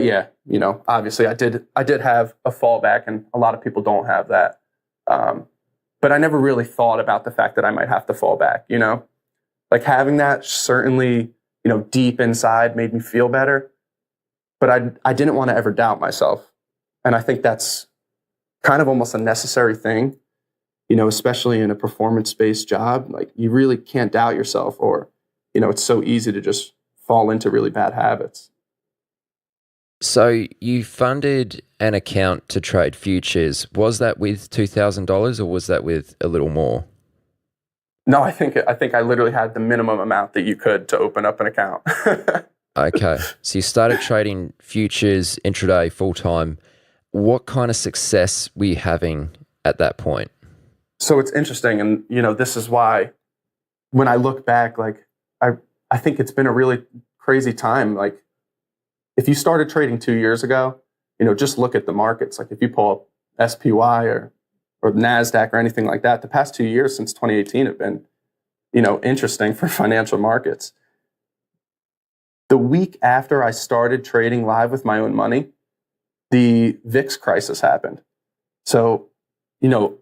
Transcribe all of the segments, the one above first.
Yeah, obviously I did have a fallback, and a lot of people don't have that. Um, but I never really thought about the fact that I might have to fall back. Like having that certainly, deep inside made me feel better, but I didn't want to ever doubt myself. And I think that's kind of almost a necessary thing, especially in a performance-based job. Like you really can't doubt yourself, or, it's so easy to just fall into really bad habits. So you funded an account to trade futures. Was that with $2,000 or was that with a little more? No, I think I literally had the minimum amount that you could to open up an account. Okay. So you started trading futures intraday full time. What kind of success were you having at that point? So it's interesting, and this is why when I look back, like I I think it's been a really crazy time. Like if you started trading 2 years ago, just look at the markets. Like if you pull up SPY or Nasdaq or anything like that, the past 2 years since 2018 have been interesting for financial markets. The week after I started trading live with my own money, the VIX crisis happened. So,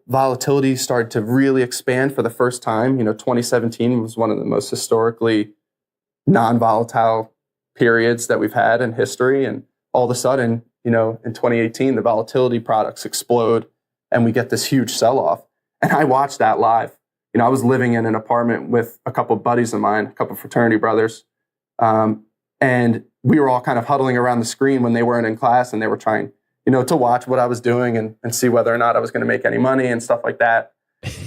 volatility started to really expand for the first time. 2017 was one of the most historically non-volatile periods that we've had in history. And all of a sudden, in 2018, the volatility products explode and we get this huge sell-off. And I watched that live. I was living in an apartment with a couple of buddies of mine, a couple of fraternity brothers. And we were all kind of huddling around the screen when they weren't in class, and they were trying, to watch what I was doing and see whether or not I was going to make any money and stuff like that,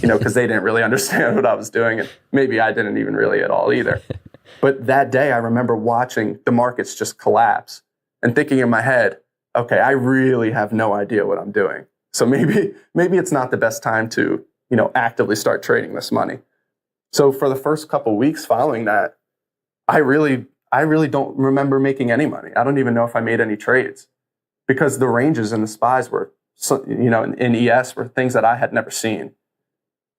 because they didn't really understand what I was doing. And maybe I didn't even really at all either. But that day, I remember watching the markets just collapse and thinking in my head, okay, I really have no idea what I'm doing. So maybe it's not the best time to, actively start trading this money. So for the first couple of weeks following that, I really don't remember making any money. I don't even know if I made any trades because the ranges and the SPYs were, in ES were things that I had never seen.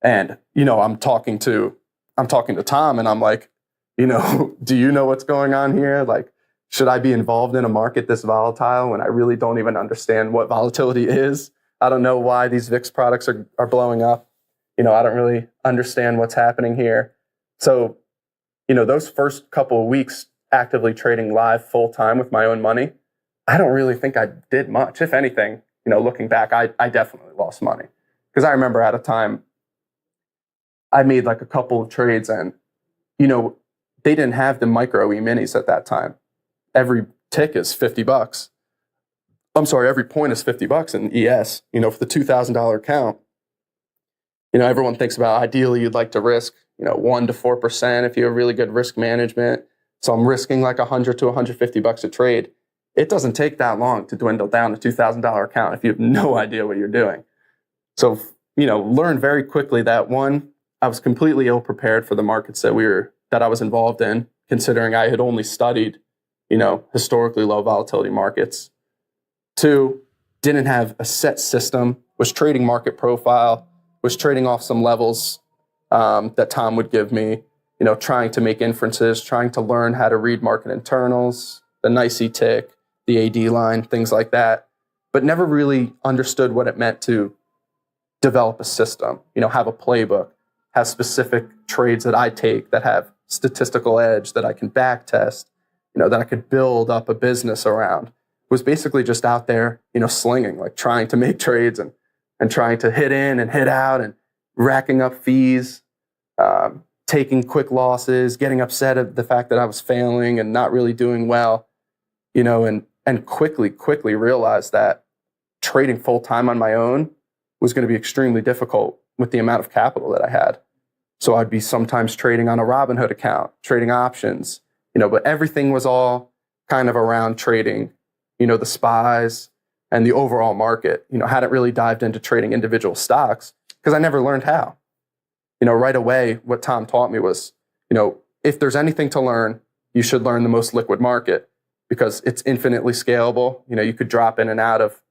And, I'm talking to Tom, and I'm like, do you know what's going on here? Like, should I be involved in a market this volatile when I really don't even understand what volatility is? I don't know why these VIX products are blowing up. I don't really understand what's happening here. So, those first couple of weeks actively trading live full time with my own money, I don't really think I did much. If anything, looking back, I definitely lost money. Because I remember at a time, I made like a couple of trades, and, they didn't have the micro E-minis at that time. Every tick is $50. I'm sorry, every point is $50 in ES, for the $2,000 account. Everyone thinks about ideally you'd like to risk, 1 to 4% if you have really good risk management. So I'm risking like $100 to $150 a trade. It doesn't take that long to dwindle down a $2,000 account if you have no idea what you're doing. So, learned very quickly that one, I was completely ill prepared for the markets that I was involved in, considering I had only studied, historically low volatility markets. Two, didn't have a set system, was trading market profile, was trading off some levels that Tom would give me, trying to make inferences, trying to learn how to read market internals, the NYSE tick, the AD line, things like that, but never really understood what it meant to develop a system, have a playbook, have specific trades that I take that have statistical edge that I can back test, that I could build up a business around. Was basically just out there, slinging, like trying to make trades and trying to hit in and hit out and racking up fees, taking quick losses, getting upset at the fact that I was failing and not really doing well, and quickly realized that trading full time on my own was going to be extremely difficult with the amount of capital that I had. So I'd be sometimes trading on a Robinhood account, trading options, but everything was all kind of around trading, the SPYs and the overall market. Hadn't really dived into trading individual stocks because I never learned how. Right away, what Tom taught me was, if there's anything to learn, you should learn the most liquid market because it's infinitely scalable. You could drop in and out of,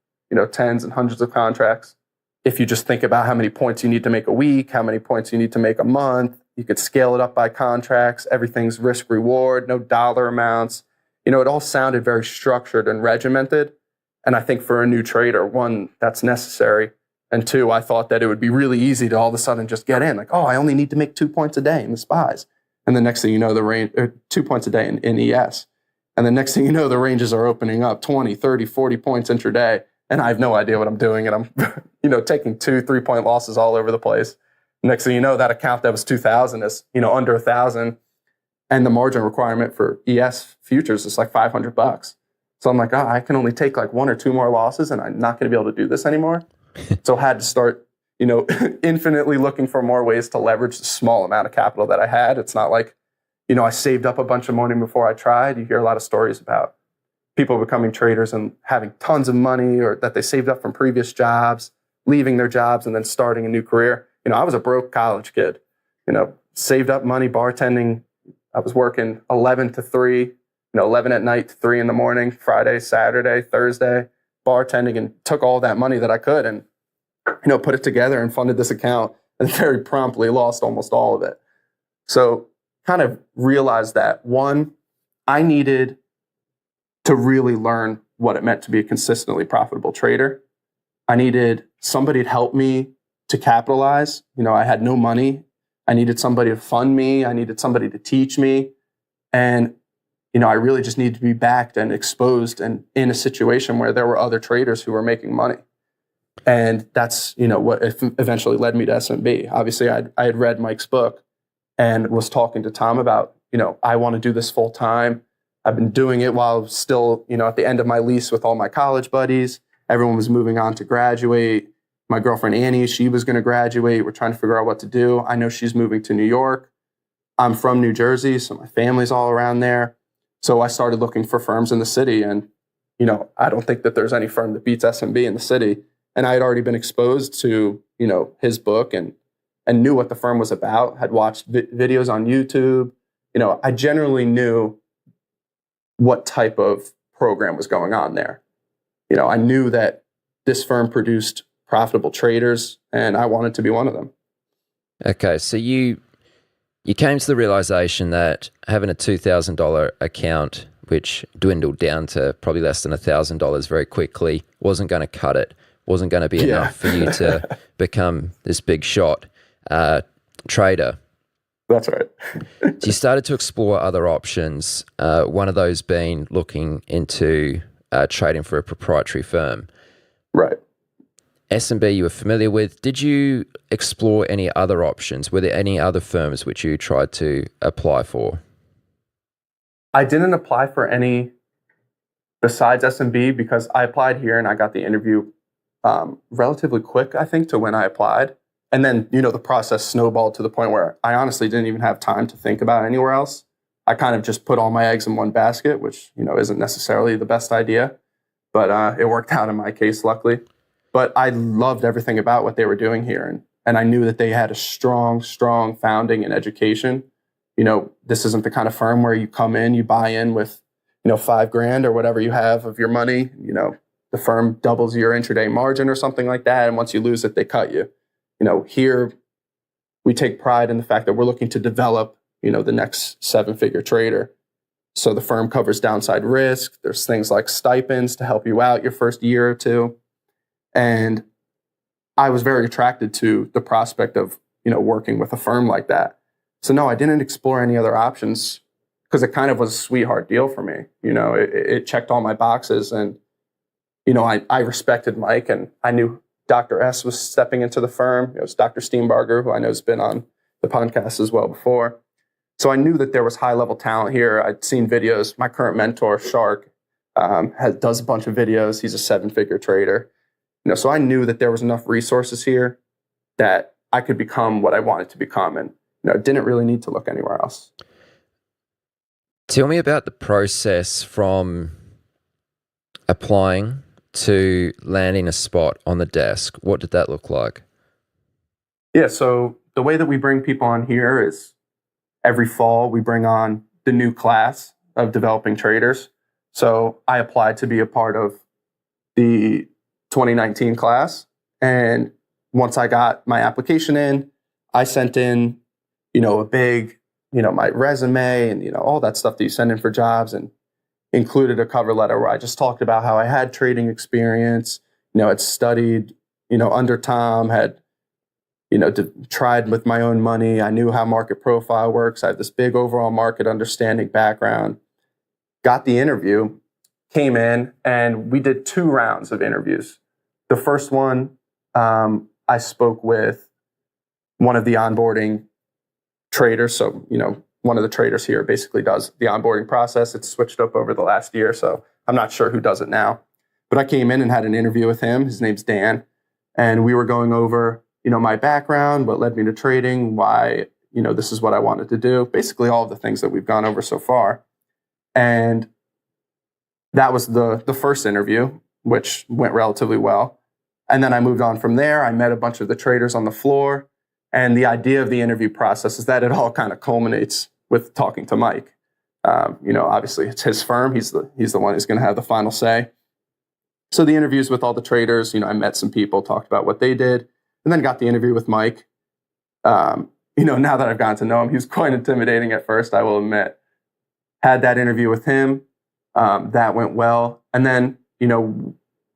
tens and hundreds of contracts. If you just think about how many points you need to make a week, how many points you need to make a month, you could scale it up by contracts. Everything's risk reward, no dollar amounts. it all sounded very structured and regimented. And I think for a new trader, one, that's necessary. And two, I thought that it would be really easy to all of a sudden just get in. Like, oh, I only need to make 2 points a day in the SPYs. And the next thing you know, the range, 2 points a day in ES. And the next thing you know, the ranges are opening up 20, 30, 40 points intraday. And I have no idea what I'm doing. And I'm, taking 2-3 point losses all over the place. Next thing you know, that account that was 2,000 is, under 1,000. And the margin requirement for ES futures is like $500. So I'm like, I can only take like 1 or 2 more losses and I'm not going to be able to do this anymore. So I had to start, infinitely looking for more ways to leverage the small amount of capital that I had. It's not like, I saved up a bunch of money before I tried. You hear a lot of stories about people becoming traders and having tons of money, or that they saved up from previous jobs, leaving their jobs and then starting a new career. I was a broke college kid, saved up money bartending. I was working 11 to 3, 11 at night to 3 in the morning, Friday, Saturday, Thursday, bartending, and took all that money that I could and, put it together and funded this account, and very promptly lost almost all of it. So kind of realized that, one, I needed to really learn what it meant to be a consistently profitable trader. I needed somebody to help me to capitalize. I had no money. I needed somebody to fund me. I needed somebody to teach me. And, I really just needed to be backed and exposed and in a situation where there were other traders who were making money. And that's, what eventually led me to SMB. Obviously, I had read Mike's book and was talking to Tom about, I want to do this full time. I've been doing it while still, at the end of my lease with all my college buddies. Everyone was moving on to graduate. My girlfriend, Annie, she was going to graduate. We're trying to figure out what to do. I know she's moving to New York. I'm from New Jersey, so my family's all around there. So I started looking for firms in the city. And, I don't think that there's any firm that beats SMB in the city. And I had already been exposed to, his book and knew what the firm was about, had watched videos on YouTube. I generally knew what type of program was going on there. I knew that this firm produced profitable traders, and I wanted to be one of them. Okay, so you came to the realization that having a $2,000 account, which dwindled down to probably less than $1,000 very quickly, wasn't going to cut it, wasn't going to be enough for you to become this big shot trader. That's right. So you started to explore other options, one of those being looking into trading for a proprietary firm. Right. SMB you were familiar with. Did you explore any other options? Were there any other firms which you tried to apply for? I didn't apply for any besides SMB because I applied here and I got the interview relatively quick, I think, to when I applied. And then, the process snowballed to the point where I honestly didn't even have time to think about anywhere else. I kind of just put all my eggs in one basket, which, isn't necessarily the best idea, but it worked out in my case, luckily. But I loved everything about what they were doing here. And I knew that they had a strong founding in education. This isn't the kind of firm where you come in, you buy in with, $5,000 or whatever you have of your money. The firm doubles your intraday margin or something like that. And once you lose it, they cut you. Here we take pride in the fact that we're looking to develop, the next 7-figure trader. So the firm covers downside risk. There's things like stipends to help you out your first year or two. And I was very attracted to the prospect of, working with a firm like that. So no, I didn't explore any other options because it kind of was a sweetheart deal for me. It checked all my boxes, and, I respected Mike, and I knew Dr. S was stepping into the firm. It was Dr. Steenbarger, who I know has been on the podcast as well before. So I knew that there was high-level talent here. I'd seen videos. My current mentor, Shark, does a bunch of videos. He's a 7-figure trader. So I knew that there was enough resources here that I could become what I wanted to become, and didn't really need to look anywhere else. Tell me about the process from applying to landing a spot on the desk. What did that look like? Yeah, so the way that we bring people on here is every fall we bring on the new class of developing traders. So I applied to be a part of the 2019 class. And once I got my application in, I sent in, a big, my resume and, all that stuff that you send in for jobs. And, included a cover letter where I just talked about how I had trading experience, had studied, under Tom, had, tried with my own money. I knew how market profile works. I have this big overall market understanding background. Got the interview, came in, and we did 2 rounds of interviews. The first one, I spoke with one of the onboarding traders. So, one of the traders here basically does the onboarding process. It's switched up over the last year, so I'm not sure who does it now. But I came in and had an interview with him. His name's Dan. And we were going over, my background, what led me to trading, why, this is what I wanted to do. Basically all of the things that we've gone over so far. And that was the first interview, which went relatively well. And then I moved on from there. I met a bunch of the traders on the floor. And the idea of the interview process is that it all kind of culminates with talking to Mike. Obviously it's his firm. He's the one who's going to have the final say. So the interviews with all the traders, I met some people, talked about what they did, and then got the interview with Mike. Now that I've gotten to know him, he was quite intimidating at first, I will admit. Had that interview with him. That went well. And then,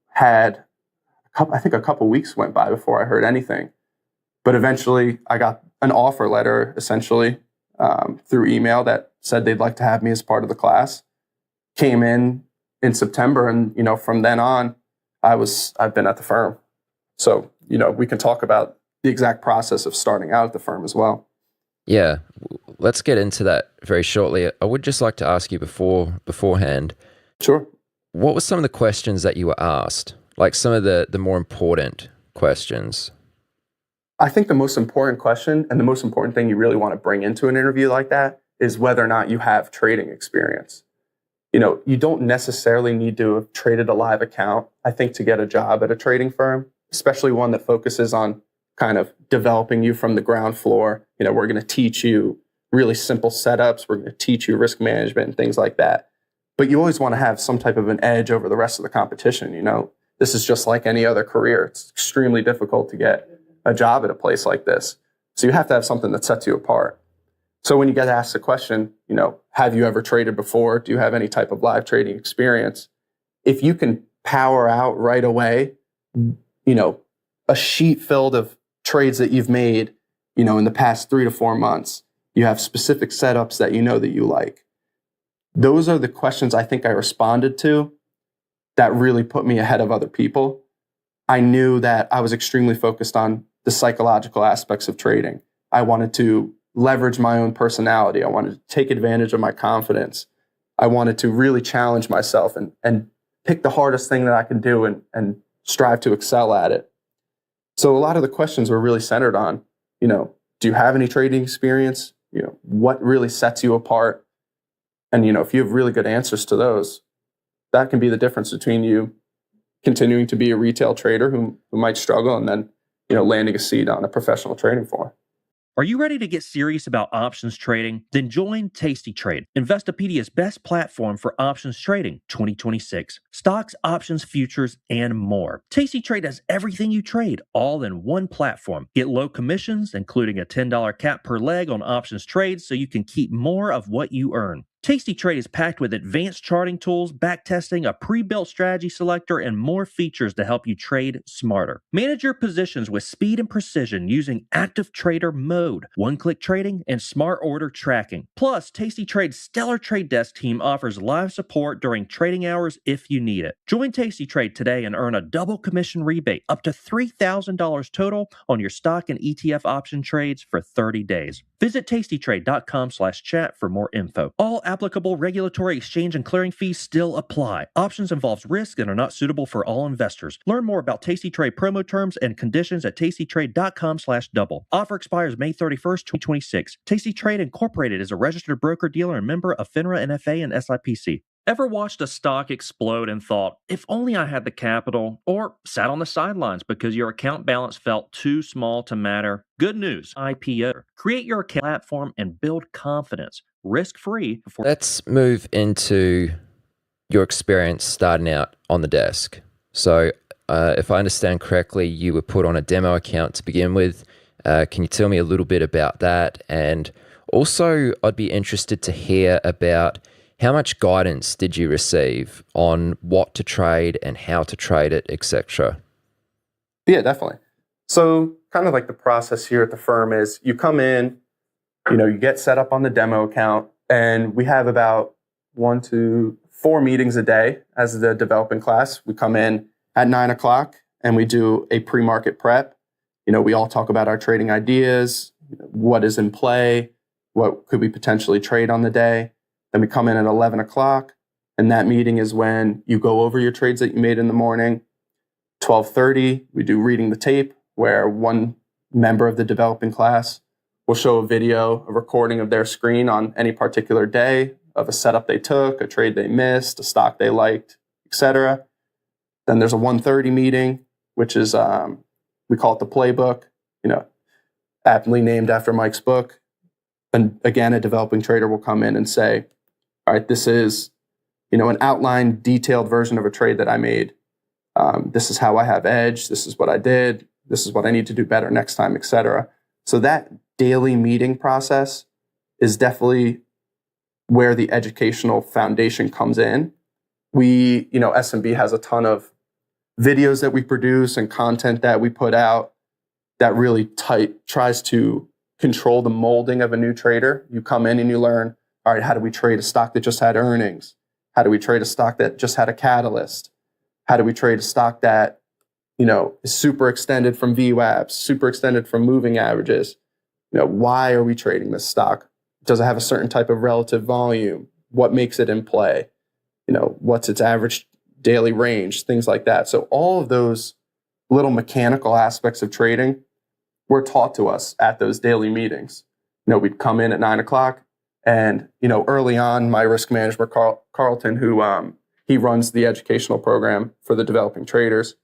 had a couple weeks went by before I heard anything. But eventually I got an offer letter, essentially, through email that said they'd like to have me as part of the class. Came in September, and, from then on, I've been at the firm. So, we can talk about the exact process of starting out at the firm as well. Yeah, let's get into that very shortly. I would just like to ask you beforehand. Sure. What were some of the questions that you were asked? Like some of the more important questions? I think the most important question and the most important thing you really want to bring into an interview like that is whether or not you have trading experience. You don't necessarily need to have traded a live account, I think, to get a job at a trading firm, especially one that focuses on kind of developing you from the ground floor. We're going to teach you really simple setups. We're going to teach you risk management and things like that. But you always want to have some type of an edge over the rest of the competition. This is just like any other career. It's extremely difficult to get a job at a place like this. So you have to have something that sets you apart. So when you get asked the question, have you ever traded before? Do you have any type of live trading experience? If you can power out right away, a sheet filled of trades that you've made, in the past 3 to 4 months, you have specific setups that that you like. Those are the questions I think I responded to that really put me ahead of other people. I knew that I was extremely focused on the psychological aspects of trading. I wanted to leverage my own personality. I wanted to take advantage of my confidence. I wanted to really challenge myself and pick the hardest thing that I can do and strive to excel at it. So a lot of the questions were really centered on, do you have any trading experience? What really sets you apart? And, if you have really good answers to those, that can be the difference between you continuing to be a retail trader who might struggle and then, landing a seat on a professional trading floor. Are you ready to get serious about options trading? Then join Tasty Trade, Investopedia's best platform for options trading 2026. Stocks, options, futures, and more. Tasty Trade has everything you trade, all in one platform. Get low commissions, including a $10 cap per leg on options trades, so you can keep more of what you earn. Tasty Trade is packed with advanced charting tools, backtesting, a pre-built strategy selector, and more features to help you trade smarter. Manage your positions with speed and precision using Active Trader Mode, one-click trading, and smart order tracking. Plus, Tasty Trade's stellar trade desk team offers live support during trading hours if you need it. Join Tasty Trade today and earn a double commission rebate up to $3,000 total on your stock and ETF option trades for 30 days. Visit tastytrade.com/chat for more info. All applicable regulatory exchange and clearing fees still apply. Options involves risk and are not suitable for all investors. Learn more about Tasty Trade promo terms and conditions at tastytrade.com/double. Offer expires May 31st, 2026. Tasty Trade Incorporated is a registered broker-dealer and member of FINRA, NFA, and SIPC. Ever watched a stock explode and thought, if only I had the capital, or sat on the sidelines because your account balance felt too small to matter? Good news, IPO. Create your account platform and build confidence, risk-free. Let's move into your experience starting out on the desk. So if I understand correctly, you were put on a demo account to begin with. Can you tell me a little bit about that? And also, I'd be interested to hear about How much guidance did you receive on what to trade and how to trade it, etc.? Yeah, definitely. So kind of like the process here at the firm is you come in, you get set up on the demo account, and we have about 1 to 4 meetings a day as the developing class. We come in at 9 o'clock and we do a pre-market prep. We all talk about our trading ideas, what is in play, what could we potentially trade on the day. Then we come in at 11 o'clock, and that meeting is when you go over your trades that you made in the morning. 12:30, we do reading the tape, where one member of the developing class will show a video, a recording of their screen on any particular day of a setup they took, a trade they missed, a stock they liked, etc. Then there's a 1:30 meeting, which is, we call it the playbook, aptly named after Mike's book. And again, a developing trader will come in and say, all right, this is, an outlined, detailed version of a trade that I made. This is how I have edge. This is what I did. This is what I need to do better next time, etc. So that daily meeting process is definitely where the educational foundation comes in. We, S&B has a ton of videos that we produce and content that we put out that really tries to control the molding of a new trader. You come in and you learn, all right, how do we trade a stock that just had earnings? How do we trade a stock that just had a catalyst? How do we trade a stock that, is super extended from VWAPs, super extended from moving averages? Why are we trading this stock? Does it have a certain type of relative volume? What makes it in play? What's its average daily range? Things like that. So all of those little mechanical aspects of trading were taught to us at those daily meetings. We'd come in at 9 o'clock, and, early on, my risk manager, Carlton, who he runs the educational program for the developing traders,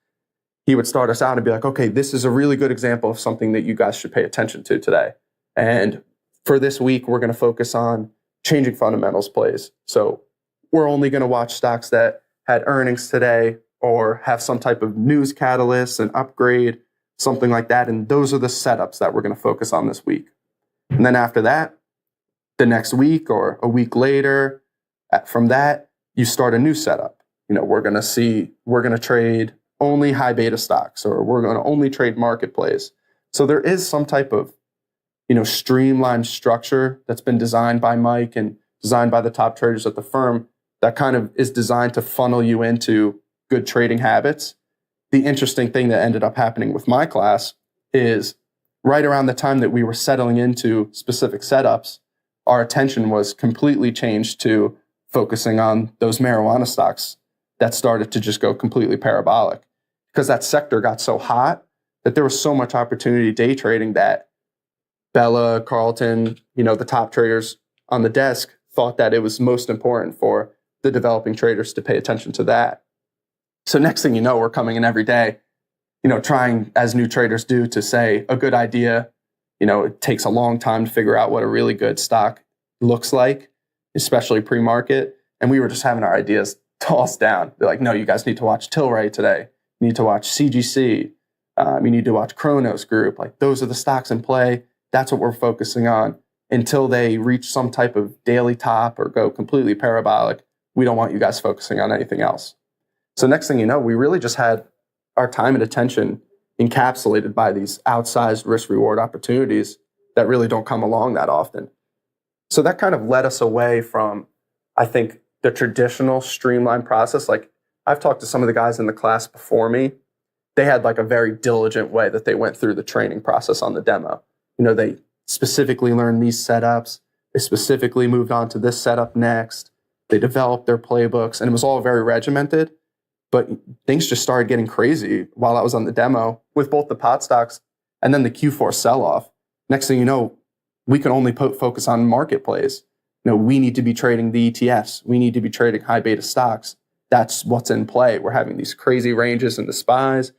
he would start us out and be like, okay, this is a really good example of something that you guys should pay attention to today. And for this week, we're going to focus on changing fundamentals plays. So we're only going to watch stocks that had earnings today or have some type of news catalyst, an upgrade, something like that. And those are the setups that we're going to focus on this week. And then after that, the next week or a week later, from that, you start a new setup. We're going to trade only high beta stocks, or we're going to only trade market plays. So there is some type of, streamlined structure that's been designed by Mike and designed by the top traders at the firm that kind of is designed to funnel you into good trading habits. The interesting thing that ended up happening with my class is right around the time that we were settling into specific setups, our attention was completely changed to focusing on those marijuana stocks that started to just go completely parabolic, because that sector got so hot that there was so much opportunity day trading that Bella, Carlton, the top traders on the desk thought that it was most important for the developing traders to pay attention to that. So next thing you know, we're coming in every day, trying, as new traders do, to say a good idea. It takes a long time to figure out what a really good stock looks like, especially pre-market. And we were just having our ideas tossed down. They're like, no, you guys need to watch Tilray today. You need to watch CGC. You need to watch Kronos Group. Like, those are the stocks in play. That's what we're focusing on. Until they reach some type of daily top or go completely parabolic, we don't want you guys focusing on anything else. So next thing you know, we really just had our time and attention encapsulated by these outsized risk-reward opportunities that really don't come along that often. So that kind of led us away from, I think, the traditional streamlined process. Like, I've talked to some of the guys in the class before me. They had like a very diligent way that they went through the training process on the demo. They specifically learned these setups. They specifically moved on to this setup next. They developed their playbooks, and it was all very regimented. But things just started getting crazy while I was on the demo with both the pot stocks and then the Q4 sell-off. Next thing you know, we can only focus on market plays. We need to be trading the ETFs. We need to be trading high beta stocks. That's what's in play. We're having these crazy ranges in the SPYs.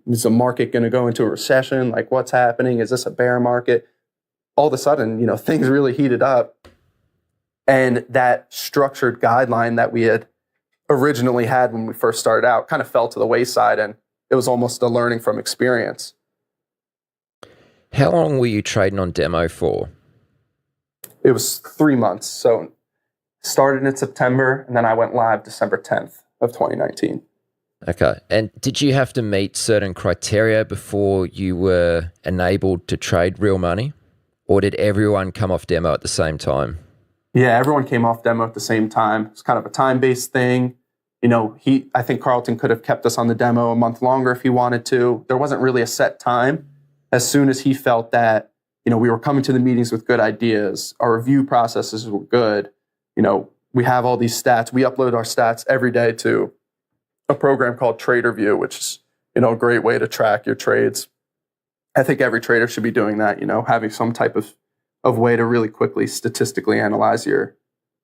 Is the market going to go into a recession? Like, what's happening? Is this a bear market? All of a sudden, things really heated up. And that structured guideline that we had originally had when we first started out kind of fell to the wayside, and it was almost a learning from experience. How long were you trading on demo for? It was 3 months. So started in September, and then I went live December 10th of 2019. Okay. And did you have to meet certain criteria before you were enabled to trade real money? Or did everyone come off demo at the same time? Yeah, everyone came off demo at the same time. It's kind of a time-based thing. I think Carlton could have kept us on the demo a month longer if he wanted to. There wasn't really a set time. As soon as he felt that, we were coming to the meetings with good ideas, our review processes were good, we have all these stats. We upload our stats every day to a program called TraderView, which is, a great way to track your trades. I think every trader should be doing that, having some type of way to really quickly statistically analyze your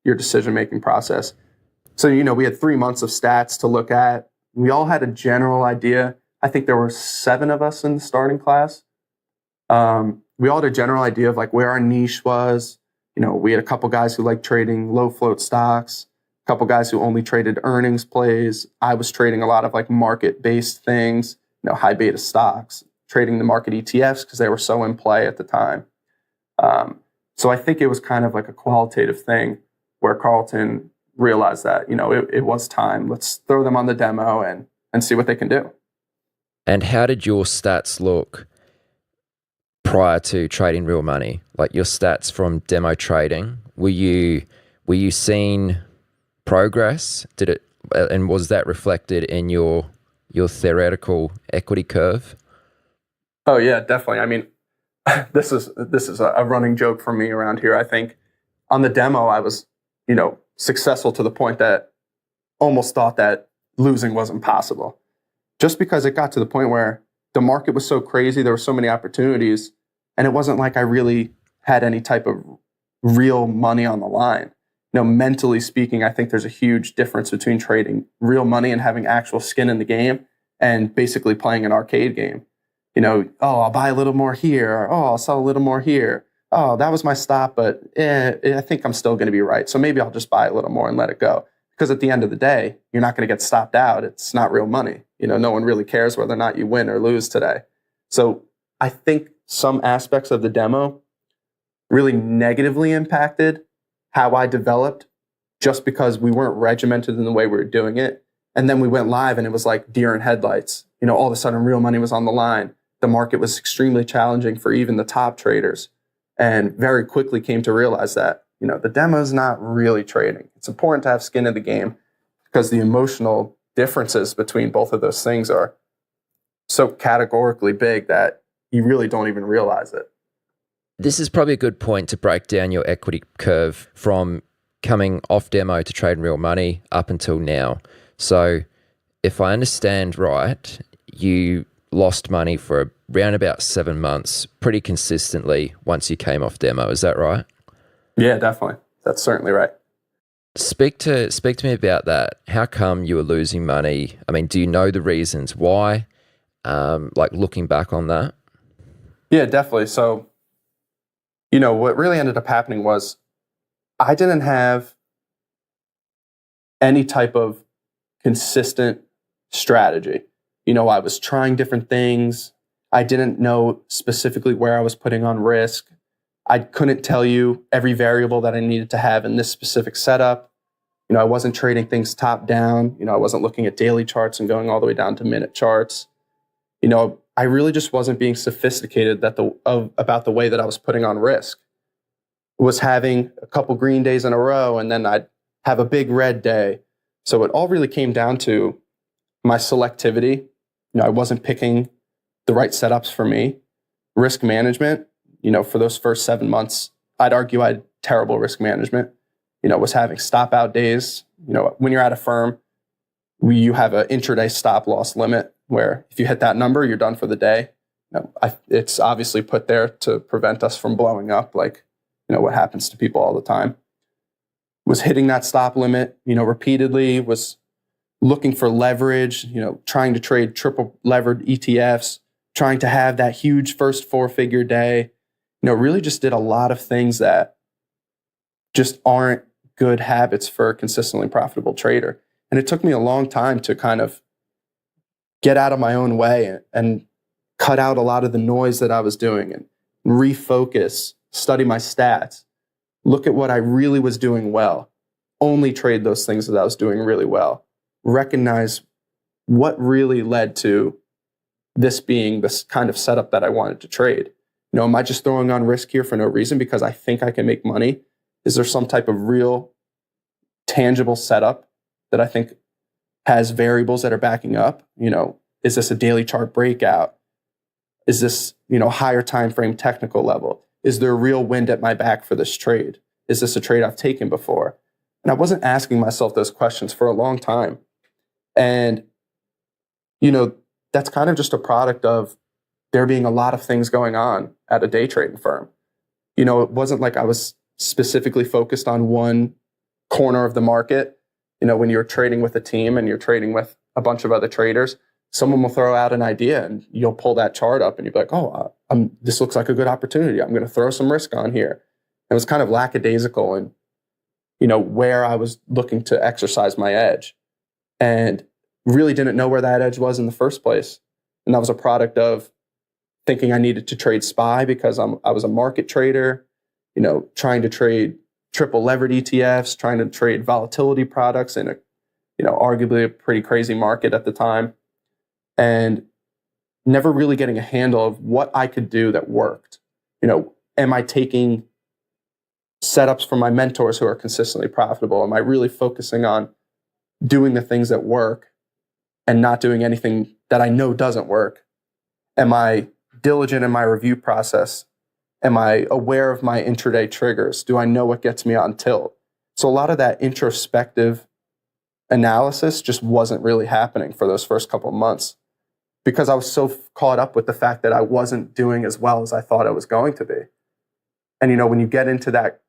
decision-making process. So, we had 3 months of stats to look at. We all had a general idea. I think there were 7 of us in the starting class. We all had a general idea of like where our niche was. We had a couple guys who liked trading low float stocks, a couple guys who only traded earnings plays. I was trading a lot of like market-based things, high beta stocks, trading the market ETFs because they were so in play at the time. So I think it was kind of like a qualitative thing where Carlton realized that, it was time. Let's throw them on the demo and see what they can do. And how did your stats look prior to trading real money? Like your stats from demo trading, were you seeing progress? And was that reflected in your theoretical equity curve? Oh yeah, definitely. I mean, this is a running joke for me around here. I think on the demo, I was, successful to the point that almost thought that losing wasn't possible. Just because it got to the point where the market was so crazy, there were so many opportunities, and it wasn't like I really had any type of real money on the line. Mentally speaking, I think there's a huge difference between trading real money and having actual skin in the game and basically playing an arcade game. I'll buy a little more here, or, I'll sell a little more here. Oh, that was my stop, but I think I'm still going to be right. So maybe I'll just buy a little more and let it go. Because at the end of the day, you're not going to get stopped out. It's not real money. No one really cares whether or not you win or lose today. So I think some aspects of the demo really negatively impacted how I developed just because we weren't regimented in the way we were doing it. And then we went live and it was like deer in headlights. All of a sudden real money was on the line. The market was extremely challenging for even the top traders. And very quickly came to realize that, the demo is not really trading. It's important to have skin in the game because the emotional differences between both of those things are so categorically big that you really don't even realize it. This is probably a good point to break down your equity curve from coming off demo to trading real money up until now. So if I understand right, you lost money for around about 7 months pretty consistently once you came off demo. Is that right? Yeah, definitely. That's certainly right. Speak to me about that. How come you were losing money? I mean, do you know the reasons why? Like looking back on that? Yeah, definitely. So, what really ended up happening was I didn't have any type of consistent strategy. I was trying different things. I didn't know specifically where I was putting on risk. I couldn't tell you every variable that I needed to have in this specific setup. I wasn't trading things top down. I wasn't looking at daily charts and going all the way down to minute charts. I really just wasn't being sophisticated about the way that I was putting on risk. Was having a couple green days in a row, and then I'd have a big red day. So it all really came down to my selectivity. I wasn't picking the right setups for me. Risk management, for those first 7 months, I'd argue I had terrible risk management. Was having stop out days. When you're at a firm, you have an intraday stop loss limit where if you hit that number, you're done for the day. It's obviously put there to prevent us from blowing up, like, what happens to people all the time. Was hitting that stop limit, repeatedly, was looking for leverage, trying to trade triple levered ETFs, trying to have that huge first 4-figure day, really just did a lot of things that just aren't good habits for a consistently profitable trader. And it took me a long time to kind of get out of my own way and cut out a lot of the noise that I was doing and refocus, study my stats, look at what I really was doing well. only trade those things that I was doing really well. Recognize what really led to this being this kind of setup that I wanted to trade. Am I just throwing on risk here for no reason because I think I can make money? Is there some type of real tangible setup that I think has variables that are backing up? Is this a daily chart breakout? Is this, higher time frame technical level? Is there real wind at my back for this trade? Is this a trade I've taken before? And I wasn't asking myself those questions for a long time. And, that's kind of just a product of there being a lot of things going on at a day trading firm. It wasn't like I was specifically focused on one corner of the market. When you're trading with a team and you're trading with a bunch of other traders, someone will throw out an idea and you'll pull that chart up and you'll be like, oh, this looks like a good opportunity. I'm going to throw some risk on here. It was kind of lackadaisical and, where I was looking to exercise my edge, and really didn't know where that edge was in the first place. And that was a product of thinking I needed to trade SPY because I was a market trader, trying to trade triple levered ETFs, trying to trade volatility products in a, arguably a pretty crazy market at the time, and never really getting a handle of what I could do that worked. Am I taking setups from my mentors who are consistently profitable? Am I really focusing on doing the things that work and not doing anything that I know doesn't work? Am I diligent in my review process? Am I aware of my intraday triggers? Do I know what gets me on tilt? So a lot of that introspective analysis just wasn't really happening for those first couple of months because I was so caught up with the fact that I wasn't doing as well as I thought I was going to be. And, when you get into that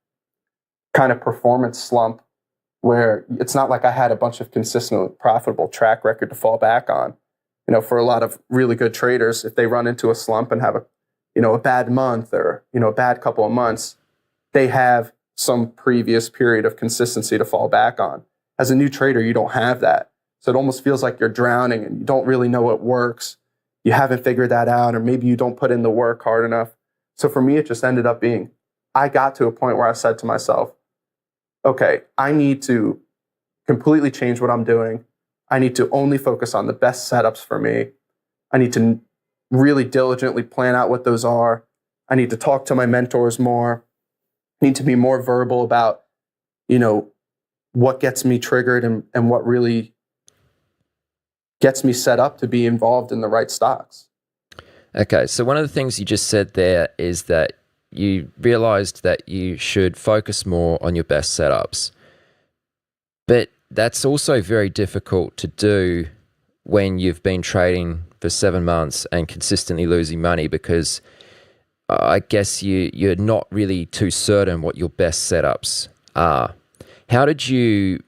kind of performance slump where it's not like I had a bunch of consistently profitable track record to fall back on. For a lot of really good traders, if they run into a slump and have a bad month or, a bad couple of months, they have some previous period of consistency to fall back on. As a new trader, you don't have that. So it almost feels like you're drowning and you don't really know what works. You haven't figured that out, or maybe you don't put in the work hard enough. So for me, it just ended up being, I got to a point where I said to myself, okay, I need to completely change what I'm doing. I need to only focus on the best setups for me. I need to really diligently plan out what those are. I need to talk to my mentors more. I need to be more verbal about, what gets me triggered and what really gets me set up to be involved in the right stocks. Okay, so one of the things you just said there is that you realized that you should focus more on your best setups. But that's also very difficult to do when you've been trading for 7 months and consistently losing money, because I guess you're not really too certain what your best setups are. How did you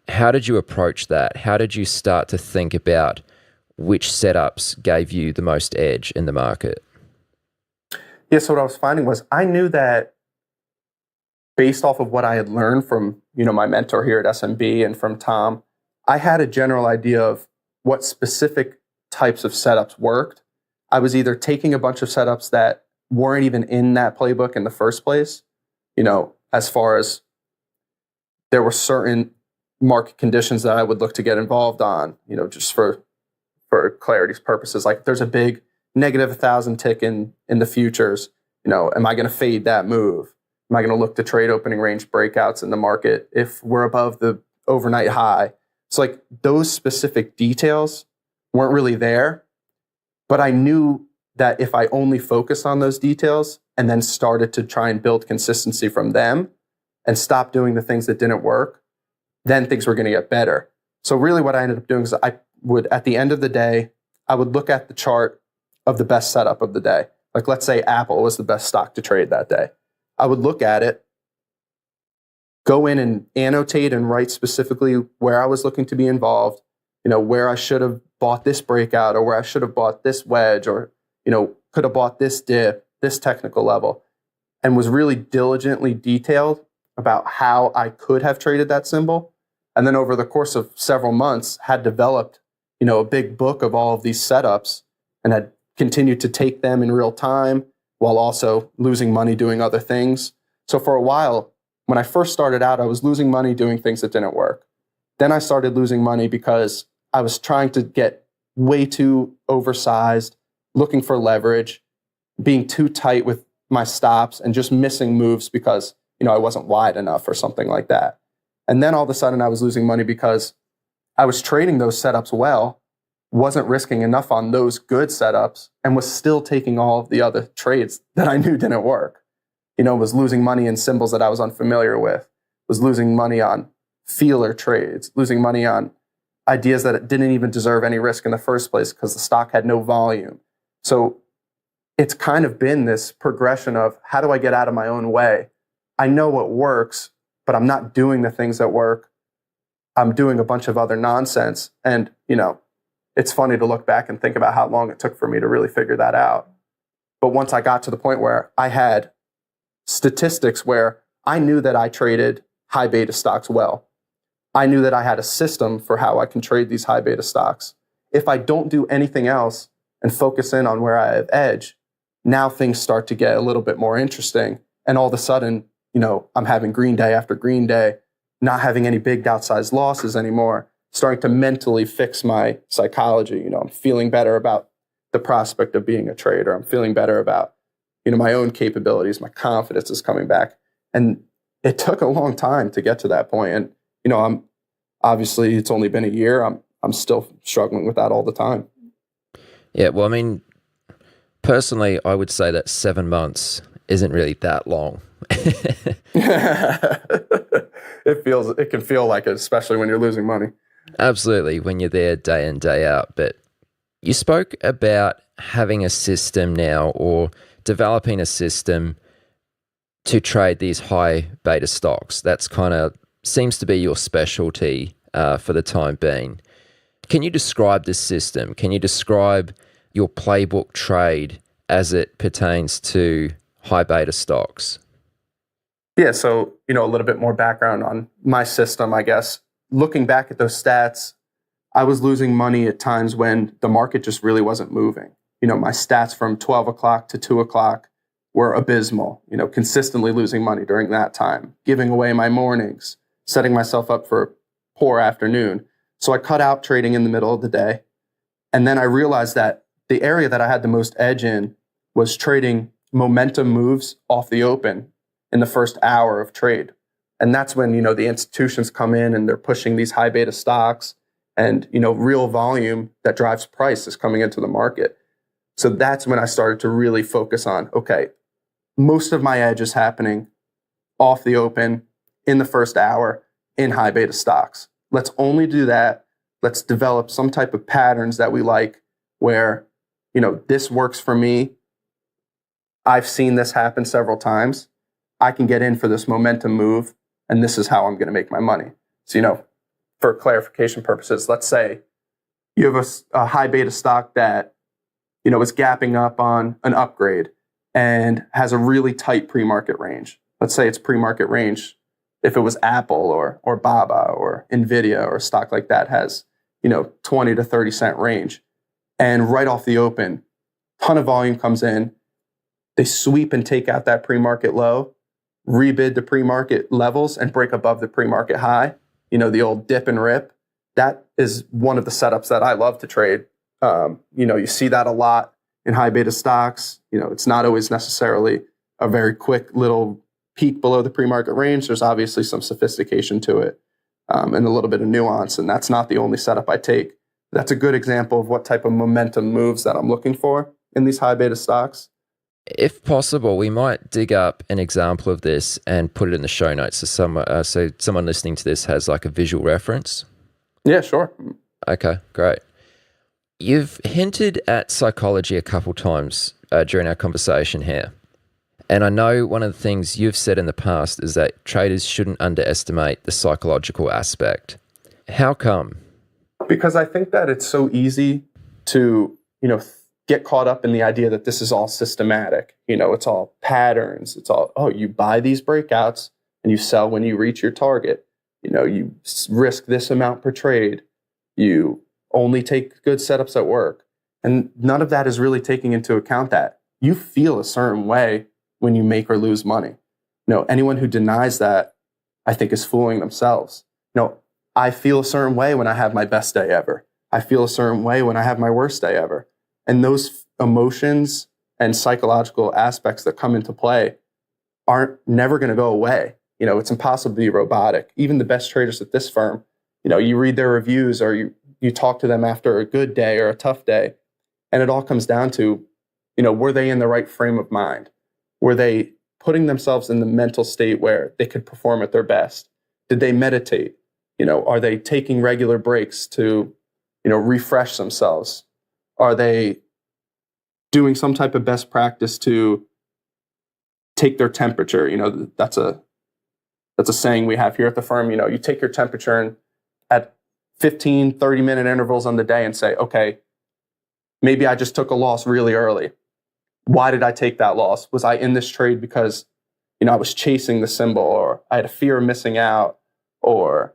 approach that? How did you start to think about which setups gave you the most edge in the market? Yeah, so what I was finding was I knew that based off of what I had learned from, my mentor here at SMB and from Tom, I had a general idea of what specific types of setups worked. I was either taking a bunch of setups that weren't even in that playbook in the first place, as far as there were certain market conditions that I would look to get involved on, just for clarity's purposes. Like there's a big negative 1,000 tick in the futures. Am I going to fade that move? Am I going to look to trade opening range breakouts in the market if we're above the overnight high? So like those specific details weren't really there, but I knew that if I only focused on those details and then started to try and build consistency from them and stop doing the things that didn't work, then things were going to get better. So really what I ended up doing is I would, at the end of the day, I would look at the chart of the best setup of the day. Like let's say Apple was the best stock to trade that day. I would look at it, go in and annotate and write specifically where I was looking to be involved, where I should have bought this breakout or where I should have bought this wedge or, could have bought this dip, this technical level, and was really diligently detailed about how I could have traded that symbol. And then over the course of several months had developed, a big book of all of these setups and had continued to take them in real time while also losing money doing other things. So for a while, when I first started out, I was losing money doing things that didn't work. Then I started losing money because I was trying to get way too oversized, looking for leverage, being too tight with my stops and just missing moves because, I wasn't wide enough or something like that. And then all of a sudden I was losing money because I was trading those setups well, wasn't risking enough on those good setups, and was still taking all of the other trades that I knew didn't work. Was losing money in symbols that I was unfamiliar with, was losing money on feeler trades, losing money on ideas that didn't even deserve any risk in the first place because the stock had no volume. So it's kind of been this progression of how do I get out of my own way? I know what works, but I'm not doing the things that work. I'm doing a bunch of other nonsense. And, it's funny to look back and think about how long it took for me to really figure that out. But once I got to the point where I had statistics where I knew that I traded high beta stocks well, I knew that I had a system for how I can trade these high beta stocks. If I don't do anything else and focus in on where I have edge, now things start to get a little bit more interesting. And all of a sudden, I'm having green day after green day, not having any big outsized losses anymore, starting to mentally fix my psychology. I'm feeling better about the prospect of being a trader. I'm feeling better about, my own capabilities. My confidence is coming back. And it took a long time to get to that point. And, I'm obviously, it's only been a year. I'm still struggling with that all the time. Yeah, well, I mean, personally, I would say that 7 months isn't really that long. It can feel like it, especially when you're losing money. Absolutely, when you're there day in, day out. But you spoke about having a system now or developing a system to trade these high beta stocks. That's kind of seems to be your specialty for the time being. Can you describe this system? Can you describe your playbook trade as it pertains to high beta stocks? Yeah, so, a little bit more background on my system, I guess. Looking back at those stats, I was losing money at times when the market just really wasn't moving. My stats from 12 o'clock to 2 o'clock were abysmal, consistently losing money during that time, giving away my mornings, setting myself up for a poor afternoon. So I cut out trading in the middle of the day. And then I realized that the area that I had the most edge in was trading momentum moves off the open in the first hour of trade. And that's when, the institutions come in and they're pushing these high beta stocks and, real volume that drives price is coming into the market. So that's when I started to really focus on, okay, most of my edge is happening off the open in the first hour in high beta stocks. Let's only do that. Let's develop some type of patterns that we like where, this works for me. I've seen this happen several times. I can get in for this momentum move, and this is how I'm going to make my money. So, for clarification purposes, let's say you have a high beta stock that, is gapping up on an upgrade and has a really tight pre-market range. Let's say it's pre-market range. If it was Apple or Baba or Nvidia or a stock like that has, 20 to 30 cent range. And right off the open, ton of volume comes in. They sweep and take out that pre-market low, rebid the pre-market levels and break above the pre-market high, the old dip and rip. That is one of the setups that I love to trade. You see that a lot in high beta stocks. It's not always necessarily a very quick little peak below the pre-market range. There's obviously some sophistication to it and a little bit of nuance, and that's not the only setup I take. That's a good example of what type of momentum moves that I'm looking for in these high beta stocks. If possible, we might dig up an example of this and put it in the show notes so someone listening to this has like a visual reference. Yeah, sure. Okay, great. You've hinted at psychology a couple times during our conversation here. And I know one of the things you've said in the past is that traders shouldn't underestimate the psychological aspect. How come? Because I think that it's so easy to, get caught up in the idea that this is all systematic. It's all patterns. It's all, you buy these breakouts and you sell when you reach your target. You risk this amount per trade. You only take good setups at work. And none of that is really taking into account that you feel a certain way when you make or lose money. Anyone who denies that I think is fooling themselves. I feel a certain way when I have my best day ever. I feel a certain way when I have my worst day ever. And those emotions and psychological aspects that come into play aren't never going to go away. It's impossible to be robotic. Even the best traders at this firm, you read their reviews or you talk to them after a good day or a tough day. And it all comes down to, were they in the right frame of mind? Were they putting themselves in the mental state where they could perform at their best? Did they meditate? Are they taking regular breaks to, refresh themselves? Are they doing some type of best practice to take their temperature? That's a saying we have here at the firm. You take your temperature and at 15, 30-minute intervals on the day and say, okay, maybe I just took a loss really early. Why did I take that loss? Was I in this trade because, I was chasing the symbol, or I had a fear of missing out, or,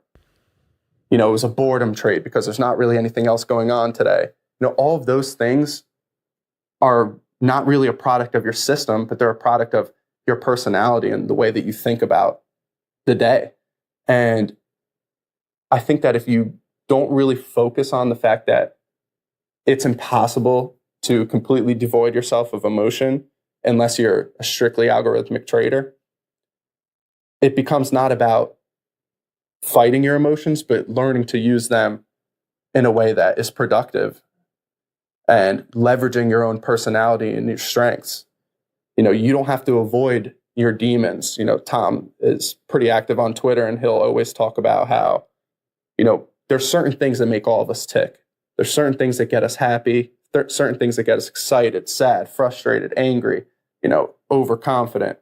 it was a boredom trade because there's not really anything else going on today. All of those things are not really a product of your system, but they're a product of your personality and the way that you think about the day. And I think that if you don't really focus on the fact that it's impossible to completely devoid yourself of emotion unless you're a strictly algorithmic trader, it becomes not about fighting your emotions, but learning to use them in a way that is productive and leveraging your own personality and your strengths. You don't have to avoid your demons. Tom is pretty active on Twitter, and he'll always talk about how, there's certain things that make all of us tick. There's certain things that get us happy. There's certain things that get us excited, sad, frustrated, angry, overconfident.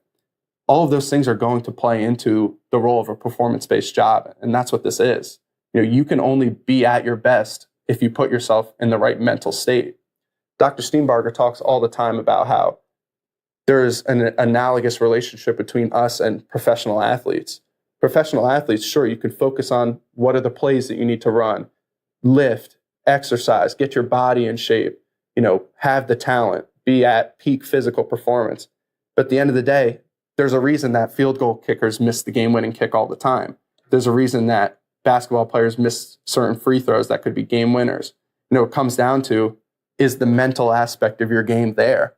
All of those things are going to play into the role of a performance-based job. And that's what this is. You can only be at your best if you put yourself in the right mental state. Dr. Steenbarger talks all the time about how there's an analogous relationship between us and professional athletes. Professional athletes, sure, you can focus on what are the plays that you need to run, lift, exercise, get your body in shape, have the talent, be at peak physical performance. But at the end of the day, there's a reason that field goal kickers miss the game-winning kick all the time. There's a reason that basketball players miss certain free throws that could be game winners. It comes down to, is the mental aspect of your game there?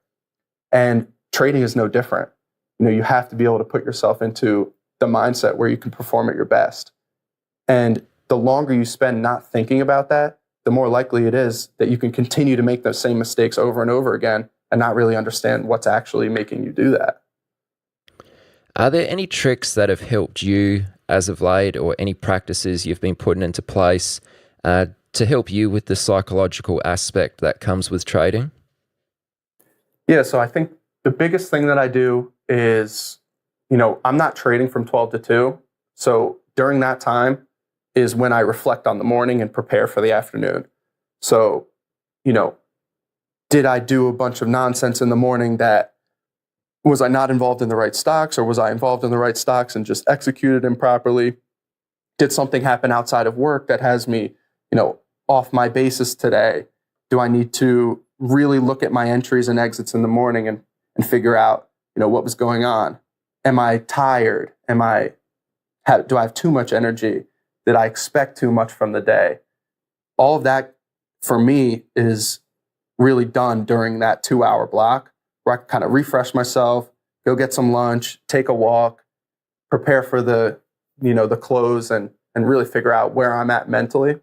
And trading is no different. You have to be able to put yourself into the mindset where you can perform at your best. And the longer you spend not thinking about that, the more likely it is that you can continue to make those same mistakes over and over again and not really understand what's actually making you do that. Are there any tricks that have helped you as of late, or any practices you've been putting into place to help you with the psychological aspect that comes with trading? Yeah, so I think the biggest thing that I do is, I'm not trading from 12 to 2. So during that time is when I reflect on the morning and prepare for the afternoon. So, did I do a bunch of nonsense in the morning that was I not involved in the right stocks, or was I involved in the right stocks and just executed improperly? Did something happen outside of work that has me, off my basis today? Do I need to really look at my entries and exits in the morning and figure out, what was going on? Am I tired? Do I have too much energy? Did I expect too much from the day? All of that for me is really done during that 2-hour block, where I can kind of refresh myself, go get some lunch, take a walk, prepare for the close, and really figure out where I'm at mentally.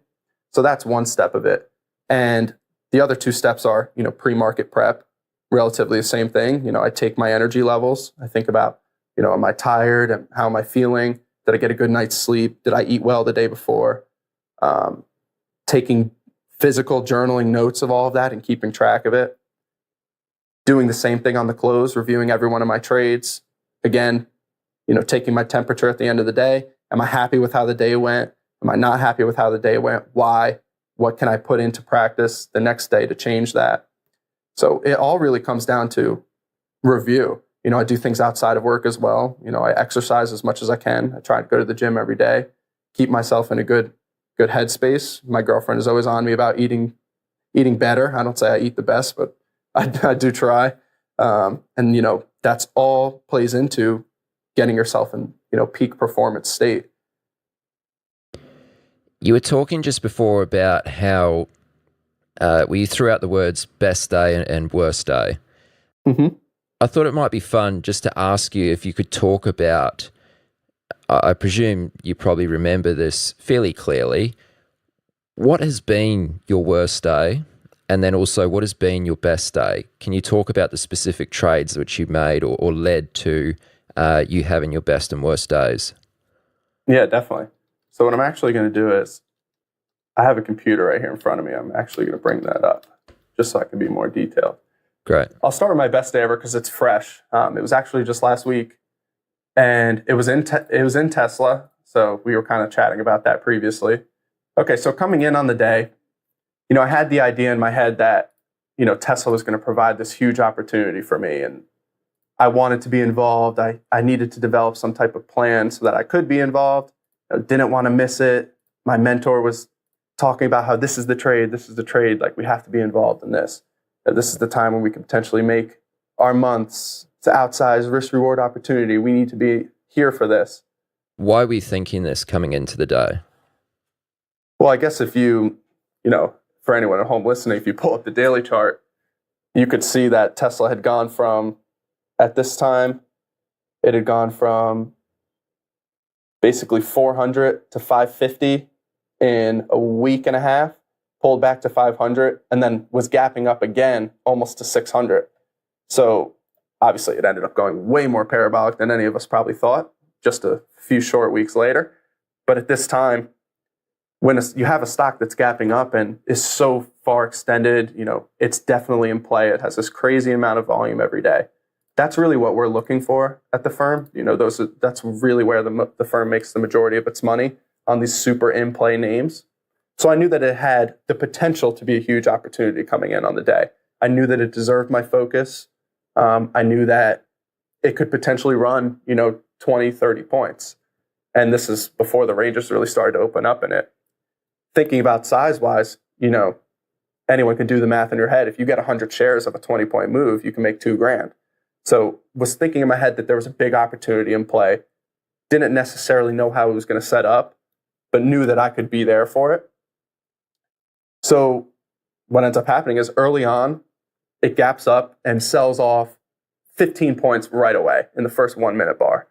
So that's one step of it. And the other 2 steps are, pre-market prep, relatively the same thing. I take my energy levels. I think about, am I tired? And how am I feeling? Did I get a good night's sleep? Did I eat well the day before? Taking physical journaling notes of all of that and keeping track of it. Doing the same thing on the close, reviewing every one of my trades. Again, taking my temperature at the end of the day. Am I happy with how the day went? Am I not happy with how the day went? Why? What can I put into practice the next day to change that? So it all really comes down to review. I do things outside of work as well. I exercise as much as I can. I try to go to the gym every day, keep myself in a good headspace. My girlfriend is always on me about eating better. I don't say I eat the best, but I do try. And that's all plays into getting yourself peak performance state. You were talking just before about how you threw out the words best day and worst day. Mm-hmm. I thought it might be fun just to ask you if you could talk about, I presume you probably remember this fairly clearly, what has been your worst day, and then also what has been your best day? Can you talk about the specific trades which you made or led to you having your best and worst days? Yeah, definitely. So what I'm actually going to do is, I have a computer right here in front of me. I'm actually going to bring that up just so I can be more detailed. Great. I'll start with my best day ever because it's fresh. It was actually just last week, and it was in Tesla. So we were kind of chatting about that previously. Okay, so coming in on the day, I had the idea in my head that Tesla was going to provide this huge opportunity for me, and I wanted to be involved. I needed to develop some type of plan so that I could be involved. I didn't want to miss it. My mentor was talking about how this is the trade, like we have to be involved in this. This is the time when we can potentially make our months. It's an outsized risk-reward opportunity. We need to be here for this. Why were you thinking this coming into the day? Well, I guess if for anyone at home listening, if you pull up the daily chart, you could see that Tesla had gone from, at this time, it had gone from basically 400 to 550 in a week and a half, pulled back to 500, and then was gapping up again almost to 600. So obviously it ended up going way more parabolic than any of us probably thought, just a few short weeks later. But at this time, when you have a stock that's gapping up and is so far extended, it's definitely in play. It has this crazy amount of volume every day. That's really what we're looking for at the firm. That's really where the firm makes the majority of its money, on these super in-play names. So I knew that it had the potential to be a huge opportunity coming in on the day. I knew that it deserved my focus. I knew that it could potentially run, 20, 30 points. And this is before the ranges really started to open up in it. Thinking about size-wise, anyone can do the math in your head. If you get 100 shares of a 20-point move, you can make $2,000. So was thinking in my head that there was a big opportunity in play. Didn't necessarily know how it was going to set up, but knew that I could be there for it. So what ends up happening is early on, it gaps up and sells off 15 points right away in the first 1 minute bar.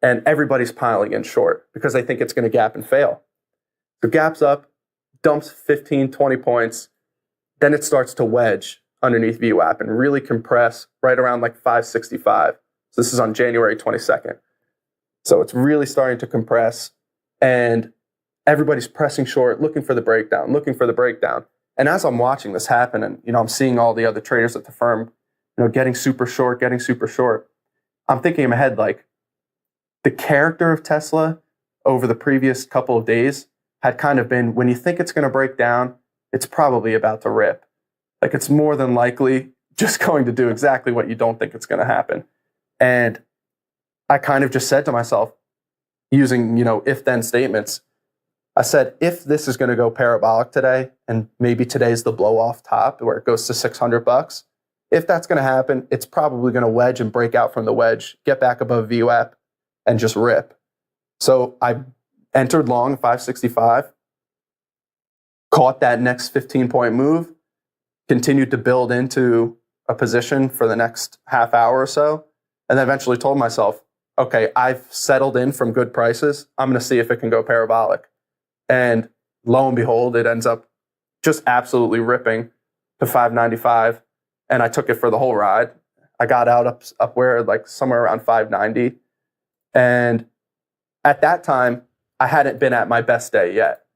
And everybody's piling in short because they think it's going to gap and fail. So gaps up, dumps 15, 20 points. Then it starts to wedge underneath VWAP and really compress right around like 565. So this is on January 22nd. So it's really starting to compress, and everybody's pressing short, looking for the breakdown. And as I'm watching this happen, and I'm seeing all the other traders at the firm, getting super short, I'm thinking in my head, like, the character of Tesla over the previous couple of days had kind of been, when you think it's going to break down, it's probably about to rip. Like, it's more than likely just going to do exactly what you don't think it's going to happen. And I kind of just said to myself, using, if-then statements, I said, if this is going to go parabolic today, and maybe today's the blow-off top where it goes to $600, if that's going to happen, it's probably going to wedge and break out from the wedge, get back above VWAP, and just rip. So I entered long 565, caught that next 15-point move, continued to build into a position for the next half hour or so, and then eventually told myself, okay, I've settled in from good prices. I'm going to see if it can go parabolic. And lo and behold, it ends up just absolutely ripping to 595, and I took it for the whole ride. I got out up where, like, somewhere around 590. And at that time, I hadn't been at my best day yet.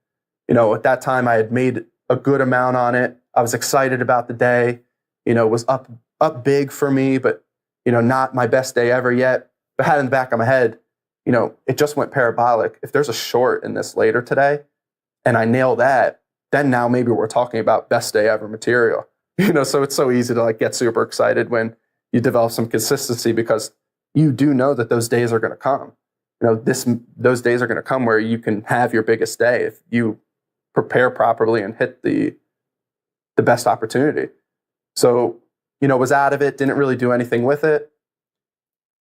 At that time, I had made a good amount on it. I was excited about the day. It was up big for me, but, not my best day ever yet. But had in the back of my head, it just went parabolic. If there's a short in this later today and I nail that, then now maybe we're talking about best day ever material. So it's so easy to, like, get super excited when you develop some consistency, because you do know that those days are going to come. Those days are going to come where you can have your biggest day if you prepare properly and hit the best opportunity. So, was out of it, didn't really do anything with it.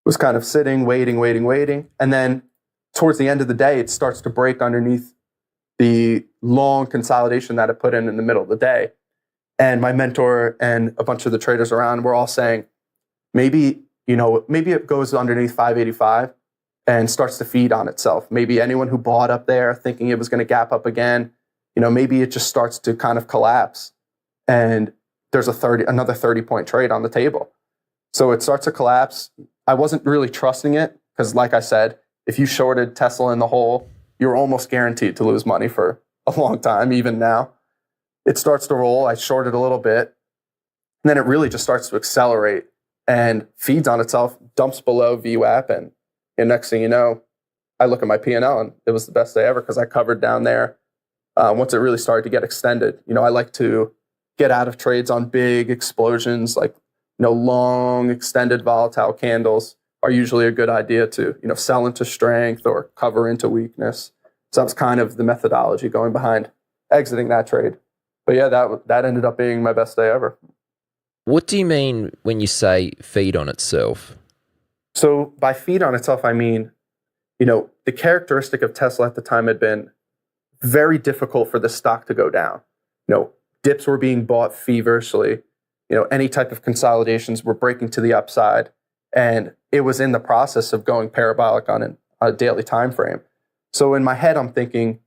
Was kind of sitting, waiting. And then towards the end of the day, it starts to break underneath the long consolidation that it put in the middle of the day. And my mentor and a bunch of the traders around were all saying, maybe it goes underneath 585 and starts to feed on itself. Maybe anyone who bought up there thinking it was going to gap up again, maybe it just starts to kind of collapse and there's another 30-point trade on the table. So it starts to collapse. I wasn't really trusting it because, like I said, if you shorted Tesla in the hole, you're almost guaranteed to lose money for a long time, even now. It starts to roll. I shorted a little bit. And then it really just starts to accelerate and feeds on itself, dumps below VWAP. And next thing you know, I look at my P&L and it was the best day ever because I covered down there. Once it really started to get extended, I like to get out of trades on big explosions, like, long extended volatile candles are usually a good idea to, sell into strength or cover into weakness. So that's kind of the methodology going behind exiting that trade. But yeah, that ended up being my best day ever. What do you mean when you say feed on itself? So by feed on itself, I mean, the characteristic of Tesla at the time had been very difficult for the stock to go down. Dips were being bought feverishly. Any type of consolidations were breaking to the upside. And it was in the process of going parabolic on a daily time frame. So in my head, I'm thinking,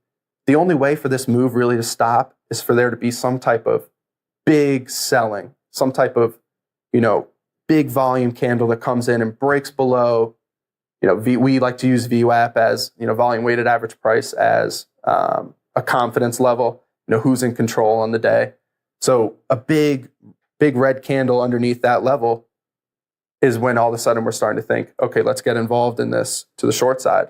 the only way for this move really to stop is for there to be some type of big selling, some type of, big volume candle that comes in and breaks below, we like to use VWAP as, volume weighted average price as a confidence level, who's in control on the day. So a big red candle underneath that level is when all of a sudden we're starting to think, okay, let's get involved in this to the short side.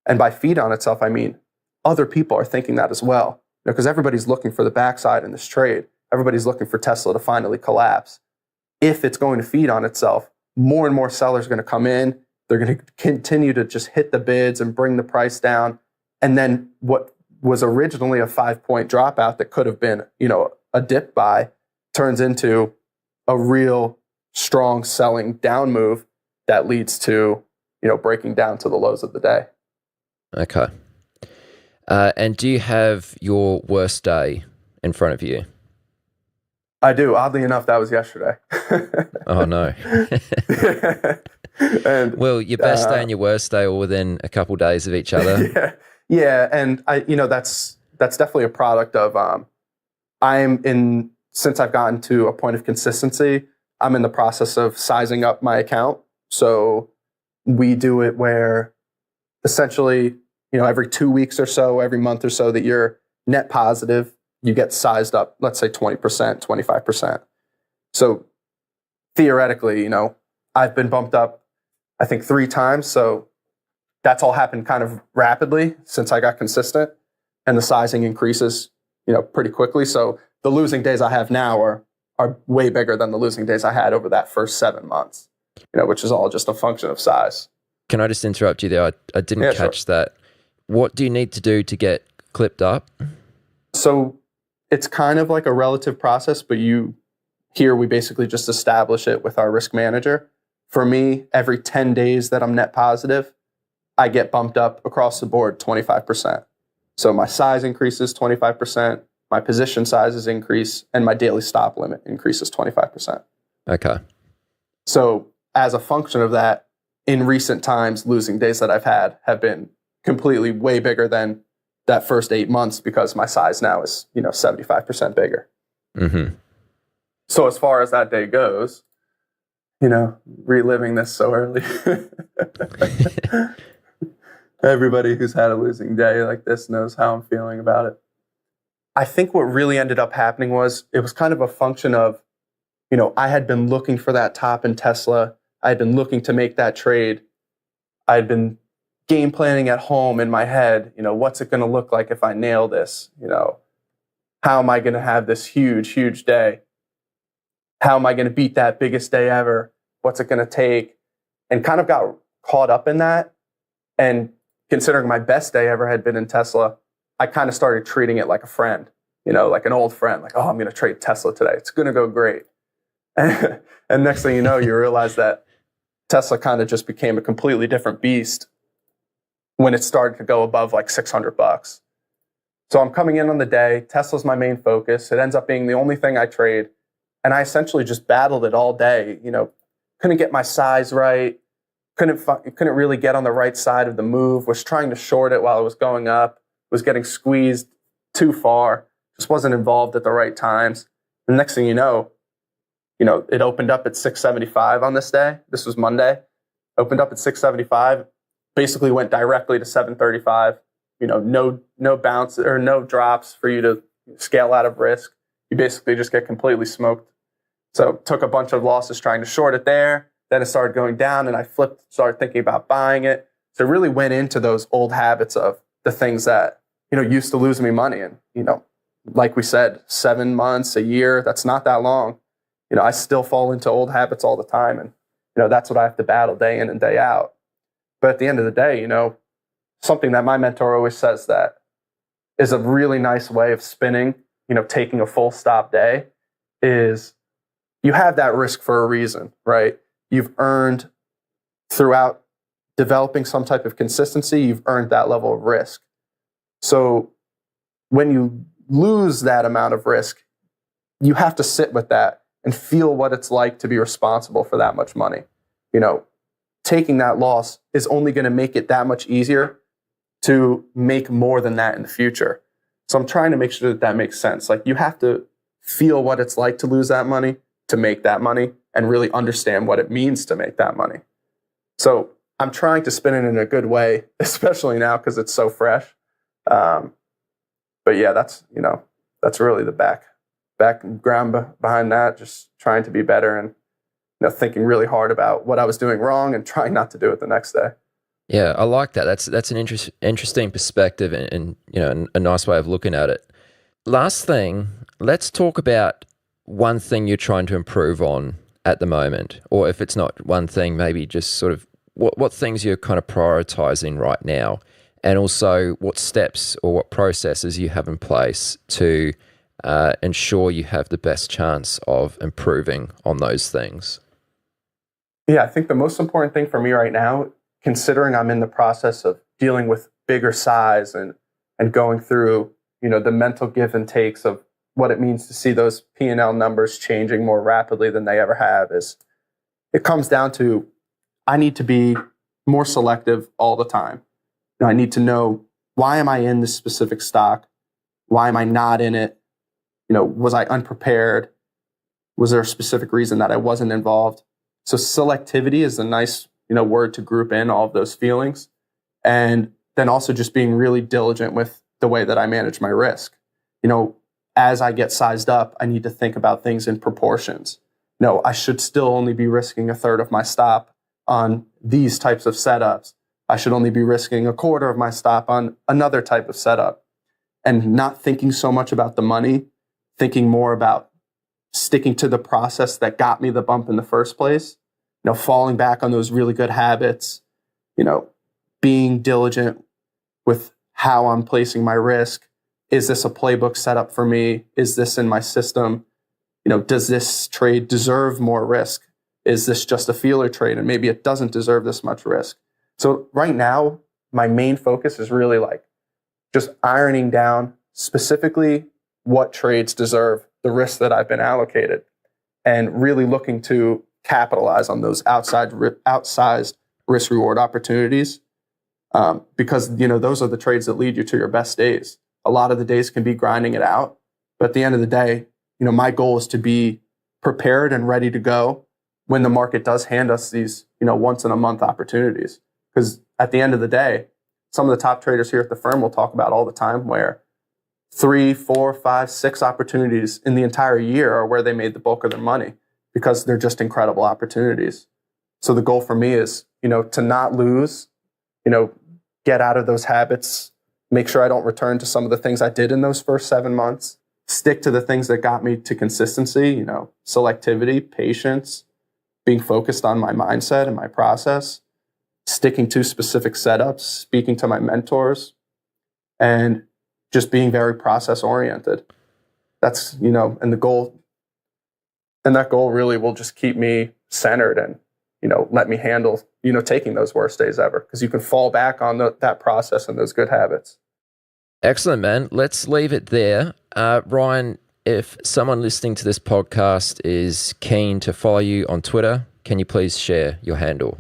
And by feed on itself, I mean, other people are thinking that as well, because everybody's looking for the backside in this trade. Everybody's looking for Tesla to finally collapse. If it's going to feed on itself, more and more sellers are going to come in. They're going to continue to just hit the bids and bring the price down. And then what was originally a 5-point dropout that could have been, a dip buy turns into a real strong selling down move that leads to, breaking down to the lows of the day. Okay. And do you have your worst day in front of you? I do. Oddly enough, that was yesterday. Oh, no. And, well, your best day and your worst day are within a couple days of each other. Yeah. And that's definitely a product of, since I've gotten to a point of consistency, I'm in the process of sizing up my account. So we do it where essentially, every 2 weeks or so, every month or so that you're net positive, you get sized up, let's say 20%, 25%. So theoretically, I've been bumped up, I think 3 times. So that's all happened kind of rapidly since I got consistent, and the sizing increases, pretty quickly. So the losing days I have now are way bigger than the losing days I had over that first 7 months, which is all just a function of size. Can I just interrupt you there? I didn't catch that. What do you need to do to get clipped up? So it's kind of like a relative process, but we basically just establish it with our risk manager. For me, every 10 days that I'm net positive, I get bumped up across the board 25%. So my size increases 25%, my position sizes increase, and my daily stop limit increases 25%. Okay. So as a function of that, in recent times, losing days that I've had have been completely way bigger than that first 8 months because my size now is, 75% bigger. Mm-hmm. So as far as that day goes, reliving this so early. Everybody who's had a losing day like this knows how I'm feeling about it. I think what really ended up happening was it was kind of a function of, I had been looking for that top in Tesla. I had been looking to make that trade. I had been game planning at home in my head, what's it going to look like if I nail this? How am I going to have this huge, huge day? How am I going to beat that biggest day ever? What's it going to take? And kind of got caught up in that. And considering my best day ever had been in Tesla, I kind of started treating it like a friend, like an old friend, like, oh, I'm going to trade Tesla today. It's going to go great. And next thing you know, you realize that Tesla kind of just became a completely different beast. when it started to go above like $600. So I'm coming in on the day. Tesla's my main focus. It ends up being the only thing I trade. And I essentially just battled it all day. Couldn't get my size right. Couldn't really get on the right side of the move. Was trying to short it while it was going up. Was getting squeezed too far. Just wasn't involved at the right times. The next thing you know, it opened up at 675 on this day. This was Monday. Opened up at 675. Basically went directly to 735. No bounce or no drops for you to scale out of risk. You basically just get completely smoked. So took a bunch of losses trying to short it there. Then it started going down and I started thinking about buying it. So it really went into those old habits of the things that, used to lose me money. And, like we said, 7 months, a year, that's not that long. I still fall into old habits all the time. And, that's what I have to battle day in and day out. But at the end of the day, something that my mentor always says that is a really nice way of spinning, taking a full stop day is you have that risk for a reason, right? You've earned throughout developing some type of consistency, you've earned that level of risk. So when you lose that amount of risk, you have to sit with that and feel what it's like to be responsible for that much money. Taking that loss is only going to make it that much easier to make more than that in the future. So I'm trying to make sure that makes sense. Like you have to feel what it's like to lose that money, to make that money, and really understand what it means to make that money. So I'm trying to spin it in a good way, especially now because it's so fresh. But yeah, that's really the background behind that. Just trying to be better and thinking really hard about what I was doing wrong and trying not to do it the next day. Yeah, I like that. That's an interesting perspective and a nice way of looking at it. Last thing, let's talk about one thing you're trying to improve on at the moment, or if it's not one thing, maybe just sort of what things you're kind of prioritizing right now, and also what steps or what processes you have in place to ensure you have the best chance of improving on those things. Yeah, I think the most important thing for me right now, considering I'm in the process of dealing with bigger size and going through, the mental give and takes of what it means to see those P&L numbers changing more rapidly than they ever have, is it comes down to I need to be more selective all the time. I need to know, why am I in this specific stock? Why am I not in it? Was I unprepared? Was there a specific reason that I wasn't involved? So selectivity is a nice, word to group in all of those feelings. And then also just being really diligent with the way that I manage my risk. As I get sized up, I need to think about things in proportions. I should still only be risking a third of my stop on these types of setups. I should only be risking a quarter of my stop on another type of setup. And not thinking so much about the money, thinking more about sticking to the process that got me the bump in the first place, falling back on those really good habits, being diligent with how I'm placing my risk. Is this a playbook setup for me? Is this in my system? Does this trade deserve more risk? Is this just a feeler trade and maybe it doesn't deserve this much risk? So right now, my main focus is really like just ironing down specifically what trades deserve the risk that I've been allocated, and really looking to capitalize on those outsized risk reward opportunities, because those are the trades that lead you to your best days. A lot of the days can be grinding it out, but at the end of the day, my goal is to be prepared and ready to go when the market does hand us these once in a month opportunities. Because at the end of the day, some of the top traders here at the firm will talk about all the time where 3, 4, 5, 6 opportunities in the entire year are where they made the bulk of their money, because they're just incredible opportunities. So the goal for me is, to not lose, get out of those habits, make sure I don't return to some of the things I did in those first 7 months, stick to the things that got me to consistency, selectivity, patience, being focused on my mindset and my process, sticking to specific setups, speaking to my mentors, and just being very process oriented. That's, and the goal, and that goal really will just keep me centered and let me handle, taking those worst days ever, because you can fall back on that process and those good habits. Excellent, man. Let's leave it there. Ryan, if someone listening to this podcast is keen to follow you on Twitter, can you please share your handle?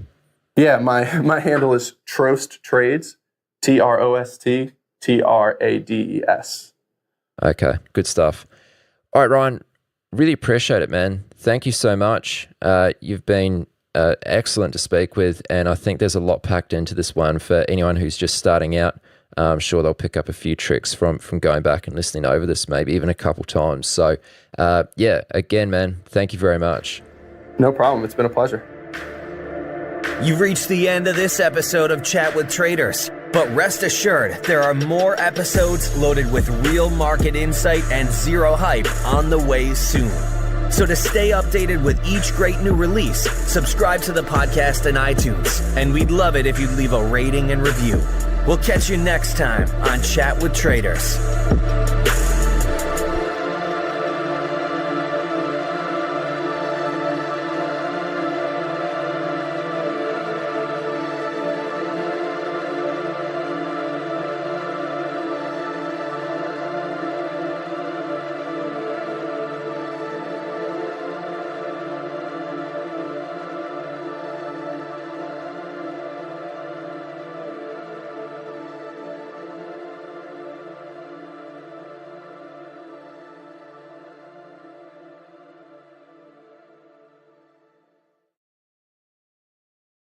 Yeah, my handle is Trost Trades, TROST TRADES. Okay, good stuff. All right, Ryan, really appreciate it, man. Thank you so much. You've been excellent to speak with, and I think there's a lot packed into this one for anyone who's just starting out. I'm sure they'll pick up a few tricks from going back and listening over this, maybe even a couple times. So, again, man, thank you very much. No problem. It's been a pleasure. You've reached the end of this episode of Chat with Traders, but rest assured there are more episodes loaded with real market insight and zero hype on the way soon. So to stay updated with each great new release, subscribe to the podcast in iTunes, and we'd love it if you'd leave a rating and review. We'll catch you next time on Chat with Traders.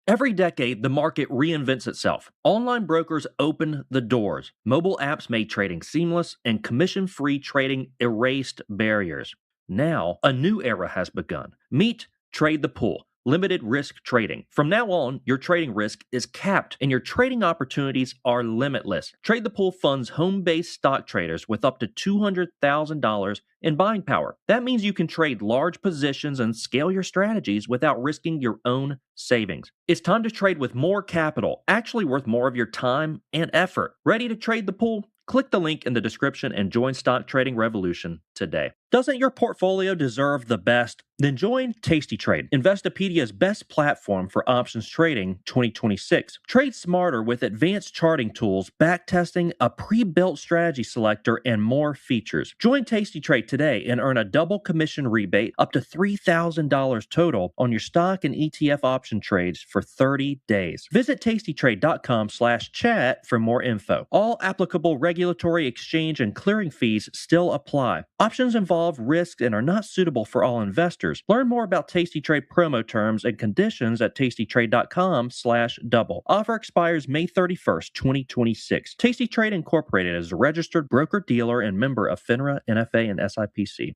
Every decade, the market reinvents itself. Online brokers opened the doors. Mobile apps made trading seamless, and commission-free trading erased barriers. Now, a new era has begun. Meet Trade the Pool. Limited risk trading. From now on, your trading risk is capped and your trading opportunities are limitless. Trade the Pool funds home-based stock traders with up to $200,000 in buying power. That means you can trade large positions and scale your strategies without risking your own savings. It's time to trade with more capital, actually worth more of your time and effort. Ready to trade the pool? Click the link in the description and join Stock Trading Revolution today. Doesn't your portfolio deserve the best? Then join Tasty Trade, Investopedia's best platform for options trading 2026. Trade smarter with advanced charting tools, backtesting, a pre-built strategy selector, and more features. Join Tasty Trade today and earn a double commission rebate up to $3,000 total on your stock and ETF option trades for 30 days. Visit tastytrade.com/chat for more info. All applicable regulatory, exchange, and clearing fees still apply. Options involve risks and are not suitable for all investors. Learn more about Tasty Trade promo terms and conditions at tastytrade.com/double. Offer expires May 31st, 2026. Tasty Trade Incorporated is a registered broker-dealer and member of FINRA, NFA, and SIPC.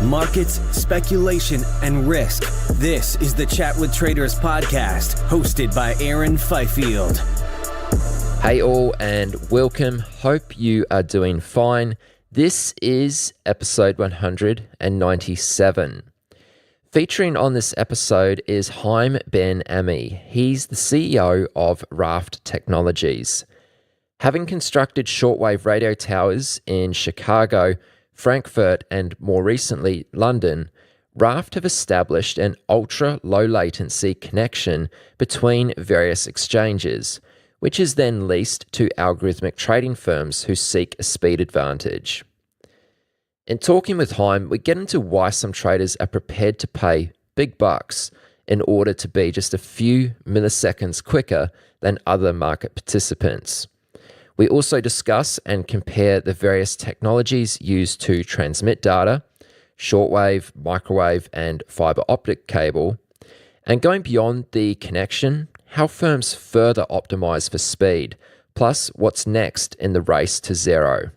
Markets, speculation, and risk. This is the Chat with Traders podcast, hosted by Aaron Fifield. Hey all, and welcome. Hope you are doing fine. This is episode 197. Featuring on this episode is Haim Ben-Ami. He's the CEO of Raft Technologies. Having constructed shortwave radio towers in Chicago, Frankfurt, and more recently, London, Raft have established an ultra-low latency connection between various exchanges, which is then leased to algorithmic trading firms who seek a speed advantage. In talking with Haim, we get into why some traders are prepared to pay big bucks in order to be just a few milliseconds quicker than other market participants. We also discuss and compare the various technologies used to transmit data, shortwave, microwave, and fiber optic cable, and going beyond the connection, how firms further optimize for speed, plus what's next in the race to zero.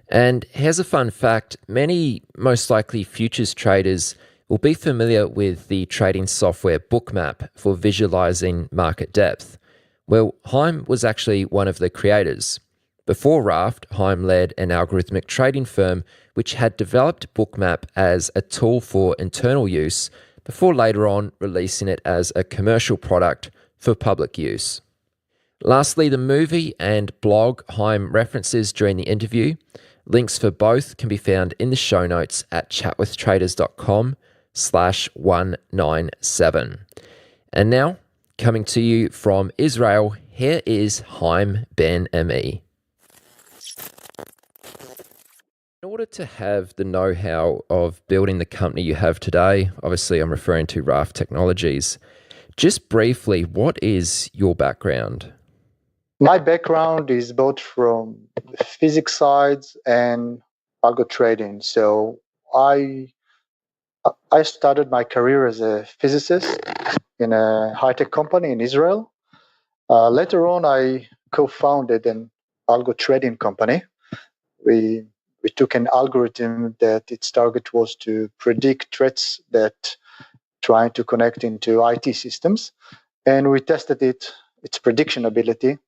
And here's a fun fact. Many, most likely futures traders, will be familiar with the trading software Bookmap for visualizing market depth. Well, Haim was actually one of the creators. Before Raft, Haim led an algorithmic trading firm which had developed Bookmap as a tool for internal use before later on releasing it as a commercial product for public use. Lastly, the movie and blog Haim references during the interview. Links for both can be found in the show notes at chatwithtraders.com, /197. And now, coming to you from Israel, here is Haim Ben-Ami. In order to have the know-how of building the company you have today, obviously I'm referring to Raft Technologies, just briefly, what is your background? My background is both from the physics side and algo trading. So I started my career as a physicist in a high-tech company in Israel. Later on, I co-founded an algo trading company. We took an algorithm that its target was to predict threats that trying to connect into IT systems, and we tested its prediction ability.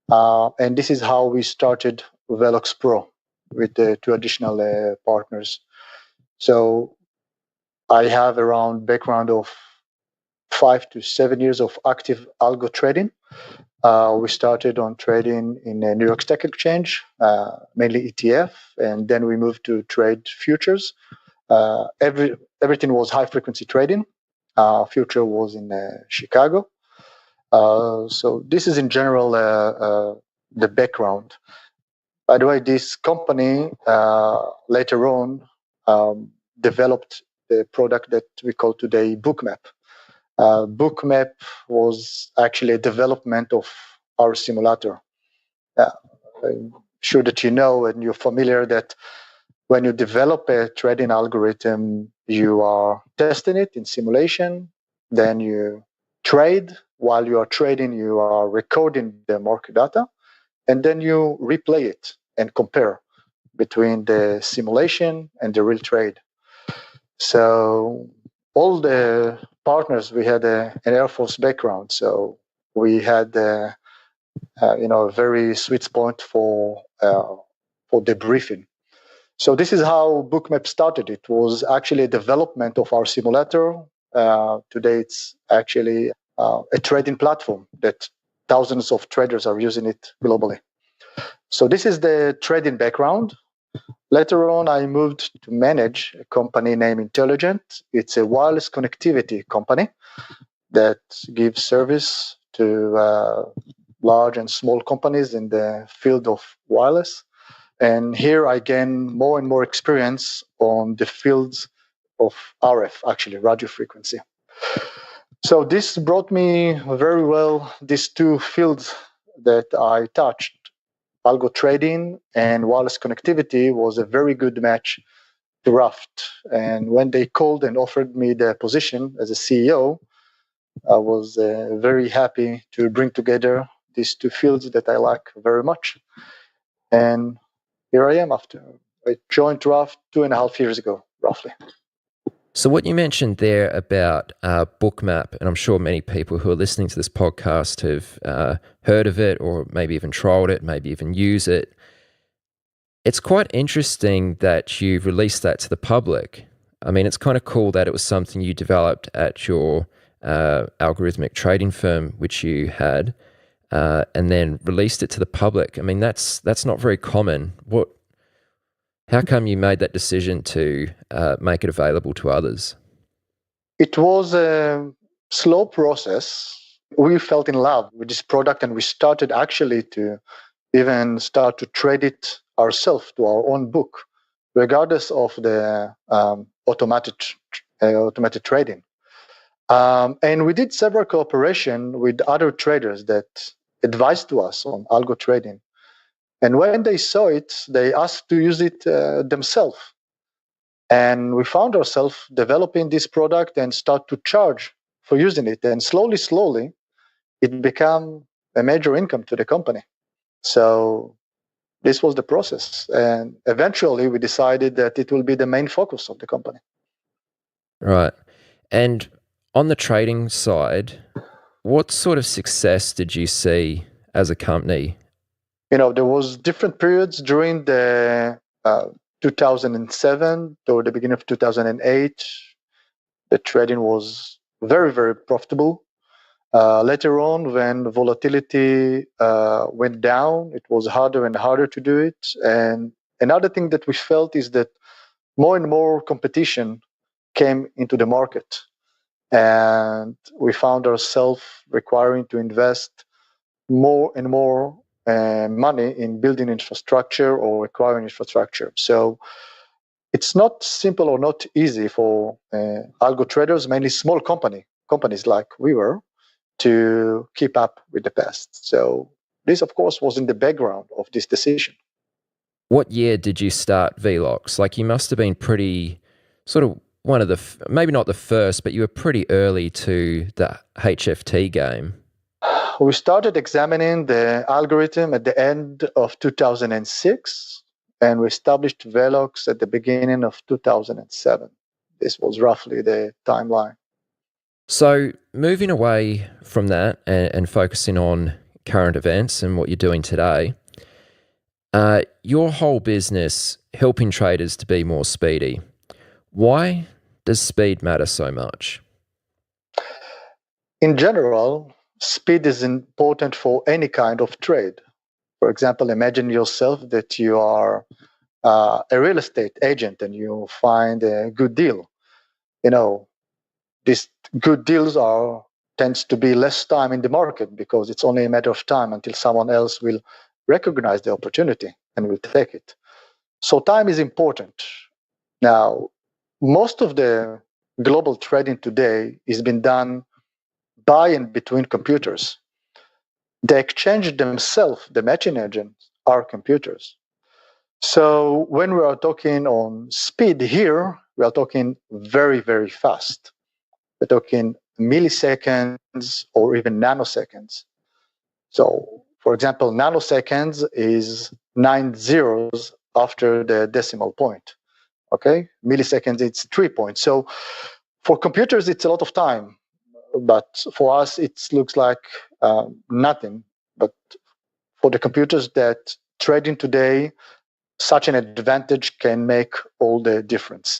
And this is how we started Velox Pro with the two additional partners. So I have around background of 5 to 7 years of active algo trading. We started on trading in a New York Stock Exchange, mainly ETF, and then we moved to trade futures. Everything was high frequency trading. Future was in Chicago. So this is in general the background. By the way, this company later on developed the product that we call today Bookmap. Bookmap was actually a development of our simulator. I'm sure that you know and you're familiar that when you develop a trading algorithm, you are testing it in simulation, then you trade. While you are trading, you are recording the market data, and then you replay it and compare between the simulation and the real trade. So all the partners, we had an Air Force background, so we had a very sweet spot for debriefing. So this is how Bookmap started. It was actually a development of our simulator. Today, it's actually a trading platform that thousands of traders are using it globally. So this is the trading background. Later on, I moved to manage a company named Intelligent. It's a wireless connectivity company that gives service to large and small companies in the field of wireless. And here I gain more and more experience on the fields of RF, actually, radio frequency. So this brought me very well these two fields that I touched. Algo trading and wireless connectivity was a very good match to Raft. And when they called and offered me the position as a CEO, I was very happy to bring together these two fields that I like very much. And here I am after I joined Raft 2.5 years ago, roughly. So what you mentioned there about Bookmap, and I'm sure many people who are listening to this podcast have heard of it or maybe even trialed it, maybe even use it. It's quite interesting that you've released that to the public. I mean, it's kind of cool that it was something you developed at your algorithmic trading firm, which you had, and then released it to the public. I mean, that's not very common. How come you made that decision to make it available to others? It was a slow process. We felt in love with this product, and we started actually to even start to trade it ourselves to our own book, regardless of the automated trading. And we did several cooperation with other traders that advised to us on algo trading. And when they saw it, they asked to use it themselves. And we found ourselves developing this product and start to charge for using it. And slowly, it became a major income to the company. So this was the process. And eventually, we decided that it will be the main focus of the company. Right. And on the trading side, what sort of success did you see as a company? There was different periods during the 2007 or the beginning of 2008. The trading was very, very profitable. Later on, when volatility went down, it was harder and harder to do it. And another thing that we felt is that more and more competition came into the market, and we found ourselves requiring to invest more and more money in building infrastructure or acquiring infrastructure. So it's not simple or not easy for algo traders, mainly small companies like we were, to keep up with the past. So this, of course, was in the background of this decision. What year did you start Velox? Like, you must have been pretty sort of one of the, maybe not the first, but you were pretty early to the HFT game. We started examining the algorithm at the end of 2006, and we established Velox at the beginning of 2007. This was roughly the timeline. So moving away from that and focusing on current events and what you're doing today, your whole business helping traders to be more speedy. Why does speed matter so much? In general, speed is important for any kind of trade. For example, imagine yourself that you are a real estate agent and you find a good deal. These good deals tends to be less time in the market because it's only a matter of time until someone else will recognize the opportunity and will take it. So time is important. Now, most of the global trading today is being done by and between computers. The exchange themselves, the matching agents, are computers. So when we are talking on speed here, we are talking very, very fast. We're talking milliseconds or even nanoseconds. So, for example, nanoseconds is 9 zeros after the decimal point. Okay, milliseconds, it's 3 points. So for computers, it's a lot of time, but for us, it looks like nothing. But for the computers that trading today, such an advantage can make all the difference.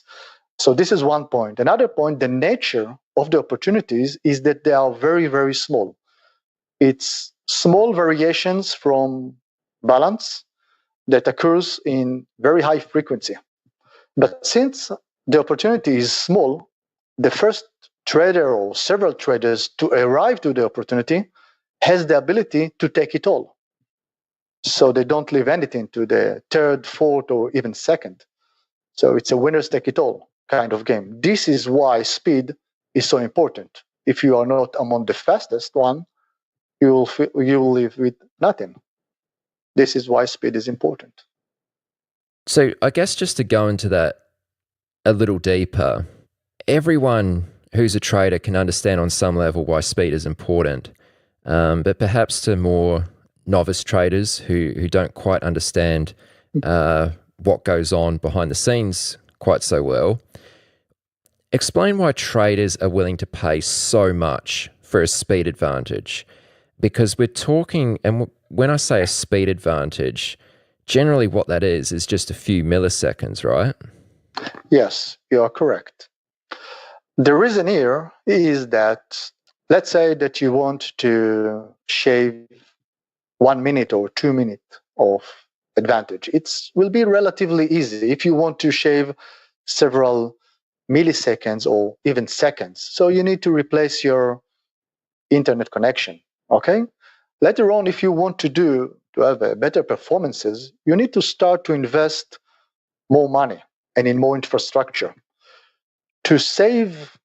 So this is one point. Another point, the nature of the opportunities is that they are very, very small. It's small variations from balance that occurs in very high frequency. But since the opportunity is small, the first trader or several traders to arrive to the opportunity has the ability to take it all. So they don't leave anything to the third, fourth, or even second. So it's a winners take it all kind of game. This is why speed is so important. If you are not among the fastest one, you will live with nothing. This is why speed is important. So I guess just to go into that a little deeper, everyone who's a trader can understand on some level why speed is important. But perhaps to more novice traders who don't quite understand what goes on behind the scenes quite so well, explain why traders are willing to pay so much for a speed advantage. Because we're talking, and when I say a speed advantage, generally what that is just a few milliseconds, right? Yes, you are correct. The reason here is that, let's say that you want to shave 1 minute or 2 minutes of advantage. It will be relatively easy if you want to shave several milliseconds or even seconds. So you need to replace your internet connection, okay? Later on, if you want to have better performances, you need to start to invest more money and in more infrastructure. To save,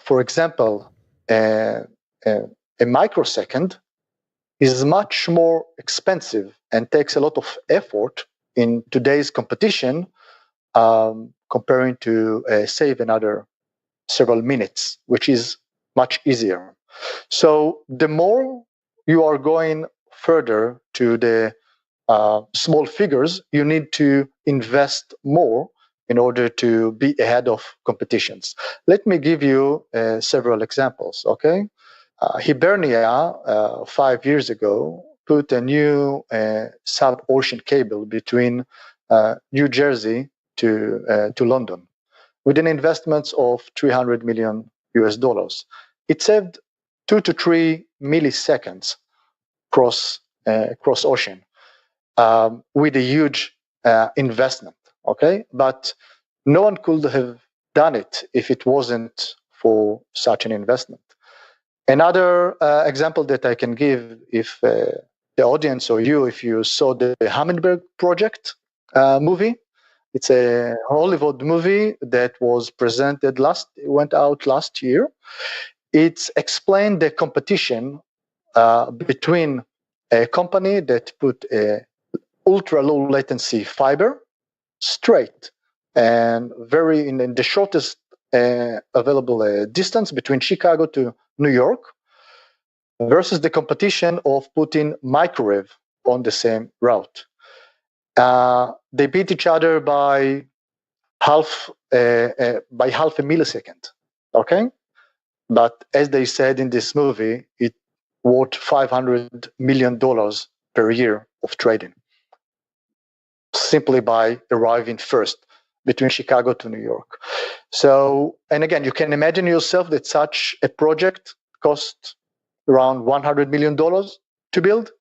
for example, a microsecond is much more expensive and takes a lot of effort in today's competition, comparing to save another several minutes, which is much easier. So the more you are going further to the small figures, you need to invest more in order to be ahead of competitions. Let me give you several examples, okay? Hibernia, 5 years ago, put a new sub-ocean cable between New Jersey to London with an investment of $300 million. It saved 2 to 3 milliseconds cross ocean with a huge investment. Okay, but no one could have done it if it wasn't for such an investment. Another example that I can give, if the audience or you, if you saw the Hummingbird Project movie, it's a Hollywood movie that was presented went out last year. It's explained the competition between a company that put a ultra low latency fiber straight and very in the shortest available distance between Chicago to New York, versus the competition of putting microwave on the same route. They beat each other by half a millisecond. Okay, but as they said in this movie, it worth $500 million per year of trading, simply by arriving first between Chicago to New York. So, and again, you can imagine yourself that such a project cost around $100 million to build.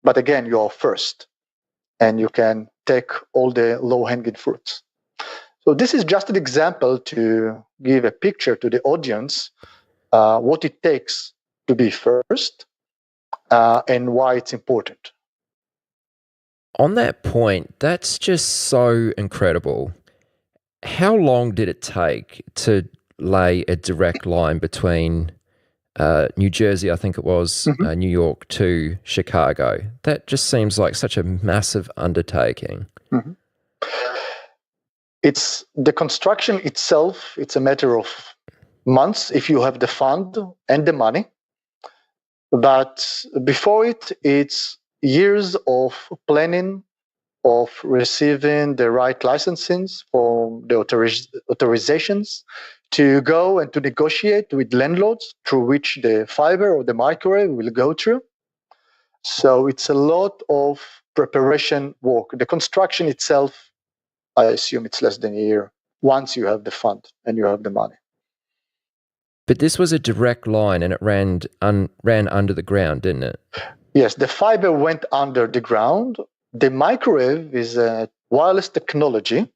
But again, you are first and you can take all the low-hanging fruits. So this is just an example to give a picture to the audience what it takes to be first and why it's important. On that point, that's just so incredible. How long did it take to lay a direct line between New Jersey, I think it was, New York to Chicago? That just seems like such a massive undertaking. Mm-hmm. It's the construction itself, it's a matter of months if you have the fund and the money. But before it, it's years of planning, of receiving the right licensings for the authorizations, to go and to negotiate with landlords through which the fiber or the microwave will go through. So it's a lot of preparation work. The construction itself, I assume it's less than a year once you have the fund and you have the money. But this was a direct line and it ran under the ground, didn't it? Yes, the fiber went under the ground. The microwave is a wireless technology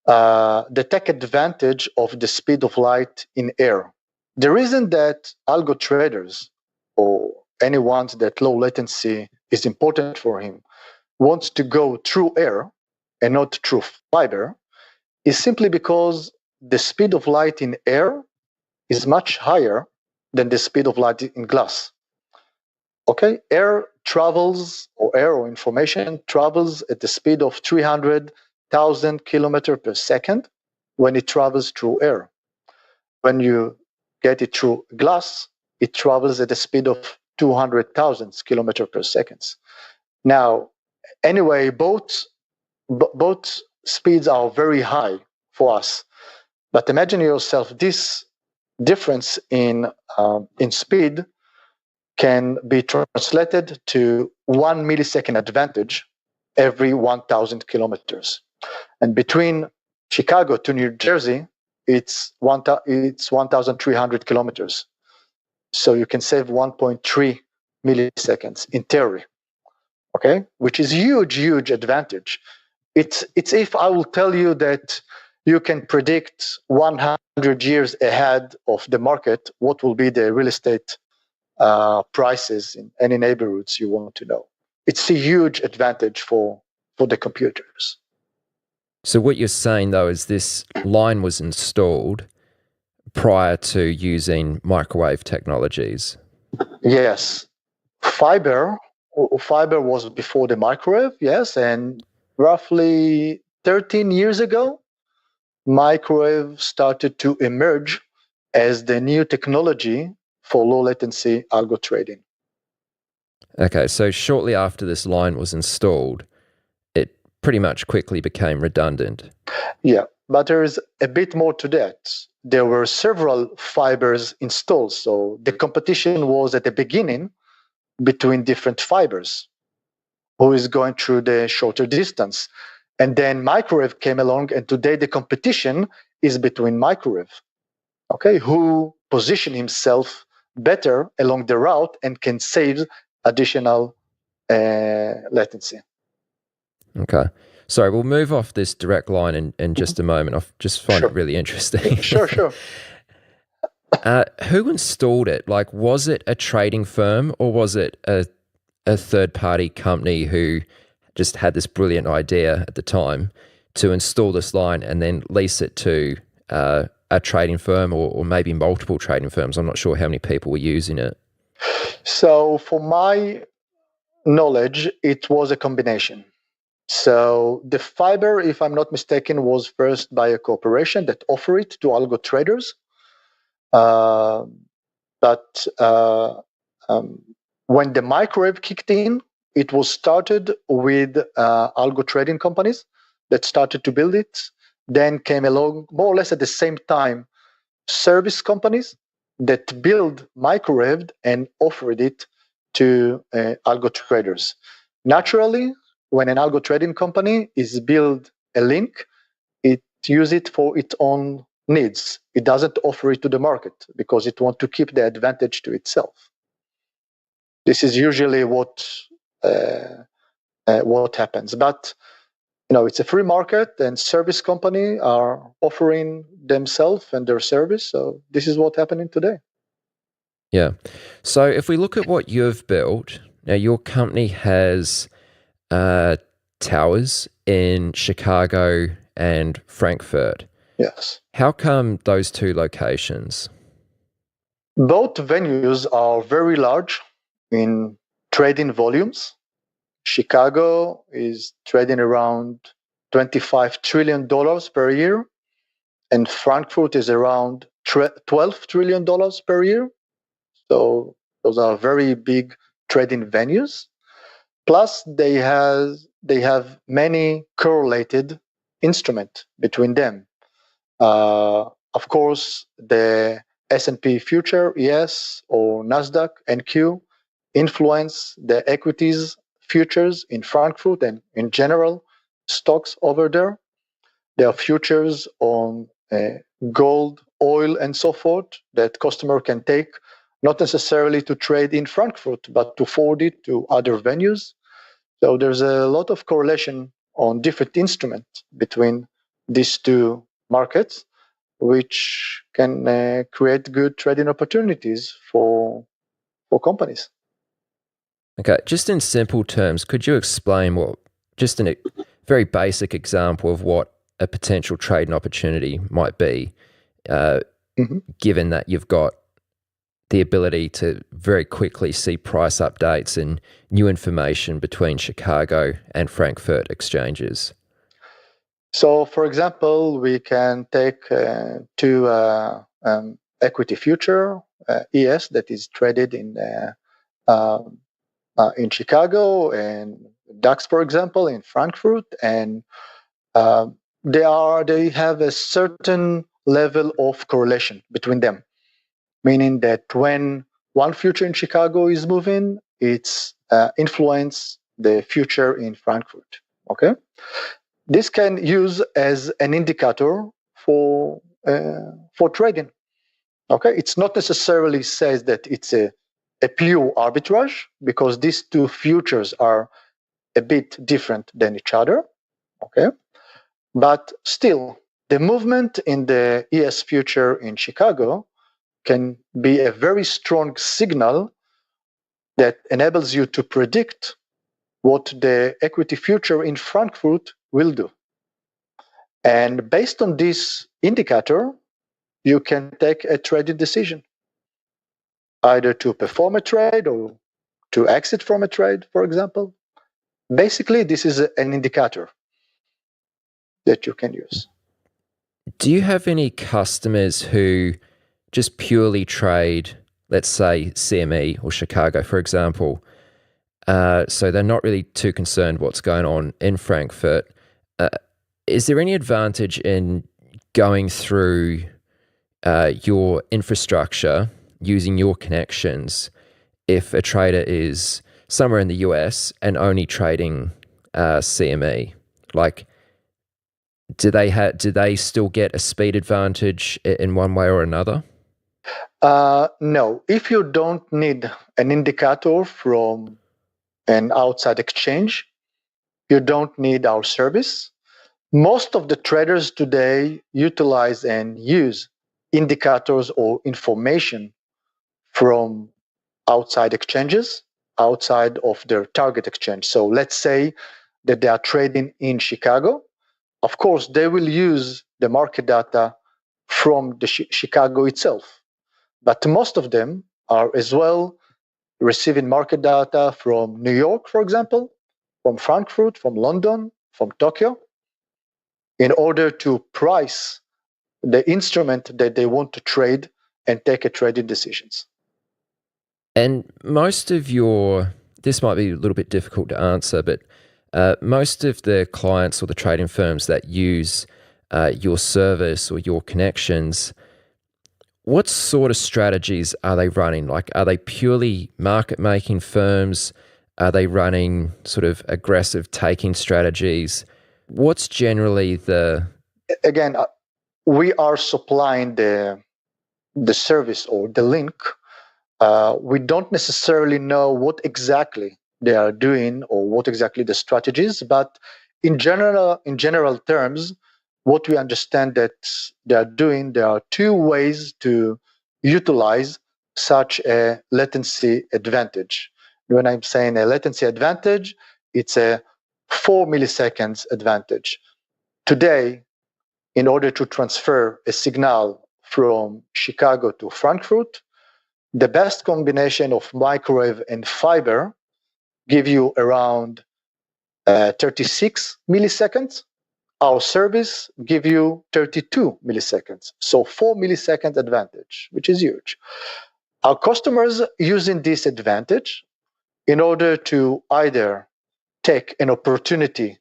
that take advantage of the speed of light in air. The reason that algo traders or anyone that low latency is important for him wants to go through air and not through fiber is simply because the speed of light in air is much higher than the speed of light in glass. Okay, air or information travels at the speed of 300,000 kilometers per second when it travels through air. When you get it through glass, it travels at the speed of 200,000 kilometers per second. Now, anyway, both speeds are very high for us. But imagine yourself, this difference in speed can be translated to 1 millisecond advantage every 1,000 kilometers. And between Chicago to New Jersey, it's 1,300 kilometers. So you can save 1.3 milliseconds in theory, okay? Which is huge advantage. It's if I will tell you that you can predict 100 years ahead of the market what will be the real estate prices in any neighborhoods you want to know. It's a huge advantage for the computers. So what you're saying, though, is this line was installed prior to using microwave technologies? Yes. Fiber was before the microwave, yes, and roughly 13 years ago, microwave started to emerge as the new technology for low latency algo trading. Okay, so shortly after this line was installed, it pretty much quickly became redundant. Yeah, but there is a bit more to that. There were several fibers installed, so the competition was at the beginning between different fibers, who is going through the shorter distance. And then microwave came along, and today the competition is between microwave, okay, who position himself better along the route and can save additional latency. Okay. Sorry, we'll move off this direct line in just a moment. I just find it really interesting. Sure. Who installed it? Like, was it a trading firm or was it a third-party company who just had this brilliant idea at the time to install this line and then lease it to a trading firm or maybe multiple trading firms? I'm not sure how many people were using it. So for my knowledge, it was a combination. So the fiber, if I'm not mistaken, was first by a corporation that offered it to algo traders. But when the microwave kicked in, it was started with algo trading companies that started to build it. Then came along, more or less at the same time, service companies that build microwave and offered it to algo traders. Naturally, when an algo trading company is build a link, it uses it for its own needs. It doesn't offer it to the market because it wants to keep the advantage to itself. This is usually what happens. But it's a free market, and service company are offering themselves and their service. So this is what's happening today. Yeah. So if we look at what you've built, now your company has towers in Chicago and Frankfurt. Yes. How come those two locations? Both venues are very large in trading volumes. Chicago is trading around $25 trillion per year, and Frankfurt is around $12 trillion per year. So those are very big trading venues. Plus, they have many correlated instruments between them. Of course, the S&P future, ES, or NASDAQ, NQ, influence the equities futures in Frankfurt and in general stocks over there. There are futures on gold, oil, and so forth that customer can take, not necessarily to trade in Frankfurt, but to forward it to other venues. So there's a lot of correlation on different instruments between these two markets, which can create good trading opportunities for companies. Okay, just in simple terms, could you explain just in a very basic example of what a potential trading opportunity might be, given that you've got the ability to very quickly see price updates and new information between Chicago and Frankfurt exchanges? So, for example, we can take two equity future, ES, that is traded in Chicago, and DAX, for example, in Frankfurt, and they have a certain level of correlation between them, meaning that when one future in Chicago is moving, it's influence the future in Frankfurt. Okay, this can use as an indicator for trading. Okay, it's not necessarily says that it's a pure arbitrage, because these two futures are a bit different than each other. Okay, but still, the movement in the ES future in Chicago can be a very strong signal that enables you to predict what the equity future in Frankfurt will do. And based on this indicator, you can take a trading decision, either to perform a trade or to exit from a trade, for example. Basically, this is an indicator that you can use. Do you have any customers who just purely trade, let's say, CME or Chicago, for example? So they're not really too concerned what's going on in Frankfurt. Is there any advantage in going through your infrastructure, using your connections, if a trader is somewhere in the US and only trading CME? Like, do they still get a speed advantage in one way or another? No. If you don't need an indicator from an outside exchange, you don't need our service. Most of the traders today utilize and use indicators or information from outside exchanges, outside of their target exchange. So let's say that they are trading in Chicago. Of course, they will use the market data from the Chicago itself. But most of them are as well receiving market data from New York, for example, from Frankfurt, from London, from Tokyo, in order to price the instrument that they want to trade and take a trading decisions. And most of this might be a little bit difficult to answer, but most of the clients or the trading firms that use your service or your connections, what sort of strategies are they running? Like, are they purely market-making firms? Are they running sort of aggressive taking strategies? What's generally Again, we are supplying the service or the link. We don't necessarily know what exactly they are doing or what exactly the strategies, but in general terms, what we understand that they are doing, there are two ways to utilize such a latency advantage. When I'm saying a latency advantage, it's a 4 milliseconds advantage. Today, in order to transfer a signal from Chicago to Frankfurt, the best combination of microwave and fiber give you around 36 milliseconds. Our service give you 32 milliseconds. So 4 milliseconds advantage, which is huge. Our customers using this advantage in order to either take an opportunity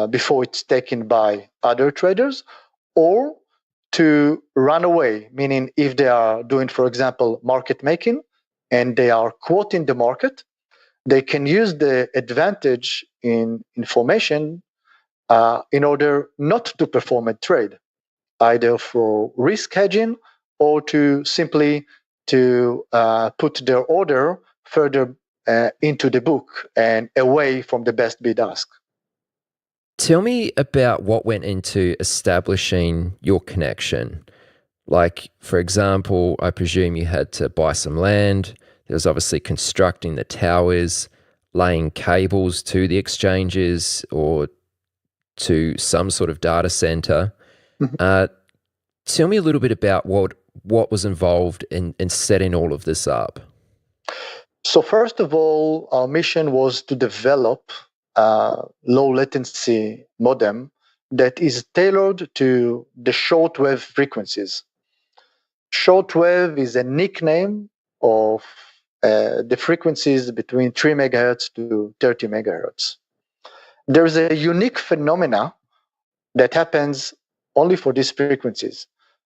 before it's taken by other traders, or to run away, meaning if they are doing, for example, market making and they are quoting the market, they can use the advantage in information in order not to perform a trade, either for risk hedging or to simply to put their order further into the book and away from the best bid ask. Tell me about what went into establishing your connection. Like, for example, I presume you had to buy some land. There was obviously constructing the towers, laying cables to the exchanges or to some sort of data center. Mm-hmm. Tell me a little bit about what was involved in setting all of this up. So first of all, our mission was to develop a low latency modem that is tailored to the shortwave frequencies. Shortwave is a nickname of the frequencies between 3 megahertz to 30 megahertz. There's a unique phenomena that happens only for these frequencies.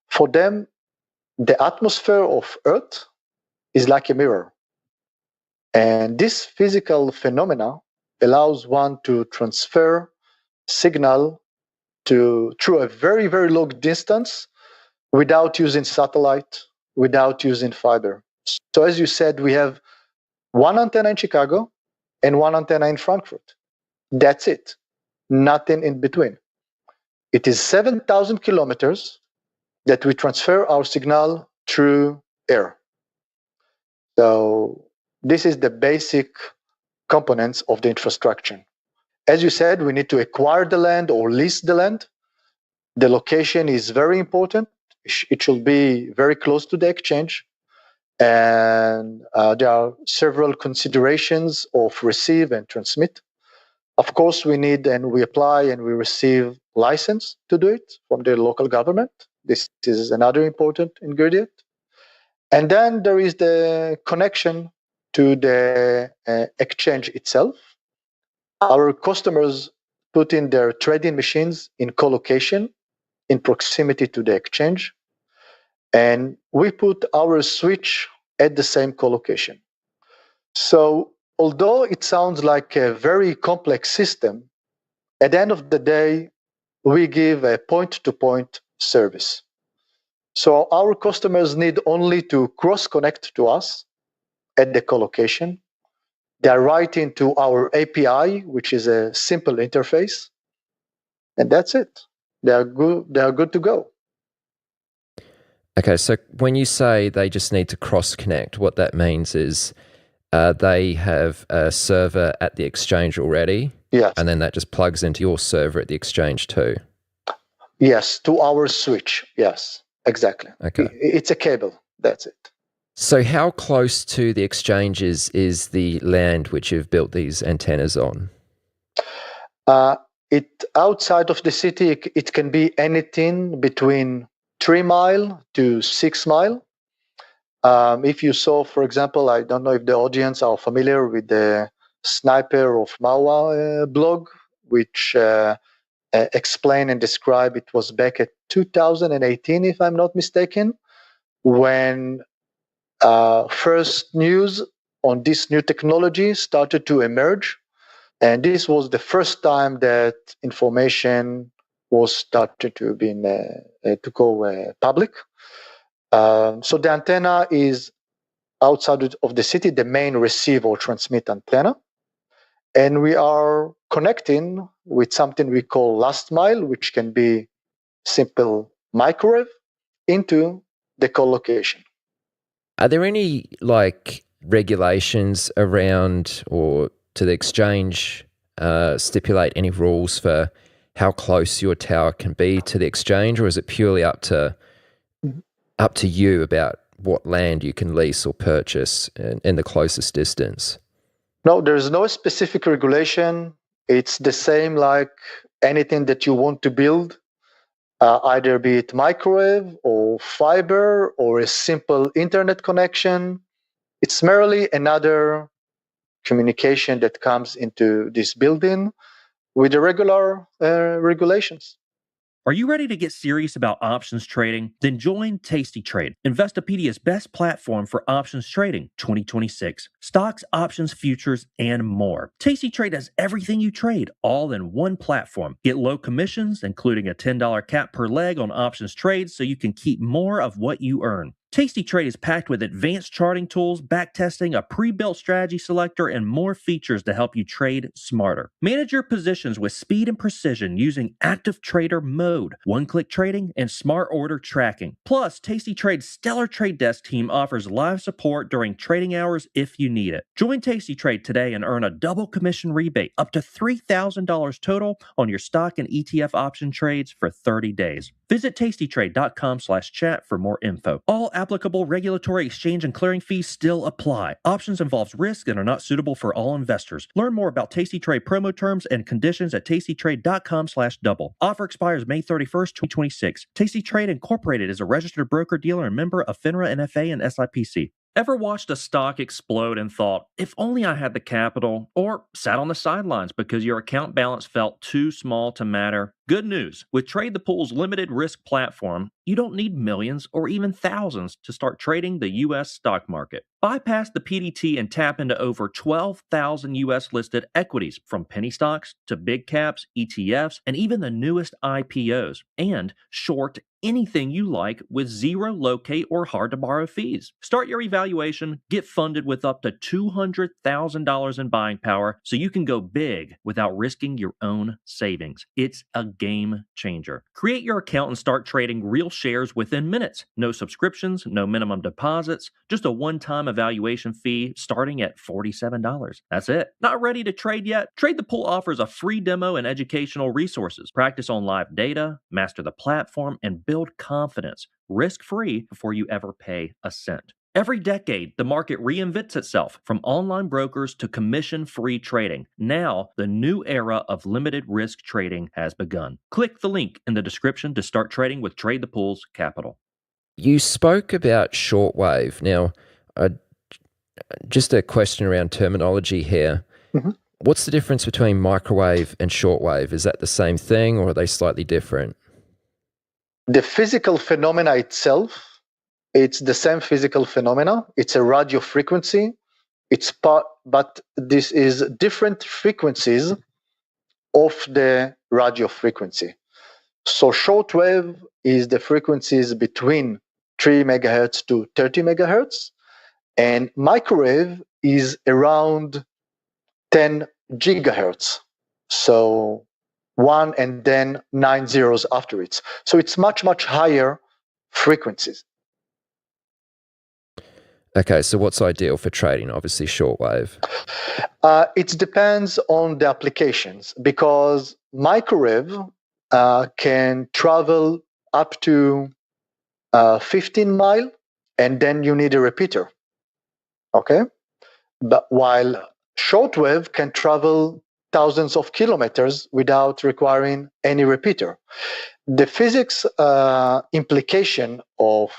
For them, the atmosphere of Earth is like a mirror. And this physical phenomena allows one to transfer signal through a very, very long distance without using satellite, without using fiber. So as you said, we have one antenna in Chicago and one antenna in Frankfurt. That's it. Nothing in between. It is 7,000 kilometers that we transfer our signal through air. So this is the basic components of the infrastructure. As you said, we need to acquire the land or lease the land. The location is very important. It should be very close to the exchange. And there are several considerations of receive and transmit. Of course, we need and we apply and we receive license to do it from the local government. This is another important ingredient. And then there is the connection to the exchange itself. Our customers put in their trading machines in co-location, in proximity to the exchange. And we put our switch at the same co-location. So although it sounds like a very complex system, at the end of the day, we give a point-to-point service. So our customers need only to cross-connect to us at the co-location, They're writing to our API, which is a simple interface, and that's it. They are good to go. Okay, so when you say they just need to cross-connect, what that means is they have a server at the exchange already, Yes. and then that just plugs into your server at the exchange too. Yes, to our switch. Yes, exactly. Okay. It's a cable. That's it. So how close to the exchanges is the land which you've built these antennas on? It outside of the city, it can be anything between 3 mile to 6 mile. If you saw, for example, I don't know if the audience are familiar with the Sniper of Mawa blog, which explain and describe, it was back at 2018, if I'm not mistaken, when first news on this new technology started to emerge. And this was the first time that information was started to be to go public. So the antenna is outside of the city, the main receive or transmit antenna. And we are connecting with something we call last mile, which can be simple microwave, into the co-location. Are there any regulations around or to the exchange stipulate any rules for how close your tower can be to the exchange, or is it purely up to you about what land you can lease or purchase in the closest distance? No, there's no specific regulation. It's the same like anything that you want to build, either be it microwave or fiber or a simple internet connection. It's merely another communication that comes into this building with the regular regulations. Are you ready to get serious about options trading? Then join Tasty Trade, Investopedia's best platform for options trading 2026. Stocks, options, futures, and more. Tasty Trade has everything you trade, all in one platform. Get low commissions, including a $10 cap per leg on options trades, so you can keep more of what you earn. Tasty Trade is packed with advanced charting tools, backtesting, a pre-built strategy selector, and more features to help you trade smarter. Manage your positions with speed and precision using Active Trader Mode, one-click trading, and smart order tracking. Plus, Tasty Trade's stellar trade desk team offers live support during trading hours if you need it. Join Tasty Trade today and earn a double commission rebate up to $3,000 total on your stock and ETF option trades for 30 days. Visit tastytrade.com/chat for more info. All applicable regulatory exchange and clearing fees still apply. Options involves risk and are not suitable for all investors. Learn more about Tasty Trade promo terms and conditions at tastytrade.com/double. Offer expires May 31st, 2026. Tasty Trade Incorporated is a registered broker-dealer and member of FINRA, NFA, and SIPC. Ever watched a stock explode and thought, if only I had the capital, or sat on the sidelines because your account balance felt too small to matter? Good news. With Trade the Pool's limited risk platform, you don't need millions or even thousands to start trading the U.S. stock market. Bypass the PDT and tap into over 12,000 U.S. listed equities, from penny stocks to big caps, ETFs, and even the newest IPOs. And short anything you like with zero locate or hard to borrow fees. Start your evaluation, get funded with up to $200,000 in buying power so you can go big without risking your own savings. It's a game changer. Create your account and start trading real shares within minutes. No subscriptions, no minimum deposits, just a one-time evaluation fee starting at $47. That's it. Not ready to trade yet? Trade the Pool offers a free demo and educational resources. Practice on live data, master the platform, and build confidence risk-free before you ever pay a cent. Every decade, the market reinvents itself, from online brokers to commission-free trading. Now, the new era of limited risk trading has begun. Click the link in the description to start trading with Trade the Pool's capital. You spoke about shortwave. Now, just a question around terminology here. Mm-hmm. What's the difference between microwave and shortwave? Is that the same thing, or are they slightly different? The physical phenomena itself, it's the same physical phenomena. It's a radio frequency. But this is different frequencies of the radio frequency. So shortwave is the frequencies between 3 megahertz to 30 megahertz, and microwave is around 10 gigahertz. So 1 and then 9 zeros after it. So it's much, much higher frequencies. Okay, so what's ideal for trading? Obviously, shortwave. It depends on the applications, because microwave can travel up to 15 mile, and then you need a repeater. Okay, but while shortwave can travel thousands of kilometers without requiring any repeater. The physics implication of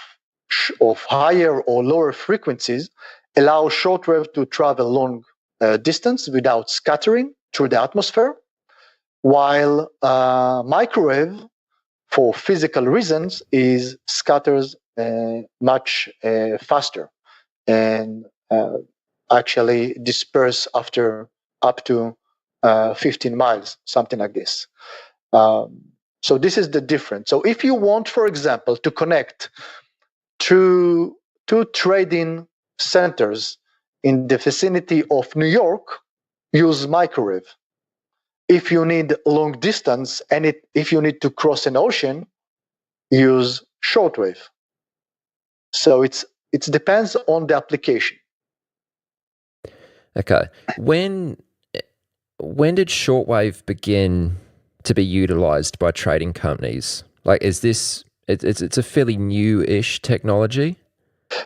higher or lower frequencies allow shortwave to travel long distance without scattering through the atmosphere, while microwave, for physical reasons, scatters much faster and actually disperse after up to 15 miles, something like this. So this is the difference. So if you want, for example, to connect to two trading centers in the vicinity of New York, use microwave. If you need long distance and if you need to cross an ocean, use shortwave. So it depends on the application. Okay. When did shortwave begin to be utilized by trading companies? Like, is this it's a fairly new-ish technology?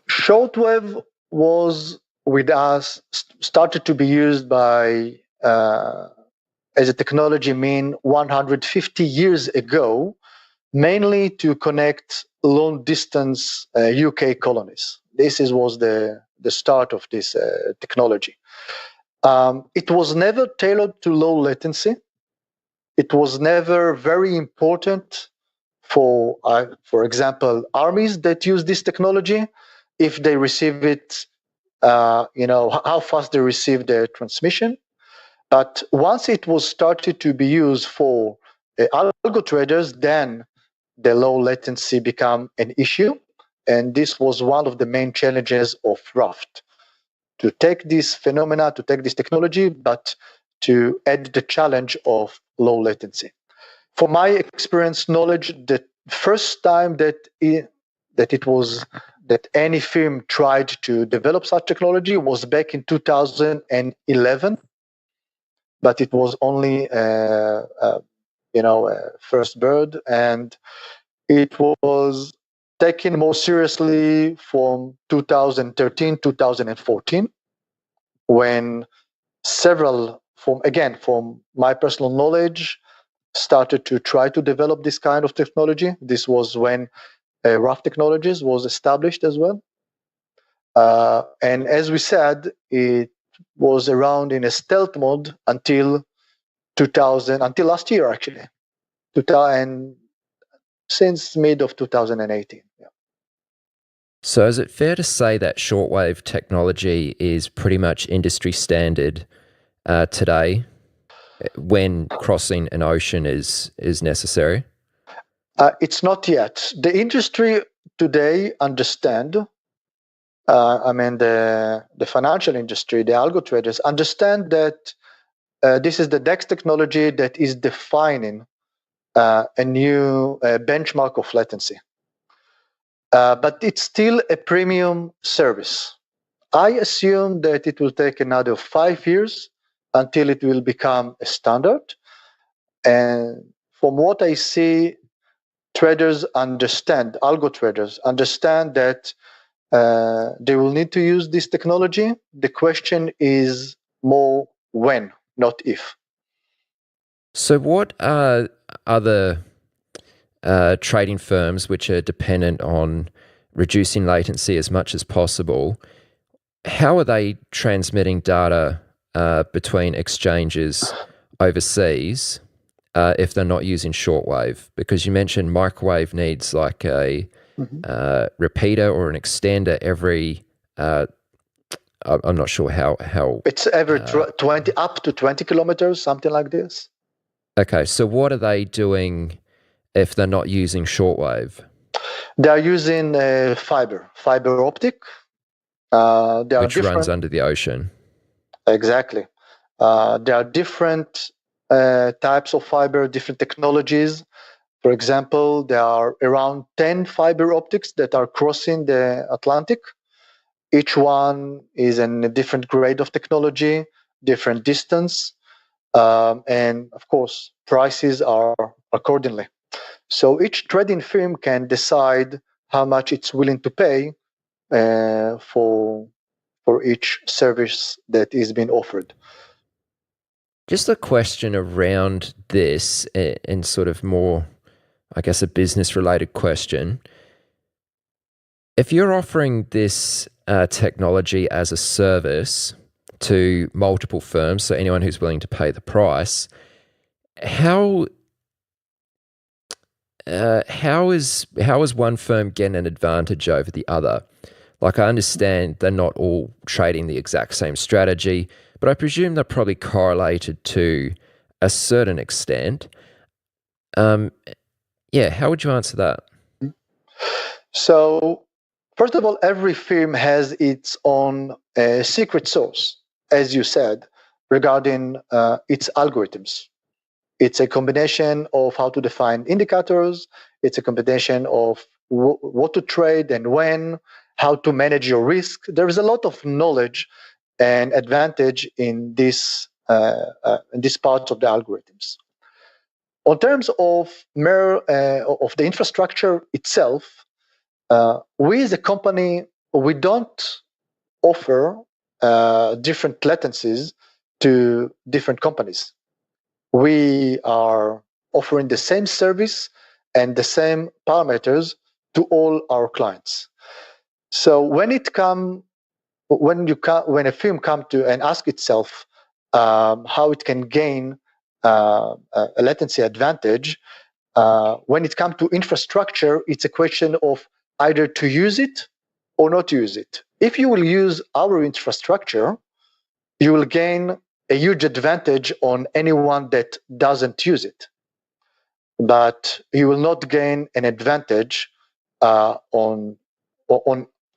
Shortwave was with us started to be used by as a technology 150 years ago, mainly to connect long distance UK colonies. This was the start of this technology. It was never tailored to low latency. It was never very important for example, armies that use this technology, if they receive it, how fast they receive the transmission. But once it was started to be used for algo traders, then the low latency became an issue. And this was one of the main challenges of Raft, to take this phenomena, to take this technology, but to add the challenge of low latency. From my experience knowledge, the first time that any firm tried to develop such technology was back in 2011, but it was only first bird, and it was taken more seriously from 2013, 2014, when several, from my personal knowledge, started to try to develop this kind of technology. This was when Raft Technologies was established as well. And as we said, it was around in a stealth mode until last year, actually, and since mid of 2018. Yeah. So is it fair to say that shortwave technology is pretty much industry standard today when crossing an ocean is necessary? It's not yet. The industry today understand, the financial industry, the algo traders understand that this is the DEX technology that is defining a new benchmark of latency. But it's still a premium service. I assume that it will take another 5 years until it will become a standard. And from what I see, algo traders understand that they will need to use this technology. The question is more when, not if. So what are other trading firms which are dependent on reducing latency as much as possible? How are they transmitting data between exchanges overseas if they're not using shortwave? Because you mentioned microwave needs like a repeater or an extender every. I'm not sure how it's every 20 up to 20 kilometers, something like this. Okay, so what are they doing if they're not using shortwave? They are using fiber optic. Which runs under the ocean. Exactly. There are different types of fiber, different technologies. For example, there are around 10 fiber optics that are crossing the Atlantic. Each one is in a different grade of technology, different distance, and of course, prices are accordingly. So each trading firm can decide how much it's willing to pay for each service that is being offered. Just a question around this, and sort of more, I guess, a business-related question. If you're offering this technology as a service to multiple firms, so anyone who's willing to pay the price, how is one firm getting an advantage over the other? Like, I understand they're not all trading the exact same strategy, but I presume they're probably correlated to a certain extent. How would you answer that? So, first of all, every firm has its own secret sauce, as you said, regarding its algorithms. It's a combination of how to define indicators. It's a combination of what to trade and when, how to manage your risk. There is a lot of knowledge and advantage in this part of the algorithms. On terms of of the infrastructure itself, we as a company, we don't offer different latencies to different companies. We are offering the same service and the same parameters to all our clients. So when a firm comes to and ask itself how it can gain a latency advantage, when it comes to infrastructure, it's a question of either to use it or not use it. If you will use our infrastructure, you will gain a huge advantage on anyone that doesn't use it. But you will not gain an advantage on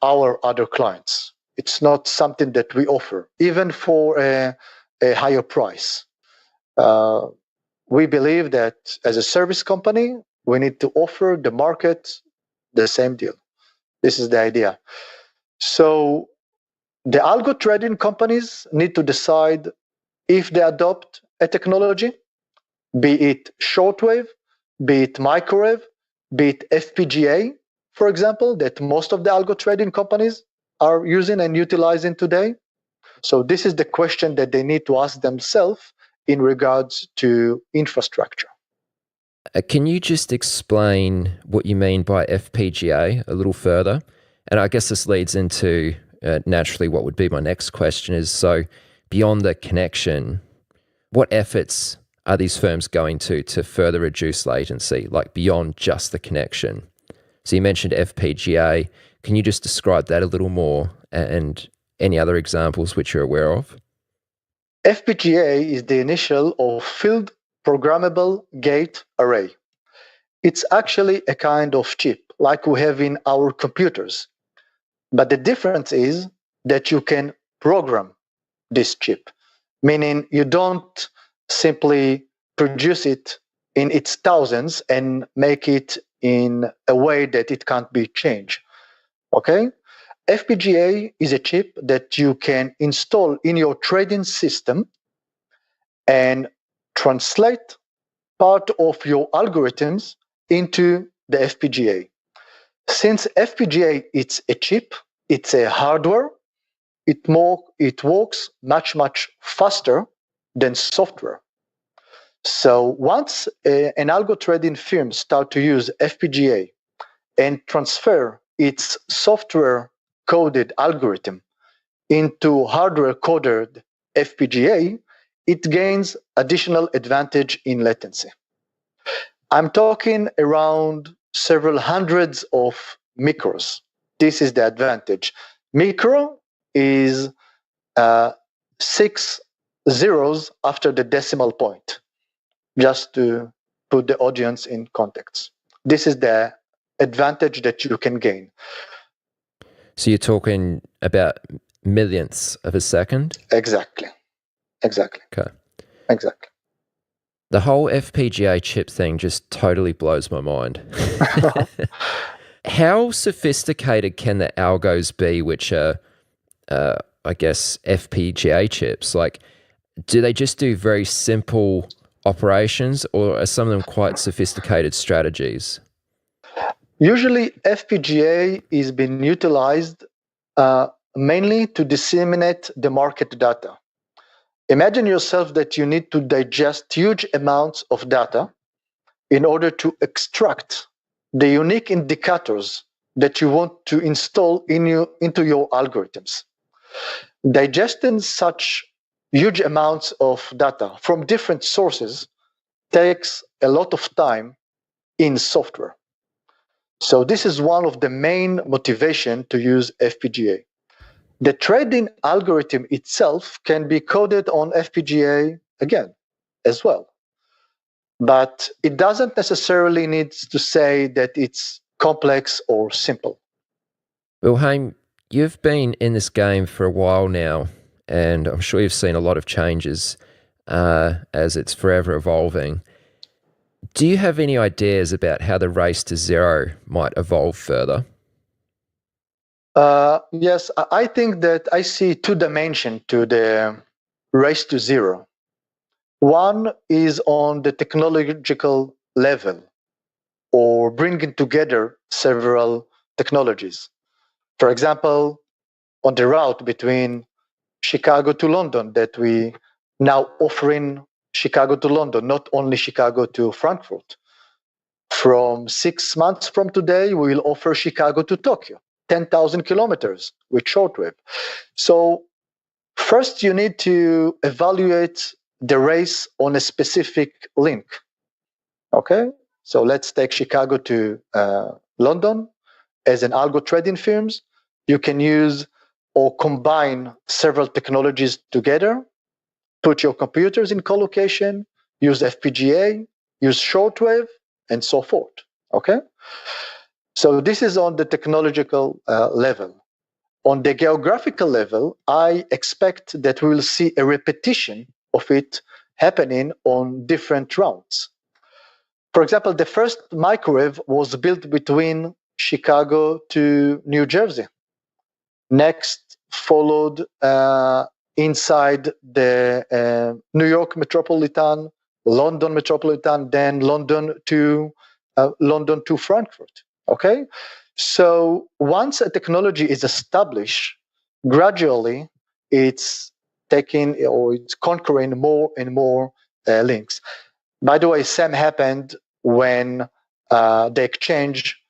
our other clients. It's not something that we offer, even for a higher price. We believe that as a service company, we need to offer the market the same deal. This is the idea. So the algo trading companies need to decide if they adopt a technology, be it shortwave, be it microwave, be it FPGA, for example, that most of the algo trading companies are using and utilizing today. So this is the question that they need to ask themselves in regards to infrastructure. Can you just explain what you mean by FPGA a little further? And I guess this leads into naturally what would be my next question is, so beyond the connection, what efforts are these firms going to further reduce latency, like beyond just the connection? So you mentioned FPGA. Can you just describe that a little more, and any other examples which you're aware of? FPGA is the initial of Field Programmable Gate Array. It's actually a kind of chip like we have in our computers. But the difference is that you can program this chip, meaning you don't simply produce it in its thousands and make it in a way that it can't be changed. Okay? FPGA is a chip that you can install in your trading system and translate part of your algorithms into the FPGA. Since FPGA is a chip, it's a hardware, it works much faster than software. So once an algo trading firm start to use FPGA and transfer its software coded algorithm into hardware coded FPGA, it gains additional advantage in latency. I'm talking around several hundreds of micros. This is the advantage. Micro is 6 zeros after the decimal point, just to put the audience in context. This is the advantage that you can gain. So you're talking about millionths of a second? Exactly. Exactly. Okay. Exactly. The whole FPGA chip thing just totally blows my mind. How sophisticated can the algos be, which are, I guess, FPGA chips? Like, do they just do very simple operations, or are some of them quite sophisticated strategies? Usually, FPGA is being utilized mainly to disseminate the market data. Imagine yourself that you need to digest huge amounts of data in order to extract the unique indicators that you want to install into your algorithms. Digesting such huge amounts of data from different sources takes a lot of time in software. So this is one of the main motivation to use FPGA. The trading algorithm itself can be coded on FPGA again as well. But it doesn't necessarily need to say that it's complex or simple. Wilhelm, you've been in this game for a while now, and I'm sure you've seen a lot of changes as it's forever evolving. Do you have any ideas about how the race to zero might evolve further? Yes, I think that I see two dimensions to the race to zero. One is on the technological level, or bringing together several technologies. For example, on the route between Chicago to London, that we now offering Chicago to London, not only Chicago to Frankfurt. From 6 months from today, we will offer Chicago to Tokyo, 10,000 kilometers with shortwave. So first you need to evaluate the race on a specific link. Okay, so let's take Chicago to London. As an algo trading firms, you can use or combine several technologies together, put your computers in co-location, use FPGA, use shortwave, and so forth. Okay, so this is on the technological level. On the geographical level, I expect that we will see a repetition of it happening on different routes. For example, the first microwave was built between Chicago to New Jersey. Next followed inside the New York metropolitan, London metropolitan, then London to Frankfurt. Okay, so once a technology is established, gradually it's taking or it's conquering more and more links. By the way, same happened when the exchange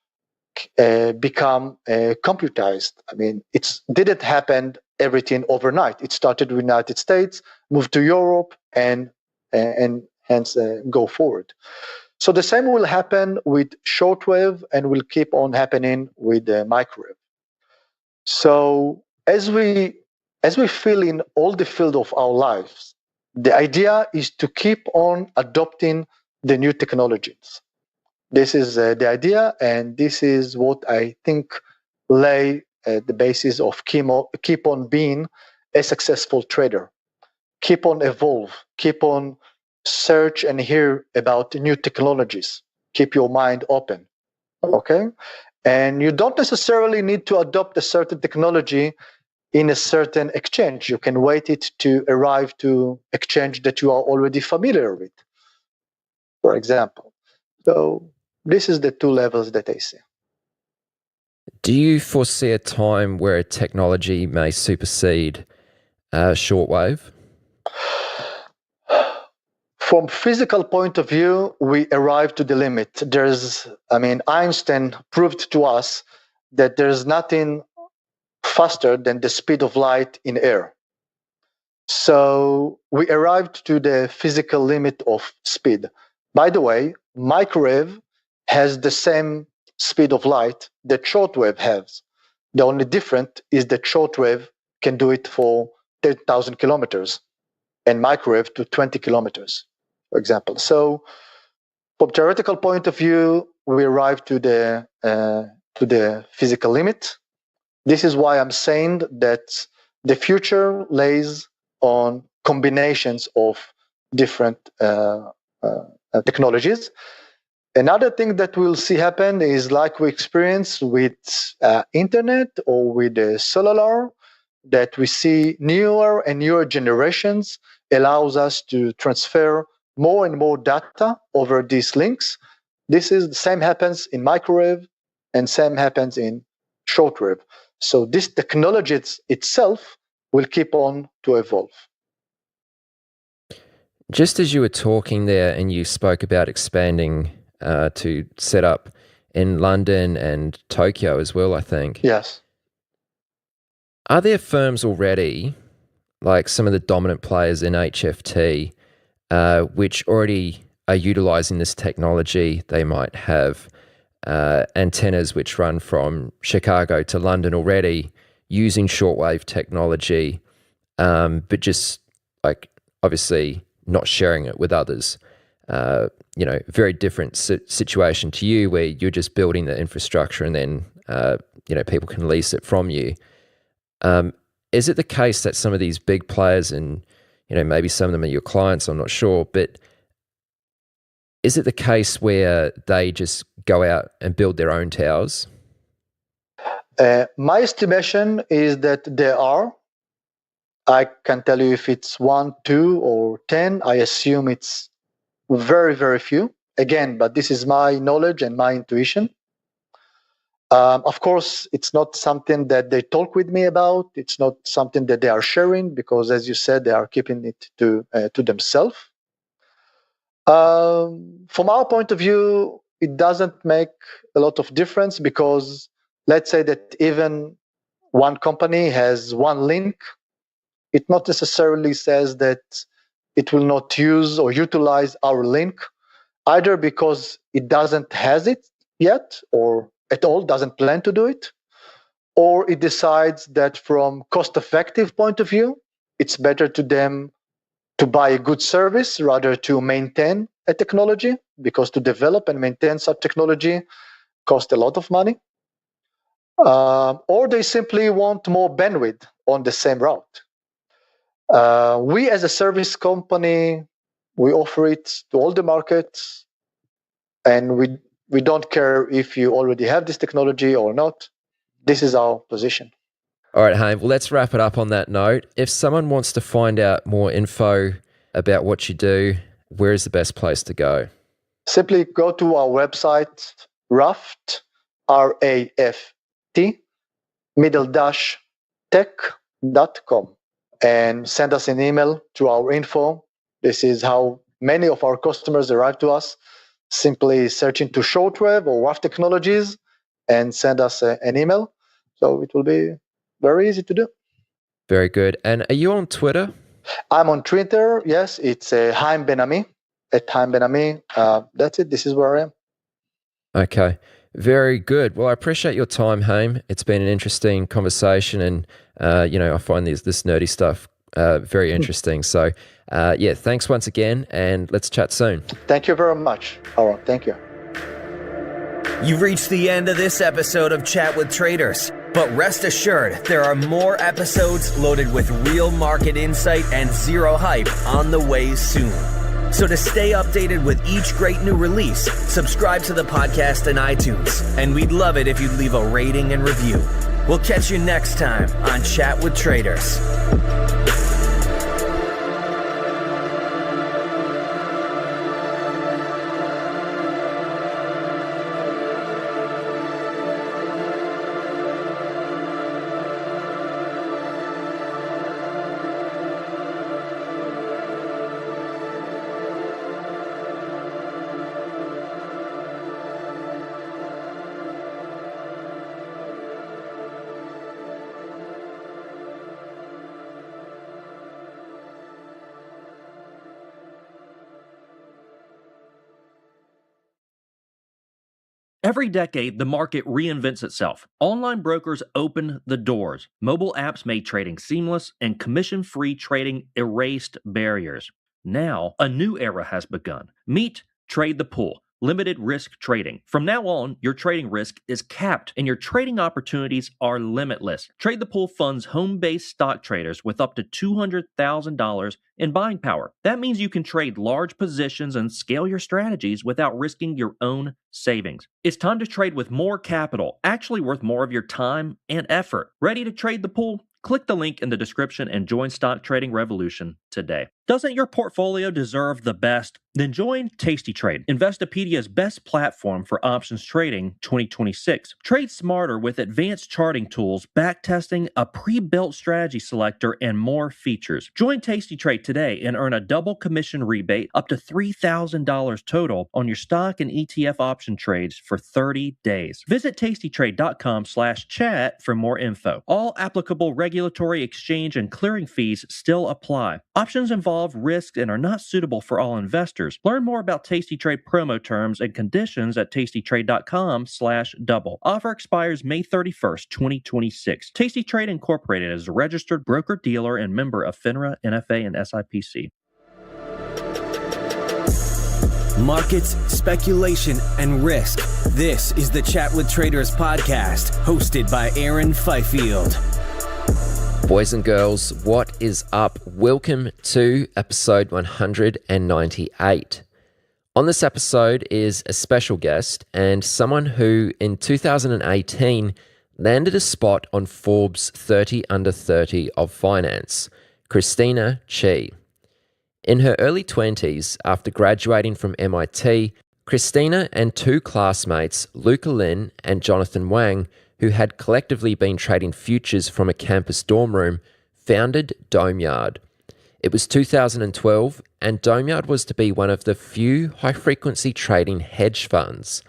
become computerized. I mean, it didn't happen everything overnight. It started with the United States, moved to Europe, and hence go forward. So the same will happen with shortwave and will keep on happening with microwave. So as we feel in all the field of our lives, the idea is to keep on adopting the new technologies. This is the idea, and this is what I think lay at the basis of keep on being a successful trader. Keep on evolve, keep on search and hear about new technologies. Keep your mind open, okay? And you don't necessarily need to adopt a certain technology in a certain exchange. You can wait it to arrive to exchange that you are already familiar with, for example. So this is the two levels that I see. Do you foresee a time where a technology may supersede shortwave? From physical point of view, we arrive to the limit. Einstein proved to us that there's nothing faster than the speed of light in air. So we arrived to the physical limit of speed. By the way, microwave has the same speed of light that shortwave has. The only difference is that shortwave can do it for 10,000 kilometers and microwave to 20 kilometers, for example. So from theoretical point of view, we arrive to the physical limit. This is why I'm saying that the future lays on combinations of different technologies. Another thing that we'll see happen is like we experience with internet or with cellular, that we see newer and newer generations allows us to transfer more and more data over these links. This is the same happens in microwave and same happens in shortwave. So this technology itself will keep on to evolve. Just as you were talking there and you spoke about expanding to set up in London and Tokyo as well, I think. Yes. Are there firms already, like some of the dominant players in HFT, which already are utilizing this technology? They might have antennas which run from Chicago to London already using shortwave technology, but just like obviously not sharing it with others. Very different situation to you where you're just building the infrastructure and then, people can lease it from you. Is it the case that some of these big players, and, maybe some of them are your clients, I'm not sure, but is it the case where they just go out and build their own towers? My estimation is that there are. I can tell you if it's 1, 2, or 10. I assume it's very, very few. Again, but this is my knowledge and my intuition. Of course, it's not something that they talk with me about. It's not something that they are sharing because, as you said, they are keeping it to themselves. From our point of view, it doesn't make a lot of difference because let's say that even one company has one link, it not necessarily says that it will not use or utilize our link, either because it doesn't has it yet or at all doesn't plan to do it, or it decides that from cost-effective point of view, it's better to them to buy a good service rather to maintain a technology, because to develop and maintain such technology costs a lot of money. Or they simply want more bandwidth on the same route. We as a service company, we offer it to all the markets, and we don't care if you already have this technology or not. This is our position. All right, Haim, well, let's wrap it up on that note. If someone wants to find out more info about what you do, where is the best place to go? Simply go to our website, Raft, RAFT, _tech.com, and send us an email to our info. This is how many of our customers arrive to us, simply search into shortwave or WAF technologies and send us an email. So it will be very easy to do. Very good. And are you on Twitter? I'm on Twitter, yes. It's Haim Ben-Ami, at Haim Ben-Ami. That's it. This is where I am. Okay. Very good. Well, I appreciate your time, Haim. It's been an interesting conversation, and I find this nerdy stuff very interesting. So, thanks once again, and let's chat soon. Thank you very much, Aaron. Thank you. You've reached the end of this episode of Chat with Traders, but rest assured, there are more episodes loaded with real market insight and zero hype on the way soon. So to stay updated with each great new release, subscribe to the podcast in iTunes, and we'd love it if you'd leave a rating and review. We'll catch you next time on Chat with Traders. Every decade, the market reinvents itself. Online brokers opened the doors. Mobile apps made trading seamless, and commission-free trading erased barriers. Now, a new era has begun. Meet Trade the Pool. limited risk trading. From now on, your trading risk is capped and your trading opportunities are limitless. Trade the Pool funds home-based stock traders with up to $200,000 in buying power. That means you can trade large positions and scale your strategies without risking your own savings. It's time to trade with more capital, actually worth more of your time and effort. Ready to trade the Pool? Click the link in the description and join Stock Trading Revolution today. Doesn't your portfolio deserve the best? Then join Tasty Trade, Investopedia's best platform for options trading 2026. Trade smarter with advanced charting tools, backtesting, a pre-built strategy selector, and more features. Join Tasty Trade today and earn a double commission rebate up to $3,000 total on your stock and ETF option trades for 30 days. Visit tastytrade.com/chat for more info. All applicable regulatory, exchange, and clearing fees still apply. Options involve risks and are not suitable for all investors. Learn more about Tasty Trade promo terms and conditions at tastytrade.com/double. Offer expires May 31st, 2026. Tasty Trade Incorporated is a registered broker-dealer and member of FINRA, NFA, and SIPC. Markets, speculation, and risk. This is the Chat with Traders podcast, hosted by Aaron Fifield. Boys and girls, what is up? Welcome to episode 198. On this episode is a special guest and someone who in 2018 landed a spot on Forbes 30 Under 30 of Finance, Christina Chi. In her early 20s, after graduating from MIT, Christina and two classmates, Luca Lin and Jonathan Wang, who had collectively been trading futures from a campus dorm room, founded Domeyard. It was 2012, and Domeyard was to be one of the few high-frequency trading hedge funds.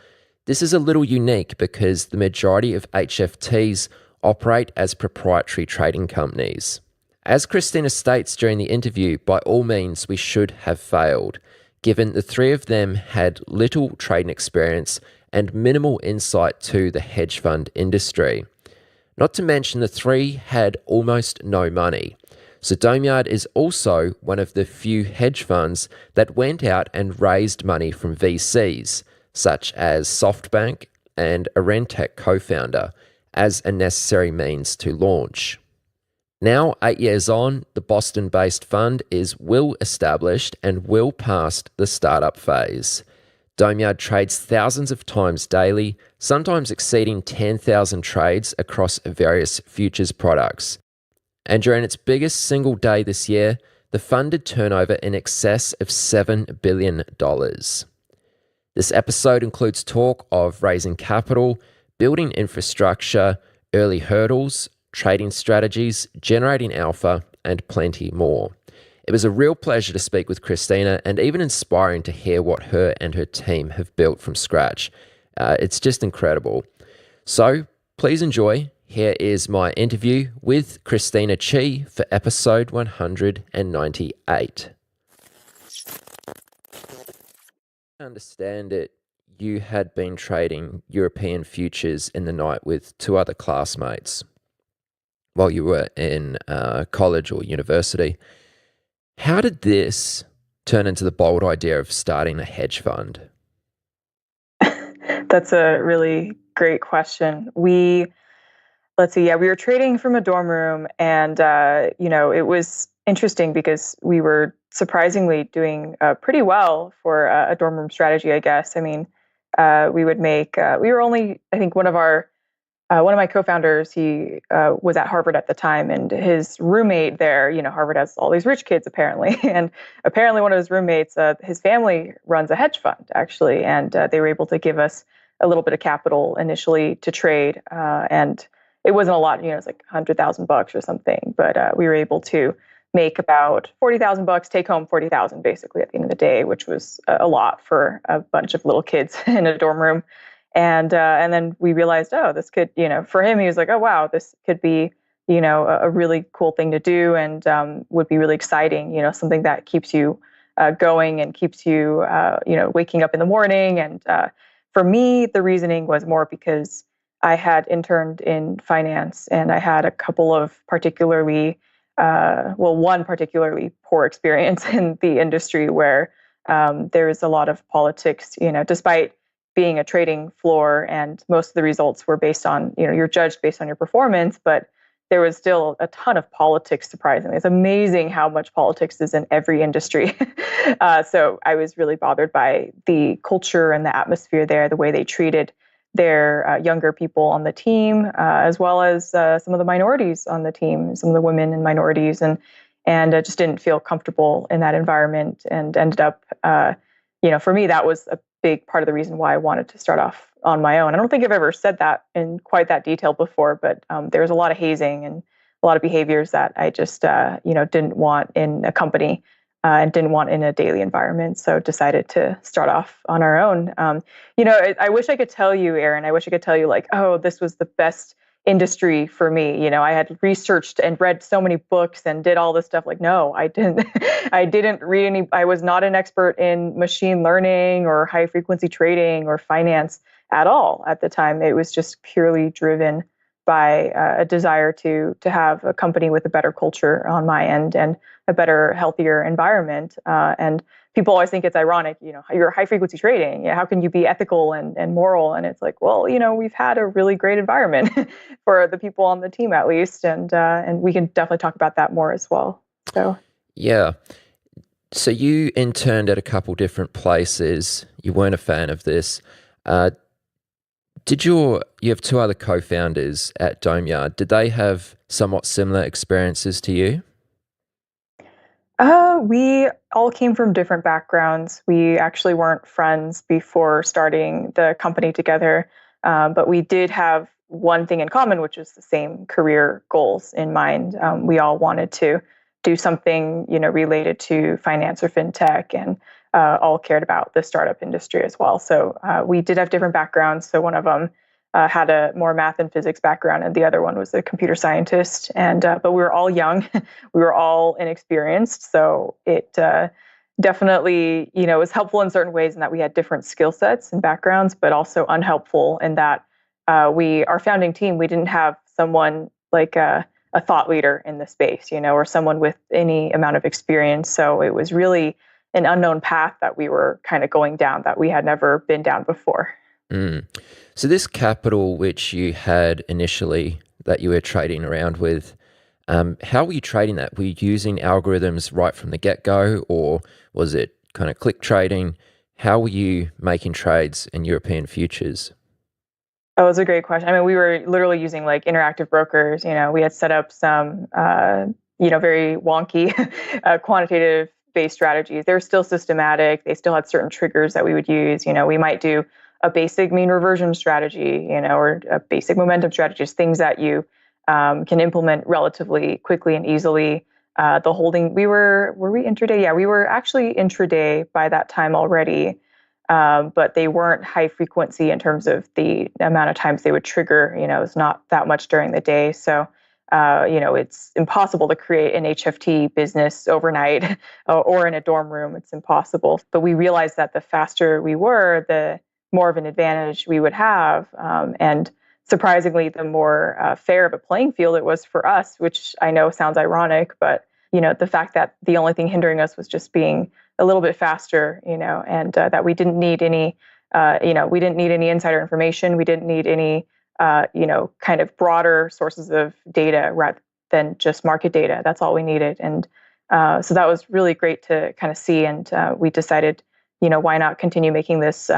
This is a little unique because the majority of HFTs operate as proprietary trading companies. As Christina states during the interview, by all means, we should have failed, given the three of them had little trading experience and minimal insight to the hedge fund industry. Not to mention the three had almost no money. So Domeyard is also one of the few hedge funds that went out and raised money from VCs, such as SoftBank and a Rentec co-founder, as a necessary means to launch. Now, 8 years on, the Boston-based fund is well established and well past the startup phase. Domeyard trades thousands of times daily, sometimes exceeding 10,000 trades across various futures products. And during its biggest single day this year, the fund did turnover in excess of $7 billion. This episode includes talk of raising capital, building infrastructure, early hurdles, trading strategies, generating alpha, and plenty more. It was a real pleasure to speak with Christina and even inspiring to hear what her and her team have built from scratch. It's just incredible. So please enjoy. Here is my interview with Christina Chi for episode 198. I understand it. You had been trading European futures in the night with two other classmates while you were in college or university. How did this turn into the bold idea of starting a hedge fund? That's a really great question. We were trading from a dorm room, and it was interesting because we were surprisingly doing pretty well for a dorm room strategy, I guess. I mean, we would make. We were only, I think, one of my co-founders, he was at Harvard at the time, and his roommate there, Harvard has all these rich kids apparently, and apparently one of his roommates, his family runs a hedge fund actually, and they were able to give us a little bit of capital initially to trade, and it wasn't a lot, it's like $100,000 or something, but we were able to make about $40,000, take home $40,000 basically at the end of the day, which was a lot for a bunch of little kids in a dorm room. And then we realized, this could, for him, he was like, oh, wow, this could be, a really cool thing to do, and would be really exciting, something that keeps you going and keeps you, waking up in the morning. And for me, the reasoning was more because I had interned in finance, and I had a couple of one particularly poor experience in the industry where there was a lot of politics, despite being a trading floor, and most of the results were based on, you're judged based on your performance, but there was still a ton of politics, surprisingly. It's amazing how much politics is in every industry. So I was really bothered by the culture and the atmosphere there, the way they treated their younger people on the team, as well as some of the minorities on the team, some of the women and minorities, and I just didn't feel comfortable in that environment, and ended up, for me, that was a big part of the reason why I wanted to start off on my own. I don't think I've ever said that in quite that detail before, but there was a lot of hazing and a lot of behaviors that I just, didn't want in a company, and didn't want in a daily environment. So decided to start off on our own. I wish I could tell you, Aaron, I wish I could tell you like, oh, this was the best industry for me. I had researched and read so many books and did all this stuff. Like, no, I didn't. I didn't read any. I was not an expert in machine learning or high frequency trading or finance at all at the time. It was just purely driven by a desire to have a company with a better culture on my end and a better, healthier environment. And people always think it's ironic, you're high frequency trading. How can you be ethical and moral? And it's like, well, we've had a really great environment for the people on the team, at least, and we can definitely talk about that more as well. So yeah. So you interned at a couple different places. You weren't a fan of this. You have two other co-founders at DomeYard. Did they have somewhat similar experiences to you? We all came from different backgrounds. We actually weren't friends before starting the company together, but we did have one thing in common, which is the same career goals in mind. We all wanted to do something, related to finance or fintech, and all cared about the startup industry as well. So we did have different backgrounds. So one of them had a more math and physics background, and the other one was a computer scientist. And but we were all young, we were all inexperienced. So it definitely, was helpful in certain ways in that we had different skill sets and backgrounds, but also unhelpful in that our founding team, we didn't have someone like a thought leader in the space, or someone with any amount of experience. So it was really an unknown path that we were kind of going down that we had never been down before. Mm. So this capital which you had initially that you were trading around with, how were you trading that? Were you using algorithms right from the get-go, or was it kind of click trading? How were you making trades in European futures? Oh, it's a great question. I mean, we were literally using like interactive brokers. We had set up some, very wonky quantitative-based strategies. They're still systematic. They still had certain triggers that we would use. We might do a basic mean reversion strategy, or a basic momentum strategy, things that you can implement relatively quickly and easily. The holding, were we intraday? Yeah, we were actually intraday by that time already, but they weren't high frequency in terms of the amount of times they would trigger. It's not that much during the day. So, it's impossible to create an HFT business overnight or in a dorm room. It's impossible. But we realized that the faster we were, the more of an advantage we would have. And surprisingly, the more fair of a playing field it was for us, which I know sounds ironic, but, the fact that the only thing hindering us was just being a little bit faster, and that we didn't need any, we didn't need any insider information. We didn't need any, kind of broader sources of data rather than just market data. That's all we needed. And so that was really great to kind of see. And we decided, why not continue making this,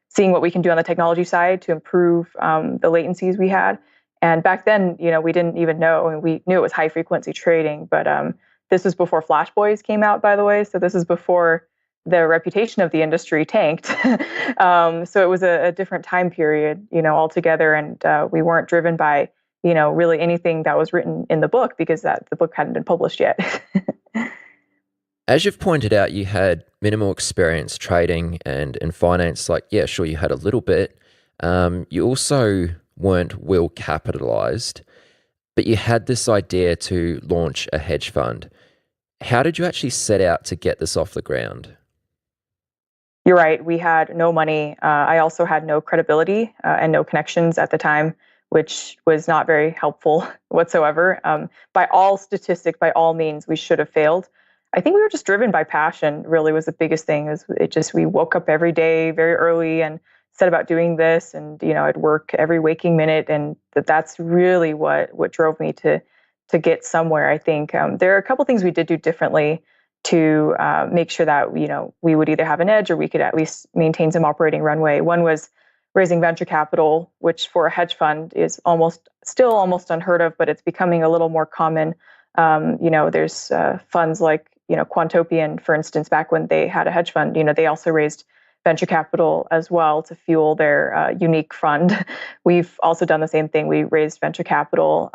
seeing what we can do on the technology side to improve the latencies we had. And back then, we didn't even know, and we knew it was high frequency trading, but this was before Flash Boys came out, by the way. So this is before the reputation of the industry tanked. So it was a different time period, altogether. And we weren't driven by, really anything that was written in the book, because the book hadn't been published yet. As you've pointed out, you had minimal experience trading and in finance. Like, yeah, sure, you had a little bit. You also weren't well capitalized, but you had this idea to launch a hedge fund. How did you actually set out to get this off the ground? You're right. We had no money. I also had no credibility and no connections at the time, which was not very helpful whatsoever. By all statistics, by all means, we should have failed. I think we were just driven by passion. Really, was the biggest thing. We woke up every day very early and set about doing this, and I'd work every waking minute, and that's really what drove me to get somewhere. I think there are a couple things we did do differently to make sure that we would either have an edge or we could at least maintain some operating runway. One was raising venture capital, which for a hedge fund is still almost unheard of, but it's becoming a little more common. There's funds like Quantopian, for instance, back when they had a hedge fund, they also raised venture capital as well to fuel their unique fund. We've also done the same thing. We raised venture capital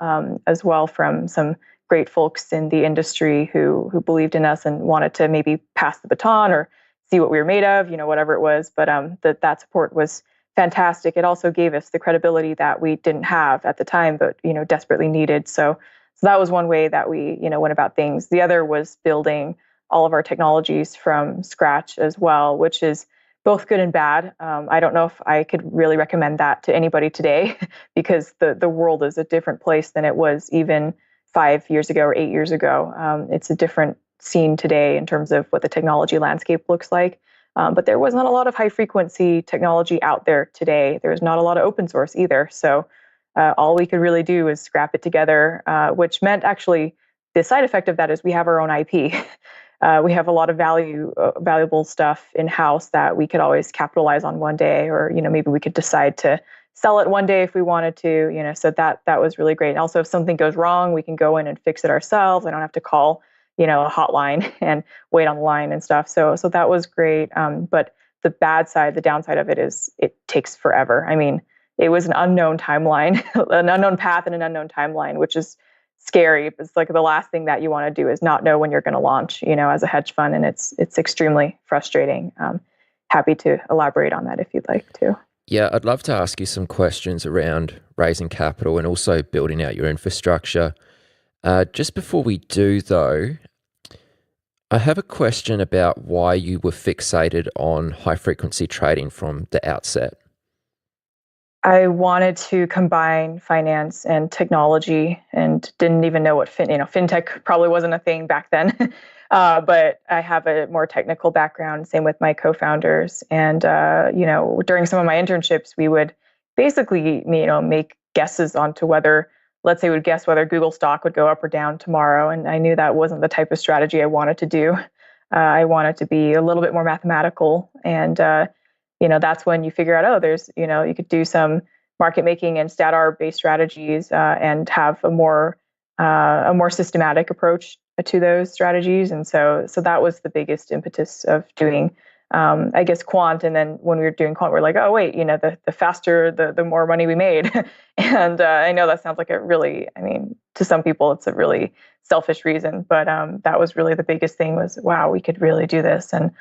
as well from some great folks in the industry who believed in us and wanted to maybe pass the baton or see what we were made of, whatever it was. But that support was fantastic. It also gave us the credibility that we didn't have at the time, but desperately needed. So that was one way that we went about things. The other was building all of our technologies from scratch as well, which is both good and bad. I don't know if I could really recommend that to anybody today because the world is a different place than it was even 5 years ago or 8 years ago. It's a different scene today in terms of what the technology landscape looks like. But there was not a lot of high frequency technology out there today. There's not a lot of open source either. So all we could really do is scrap it together, which meant actually the side effect of that is we have our own IP. We have a lot of valuable stuff in-house that we could always capitalize on one day, or maybe we could decide to sell it one day if we wanted to. So that was really great. And also, if something goes wrong, we can go in and fix it ourselves. I don't have to call a hotline and wait on the line and stuff. So that was great. But the downside of it is it takes forever. I mean, it was an unknown timeline, an unknown path and an unknown timeline, which is scary. It's like the last thing that you want to do is not know when you're going to launch, as a hedge fund. And it's extremely frustrating. Happy to elaborate on that if you'd like to. Yeah, I'd love to ask you some questions around raising capital and also building out your infrastructure. Just before we do, though, I have a question about why you were fixated on high-frequency trading from the outset. I wanted to combine finance and technology, and didn't even know what fintech probably wasn't a thing back then. But I have a more technical background. Same with my co-founders, and during some of my internships, we would basically make guesses onto whether, let's say, we'd guess whether Google stock would go up or down tomorrow, and I knew that wasn't the type of strategy I wanted to do. I wanted to be a little bit more mathematical, and that's when you figure out, there's, you could do some market making and stat R based strategies and have a more systematic approach to those strategies. And so that was the biggest impetus of doing, I guess, quant. And then when we were doing quant, we're like, oh, wait, the faster, the more money we made. And I know that sounds like to some people, it's a really selfish reason, but that was really the biggest thing was, wow, we could really do this. And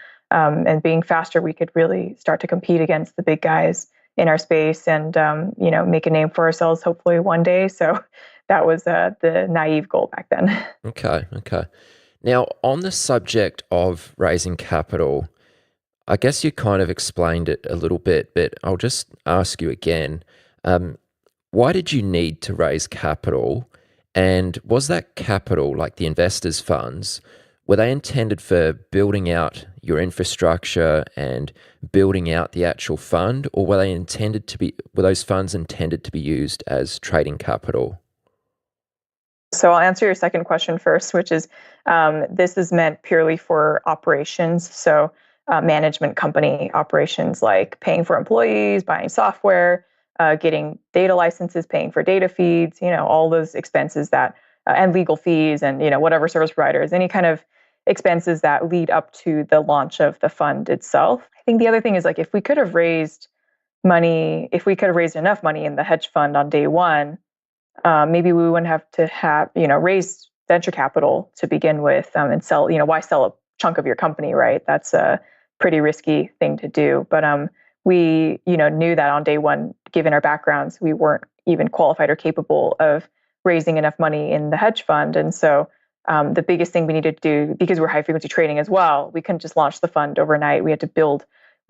being faster, we could really start to compete against the big guys in our space and, make a name for ourselves, hopefully one day. So that was the naive goal back then. Okay. Now, on the subject of raising capital, I guess you kind of explained it a little bit, but I'll just ask you again. Why did you need to raise capital? And was that capital, like the investors' funds, were they intended for building out your infrastructure and building out the actual fund, or were those funds intended to be used as trading capital? So I'll answer your second question first, which is this is meant purely for operations. So management company operations like paying for employees, buying software, getting data licenses, paying for data feeds, all those expenses that and legal fees and whatever service providers, any kind of expenses that lead up to the launch of the fund itself. I think the other thing is if we could have raised enough money in the hedge fund on day one, maybe we wouldn't have to raise venture capital to begin with and sell. Why sell a chunk of your company, right? That's a pretty risky thing to do. But we knew that on day one, given our backgrounds, we weren't even qualified or capable of raising enough money in the hedge fund. And so the biggest thing we needed to do, because we're high frequency trading as well, we couldn't just launch the fund overnight. We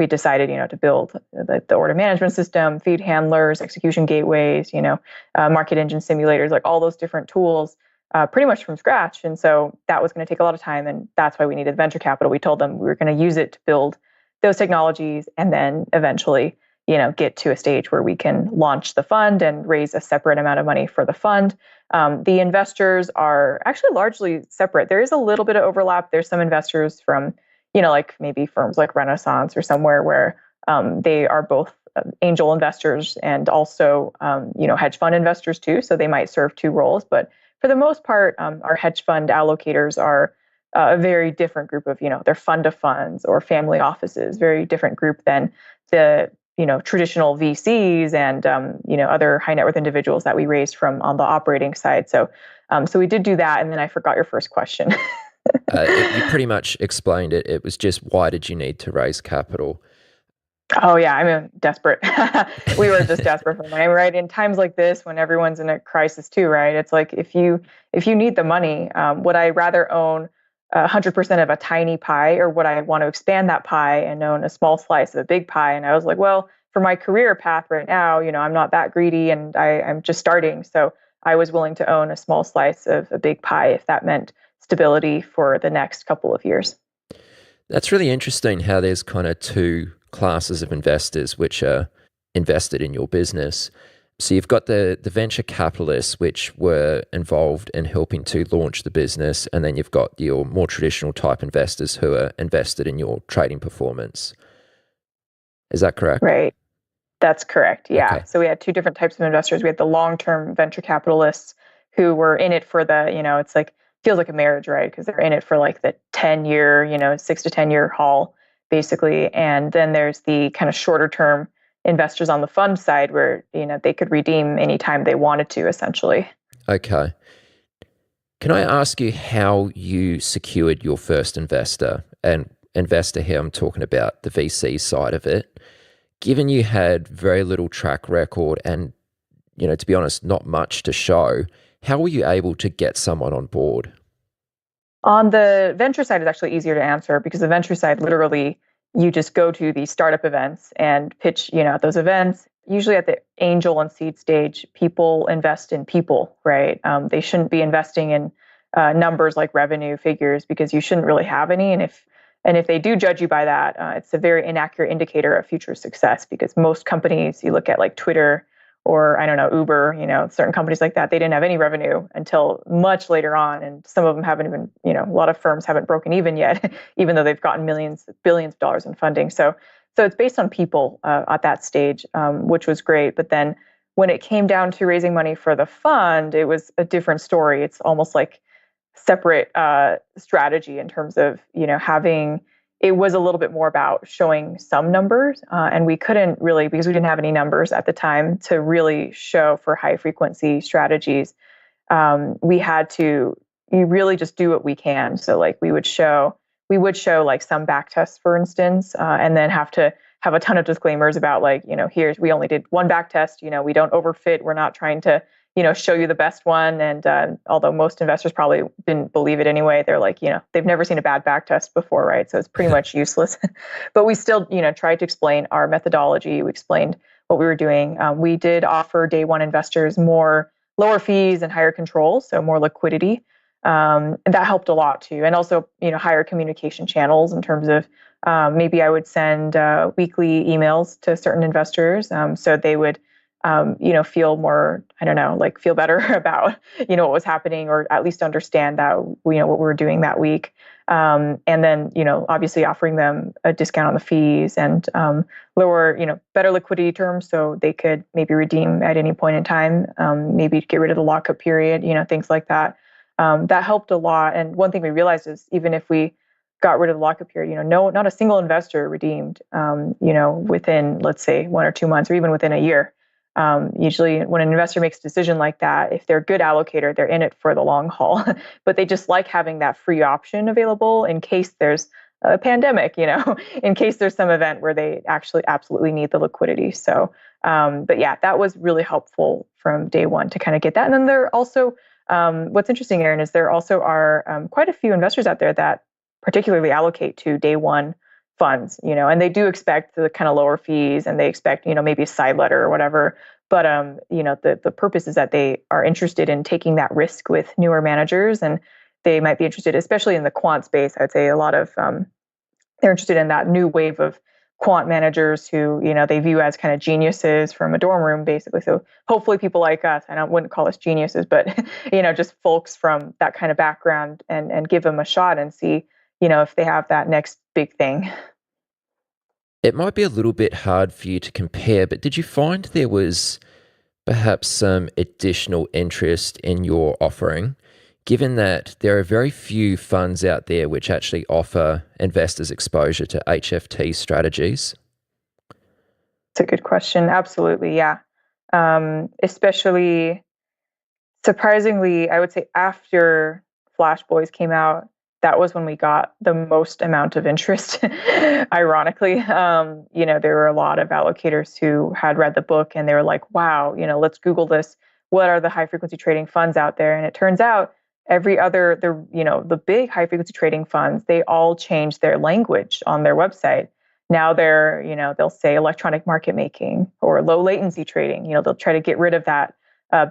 decided, to build the order management system, feed handlers, execution gateways, market engine simulators, like all those different tools pretty much from scratch. And so that was going to take a lot of time. And that's why we needed venture capital. We told them we were going to use it to build those technologies and then eventually, get to a stage where we can launch the fund and raise a separate amount of money for the fund. The investors are actually largely separate. There is a little bit of overlap. There's some investors from, like maybe firms like Renaissance or somewhere where they are both angel investors and also, hedge fund investors too. So they might serve two roles. But for the most part, our hedge fund allocators are a very different group of, they're fund of funds or family offices, very different group than the traditional VCs and other high net worth individuals that we raised from on the operating side. So we did do that, and then I forgot your first question. You pretty much explained it. It was just, why did you need to raise capital? Oh yeah, I mean, desperate. We were just desperate for money, right? In times like this, when everyone's in a crisis too, right? It's like if you need the money, would I rather own 100% of a tiny pie, or would I want to expand that pie and own a small slice of a big pie? And I was like, well, for my career path right now, I'm not that greedy, and I'm just starting, so I was willing to own a small slice of a big pie if that meant stability for the next couple of years. That's really interesting how there's kind of two classes of investors which are invested in your business. So you've got the venture capitalists, which were involved in helping to launch the business, and then you've got your more traditional type investors who are invested in your trading performance. Is that correct? Right. That's correct. Yeah. Okay. So we had two different types of investors. We had the long-term venture capitalists who were in it for the, it's like, feels like a marriage, right? Because they're in it for like the 10-year, 6 to 10-year haul, basically. And then there's the kind of shorter term investors on the fund side where, they could redeem anytime they wanted to, essentially. Okay. Can I ask you how you secured your first investor? And investor here, I'm talking about the VC side of it. Given you had very little track record and, to be honest, not much to show, how were you able to get someone on board? On the venture side, it's actually easier to answer because the venture side, literally, you just go to the startup events and pitch, at those events. Usually at the angel and seed stage, people invest in people, right? They shouldn't be investing in numbers like revenue figures because you shouldn't really have any. And if they do judge you by that, it's a very inaccurate indicator of future success because most companies, you look at like Twitter or I don't know, Uber, certain companies like that, they didn't have any revenue until much later on. And some of them haven't even, a lot of firms haven't broken even yet, even though they've gotten billions of dollars in funding. So it's based on people at that stage, which was great. But then when it came down to raising money for the fund, it was a different story. It's almost like separate strategy in terms of, it was a little bit more about showing some numbers, and we couldn't really, because we didn't have any numbers at the time to really show for high frequency strategies. We had to really just do what we can. So like we would show like some back tests, for instance, and then have to have a ton of disclaimers about like, we only did one back test, we don't overfit. We're not trying to, show you the best one. And although most investors probably didn't believe it anyway, they're like, they've never seen a bad back test before, right? So it's pretty much useless. But we still, tried to explain our methodology. We explained what we were doing. We did offer day one investors lower fees and higher controls, so more liquidity. And that helped a lot too. And also, higher communication channels in terms of maybe I would send weekly emails to certain investors so they would feel more, feel better about, what was happening, or at least understand that, what we were doing that week. And then, obviously offering them a discount on the fees and lower, better liquidity terms so they could maybe redeem at any point in time, maybe get rid of the lockup period, things like that. That helped a lot. And one thing we realized is even if we got rid of the lockup period, not a single investor redeemed, within, let's say, 1 or 2 months or even within a year. Usually when an investor makes a decision like that, if they're a good allocator, they're in it for the long haul, but they just like having that free option available in case there's a pandemic, in case there's some event where they actually absolutely need the liquidity. So, but yeah, that was really helpful from day one to kind of get that. And then there are also, what's interesting, Aaron, is there also are quite a few investors out there that particularly allocate to day one funds, and they do expect the kind of lower fees and they expect, maybe a side letter or whatever. But the purpose is that they are interested in taking that risk with newer managers, and they might be interested, especially in the quant space. I'd say a lot of they're interested in that new wave of quant managers who they view as kind of geniuses from a dorm room, basically. So hopefully people like us, I wouldn't call us geniuses, but just folks from that kind of background, and give them a shot and see if they have that next big thing. It might be a little bit hard for you to compare, but did you find there was perhaps some additional interest in your offering, given that there are very few funds out there which actually offer investors exposure to HFT strategies? It's a good question. Absolutely, yeah. Especially, surprisingly, I would say after Flash Boys came out, that was when we got the most amount of interest. Ironically, there were a lot of allocators who had read the book and they were like, wow, let's Google this. What are the high frequency trading funds out there? And it turns out the big high frequency trading funds, they all changed their language on their website. Now they'll say electronic market making or low latency trading. They'll try to get rid of that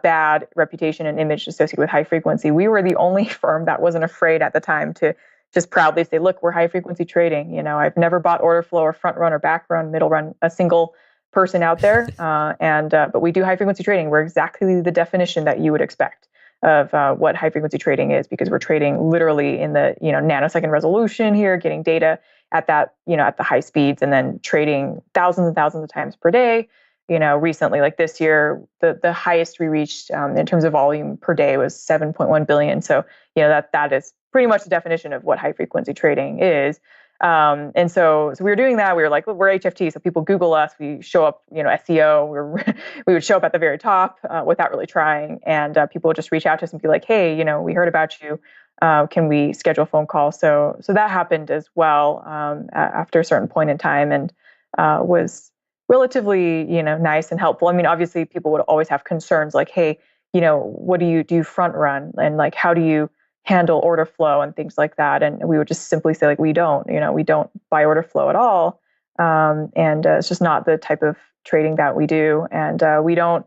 bad reputation and image associated with high frequency. We were the only firm that wasn't afraid at the time to just proudly say, look, we're high frequency trading. I've never bought order flow or front run or back run, middle run, a single person out there. But we do high frequency trading. We're exactly the definition that you would expect of what high frequency trading is, because we're trading literally in the nanosecond resolution here, getting data at that at the high speeds, and then trading thousands and thousands of times per day. Recently, like this year, the highest we reached in terms of volume per day was 7.1 billion. So that is pretty much the definition of what high frequency trading is. And so we were doing that. We were like, look, we're HFT. So people Google us. We show up, SEO. We would show up at the very top without really trying. And people would just reach out to us and be like, hey, we heard about you. Can we schedule a phone call? So that happened as well after a certain point in time, and was relatively, nice and helpful. I mean, obviously people would always have concerns like, hey, what do you front run? And like, how do you handle order flow and things like that? And we would just simply say like, we don't buy order flow at all. And it's just not the type of trading that we do. And we don't,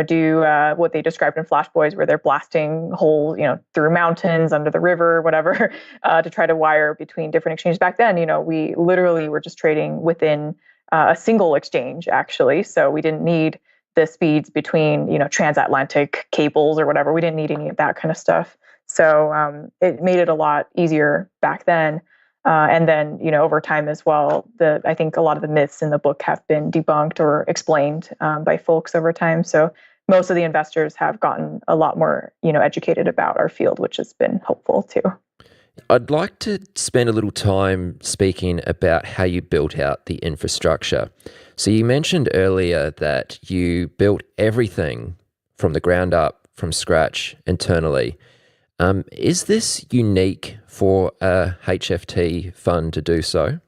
do what they described in Flash Boys, where they're blasting holes, through mountains, under the river, whatever, to try to wire between different exchanges. Back then, we literally were just trading within a single exchange, actually. So we didn't need the speeds between, transatlantic cables or whatever. We didn't need any of that kind of stuff. So it made it a lot easier back then. And then, over time as well, I think a lot of the myths in the book have been debunked or explained by folks over time. So most of the investors have gotten a lot more, educated about our field, which has been helpful too. I'd like to spend a little time speaking about how you built out the infrastructure. So you mentioned earlier that you built everything from the ground up, from scratch, internally. Is this unique for a HFT fund to do so?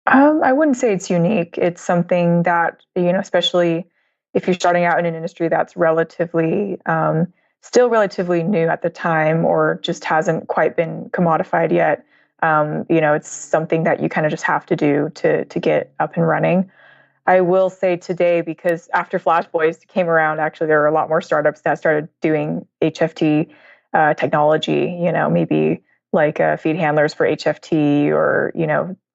I wouldn't say it's unique. It's something that, especially if you're starting out in an industry that's relatively still relatively new at the time, or just hasn't quite been commodified yet. It's something that you kind of just have to do to get up and running. I will say today, because after Flash Boys came around, actually there were a lot more startups that started doing HFT technology. Maybe like feed handlers for HFT, or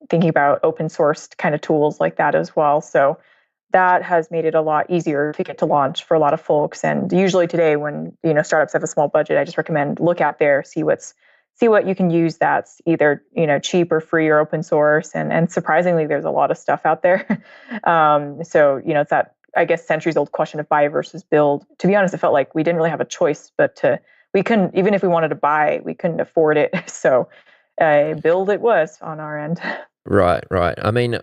thinking about open source kind of tools like that as well. So that has made it a lot easier to get to launch for a lot of folks. And usually today, when startups have a small budget, I just recommend look out there, see what you can use that's either cheap or free or open source. And surprisingly, there's a lot of stuff out there. So it's that, I guess, centuries old question of buy versus build. To be honest, it felt like we didn't really have a choice, but we couldn't, even if we wanted to buy, we couldn't afford it. So build it was on our end. Right. I mean,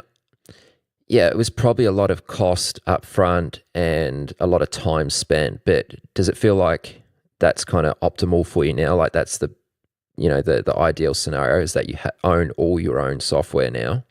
yeah, it was probably a lot of cost up front and a lot of time spent, but does it feel like that's kind of optimal for you now? Like that's the ideal scenario, is that you own all your own software now?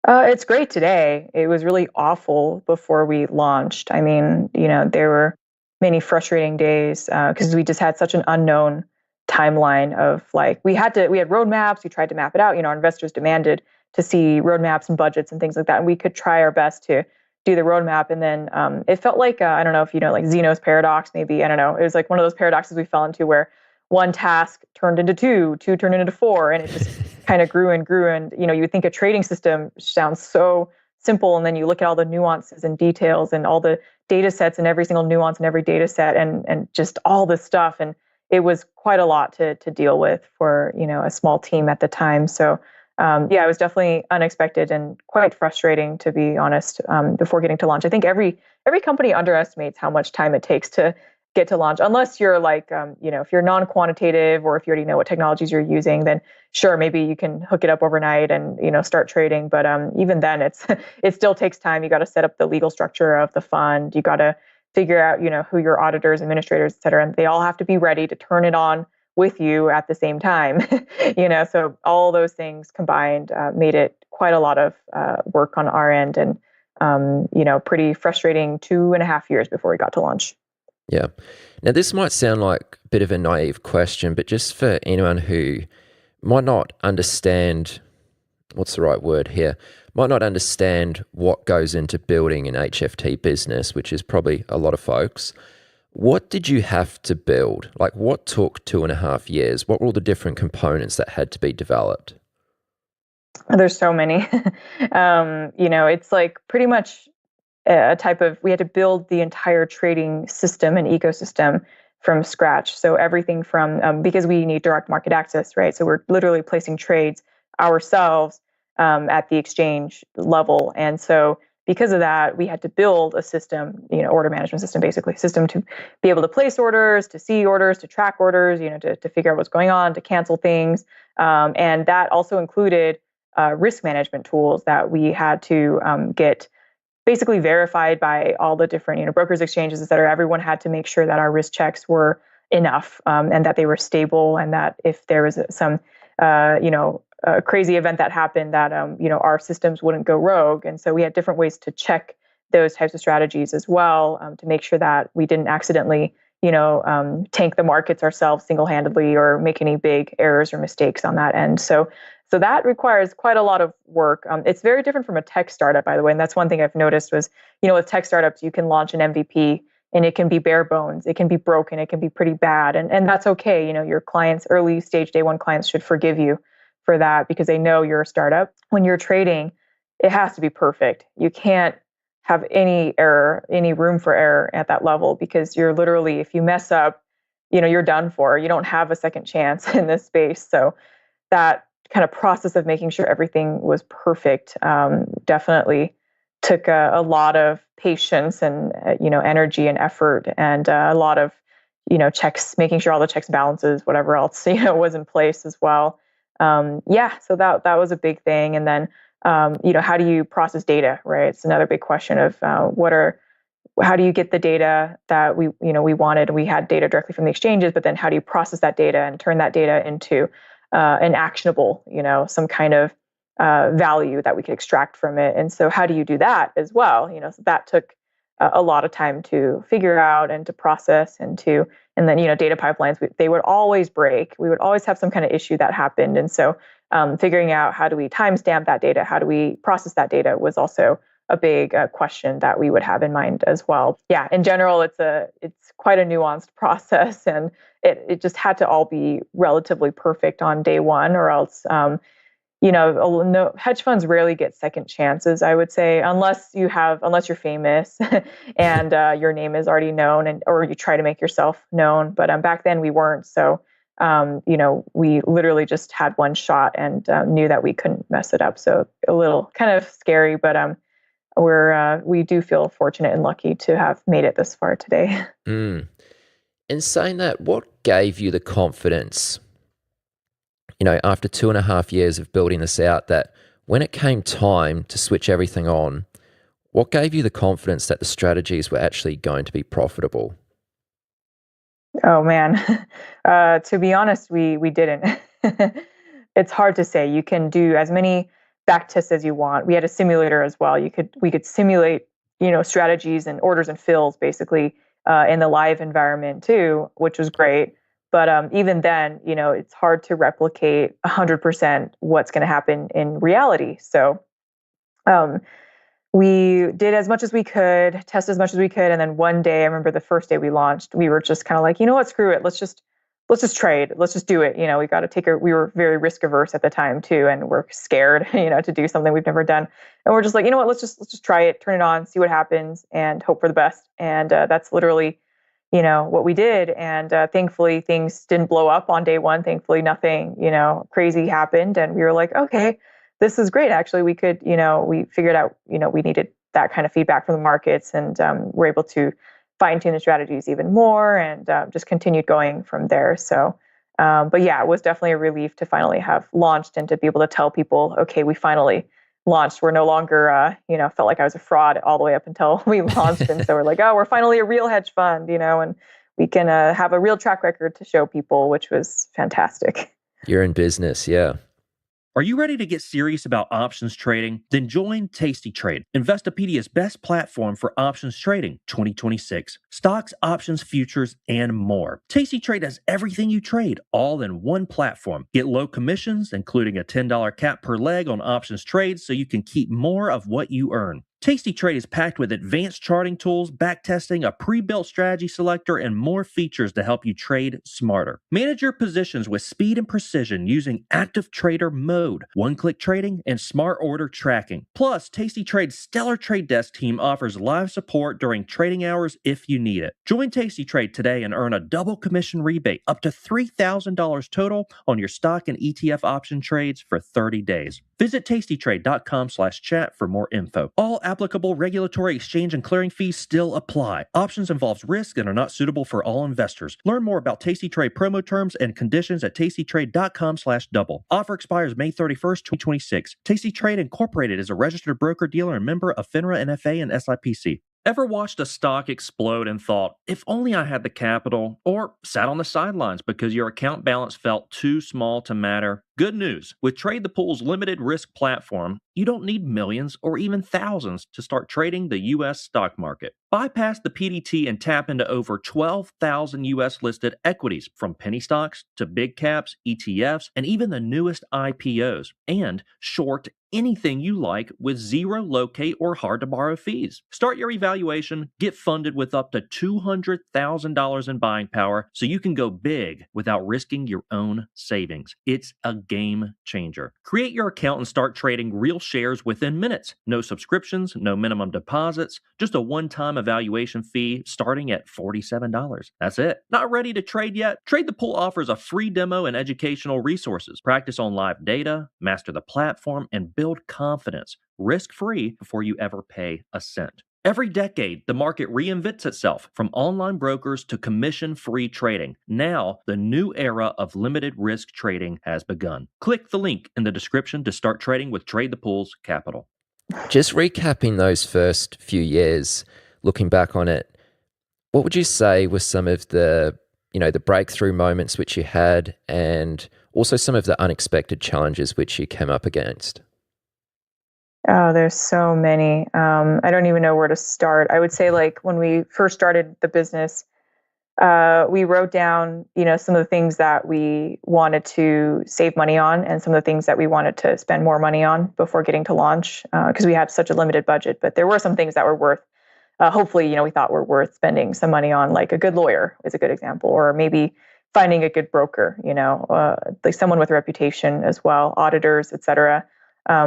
It's great today. It was really awful before we launched. I mean, there were many frustrating days because we just had such an unknown timeline of like, we had roadmaps. We tried to map it out. Our investors demanded to see roadmaps and budgets and things like that. And we could try our best to do the roadmap. And then it felt like, I don't know if you know, like Zeno's paradox, maybe, I don't know. It was like one of those paradoxes we fell into where one task turned into two turned into four, and it just kind of grew and grew. And, you would think a trading system sounds so simple. And then you look at all the nuances and details and all the data sets and every single nuance in every data set and just all this stuff. And it was quite a lot to deal with for, a small team at the time. So it was definitely unexpected and quite frustrating, to be honest, before getting to launch. I think every company underestimates how much time it takes to get to launch, unless you're like, if you're non-quantitative or if you already know what technologies you're using, then sure, maybe you can hook it up overnight and, start trading. But even then, it still takes time. You got to set up the legal structure of the fund. You got to figure out, who your auditors, administrators, et cetera, and they all have to be ready to turn it on with you at the same time. So all those things combined made it quite a lot of work on our end, and pretty frustrating 2.5 years before we got to launch. Yeah. Now, this might sound like a bit of a naive question, but just for anyone who might not understand, what's the right word here, might not understand what goes into building an HFT business, which is probably a lot of folks. What did you have to build? Like, what took 2.5 years? What were all the different components that had to be developed? There's so many. It's like pretty much a type of, we had to build the entire trading system and ecosystem from scratch. So everything from, because we need direct market access, right? So we're literally placing trades ourselves at the exchange level. And so because of that, we had to build a system, order management system, basically system to be able to place orders, to see orders, to track orders, to figure out what's going on, to cancel things. And that also included risk management tools that we had to get basically verified by all the different, brokers, exchanges, et cetera. Everyone had to make sure that our risk checks were enough and that they were stable, and that if there was some, a crazy event that happened, that our systems wouldn't go rogue. And so we had different ways to check those types of strategies as well, to make sure that we didn't accidentally tank the markets ourselves single-handedly or make any big errors or mistakes on that end. So that requires quite a lot of work. It's very different from a tech startup, by the way. And that's one thing I've noticed was, with tech startups, you can launch an MVP and it can be bare bones, it can be broken, it can be pretty bad. And that's okay. Your clients, early stage day one clients, should forgive you for that because they know you're a startup. When you're trading, it has to be perfect. You can't have any error, any room for error at that level, because you're literally, if you mess up, you're done for. You don't have a second chance in this space. So that kind of process of making sure everything was perfect definitely took a lot of patience and energy and effort, and a lot of checks, making sure all the checks, balances, whatever else was in place as well. So that was a big thing. And then how do you process data, right? It's another big question of how do you get the data that we wanted? We had data directly from the exchanges, but then how do you process that data and turn that data into an actionable, some kind of value that we could extract from it? And so how do you do that as well? So that took a lot of time to figure out and to process, and then, data pipelines, they would always break. We would always have some kind of issue that happened. And so figuring out how do we timestamp that data, how do we process that data, was also a big question that we would have in mind as well. Yeah, in general, it's quite a nuanced process, and it just had to all be relatively perfect on day one, or else, no, hedge funds rarely get second chances, I would say, unless you're famous and your name is already known, or you try to make yourself known. But back then we weren't. So, we literally just had one shot and knew that we couldn't mess it up. So a little kind of scary, but we do feel fortunate and lucky to have made it this far today. In saying that, what gave you the confidence, after 2.5 years of building this out, that when it came time to switch everything on, what gave you the confidence that the strategies were actually going to be profitable? Oh man, to be honest, we didn't. It's hard to say. You can do as many back tests as you want. We had a simulator as well. We could simulate, strategies and orders and fills basically in the live environment too, which was great. But even then, it's hard to replicate 100% what's going to happen in reality. So we did as much as we could, test as much as we could, and then one day, I remember the first day we launched, we were just kind of like, you know what, screw it, let's just trade, let's just do it. We got to we were very risk averse at the time too, and we're scared, to do something we've never done, and we're just like, you know what, let's just try it, turn it on, see what happens, and hope for the best. And that's literally, what we did. And thankfully, things didn't blow up on day one. Thankfully, nothing, crazy happened, and we were like, okay, this is great. Actually, we could, we figured out, we needed that kind of feedback from the markets, and we're able to fine tune the strategies even more, and just continued going from there. So, but yeah, it was definitely a relief to finally have launched and to be able to tell people, okay, we finally launched. We're no longer, felt like I was a fraud all the way up until we launched. And so we're like, oh, we're finally a real hedge fund, and we can have a real track record to show people, which was fantastic. You're in business, yeah. Are you ready to get serious about options trading? Then join Tasty Trade, Investopedia's best platform for options trading 2026. Stocks, options, futures, and more. Tasty Trade has everything you trade, all in one platform. Get low commissions, including a $10 cap per leg on options trades, so you can keep more of what you earn. Tasty Trade is packed with advanced charting tools, backtesting, a pre-built strategy selector, and more features to help you trade smarter. Manage your positions with speed and precision using Active Trader Mode, one-click trading, and smart order tracking. Plus, Tasty Trade's stellar trade desk team offers live support during trading hours if you need it. Join Tasty Trade today and earn a double commission rebate up to $3,000 total on your stock and ETF option trades for 30 days. Visit tastytrade.com/chat for more info. All applicable regulatory, exchange, and clearing fees still apply. Options involves risk and are not suitable for all investors. Learn more about Tasty Trade promo terms and conditions at tastytrade.com/double. Offer expires May 31st, 2026. Tasty Trade Incorporated is a registered broker-dealer and member of FINRA, NFA, and SIPC. Ever watched a stock explode and thought, if only I had the capital, or sat on the sidelines because your account balance felt too small to matter? Good news. With Trade the Pool's limited risk platform, you don't need millions or even thousands to start trading the U.S. stock market. Bypass the PDT and tap into over 12,000 U.S. listed equities, from penny stocks to big caps, ETFs, and even the newest IPOs. And short anything you like with zero locate or hard to borrow fees. Start your evaluation, get funded with up to $200,000 in buying power so you can go big without risking your own savings. It's a game changer. Create your account and start trading real shares within minutes. No subscriptions, no minimum deposits, just a one-time evaluation fee starting at $47. That's it. Not ready to trade yet? Trade the Pool offers a free demo and educational resources. Practice on live data, master the platform, and build confidence risk-free before you ever pay a cent. Every decade, the market reinvents itself, from online brokers to commission-free trading. Now, the new era of limited risk trading has begun. Click the link in the description to start trading with Trade the Pool's capital. Just recapping those first few years, looking back on it, what would you say were some of the breakthrough moments which you had, and also some of the unexpected challenges which you came up against? Oh, there's so many. I don't even know where to start. I would say, like, when we first started the business, we wrote down, some of the things that we wanted to save money on and some of the things that we wanted to spend more money on before getting to launch, because we had such a limited budget. But there were some things that were worth, hopefully, we thought were worth spending some money on, like a good lawyer is a good example, or maybe finding a good broker, like someone with a reputation as well, auditors, et cetera.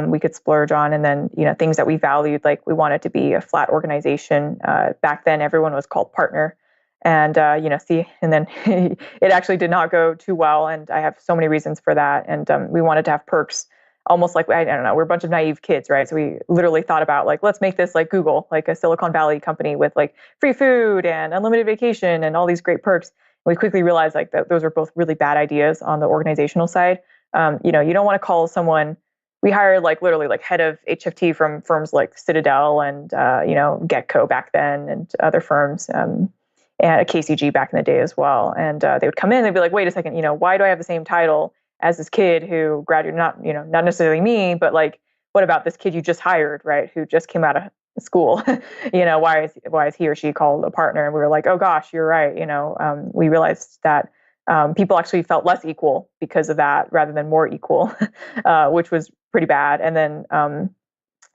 We could splurge on. And then, things that we valued, like we wanted to be a flat organization. Back then, everyone was called partner. And, and then it actually did not go too well. And I have so many reasons for that. And we wanted to have perks, almost like, I don't know, we're a bunch of naive kids, right? So we literally thought about, like, let's make this like Google, like a Silicon Valley company with like free food and unlimited vacation and all these great perks. And we quickly realized, like, that those are both really bad ideas on the organizational side. You don't want to call someone. We hired literally head of HFT from firms like Citadel and Getco back then, and other firms, and a KCG back in the day as well. And they would come in, they'd be like, "Wait a second, why do I have the same title as this kid who graduated? Not necessarily me, but like, what about this kid you just hired, right? Who just came out of school? Why is he or she called a partner?" And we were like, "Oh gosh, you're right." We realized that people actually felt less equal because of that rather than more equal, which was pretty bad. And then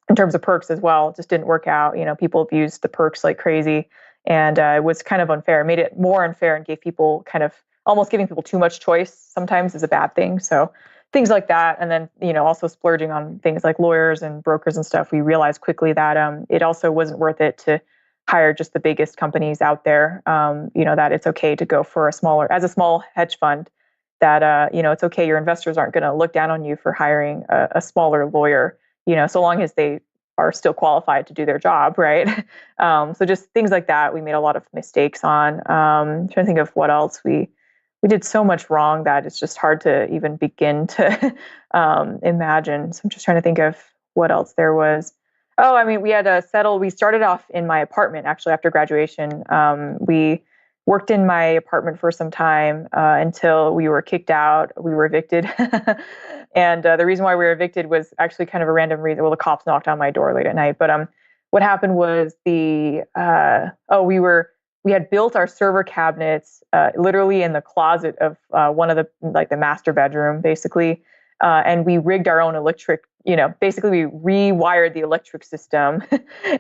in terms of perks as well. It just didn't work out. People abused the perks like crazy, and it was kind of unfair. It made it more unfair and gave people kind of almost giving people too much choice sometimes is a bad thing. So things like that. And then, also splurging on things like lawyers and brokers and stuff. We realized quickly that it also wasn't worth it to hire just the biggest companies out there. That it's okay to go for as a small hedge fund, that, it's okay. Your investors aren't going to look down on you for hiring a smaller lawyer, so long as they are still qualified to do their job, right? So just things like that. We made a lot of mistakes on. Trying to think of what else we did so much wrong that it's just hard to even begin to imagine. So I'm just trying to think of what else there was. Oh, I mean, we had to settle. We started off in my apartment actually after graduation. We worked in my apartment for some time until we were kicked out. We were evicted. And the reason why we were evicted was actually kind of a random reason. Well, the cops knocked on my door late at night. But what happened was we had built our server cabinets literally in the closet of one of the master bedroom, basically. And we rigged our own electric, basically we rewired the electric system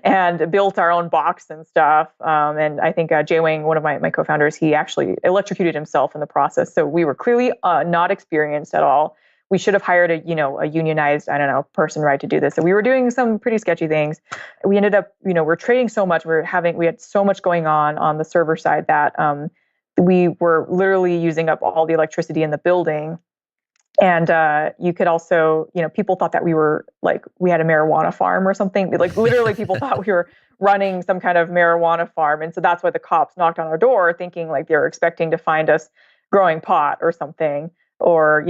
and built our own box and stuff. And I think Jay Wang, one of my co-founders, he actually electrocuted himself in the process. So we were clearly not experienced at all. We should have hired a unionized, person, right, to do this. So we were doing some pretty sketchy things. We ended up, we're trading so much. We had so much going on the server side that we were literally using up all the electricity in the building. And you could also, people thought that we had a marijuana farm or something. Like literally people thought we were running some kind of marijuana farm. And so that's why the cops knocked on our door thinking like they were expecting to find us growing pot or something, or,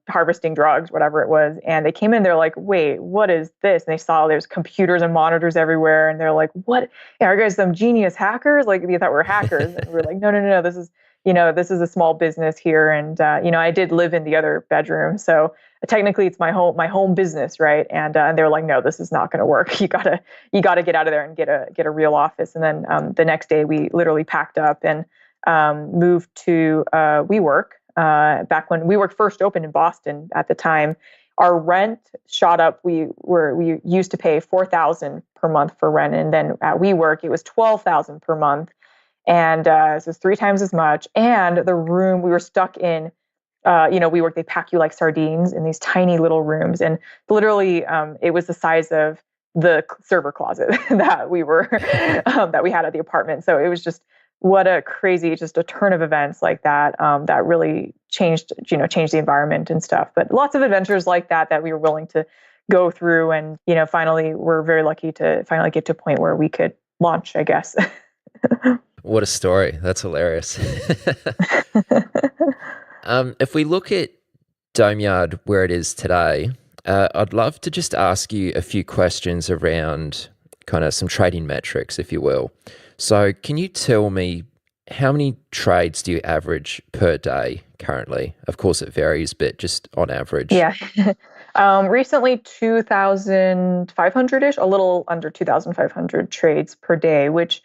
harvesting drugs, whatever it was. And they came in, they're like, wait, what is this? And they saw there's computers and monitors everywhere. And they're like, what? Are you guys some genius hackers? Like, they thought we were hackers. And we were like, no, this is a small business here. And, I did live in the other bedroom. So technically it's my home business. Right. And they were like, no, this is not going to work. You gotta get out of there and get a real office. And then the next day we literally packed up and moved to WeWork. Back when WeWork first opened in Boston at the time, our rent shot up. We used to pay $4,000 per month for rent. And then at WeWork, it was $12,000 per month. And so it's 3 times as much. And the room we were stuck in, WeWork, they pack you like sardines in these tiny little rooms. And literally, it was the size of the server closet that we had at the apartment. So it was just, what a crazy, just a turn of events like that, that really changed the environment and stuff. But lots of adventures like that we were willing to go through. And, finally, we're very lucky to finally get to a point where we could launch, I guess. What a story. That's hilarious. If we look at DomeYard where it is today, I'd love to just ask you a few questions around kind of some trading metrics, if you will. So can you tell me how many trades do you average per day currently? Of course, it varies, but just on average. Yeah. Recently, 2,500-ish, a little under 2,500 trades per day, which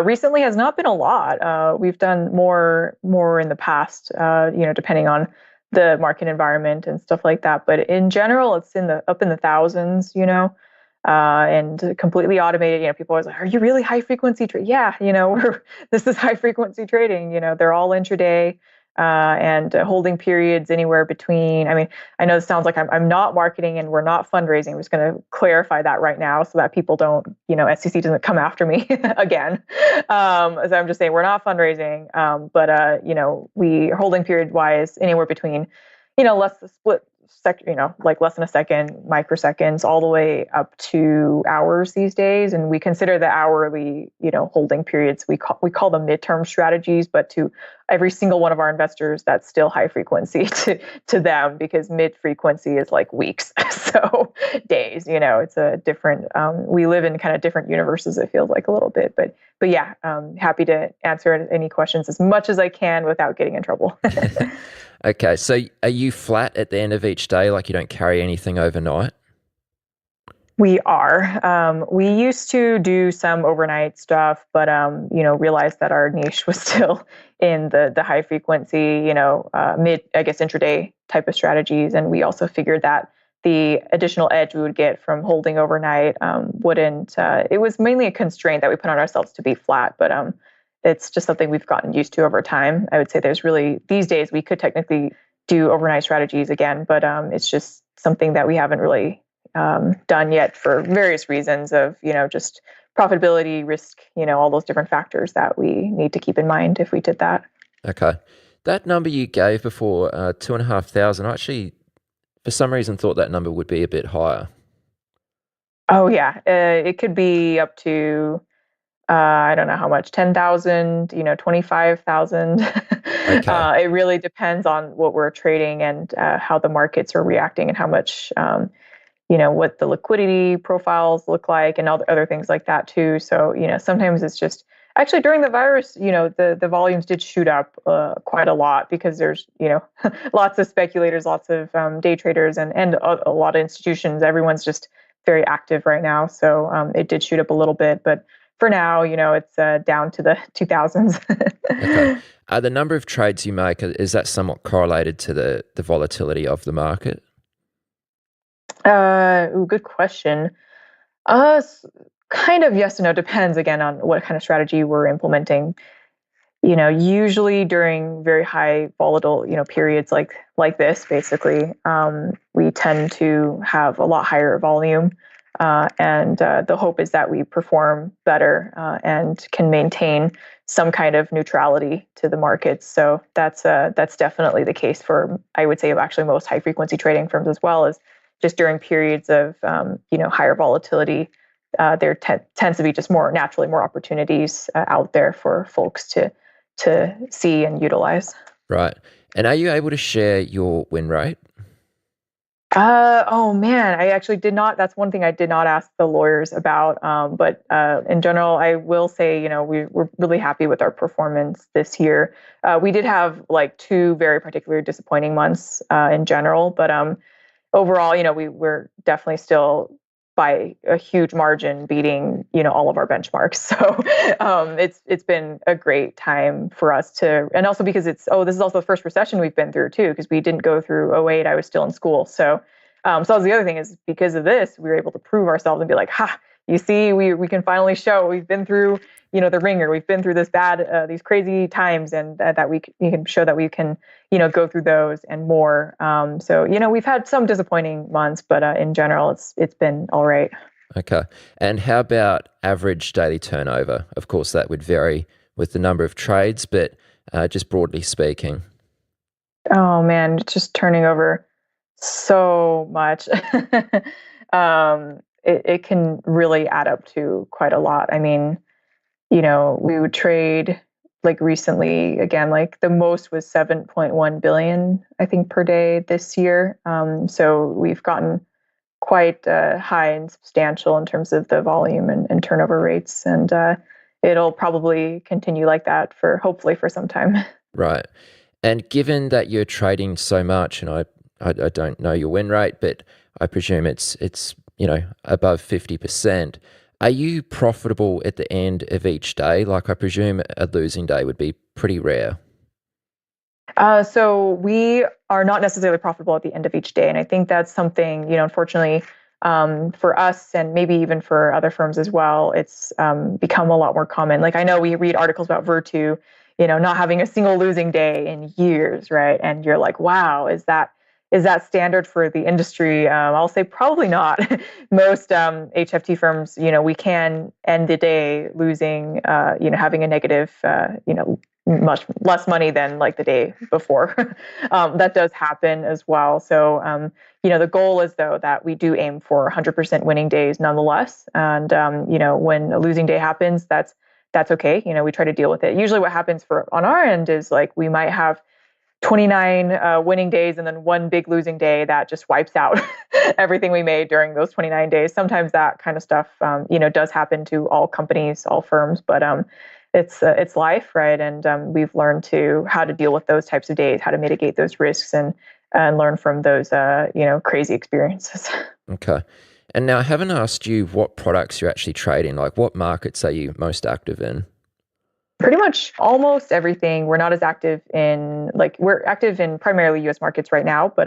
recently has not been a lot. We've done more in the past, depending on the market environment and stuff like that. But in general, it's up in the thousands, and completely automated. People are always like, "Are you really high frequency trade?" Yeah, this is high frequency trading. They're all intraday and holding periods anywhere between. I mean, I know this sounds like I'm not marketing and we're not fundraising. I'm just going to clarify that right now so that people don't, SEC doesn't come after me again. So I'm just saying we're not fundraising, but we are holding period wise anywhere between, less than a second, microseconds, all the way up to hours these days. And we consider the hourly, holding periods, we call them midterm strategies, but to every single one of our investors, that's still high frequency to them, because mid frequency is like weeks. So days, it's a different, we live in kind of different universes, it feels like a little bit, but yeah, happy to answer any questions as much as I can without getting in trouble. Okay, so are you flat at the end of each day, like you don't carry anything overnight? We are. We used to do some overnight stuff, but realized that our niche was still in the high frequency, intraday type of strategies, and we also figured that the additional edge we would get from holding overnight wouldn't. It was mainly a constraint that we put on ourselves to be flat, but it's just something we've gotten used to over time. I would say there's really, these days, we could technically do overnight strategies again, but it's just something that we haven't really done yet for various reasons of, just profitability, risk, all those different factors that we need to keep in mind if we did that. Okay. That number you gave before, 2,500, I actually, for some reason, thought that number would be a bit higher. Oh, yeah. It could be up to, I don't know how much, 10,000, 25,000. Okay. It really depends on what we're trading and how the markets are reacting and how much, what the liquidity profiles look like and all the other things like that too. So, sometimes it's just, actually during the virus, the volumes did shoot up quite a lot because there's, lots of speculators, lots of day traders and a lot of institutions. Everyone's just very active right now. So it did shoot up a little bit, but for now, it's down to the 2000s. Okay. The number of trades you make, is that somewhat correlated to the volatility of the market? Good question. Kind of yes and no. Depends again on what kind of strategy we're implementing. Usually during very high volatile, periods like this, basically, we tend to have a lot higher volume, and the hope is that we perform better and can maintain some kind of neutrality to the markets. So that's definitely the case for, I would say, actually most high frequency trading firms as well, as just during periods of higher volatility. There tends to be just more opportunities out there for folks to see and utilize. Right. And are you able to share your win rate? Oh man, I actually did not. That's one thing I did not ask the lawyers about. But in general, I will say, we're really happy with our performance this year. We did have like 2 very particularly disappointing months in general, but overall, we're definitely still by a huge margin beating, all of our benchmarks. So it's been a great time for us to, and also because this is also the first recession we've been through too, because we didn't go through '08. I was still in school. So that was the other thing, is because of this, we were able to prove ourselves and be like, you see, we can finally show we've been through, the ringer. We've been through this bad, these crazy times, and that we can show that we can, go through those and more. So, we've had some disappointing months, but in general, it's been all right. Okay. And how about average daily turnover? Of course, that would vary with the number of trades, but just broadly speaking. Oh man, just turning over so much. It can really add up to quite a lot. I mean, we would trade like recently, again, like the most was 7.1 billion, I think, per day this year. So we've gotten quite high and substantial in terms of the volume and turnover rates. And it'll probably continue like that hopefully for some time. Right. And given that you're trading so much, and I don't know your win rate, but I presume it's above 50%. Are you profitable at the end of each day? Like, I presume a losing day would be pretty rare. So we are not necessarily profitable at the end of each day. And I think that's something, unfortunately, for us and maybe even for other firms as well, it's become a lot more common. Like, I know we read articles about Virtu, not having a single losing day in years, right? And you're like, wow, is that standard for the industry? I'll say probably not. Most HFT firms, we can end the day losing, having a negative, much less money than like the day before. That does happen as well. So, the goal is though that we do aim for 100% winning days nonetheless. And, when a losing day happens, that's okay. We try to deal with it. Usually what happens on our end is like, we might have 29 winning days and then one big losing day that just wipes out everything we made during those 29 days. Sometimes that kind of stuff, does happen to all companies, all firms, but it's life, right? And we've learned how to deal with those types of days, how to mitigate those risks and learn from those, crazy experiences. Okay. And now I haven't asked you what products you're actually trading. Like, what markets are you most active in? Pretty much almost everything. We're not as active in we're active in primarily U.S. markets right now, but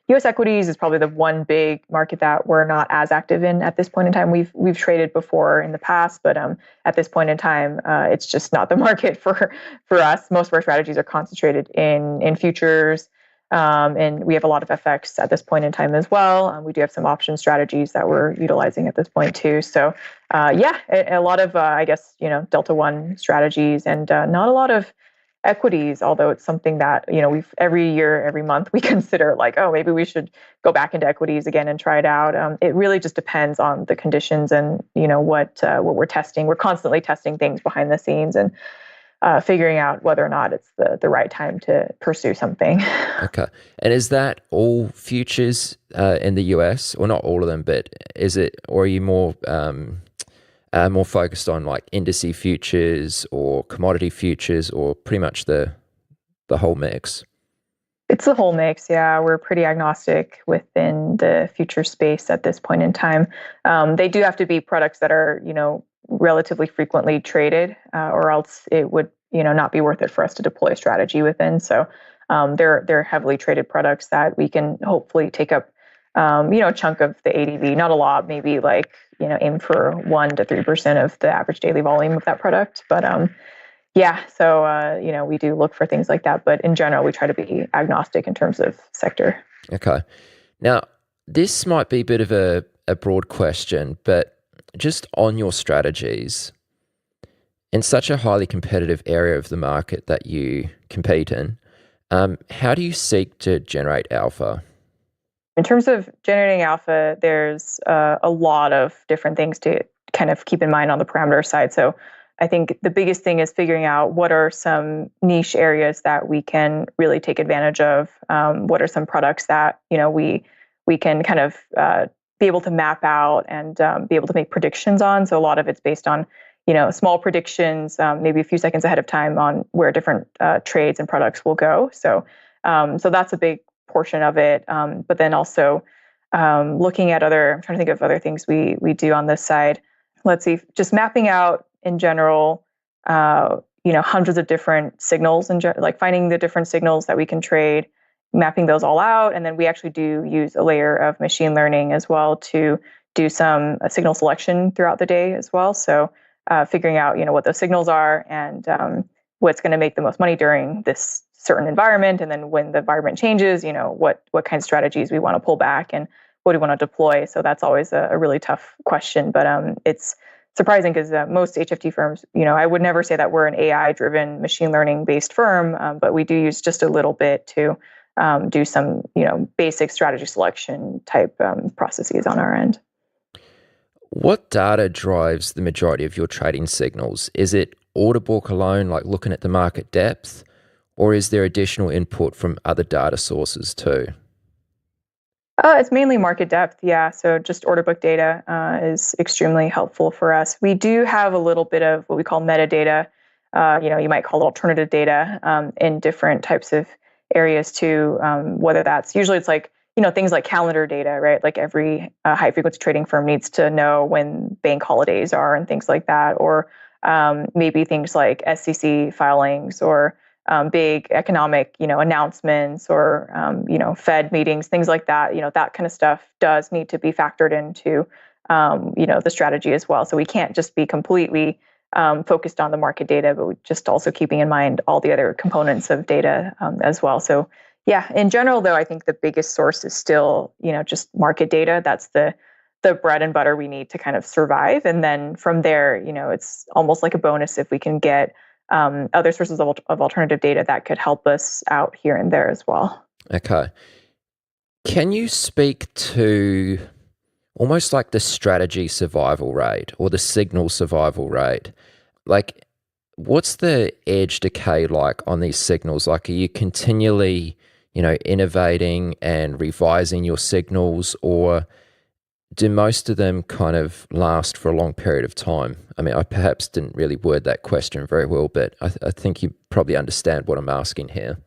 U.S. equities is probably the one big market that we're not as active in at this point in time. We've traded before in the past, but at this point in time, it's just not the market for us. Most of our strategies are concentrated in futures. And we have a lot of FX at this point in time as well. We do have some option strategies that we're utilizing at this point too. So, a lot of, Delta One strategies and not a lot of equities, although it's something that, we've every year, every month, we consider like, oh, maybe we should go back into equities again and try it out. It really just depends on the conditions and, what we're testing. We're constantly testing things behind the scenes and figuring out whether or not it's the right time to pursue something. Okay. And is that all futures in the US, or not all of them, but is it, or are you more focused on like indice futures or commodity futures, or pretty much the whole mix? It's the whole mix. Yeah, we're pretty agnostic within the future space at this point in time. They do have to be products that are, relatively frequently traded, or else it would, not be worth it for us to deploy a strategy within. So they're heavily traded products that we can hopefully take up, a chunk of the ADV, not a lot, maybe like, aim for 1 to 3% of the average daily volume of that product. But so we do look for things like that. But in general, we try to be agnostic in terms of sector. Okay. Now, this might be a bit of a broad question, but just on your strategies, in such a highly competitive area of the market that you compete in, how do you seek to generate alpha? In terms of generating alpha, there's a lot of different things to kind of keep in mind on the parameter side. So I think the biggest thing is figuring out what are some niche areas that we can really take advantage of. What are some products that we can kind of be able to map out and be able to make predictions on. So a lot of it's based on small predictions, maybe a few seconds ahead of time on where different trades and products will go. So that's a big portion of it. But then also looking at I'm trying to think of other things we do on this side. Let's see, just mapping out in general, hundreds of different signals and like finding the different signals that we can trade, mapping those all out. And then we actually do use a layer of machine learning as well to do some signal selection throughout the day as well. So figuring out, what those signals are and what's going to make the most money during this certain environment. And then when the environment changes, what kind of strategies we want to pull back and what do we want to deploy. So that's always a really tough question. But it's surprising because most HFT firms, I would never say that we're an AI-driven machine learning-based firm, but we do use just a little bit to do some, basic strategy selection type processes on our end. What data drives the majority of your trading signals? Is it order book alone, like looking at the market depth, or is there additional input from other data sources too? It's mainly market depth, yeah. So just order book data is extremely helpful for us. We do have a little bit of what we call metadata. You might call it alternative data in different types of areas too. Whether that's usually it's like things like calendar data, right? Like every high frequency trading firm needs to know when bank holidays are and things like that, or maybe things like SEC filings or big economic, announcements or, Fed meetings, things like that. That kind of stuff does need to be factored into, the strategy as well. So we can't just be completely focused on the market data, but we're just also keeping in mind all the other components of data as well. So yeah, in general, though, I think the biggest source is still, just market data. That's the bread and butter we need to kind of survive. And then from there, it's almost like a bonus if we can get other sources of alternative data that could help us out here and there as well. Okay. Can you speak to almost like the strategy survival rate or the signal survival rate? Like, what's the edge decay like on these signals? Like, are you continually, innovating and revising your signals, or do most of them kind of last for a long period of time? I mean, I perhaps didn't really word that question very well, but I think you probably understand what I'm asking here.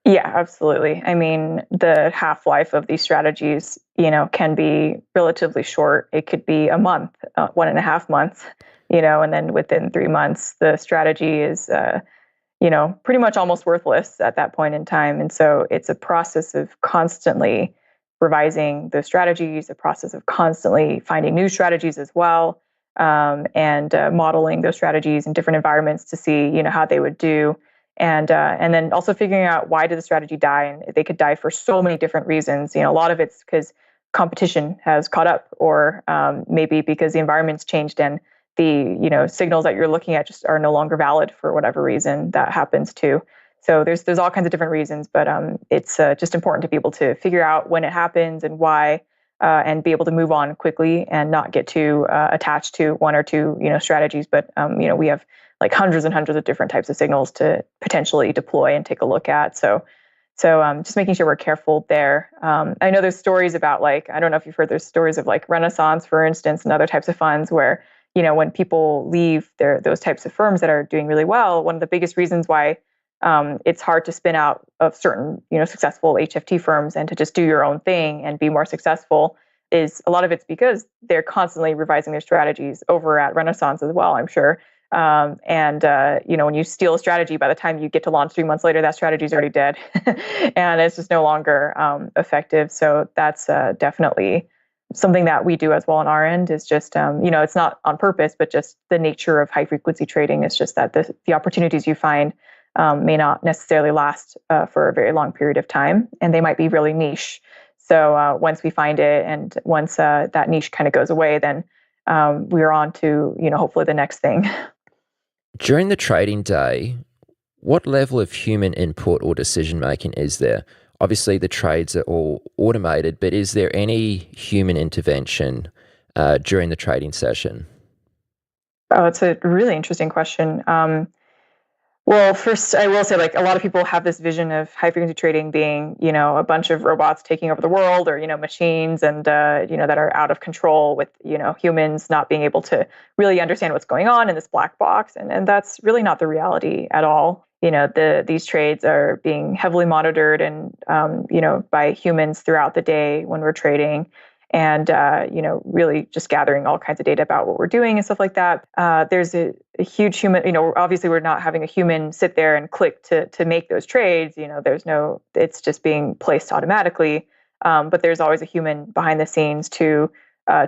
Yeah, absolutely. I mean, the half-life of these strategies, can be relatively short. It could be a month, 1.5 months. and then within 3 months, the strategy is, pretty much almost worthless at that point in time. And so it's a process of constantly revising those strategies, a process of constantly finding new strategies as well, and modeling those strategies in different environments to see, how they would do. And then also figuring out, why did the strategy die? And they could die for so many different reasons. A lot of it's because competition has caught up, or maybe because the environment's changed and the signals that you're looking at just are no longer valid for whatever reason that happens too. So there's all kinds of different reasons, but it's just important to be able to figure out when it happens and why, and be able to move on quickly and not get too attached to one or two strategies. But we have like hundreds and hundreds of different types of signals to potentially deploy and take a look at. So just making sure we're careful there. I know there's stories about, like, I don't know if you've heard, there's stories of like Renaissance, for instance, and other types of funds where, when people leave those types of firms that are doing really well, one of the biggest reasons why it's hard to spin out of certain, successful HFT firms and to just do your own thing and be more successful is, a lot of it's because they're constantly revising their strategies over at Renaissance as well, I'm sure. When you steal a strategy, by the time you get to launch 3 months later, that strategy is already dead and it's just no longer effective. So that's definitely something that we do as well on our end, is just, it's not on purpose, but just the nature of high frequency trading is just that the opportunities you find may not necessarily last for a very long period of time, and they might be really niche. So once we find it, and once that niche kind of goes away, then we're on to, hopefully the next thing. During the trading day, what level of human input or decision making is there? Obviously, the trades are all automated, but is there any human intervention during the trading session? Oh, it's a really interesting question. Well, first, I will say, like, a lot of people have this vision of high frequency trading being, a bunch of robots taking over the world, or, machines, and, that are out of control with, humans not being able to really understand what's going on in this black box. And that's really not the reality at all. These trades are being heavily monitored and, by humans throughout the day when we're trading. And, really just gathering all kinds of data about what we're doing and stuff like that. There's a huge human, obviously we're not having a human sit there and click to make those trades. It's just being placed automatically. But there's always a human behind the scenes to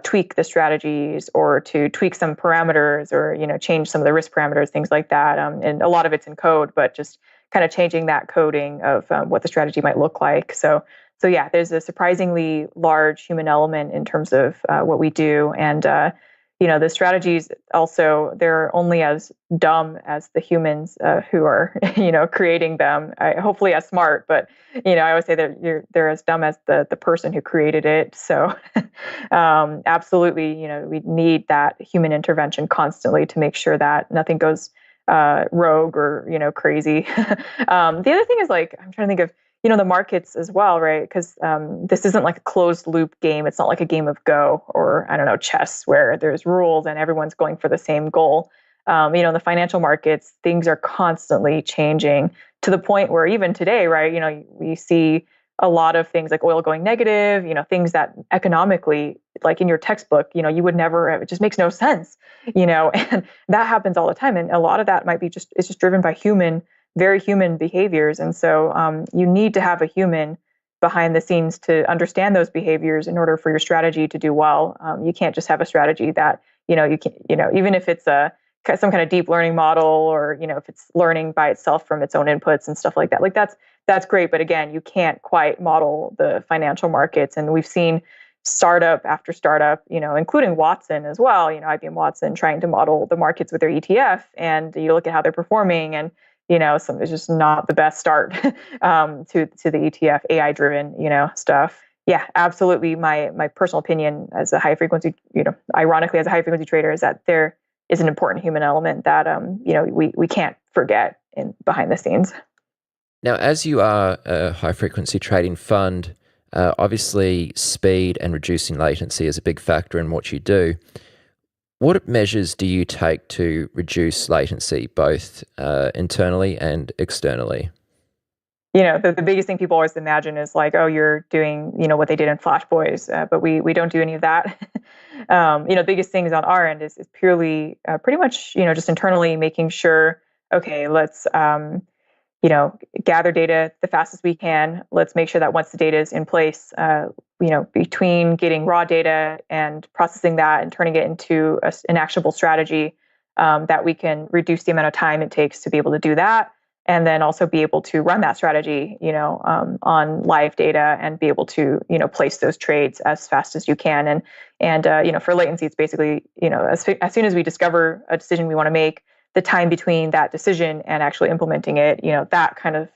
tweak the strategies, or to tweak some parameters, or, change some of the risk parameters, things like that. And a lot of it's in code, but just kind of changing that coding of what the strategy might look like. So yeah, there's a surprisingly large human element in terms of what we do. And, the strategies also, they're only as dumb as the humans who are, creating them. Hopefully as smart, but, I always say that they're as dumb as the person who created it. So absolutely, we need that human intervention constantly to make sure that nothing goes rogue or, crazy. The other thing is, like, I'm trying to think of, the markets as well, right? Because this isn't like a closed loop game. It's not like a game of Go, or, I don't know, chess, where there's rules and everyone's going for the same goal. In the financial markets, things are constantly changing, to the point where even today, right, we see a lot of things like oil going negative, things that economically, like in your textbook, you would never, it just makes no sense, and that happens all the time. And a lot of that might be it's just driven by very human behaviors. And so you need to have a human behind the scenes to understand those behaviors in order for your strategy to do well. You can't just have a strategy that, you can, even if it's some kind of deep learning model, or, if it's learning by itself from its own inputs and stuff like that. Like that's great. But again, you can't quite model the financial markets. And we've seen startup after startup, including Watson as well, IBM Watson, trying to model the markets with their ETF. And you look at how they're performing, and it's just not the best start to the ETF AI driven, stuff. Yeah, absolutely. My personal opinion as a high frequency, ironically as a high frequency trader, is that there is an important human element that we can't forget behind the scenes. Now, as you are a high frequency trading fund, obviously speed and reducing latency is a big factor in what you do. What measures do you take to reduce latency, both internally and externally? The biggest thing people always imagine is like, oh, you're doing, what they did in Flash Boys, but we don't do any of that. Biggest things on our end is purely pretty much, just internally making sure, okay, let's, gather data the fastest we can. Let's make sure that once the data is in place, between getting raw data and processing that and turning it into an actionable strategy, that we can reduce the amount of time it takes to be able to do that. And then also be able to run that strategy, on live data and be able to, place those trades as fast as you can. And for latency, it's basically, as soon as we discover a decision we want to make, the time between that decision and actually implementing it, that kind of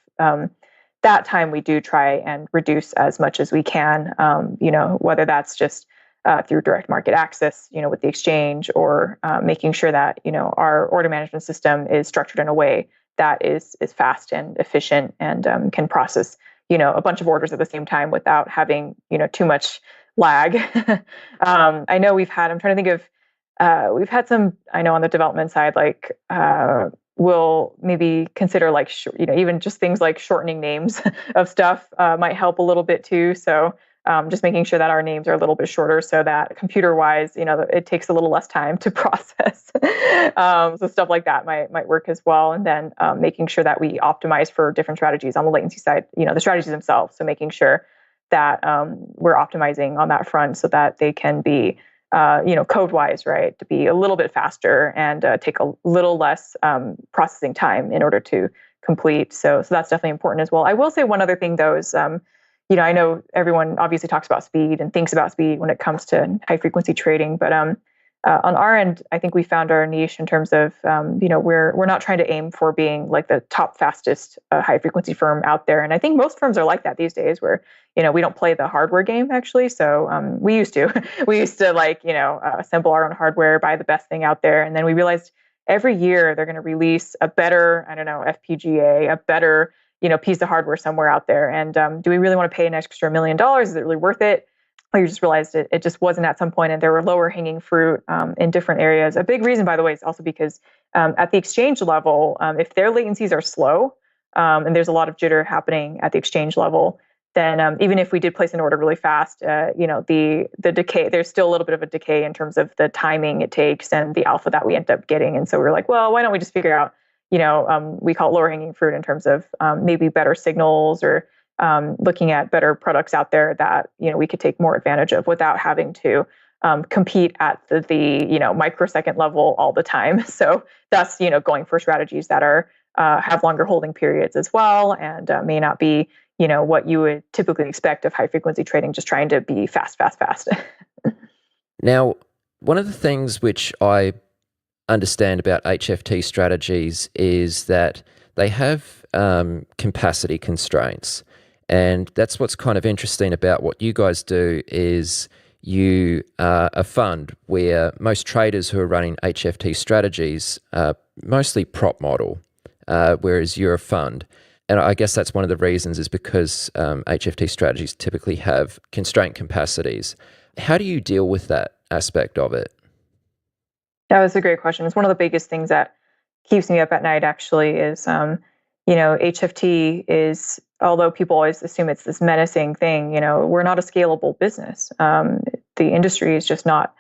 that time we do try and reduce as much as we can. Whether that's just through direct market access, with the exchange, or making sure that our order management system is structured in a way that is fast and efficient and can process a bunch of orders at the same time without having too much lag. I know I'm trying to think of we've had some, I know on the development side, like we'll maybe consider like even just things like shortening names of stuff might help a little bit too. So just making sure that our names are a little bit shorter so that computer-wise, it takes a little less time to process. So stuff like that might work as well. And then making sure that we optimize for different strategies on the latency side, the strategies themselves. So making sure that we're optimizing on that front so that they can be, code-wise, right, to be a little bit faster and take a little less processing time in order to complete. So that's definitely important as well. I will say one other thing though is, I know everyone obviously talks about speed and thinks about speed when it comes to high frequency trading, but on our end, I think we found our niche in terms of, we're not trying to aim for being like the top fastest high frequency firm out there. And I think most firms are like that these days where, we don't play the hardware game actually. So we used to assemble our own hardware, buy the best thing out there. And then we realized every year they're going to release a better, FPGA, a better, piece of hardware somewhere out there. And do we really want to pay an extra $1 million? Is it really worth it? Or you just realized it just wasn't at some point, and there were lower hanging fruit in different areas. A big reason, by the way, is also because at the exchange level, if their latencies are slow and there's a lot of jitter happening at the exchange level, then even if we did place an order really fast, the decay, there's still a little bit of a decay in terms of the timing it takes and the alpha that we end up getting. And so we were like, well, why don't we just figure out, we call it lower hanging fruit in terms of maybe better signals or looking at better products out there that, we could take more advantage of without having to compete at the microsecond level all the time. So that's, going for strategies that are have longer holding periods as well, and may not be, what you would typically expect of high frequency trading, just trying to be fast. Now, one of the things which I understand about HFT strategies is that they have capacity constraints. And that's what's kind of interesting about what you guys do is you are a fund where most traders who are running HFT strategies are mostly prop model, whereas you're a fund. And I guess that's one of the reasons is because HFT strategies typically have constraint capacities. How do you deal with that aspect of it? That was a great question. It's one of the biggest things that keeps me up at night, actually, is, HFT is, although people always assume it's this menacing thing, we're not a scalable business. The industry is just not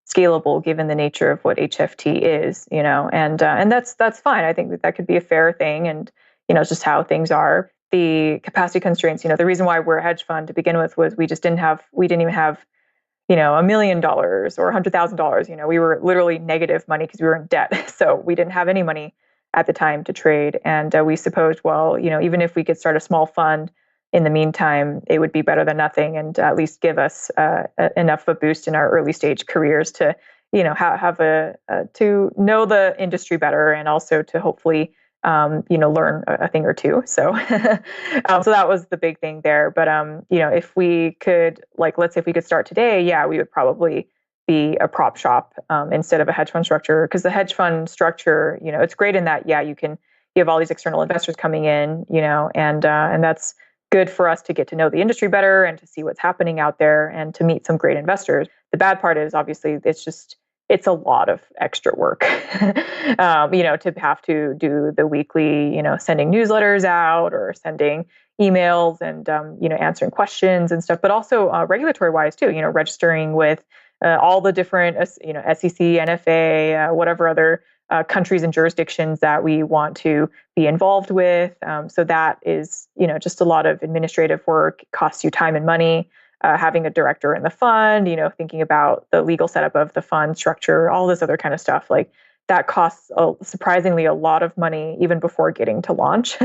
scalable given the nature of what HFT is, and that's fine. I think that could be a fair thing. And, it's just how things are. The capacity constraints, the reason why we're a hedge fund to begin with was we didn't even have $1 million or $100,000. We were literally negative money because we were in debt. So we didn't have any money at the time to trade. And we supposed, well, even if we could start a small fund in the meantime, it would be better than nothing, and at least give us enough of a boost in our early stage careers to, have to know the industry better, and also to hopefully, learn a thing or two. So, so that was the big thing there. But, if we could, let's say if we could start today, yeah, we would probably be a prop shop instead of a hedge fund structure. Because the hedge fund structure, it's great in that, yeah, you have all these external investors coming in, and that's good for us to get to know the industry better and to see what's happening out there and to meet some great investors. The bad part is obviously it's a lot of extra work, to have to do the weekly, sending newsletters out or sending emails and, answering questions and stuff, but also regulatory wise too, registering with all the different, SEC, NFA, whatever other countries and jurisdictions that we want to be involved with. So that is, just a lot of administrative work, costs you time and money. Having a director in the fund, thinking about the legal setup of the fund structure, all this other kind of stuff. Like that costs surprisingly a lot of money even before getting to launch.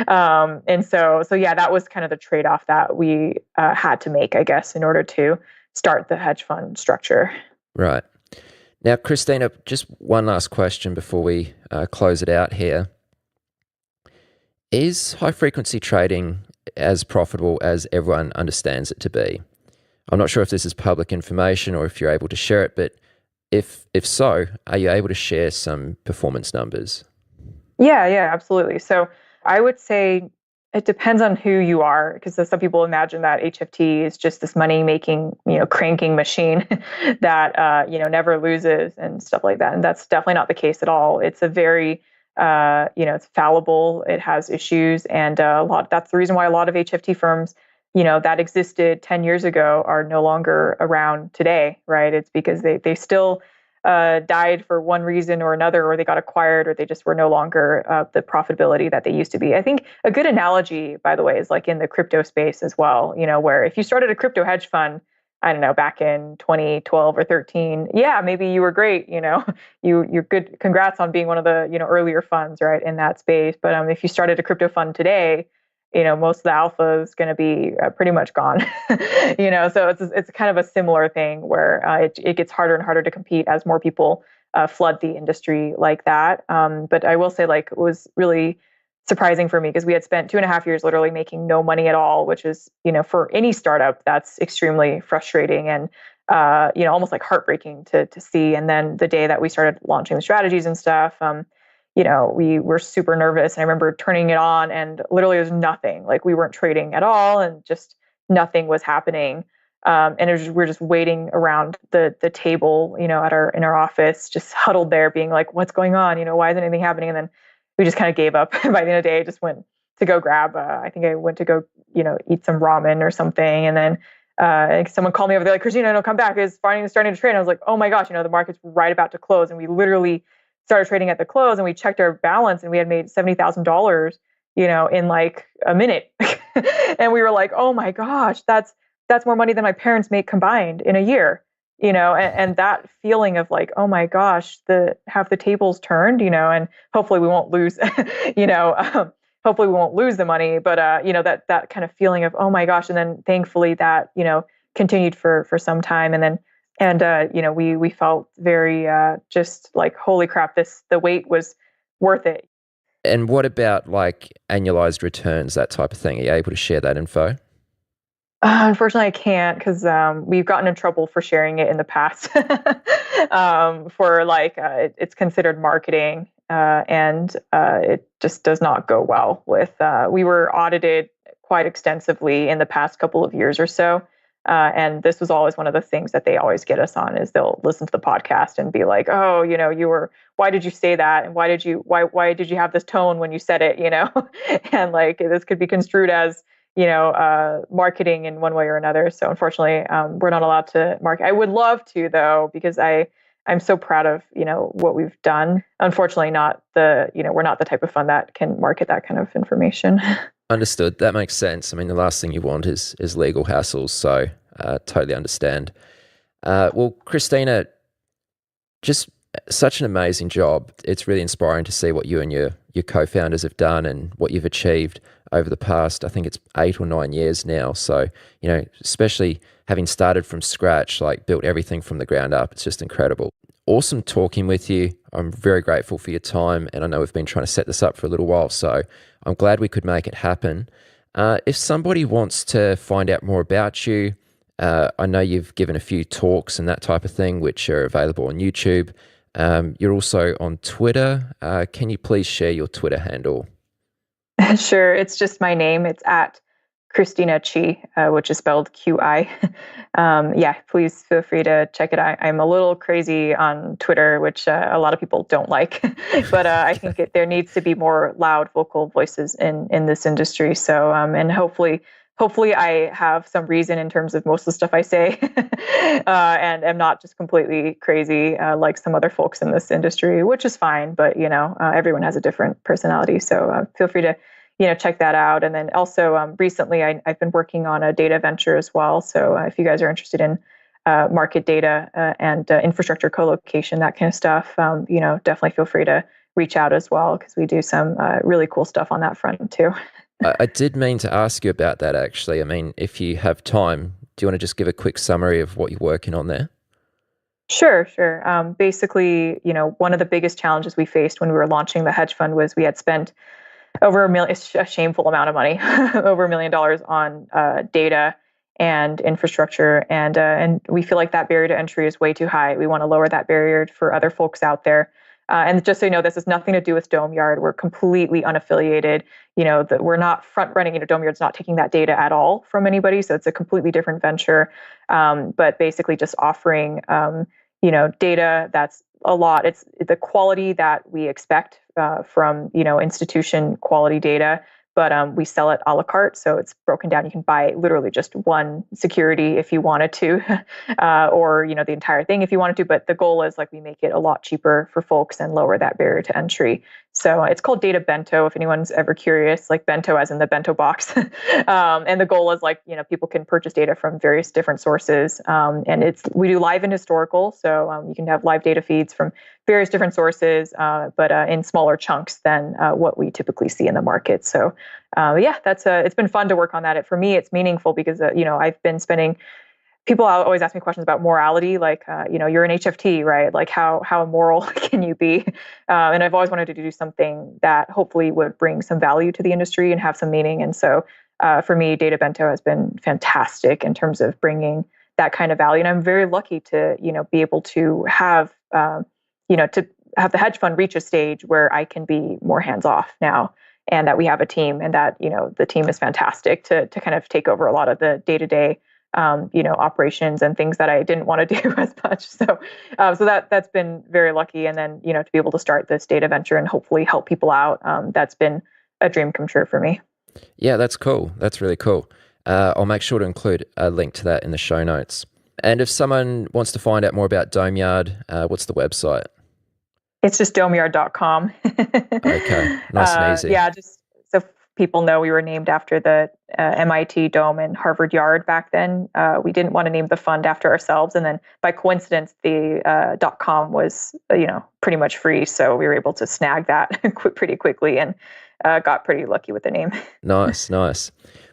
And so yeah, that was kind of the trade-off that we had to make, I guess, in order to start the hedge fund structure. Right. Now, Christina, just one last question before we close it out here. Is high-frequency trading as profitable as everyone understands it to be? I'm not sure if this is public information or if you're able to share it, but if so, are you able to share some performance numbers? Yeah, absolutely. So I would say it depends on who you are, because some people imagine that HFT is just this money-making, cranking machine that never loses and stuff like that. And that's definitely not the case at all. It's a very it's fallible. It has issues, and that's the reason why a lot of HFT firms, that existed 10 years ago are no longer around today, right? It's because they still died for one reason or another, or they got acquired, or they just were no longer the profitability that they used to be. I think a good analogy, by the way, is like in the crypto space as well, where if you started a crypto hedge fund, I don't know, back in 2012 or 13, yeah, maybe you were great, you're good. Congrats on being one of the, earlier funds, right, in that space. But if you started a crypto fund today, most of the alpha is going to be pretty much gone, so it's kind of a similar thing where it gets harder and harder to compete as more people flood the industry like that. But I will say, like, it was really surprising for me because we had spent 2.5 years literally making no money at all, which is, for any startup, that's extremely frustrating and, almost like heartbreaking to see. And then the day that we started launching the strategies and stuff, we were super nervous. And I remember turning it on and literally there's nothing, like we weren't trading at all and just nothing was happening. And we're just waiting around the table, in our office, just huddled there being like, what's going on? Why isn't anything happening? And then we just kind of gave up. By the end of the day, I just went to go grab, I think I went to go, eat some ramen or something. And then someone called me over there like, Christina, no, come back. It's starting to trade. And I was like, oh my gosh, the market's right about to close. And we literally started trading at the close and we checked our balance and we had made $70,000, in like a minute. And we were like, oh my gosh, that's more money than my parents make combined in a year. And that feeling of like, oh my gosh, have the tables turned, and hopefully we won't lose, hopefully we won't lose the money, but that kind of feeling of, oh my gosh. And then thankfully that, continued for some time. And we felt very, just like, holy crap, the wait was worth it. And what about like annualized returns, that type of thing? Are you able to share that info? Unfortunately, I can't because we've gotten in trouble for sharing it in the past. For like, it's considered marketing, and it just does not go well with. We were audited quite extensively in the past couple of years or so, and this was always one of the things that they always get us on is they'll listen to the podcast and be like, oh, why did you say that, and why did you have this tone when you said it, and like this could be construed as marketing in one way or another. So unfortunately, we're not allowed to market. I would love to though, because I'm so proud of, what we've done. Unfortunately, we're not the type of fund that can market that kind of information. Understood. That makes sense. I mean, the last thing you want is legal hassles. So totally understand. Well, Christina, just such an amazing job. It's really inspiring to see what you and your co-founders have done and what you've achieved over the past, I think it's 8 or 9 years now. So, especially having started from scratch, like built everything from the ground up, it's just incredible. Awesome talking with you. I'm very grateful for your time. And I know we've been trying to set this up for a little while, so I'm glad we could make it happen. If somebody wants to find out more about you, I know you've given a few talks and that type of thing, which are available on YouTube. You're also on Twitter. Can you please share your Twitter handle? Sure. It's just my name. It's at Christina Chi, which is spelled QI. Please feel free to check it out. I'm a little crazy on Twitter, which a lot of people don't like, but I think there needs to be more loud vocal voices in this industry. So, and hopefully hopefully I have some reason in terms of most of the stuff I say, and am not just completely crazy like some other folks in this industry, which is fine. But everyone has a different personality, so feel free to check that out. And then also recently I've been working on a data venture as well. So if you guys are interested in market data and infrastructure co-location, that kind of stuff, definitely feel free to reach out as well, because we do some really cool stuff on that front too. I did mean to ask you about that, actually. I mean, if you have time, do you want to just give a quick summary of what you're working on there? Sure. Basically, one of the biggest challenges we faced when we were launching the hedge fund was we had spent over $1 million, it's a shameful amount of money, over $1 million on data and infrastructure. And we feel like that barrier to entry is way too high. We want to lower that barrier for other folks out there. And just so you know, this has nothing to do with DomeYard. We're completely unaffiliated. We're not front running. DomeYard's not taking that data at all from anybody. So it's a completely different venture. But basically just offering, data that's a lot. It's the quality that we expect from, institution quality data. But we sell it a la carte, so it's broken down. You can buy literally just one security if you wanted to, or the entire thing if you wanted to. But the goal is we make it a lot cheaper for folks and lower that barrier to entry. So it's called Data Bento, if anyone's ever curious, like bento as in the bento box. And the goal is people can purchase data from various different sources. And we do live and historical, so you can have live data feeds from various different sources, but in smaller chunks than what we typically see in the market. So it's been fun to work on that. For me, it's meaningful because I've been spending. People always ask me questions about morality, you're an HFT, right? How immoral can you be? And I've always wanted to do something that hopefully would bring some value to the industry and have some meaning. And so for me, Data Bento has been fantastic in terms of bringing that kind of value. And I'm very lucky to, be able to have, to have the hedge fund reach a stage where I can be more hands-off now, and that we have a team, and that, the team is fantastic to kind of take over a lot of the day-to-day operations and things that I didn't want to do as much. So that's been very lucky. And then, to be able to start this data venture and hopefully help people out, that's been a dream come true for me. Yeah, that's cool. That's really cool. I'll make sure to include a link to that in the show notes. And if someone wants to find out more about DomeYard, what's the website? It's just domeyard.com. Okay, nice and easy. Yeah, just so people know, we were named after the MIT Dome and Harvard Yard back then. We didn't want to name the fund after ourselves, and then by coincidence, the .com was pretty much free, so we were able to snag that pretty quickly and got pretty lucky with the name. Nice.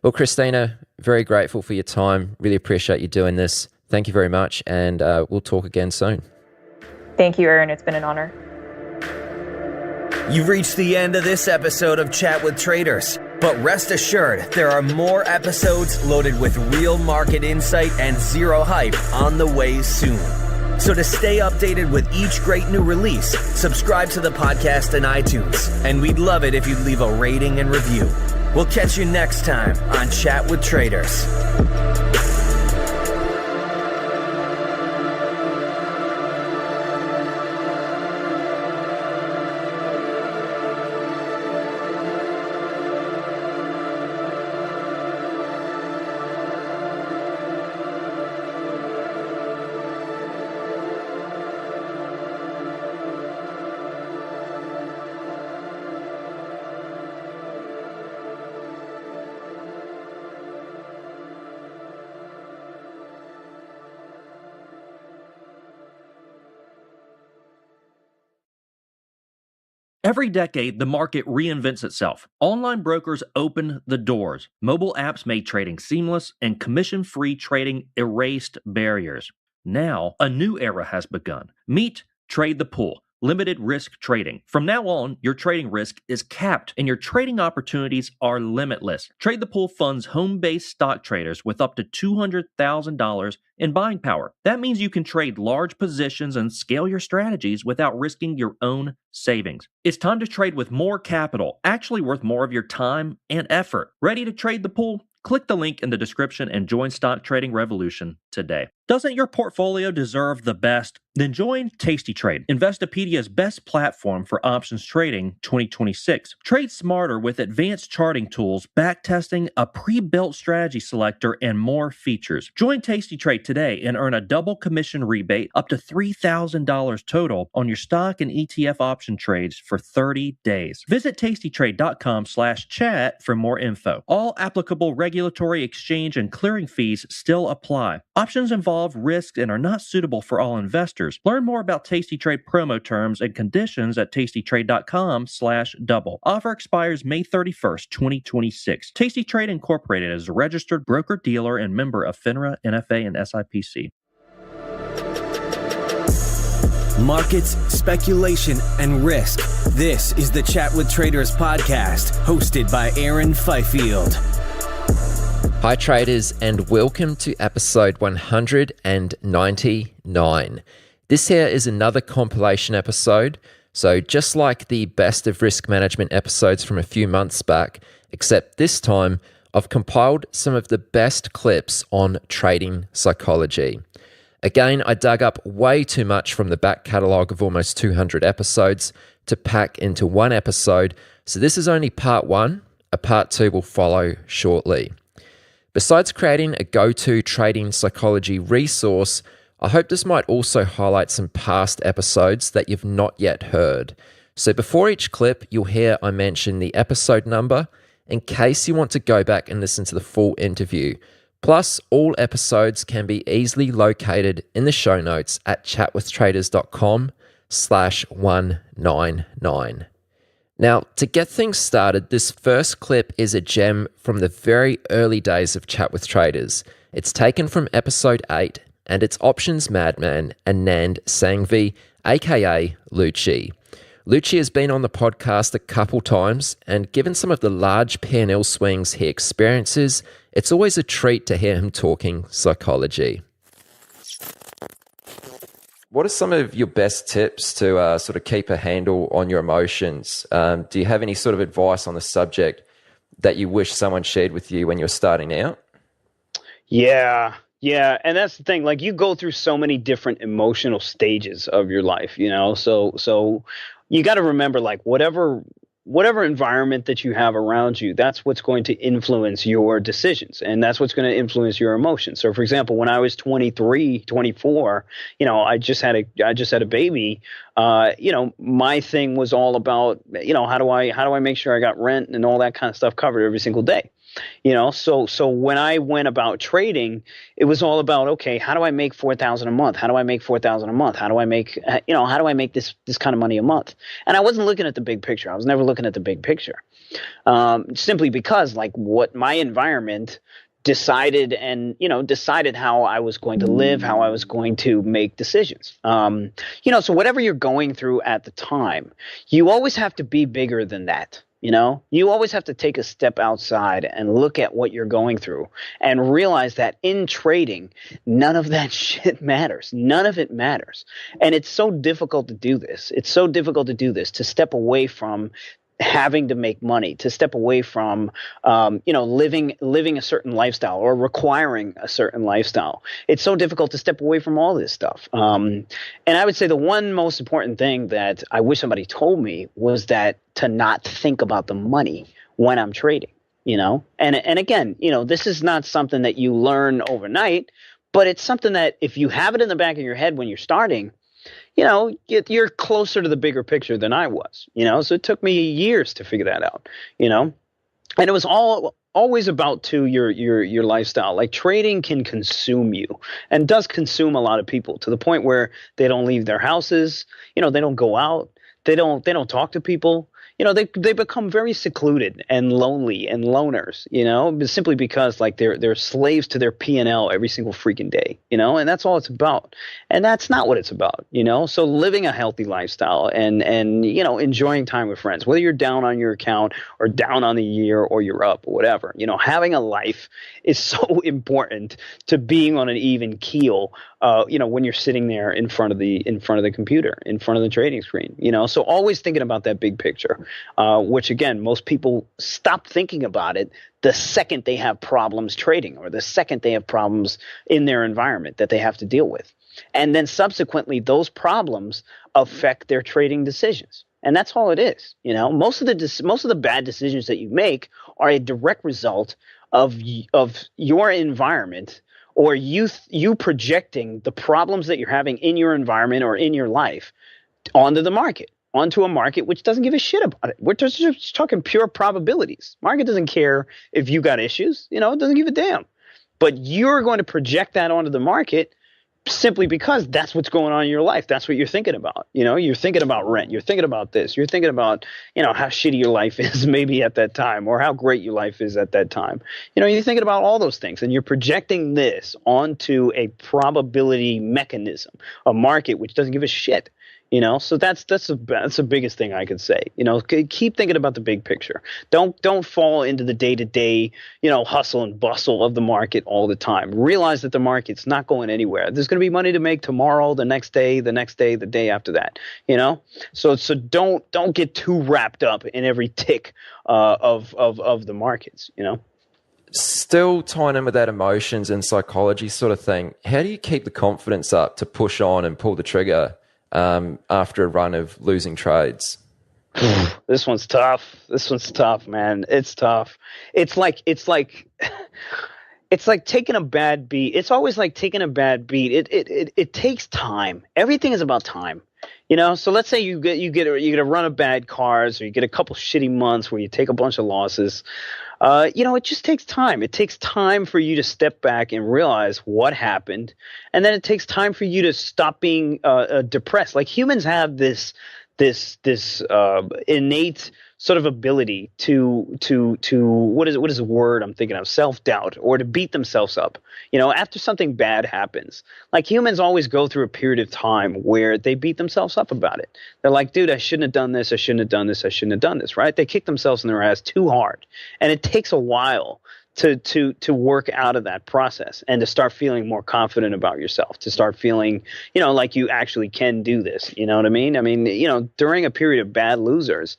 Well, Christina, very grateful for your time. Really appreciate you doing this. Thank you very much, and we'll talk again soon. Thank you, Aaron. It's been an honor. You've reached the end of this episode of Chat with Traders, but rest assured there are more episodes loaded with real market insight and zero hype on the way soon. So to stay updated with each great new release, subscribe to the podcast in iTunes, and we'd love it if you'd leave a rating and review. We'll catch you next time on Chat with Traders. Every decade, the market reinvents itself. Online brokers opened the doors. Mobile apps made trading seamless, and commission-free trading erased barriers. Now, a new era has begun. Meet Trade the Pool, limited risk trading. From now on, your trading risk is capped, and your trading opportunities are limitless. Trade the Pool funds home-based stock traders with up to $200,000 in buying power. That means you can trade large positions and scale your strategies without risking your own savings. It's time to trade with more capital, actually worth more of your time and effort. Ready to trade the pool? Click the link in the description and join Stock Trading Revolution today. Doesn't your portfolio deserve the best? Then join Tasty Trade, Investopedia's best platform for options trading 2026. Trade smarter with advanced charting tools, backtesting, a pre-built strategy selector, and more features. Join Tasty Trade today and earn a double commission rebate up to $3,000 total on your stock and ETF option trades for 30 days. Visit tastytrade.com/chat for more info. All applicable regulatory, exchange, and clearing fees still apply. Options involve risk and are not suitable for all investors. Learn more about Tasty Trade promo terms and conditions at tastytrade.com/double. Offer expires May 31st, 2026. Tasty Trade Incorporated is a registered broker-dealer and member of FINRA, NFA, and SIPC. Markets, speculation, and risk. This is the Chat with Traders podcast, hosted by Aaron Fifield. Hi traders, and welcome to episode 199. This here is another compilation episode, so just like the best of risk management episodes from a few months back, except this time I've compiled some of the best clips on trading psychology. Again, I dug up way too much from the back catalogue of almost 200 episodes to pack into one episode, so this is only part one. A part two will follow shortly. Besides creating a go-to trading psychology resource, I hope this might also highlight some past episodes that you've not yet heard. So before each clip, you'll hear I mention the episode number in case you want to go back and listen to the full interview. Plus, all episodes can be easily located in the show notes at chatwithtraders.com/199. Now, to get things started, this first clip is a gem from the very early days of Chat with Traders. It's taken from episode 8, and it's options madman Anand Sanghvi, aka Lucci. Lucci has been on the podcast a couple times, and given some of the large P&L swings he experiences, it's always a treat to hear him talking psychology. What are some of your best tips to sort of keep a handle on your emotions? Do you have any sort of advice on the subject that you wish someone shared with you when you're starting out? Yeah. And that's the thing, like you go through so many different emotional stages of your life, you know, so you got to remember, like whatever environment that you have around you, that's what's going to influence your decisions, and that's what's going to influence your emotions. So for example, when I was 23, 24, you know, I just had a baby, you know, my thing was all about, you know, how do I make sure I got rent and all that kind of stuff covered every single day. You know, so when I went about trading, it was all about, okay, how do I make $4,000 a month? How do I make $4,000 a month? How do I make, how do I make this kind of money a month? And I wasn't looking at the big picture. I was never looking at the big picture, simply because like what my environment decided how I was going to live, how I was going to make decisions. So whatever you're going through at the time, you always have to be bigger than that. You know, you always have to take a step outside and look at what you're going through and realize that in trading, none of that shit matters. None of it matters. And it's so difficult to do this. To step away from having to make money, to step away from, living a certain lifestyle or requiring a certain lifestyle. It's so difficult to step away from all this stuff. And I would say the one most important thing that I wish somebody told me was that to not think about the money when I'm trading, you know, and again, you know, this is not something that you learn overnight, but it's something that if you have it in the back of your head when you're starting, you know, you're closer to the bigger picture than I was, you know, so it took me years to figure that out, you know, and it was always about your lifestyle. Like trading can consume you and does consume a lot of people to the point where they don't leave their houses, you know, they don't go out, they don't talk to people. You know, they become very secluded and lonely and loners, you know, simply because like they're slaves to their P&L every single freaking day, you know, and that's all it's about. And that's not what it's about, you know. So living a healthy lifestyle and you know, enjoying time with friends, whether you're down on your account or down on the year or you're up or whatever, you know, having a life is so important to being on an even keel when you're sitting there in front of the computer, in front of the trading screen. So always thinking about that big picture, which again, most people stop thinking about it the second they have problems trading, or the second they have problems in their environment that they have to deal with. And then subsequently, those problems affect their trading decisions. And that's all it is. Most of the bad decisions that you make are a direct result of your environment, or you projecting the problems that you're having in your environment or in your life onto the market, onto a market which doesn't give a shit about it. We're just talking pure probabilities. Market doesn't care if you got issues. It doesn't give a damn. But you're going to project that onto the market simply because that's what's going on in your life. That's what you're thinking about. You're thinking about rent. You're thinking about this. You're thinking about, how shitty your life is maybe at that time, or how great your life is at that time. You're thinking about all those things, and you're projecting this onto a probability mechanism, a market which doesn't give a shit. So that's the biggest thing I could say. Keep thinking about the big picture. Don't fall into the day-to-day, hustle and bustle of the market all the time. Realize that the market's not going anywhere. There's going to be money to make tomorrow, the next day, the day after that. So don't get too wrapped up in every tick of the markets. Still tying in with that emotions and psychology sort of thing. How do you keep the confidence up to push on and pull the trigger after a run of losing trades? This one's tough. Man. It's tough. It's like taking a bad beat. It's always like taking a bad beat. It takes time. Everything is about time. So let's say you get a run of bad cards, or you get a couple shitty months where you take a bunch of losses. It just takes time. It takes time for you to step back and realize what happened. And then it takes time for you to stop being depressed. Like, humans have this innate sort of ability to what is the word I'm thinking of? Self-doubt, or to beat themselves up. After something bad happens, like, humans always go through a period of time where they beat themselves up about it. They're like, dude, I shouldn't have done this. I shouldn't have done this. I shouldn't have done this. Right? They kick themselves in their ass too hard. And it takes a while to work out of that process, and to start feeling more confident about yourself, to start feeling, like you actually can do this. You know what I mean? I mean, during a period of bad losers,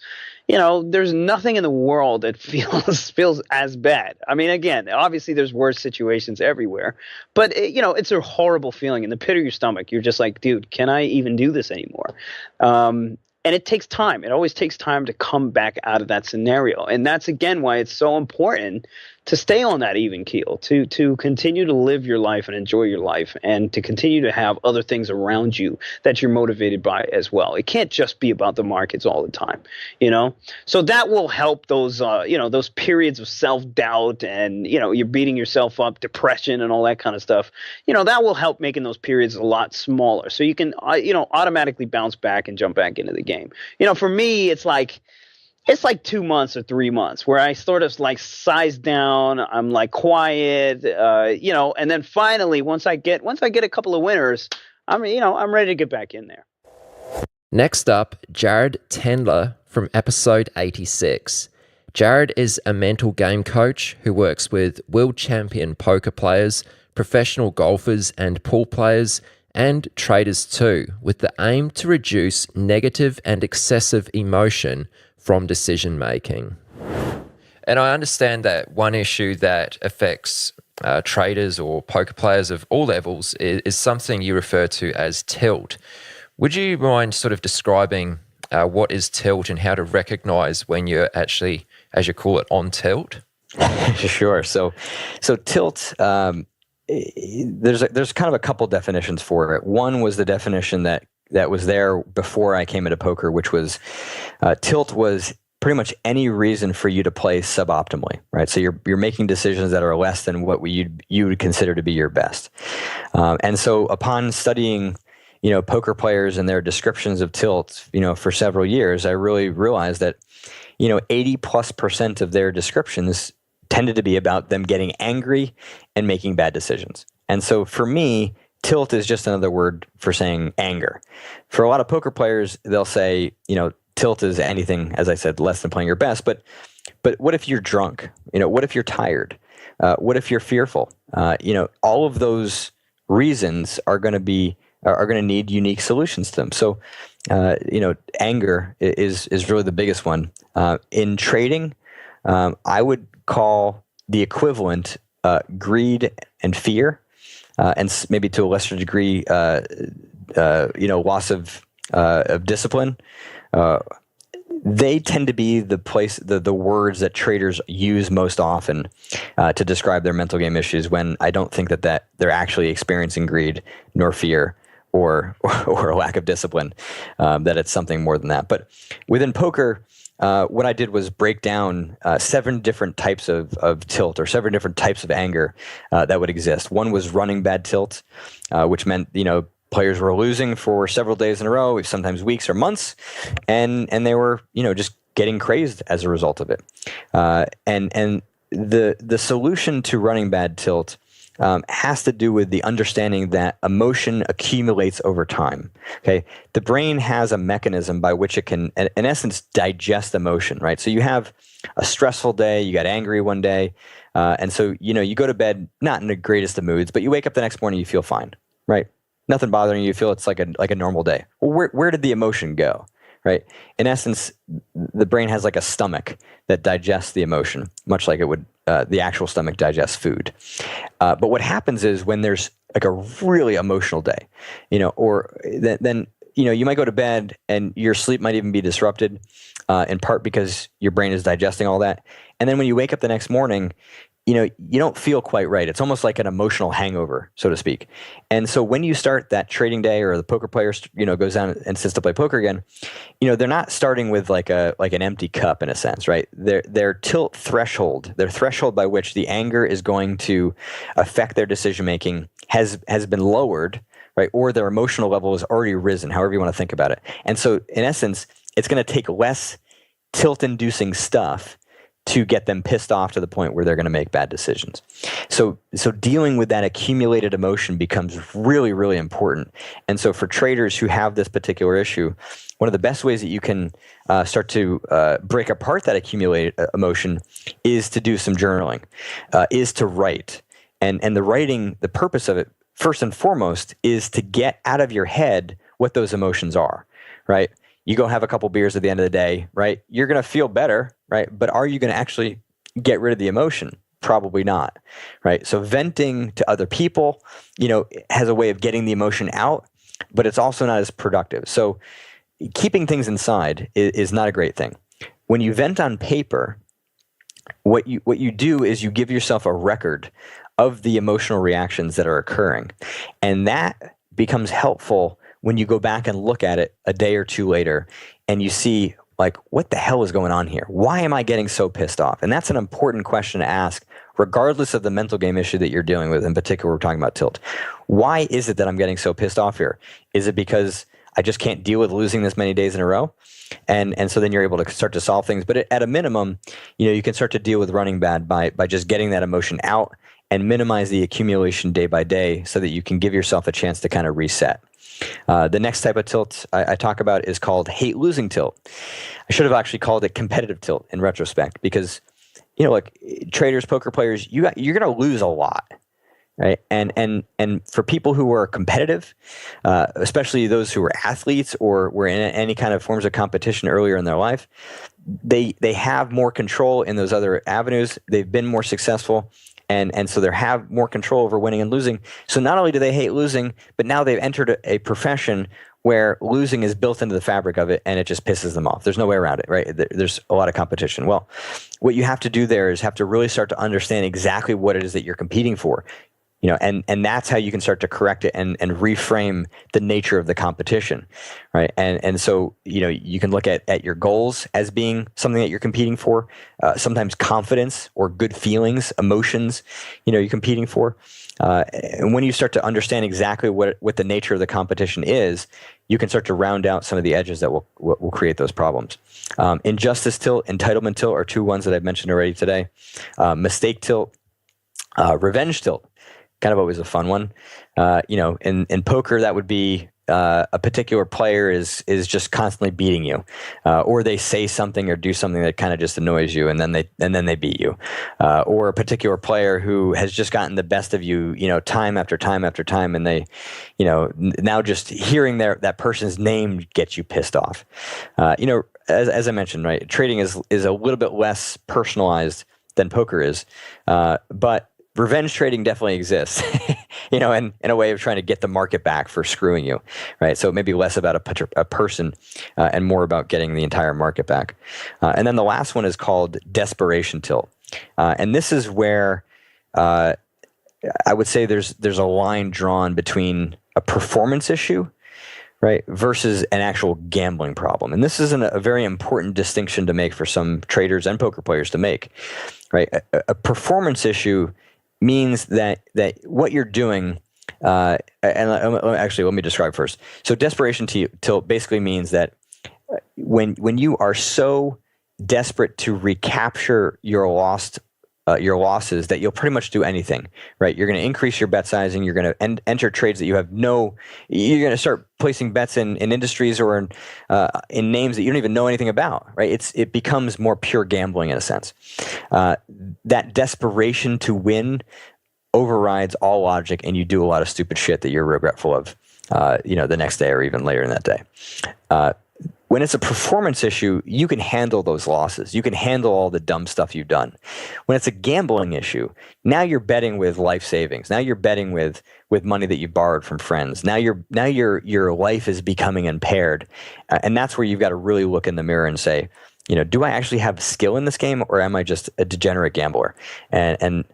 there's nothing in the world that feels as bad. I mean, again, obviously there's worse situations everywhere, but it's a horrible feeling in the pit of your stomach. You're just like, dude, can I even do this anymore? And it takes time. It always takes time to come back out of that scenario. And that's, again, why it's so important to stay on that even keel, to continue to live your life and enjoy your life, and to continue to have other things around you that you're motivated by as well. It can't just be about the markets all the time, So that will help those, those periods of self-doubt and, you're beating yourself up, depression and all that kind of stuff. That will help making those periods a lot smaller, so you can, automatically bounce back and jump back into the game. For me, it's like 2 months or 3 months where I sort of like size down. I'm like quiet, and then finally, once I get a couple of winners, I'm ready to get back in there. Next up, Jared Tendler from episode 86. Jared is a mental game coach who works with world champion poker players, professional golfers and pool players, and traders too, with the aim to reduce negative and excessive emotion from decision making. And I understand that one issue that affects traders or poker players of all levels is something you refer to as tilt. Would you mind sort of describing what is tilt and how to recognize when you're actually, as you call it, on tilt? Sure. So tilt, there's kind of a couple definitions for it. One was the definition that was there before I came into poker, which was tilt was pretty much any reason for you to play suboptimally, right? So you're making decisions that are less than what you would consider to be your best. And so upon studying, poker players and their descriptions of tilt, for several years, I really realized that, 80+% of their descriptions tended to be about them getting angry and making bad decisions. And so for me, tilt is just another word for saying anger. For a lot of poker players, they'll say, tilt is anything, as I said, less than playing your best. But what if you're drunk? What if you're tired? What if you're fearful? All of those reasons are going to need unique solutions to them. So, anger is really the biggest one. In trading, I would call the equivalent greed and fear, and maybe to a lesser degree, loss of discipline. They tend to be the words that traders use most often to describe their mental game issues, when I don't think that they're actually experiencing greed nor fear or a lack of discipline, that it's something more than that. But within poker, what I did was break down 7 different types of tilt, or 7 different types of anger that would exist. One was running bad tilt, which meant, players were losing for several days in a row, sometimes weeks or months, and they were, just getting crazed as a result of it. And the solution to running bad tilt has to do with the understanding that emotion accumulates over time. Okay, the brain has a mechanism by which it can, in essence, digest emotion. Right. So you have a stressful day, you got angry one day, and so you go to bed not in the greatest of moods, but you wake up the next morning, you feel fine. Right. Nothing bothering you. You feel it's like a normal day. Well, where did the emotion go? Right. In essence, the brain has like a stomach that digests the emotion, much like it would the actual stomach digests food. But what happens is when there's like a really emotional day, or then you might go to bed and your sleep might even be disrupted, in part because your brain is digesting all that. And then when you wake up the next morning, you don't feel quite right. It's almost like an emotional hangover, so to speak. And so when you start that trading day, or the poker player, goes down and sits to play poker again, they're not starting with like an empty cup in a sense, right? Their tilt threshold, their threshold by which the anger is going to affect their decision making has been lowered, right? Or their emotional level has already risen, however you want to think about it. And so in essence, it's going to take less tilt-inducing stuff to get them pissed off to the point where they're going to make bad decisions. So dealing with that accumulated emotion becomes really, really important. And so for traders who have this particular issue, one of the best ways that you can start to break apart that accumulated emotion is to do some journaling, is to write. And the writing, the purpose of it, first and foremost, is to get out of your head what those emotions are, right? You go have a couple beers at the end of the day, right? You're going to feel better, right? But are you going to actually get rid of the emotion? Probably not, right? So venting to other people, has a way of getting the emotion out, but it's also not as productive. So keeping things inside is not a great thing. When you vent on paper, what you do is you give yourself a record of the emotional reactions that are occurring, and that becomes helpful when you go back and look at it a day or two later and you see, like, what the hell is going on here? Why am I getting so pissed off? And that's an important question to ask, regardless of the mental game issue that you're dealing with. In particular, we're talking about tilt. Why is it that I'm getting so pissed off here? Is it because I just can't deal with losing this many days in a row? And so then you're able to start to solve things. But at a minimum, you can start to deal with running bad by just getting that emotion out and minimize the accumulation day by day so that you can give yourself a chance to kind of reset. The next type of tilt I talk about is called hate losing tilt. I should have actually called it competitive tilt in retrospect, because like traders, poker players, you're going to lose a lot, right? And for people who are competitive, especially those who are athletes or were in any kind of forms of competition earlier in their life, they have more control in those other avenues. They've been more successful. And so they have more control over winning and losing. So not only do they hate losing, but now they've entered a profession where losing is built into the fabric of it, and it just pisses them off. There's no way around it, right? There's a lot of competition. Well, what you have to do there is have to really start to understand exactly what it is that you're competing for. And that's how you can start to correct it and reframe the nature of the competition, right? And so, you can look at your goals as being something that you're competing for, sometimes confidence or good feelings, emotions, you're competing for. And when you start to understand exactly what the nature of the competition is, you can start to round out some of the edges that will create those problems. Injustice tilt, entitlement tilt are two ones that I've mentioned already today. Mistake tilt, revenge tilt. Kind of always a fun one. In poker, that would be a particular player is just constantly beating you, or they say something or do something that kind of just annoys you, and then they beat you, or a particular player who has just gotten the best of you, time after time after time, and they, now just hearing that person's name gets you pissed off. As I mentioned, right, trading is a little bit less personalized than poker is, but revenge trading definitely exists, in a way of trying to get the market back for screwing you, right? So it may be less about a person and more about getting the entire market back. And then the last one is called desperation tilt. And this is where I would say there's a line drawn between a performance issue, right, versus an actual gambling problem. And this is a very important distinction to make for some traders and poker players to make, right? A performance issue means that what you're doing, and let me describe first. So desperation tilt basically means that when you are so desperate to recapture your losses that you'll pretty much do anything, right? You're going to increase your bet sizing. You're going to enter trades that you're going to start placing bets in industries or in names that you don't even know anything about, right? It becomes more pure gambling in a sense. That desperation to win overrides all logic, and you do a lot of stupid shit that you're regretful of, the next day or even later in that day. When it's a performance issue, you can handle those losses. You can handle all the dumb stuff you've done. When it's a gambling issue, now you're betting with life savings. Now you're betting with money that you borrowed from friends. Now your life is becoming impaired, and that's where you've got to really look in the mirror and say, do I actually have skill in this game, or am I just a degenerate gambler? And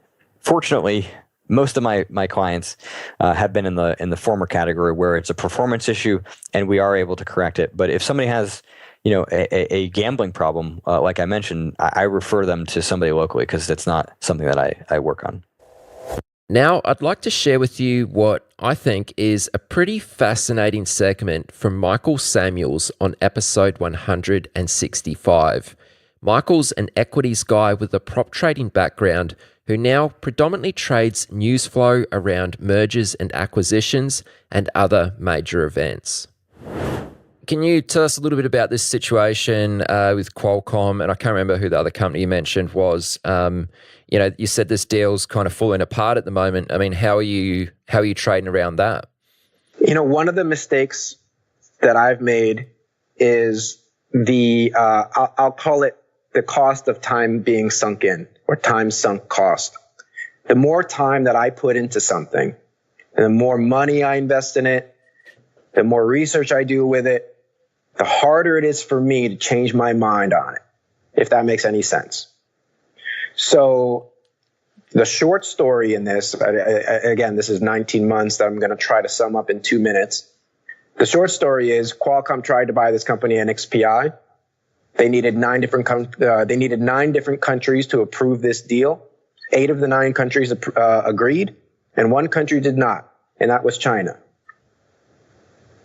fortunately, most of my clients have been in the former category where it's a performance issue and we are able to correct it. But if somebody has, a gambling problem, like I mentioned, I refer them to somebody locally because it's not something that I work on. Now, I'd like to share with you what I think is a pretty fascinating segment from Michael Samuels on episode 165. Michael's an equities guy with a prop trading background who now predominantly trades news flow around mergers and acquisitions and other major events. Can you tell us a little bit about this situation with Qualcomm? And I can't remember who the other company you mentioned was. You said this deal's kind of falling apart at the moment. I mean, how are you trading around that? One of the mistakes that I've made is I'll call it the cost of time being sunk in, or time sunk cost. The more time that I put into something, and the more money I invest in it, the more research I do with it, the harder it is for me to change my mind on it, if that makes any sense. So the short story in this, again, this is 19 months that I'm going to try to sum up in 2 minutes. The short story is Qualcomm tried to buy this company, NXPI. They needed 9 different countries to approve this deal. 8 of the 9 countries agreed, and 1 country did not, and that was China.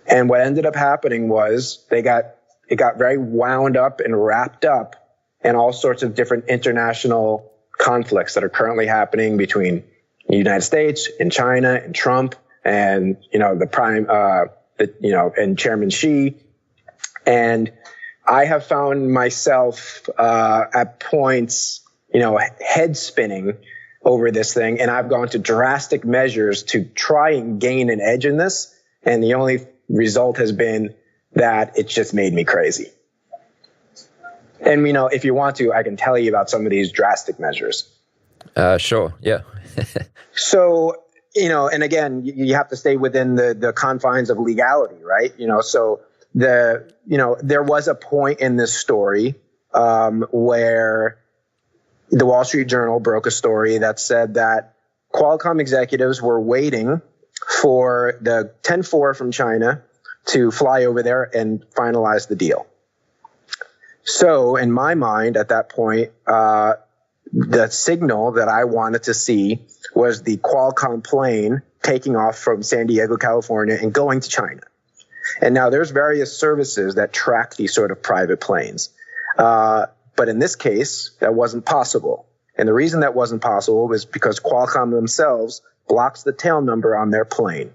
And what ended up happening was it got very wound up and wrapped up in all sorts of different international conflicts that are currently happening between the United States and China and Trump and and Chairman Xi. And I have found myself at points, head spinning over this thing, and I've gone to drastic measures to try and gain an edge in this, and the only result has been that it's just made me crazy. And if you want to, I can tell you about some of these drastic measures. Sure, yeah. So, and again, you have to stay within the confines of legality, right? So there was a point in this story where the Wall Street Journal broke a story that said that Qualcomm executives were waiting for the 10-4 from China to fly over there and finalize the deal. So in my mind at that point, the signal that I wanted to see was the Qualcomm plane taking off from San Diego, California, and going to China. And now there's various services that track these sort of private planes. But in this case, that wasn't possible. And the reason that wasn't possible was because Qualcomm themselves blocks the tail number on their plane.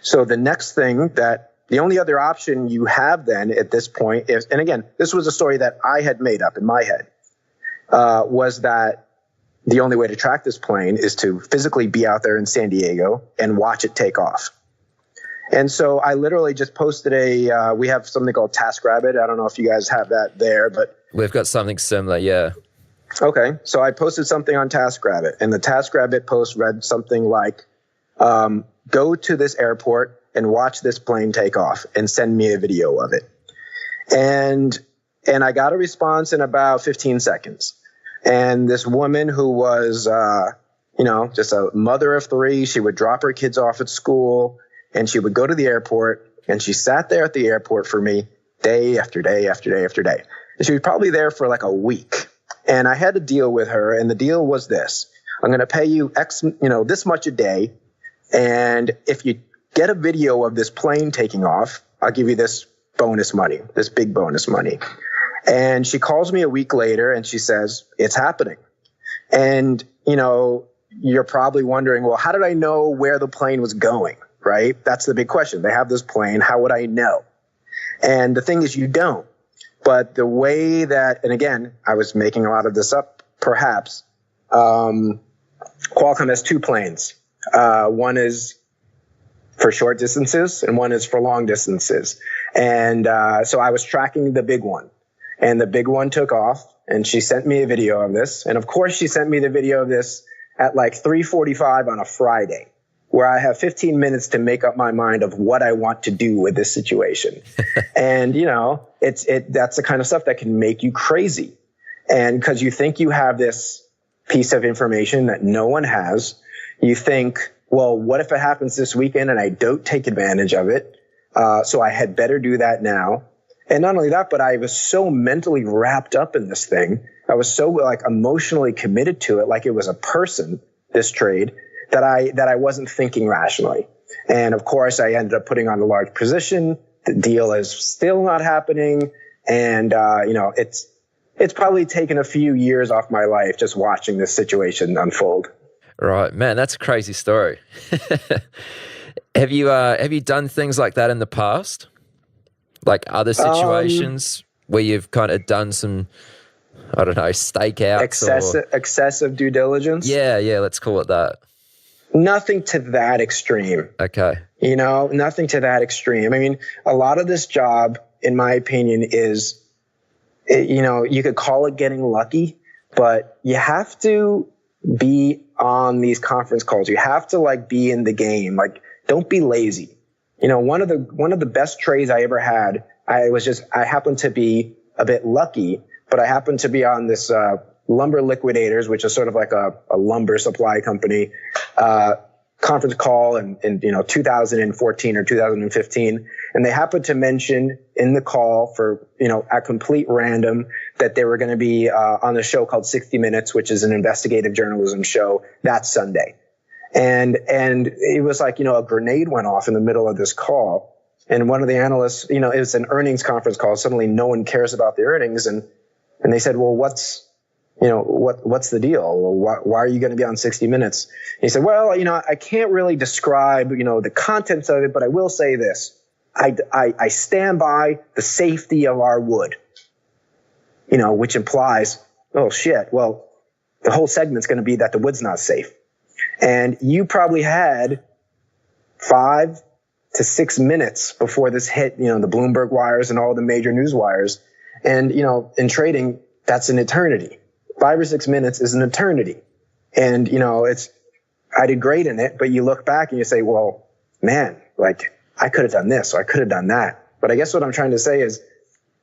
So the next thing the only other option you have then at this point is, and again, this was a story that I had made up in my head, was that the only way to track this plane is to physically be out there in San Diego and watch it take off. And so I literally just posted we have something called TaskRabbit. I don't know if you guys have that there, but We've got something similar, yeah. okay. So I posted something on TaskRabbit, and the TaskRabbit post read something like, go to this airport and watch this plane take off and send me a video of it. And I got a response in about 15 seconds. And this woman who was, just a mother of three, she would drop her kids off at school and she would go to the airport, and she sat there at the airport for me day after day after day after day. And she was probably there for like a week. And I had to deal with her. And the deal was this: I'm going to pay you this much a day. And if you get a video of this plane taking off, I'll give you this bonus money, this big bonus money. And she calls me a week later and she says, it's happening. And, you're probably wondering, well, how did I know where the plane was going, right? That's the big question. They have this plane. How would I know? And the thing is, you don't. But the way that, and again, I was making a lot of this up, perhaps, Qualcomm has two planes. One is for short distances and one is for long distances. And so I was tracking the big one, and the big one took off, and she sent me a video of this. And of course she sent me the video of this at like 3:45 on a Friday, where I have 15 minutes to make up my mind of what I want to do with this situation. And that's the kind of stuff that can make you crazy. And because you think you have this piece of information that no one has, you think, well, what if it happens this weekend and I don't take advantage of it? So I had better do that now. And not only that, but I was so mentally wrapped up in this thing. I was so emotionally committed to it, like it was a person, this trade, that I wasn't thinking rationally. And of course I ended up putting on a large position. The deal is still not happening. And, it's probably taken a few years off my life just watching this situation unfold. Right, man, that's a crazy story. Have you done things like that in the past? Like other situations where you've kind of done some, I don't know, stakeouts? Excessive due diligence? Yeah, let's call it that. Nothing to that extreme. Okay. Nothing to that extreme. I mean, a lot of this job, in my opinion, is, you could call it getting lucky, but you have to be on these conference calls. You have to be in the game. Don't be lazy. One of the best trades I ever had, I happened to be a bit lucky, but I happened to be on this, Lumber Liquidators, which is sort of like a lumber supply company, conference call in 2014 or 2015. And they happened to mention in the call for, at complete random, that they were going to be, on a show called 60 Minutes, which is an investigative journalism show that Sunday. And it was like, a grenade went off in the middle of this call. And one of the analysts, it was an earnings conference call. Suddenly no one cares about the earnings. And they said, well, what's the deal? Why are you going to be on 60 Minutes? And he said, well, I can't really describe, the contents of it, but I will say this. I stand by the safety of our wood, which implies, oh shit, well, the whole segment's going to be that the wood's not safe. And you probably had 5 to 6 minutes before this hit, the Bloomberg wires and all the major news wires. And, in trading, that's an eternity. 5 or 6 minutes is an eternity. And, I did great in it, but you look back and you say, well, man, I could have done this or I could have done that. But I guess what I'm trying to say is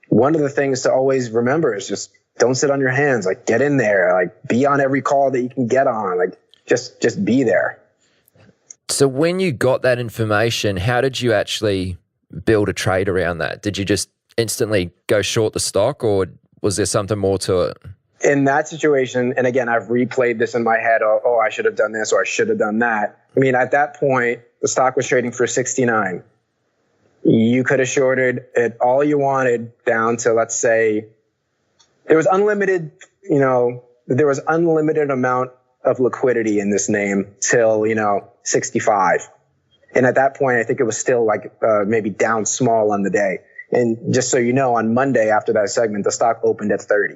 one of the things to always remember is just don't sit on your hands. Get in there, be on every call that you can get on, just be there. So when you got that information, how did you actually build a trade around that? Did you just instantly go short the stock, or was there something more to it? In that situation, and again, I've replayed this in my head, oh, I should have done this or I should have done that. I mean, at that point, the stock was trading for 69. You could have shorted it all you wanted down to, let's say, there was unlimited amount of liquidity in this name till, 65. And at that point, I think it was still like maybe down small on the day. And just so you know, on Monday after that segment, the stock opened at 30.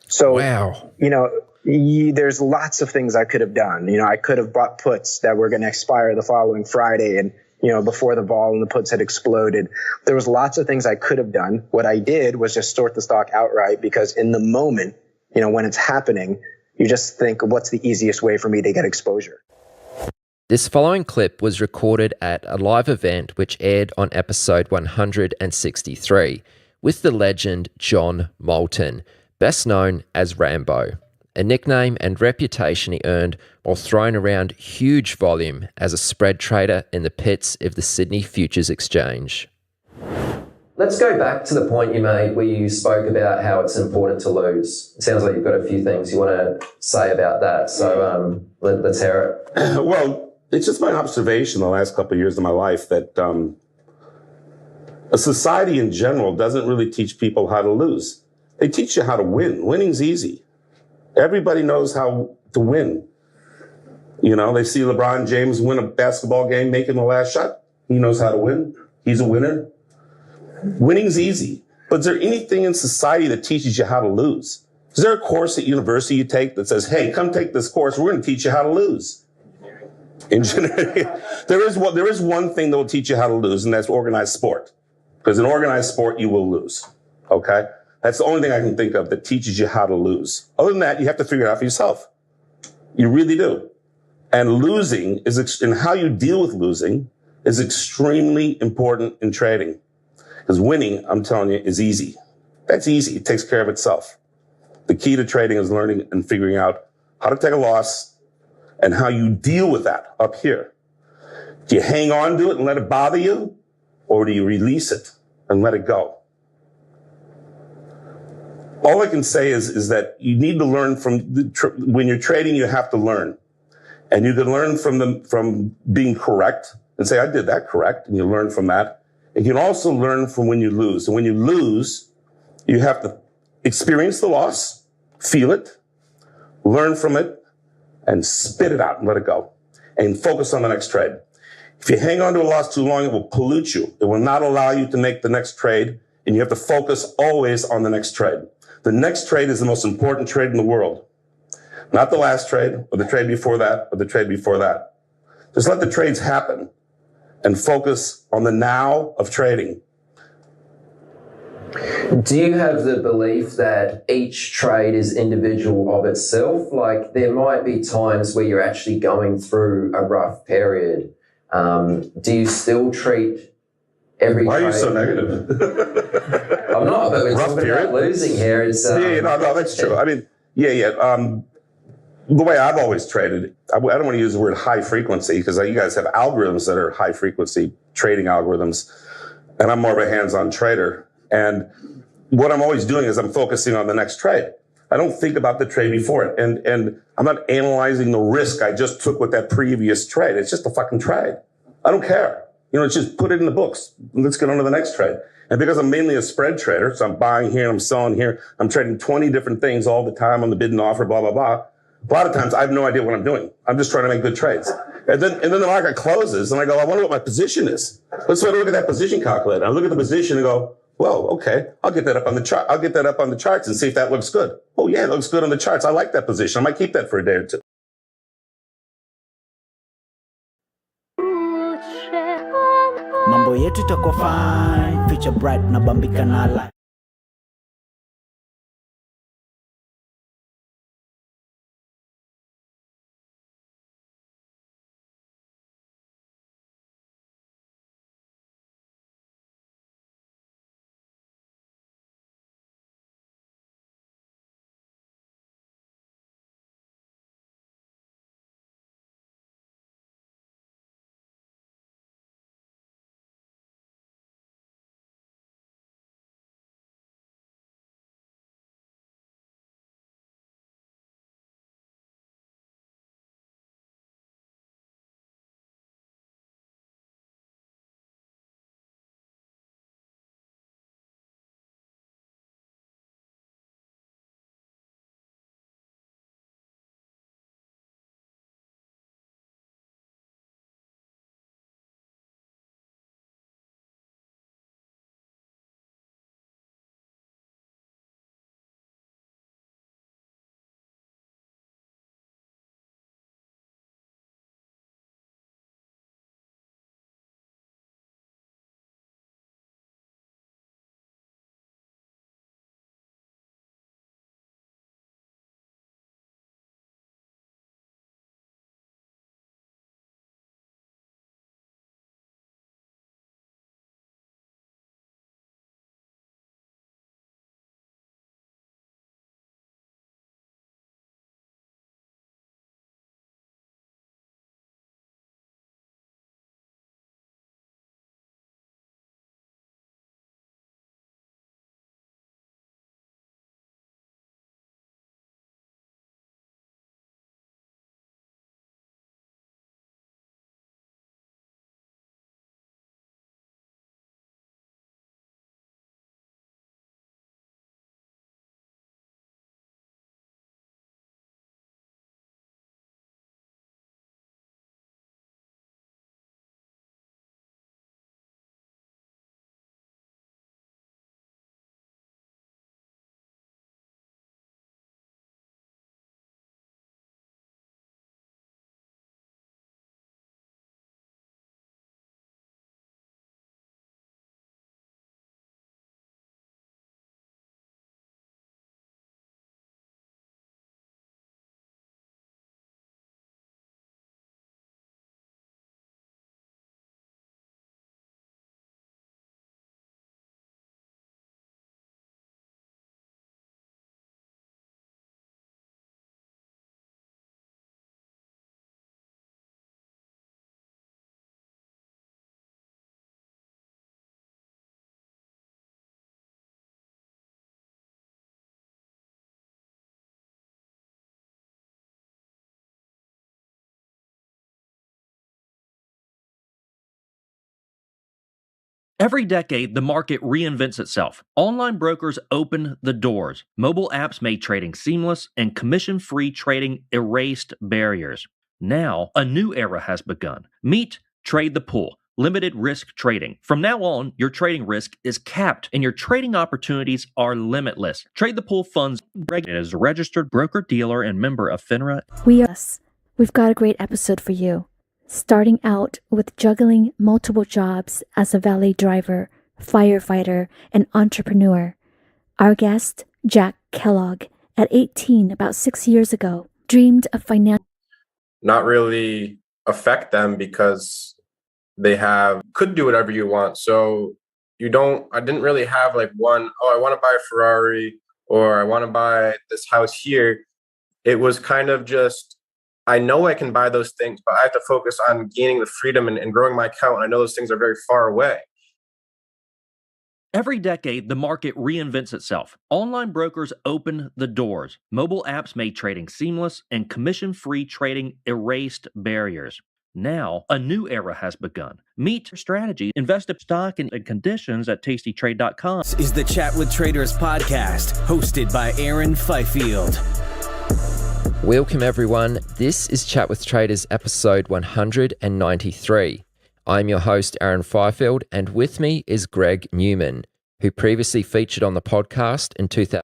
So, Wow. you know, there's lots of things I could have done. You know, I could have bought puts that were going to expire the following Friday, and, you know, before the vol and the puts had exploded. There was lots of things I could have done. What I did was just short the stock outright, because in the moment, you know, when it's happening, you just think, what's the easiest way for me to get exposure? This following clip was recorded at a live event which aired on episode 163 with the legend John Moulton, best known as Rambo, a nickname and reputation he earned while throwing around huge volume as a spread trader in the pits of the Sydney Futures Exchange. Let's go back to the point you made where you spoke about how it's important to lose. It sounds like you've got a few things you want to say about that, so let's hear it. Well, it's just my observation the last couple of years of my life that a society in general doesn't really teach people how to lose. They teach you how to win. Winning's easy. Everybody knows how to win. You know, they see LeBron James win a basketball game making the last shot. He knows how to win. He's a winner. Winning's easy. But is there anything in society that teaches you how to lose? Is there a course at university you take that says, hey, come take this course, we're going to teach you how to lose? Engineering. There is one thing that will teach you how to lose, and that's organized sport. Because in organized sport, you will lose. Okay? That's the only thing I can think of that teaches you how to lose. Other than that, you have to figure it out for yourself. You really do. And losing and how you deal with losing is extremely important in trading. Because winning, I'm telling you, is easy. That's easy. It takes care of itself. The key to trading is learning and figuring out how to take a loss and how you deal with that up here. Do you hang on to it and let it bother you? Or do you release it and let it go? All I can say is that you need to learn from when you're trading, you have to learn. And you can learn from being correct and say, I did that correct. And you learn from that. And you can also learn from when you lose. And when you lose, you have to experience the loss, feel it, learn from it, and spit it out and let it go. And focus on the next trade. If you hang on to a loss too long, it will pollute you. It will not allow you to make the next trade. And you have to focus always on the next trade. The next trade is the most important trade in the world. Not the last trade, or the trade before that, or the trade before that. Just let the trades happen and focus on the now of trading. Do you have the belief that each trade is individual of itself? Like, there might be times where you're actually going through a rough period. Do you still treat every Why trade? are you so negative? I'm not, but we're Rough talking period? about losing here. No, that's true. I mean, the way I've always traded, I don't want to use the word high frequency because you guys have algorithms that are high frequency trading algorithms, and I'm more of a hands-on trader. And what I'm always doing is I'm focusing on the next trade. I don't think about the trade before it. And I'm not analyzing the risk I just took with that previous trade. It's just a fucking trade. I don't care. You know, it's just put it in the books. Let's get on to the next trade. And because I'm mainly a spread trader, so I'm buying here, I'm selling here, I'm trading 20 different things all the time on the bid and offer, blah, blah, blah. A lot of times I have no idea what I'm doing. I'm just trying to make good trades. And then the market closes and I go, I wonder what my position is. Let's look at that position calculator. I look at the position and go, well, okay, I'll get that up on the chart. I'll get that up on the charts and see if that looks good. Oh yeah, it looks good on the charts. I like that position. I might keep that for a day or two. Mambo yetu itakuwa fine, future bright na bambika na light. Every decade, the market reinvents itself. Online brokers opened the doors. Mobile apps made trading seamless, and commission free trading erased barriers. Now, a new era has begun. Meet Trade the Pool. Limited risk trading. From now on, your trading risk is capped and your trading opportunities are limitless. Trade the Pool funds regulated as a registered broker dealer and member of FINRA. We've got a great episode for you. Starting out with juggling multiple jobs as a valet driver, firefighter, and entrepreneur. Our guest, Jack Kellogg, at 18, about 6 years ago, dreamed of financial. Not really affect them because they could do whatever you want. So I didn't really have like one, I want to buy a Ferrari or I want to buy this house here. It was kind of just, I know I can buy those things, but I have to focus on gaining the freedom and growing my account. I know those things are very far away. Every decade, the market reinvents itself. Online brokers open the doors. Mobile apps made trading seamless, and commission-free trading erased barriers. Now, a new era has begun. Meet strategy, invest in stock and conditions at tastytrade.com. This is the Chat with Traders podcast, hosted by Aaron Fifield. Welcome, everyone. This is Chat with Traders, episode 193. I'm your host, Aaron Fifield, and with me is Greg Newman, who previously featured on the podcast in 2000.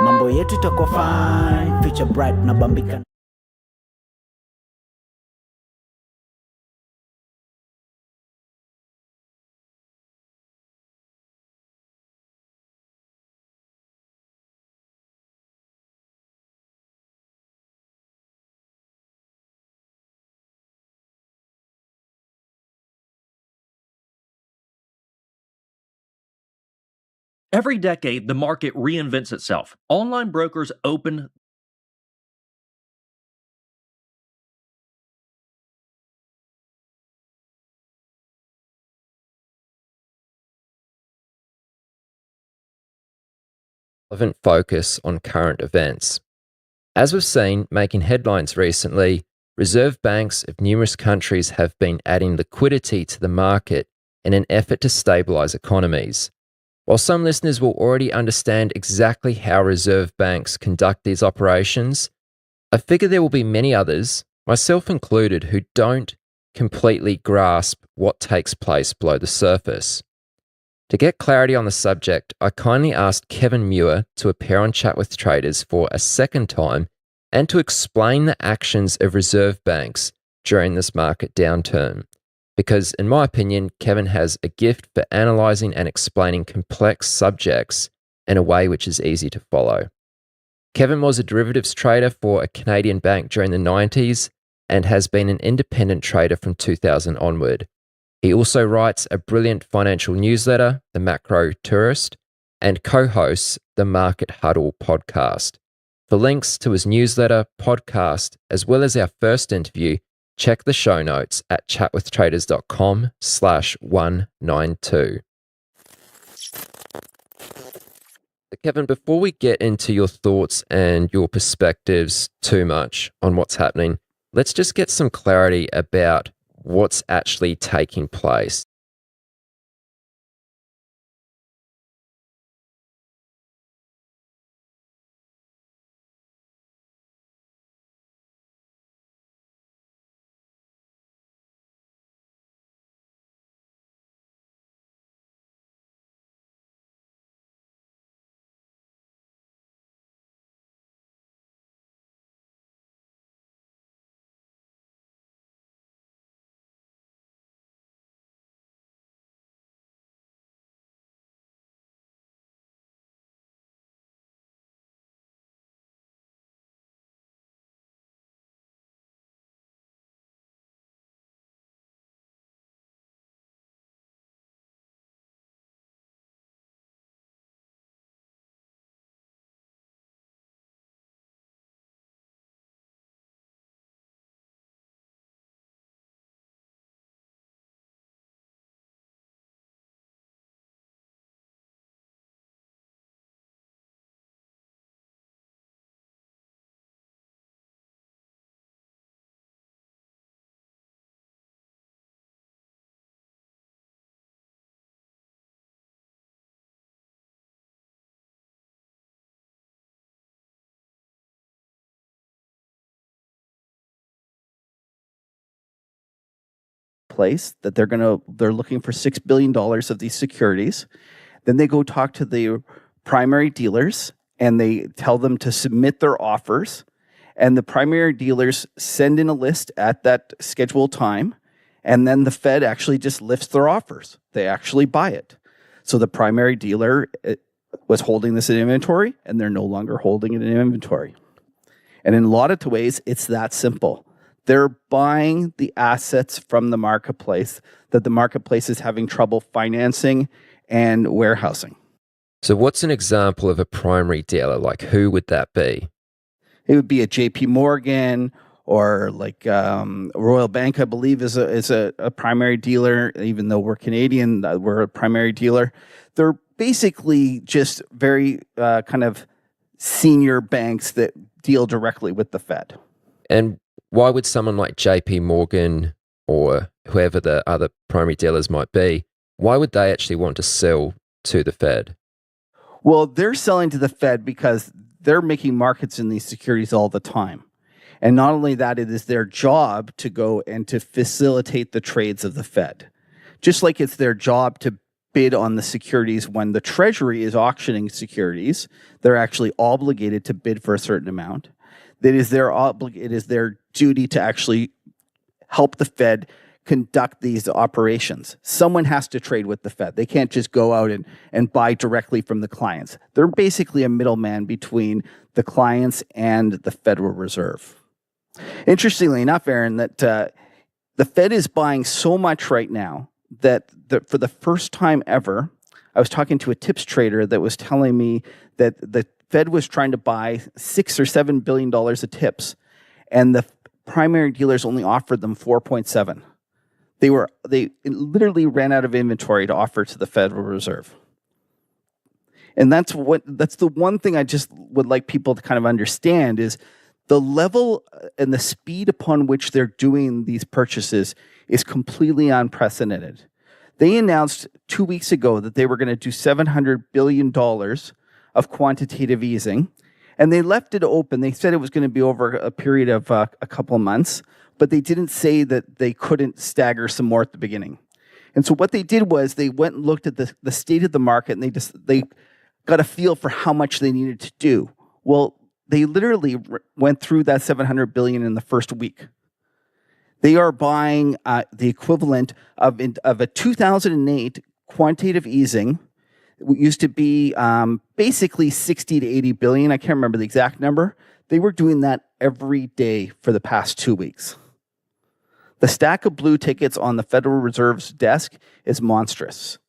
Mambo yetu itakuwa fine, future bright na bambika. Every decade, the market reinvents itself. Online brokers open relevant focus on current events. As we've seen making headlines recently, reserve banks of numerous countries have been adding liquidity to the market in an effort to stabilize economies. While some listeners will already understand exactly how reserve banks conduct these operations, I figure there will be many others, myself included, who don't completely grasp what takes place below the surface. To get clarity on the subject, I kindly asked Kevin Muir to appear on Chat with Traders for a second time and to explain the actions of reserve banks during this market downturn. Because, in my opinion, Kevin has a gift for analysing and explaining complex subjects in a way which is easy to follow. Kevin was a derivatives trader for a Canadian bank during the 90s and has been an independent trader from 2000 onward. He also writes a brilliant financial newsletter, The Macro Tourist, and co-hosts the Market Huddle podcast. For links to his newsletter, podcast, as well as our first interview, check the show notes at chatwithtraders.com/192. Kevin, before we get into your thoughts and your perspectives too much on what's happening, let's just get some clarity about what's actually taking place. marketplace that they're looking for $6 billion of these securities. Then they go talk to the primary dealers and they tell them to submit their offers. And the primary dealers send in a list at that scheduled time. And then the Fed actually just lifts their offers. They actually buy it. So the primary dealer was holding this in inventory, and they're no longer holding it in inventory. And in a lot of ways, it's that simple. They're buying the assets from the marketplace that the marketplace is having trouble financing and warehousing. So what's an example of a primary dealer? Like, who would that be? It would be a JP Morgan or like Royal Bank, I believe, is a primary dealer. Even though we're Canadian, we're a primary dealer. They're basically just very kind of senior banks that deal directly with the Fed. And why would someone like JP Morgan or whoever the other primary dealers might be, why would they actually want to sell to the Fed? Well, they're selling to the Fed because they're making markets in these securities all the time. And not only that, it is their job to go and to facilitate the trades of the Fed. Just like it's their job to bid on the securities when the Treasury is auctioning securities, they're actually obligated to bid for a certain amount. It is their duty to actually help the Fed conduct these operations. Someone has to trade with the Fed. They can't just go out and buy directly from the clients. They're basically a middleman between the clients and the Federal Reserve. Interestingly enough, Aaron, that the Fed is buying so much right now that for the first time ever, I was talking to a tips trader that was telling me that the Fed was trying to buy $6 or $7 billion of tips, and the primary dealers only offered them 4.7. They literally ran out of inventory to offer to the Federal Reserve. And that's the one thing I just would like people to kind of understand is the level and the speed upon which they're doing these purchases is completely unprecedented. They announced 2 weeks ago that they were going to do $700 billion of quantitative easing, and they left it open. They said it was going to be over a period of a couple of months, but they didn't say that they couldn't stagger some more at the beginning. And so what they did was they went and looked at the state of the market, and they got a feel for how much they needed to do. Well, they literally went through that $700 billion in the first week. They are buying the equivalent of a 2008 quantitative easing. It used to be basically 60 to 80 billion. I can't remember the exact number. They were doing that every day for the past 2 weeks. The stack of blue tickets on the Federal Reserve's desk is monstrous.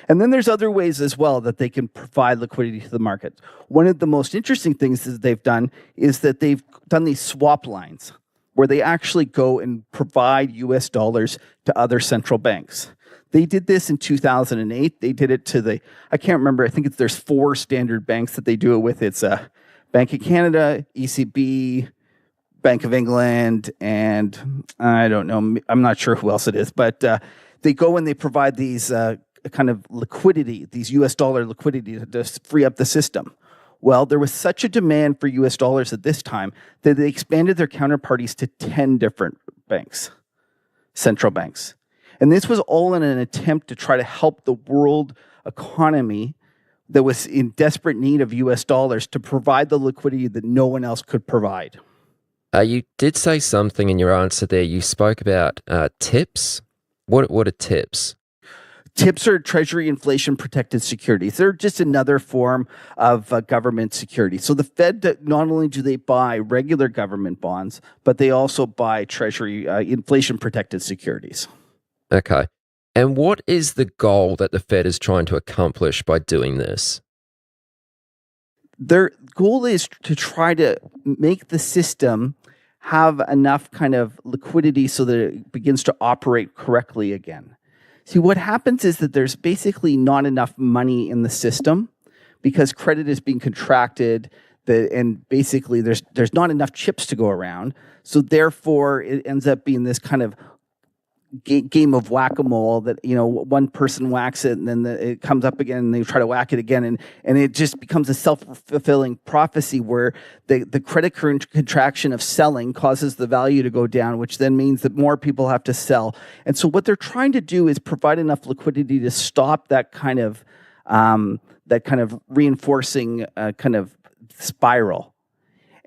And then there's other ways as well that they can provide liquidity to the market. One of the most interesting things that they've done is that they've done these swap lines where they actually go and provide US dollars to other central banks. They did this in 2008. They did it to I can't remember, I think there's 4 standard banks that they do it with. It's Bank of Canada, ECB, Bank of England, and I don't know, I'm not sure who else it is, but they go and they provide these kind of liquidity, these US dollar liquidity to just free up the system. Well, there was such a demand for US dollars at this time that they expanded their counterparties to 10 different banks, central banks. And this was all in an attempt to try to help the world economy that was in desperate need of US dollars to provide the liquidity that no one else could provide. You did say something in your answer there. You spoke about TIPS. What are TIPS? TIPS are Treasury inflation protected securities. They're just another form of government security. So the Fed, not only do they buy regular government bonds, but they also buy Treasury inflation protected securities. Okay. And what is the goal that the Fed is trying to accomplish by doing this? Their goal is to try to make the system have enough kind of liquidity so that it begins to operate correctly again. See, what happens is that there's basically not enough money in the system because credit is being contracted, and basically there's not enough chips to go around. So therefore, it ends up being this kind of game of whack-a-mole that, one person whacks it and then it comes up again and they try to whack it again. And it just becomes a self-fulfilling prophecy where the credit contraction of selling causes the value to go down, which then means that more people have to sell. And so what they're trying to do is provide enough liquidity to stop that kind of reinforcing kind of spiral.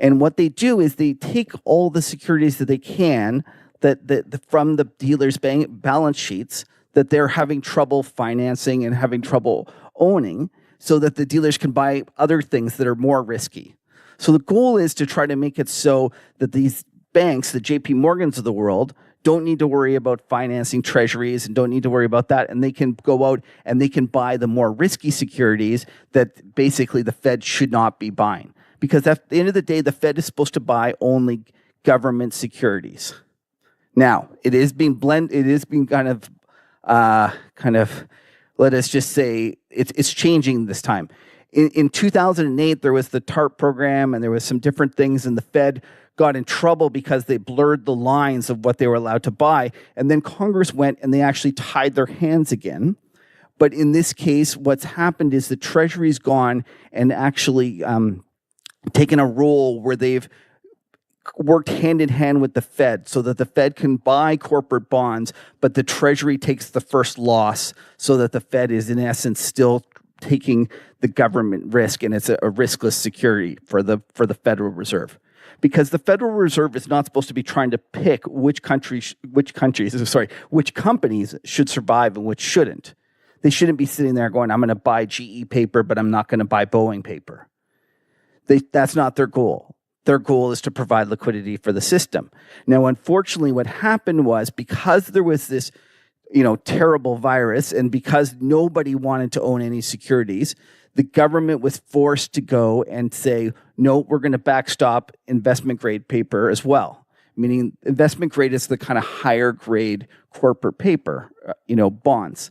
And what they do is they take all the securities that they can that from the dealers' balance sheets that they're having trouble financing and having trouble owning, so that the dealers can buy other things that are more risky. So the goal is to try to make it so that these banks, the JP Morgans of the world, don't need to worry about financing treasuries and don't need to worry about that. And they can go out and they can buy the more risky securities that basically the Fed should not be buying. Because at the end of the day, the Fed is supposed to buy only government securities. Now, it is being kind of, let us just say, it's changing this time. In 2008, there was the TARP program, and there was some different things, and the Fed got in trouble because they blurred the lines of what they were allowed to buy. And then Congress went and they actually tied their hands again. But in this case, what's happened is the Treasury's gone and actually taken a role where they've worked hand in hand with the Fed so that the Fed can buy corporate bonds, but the Treasury takes the first loss so that the Fed is in essence still taking the government risk, and it's a riskless security for the Federal Reserve. Because the Federal Reserve is not supposed to be trying to pick which companies should survive and which shouldn't. They shouldn't be sitting there going, I'm going to buy GE paper, but I'm not going to buy Boeing paper. That's not their goal. Their goal is to provide liquidity for the system. Now, unfortunately, what happened was because there was this, terrible virus, and because nobody wanted to own any securities, the government was forced to go and say, no, we're going to backstop investment grade paper as well. Meaning investment grade is the kind of higher grade corporate paper, bonds.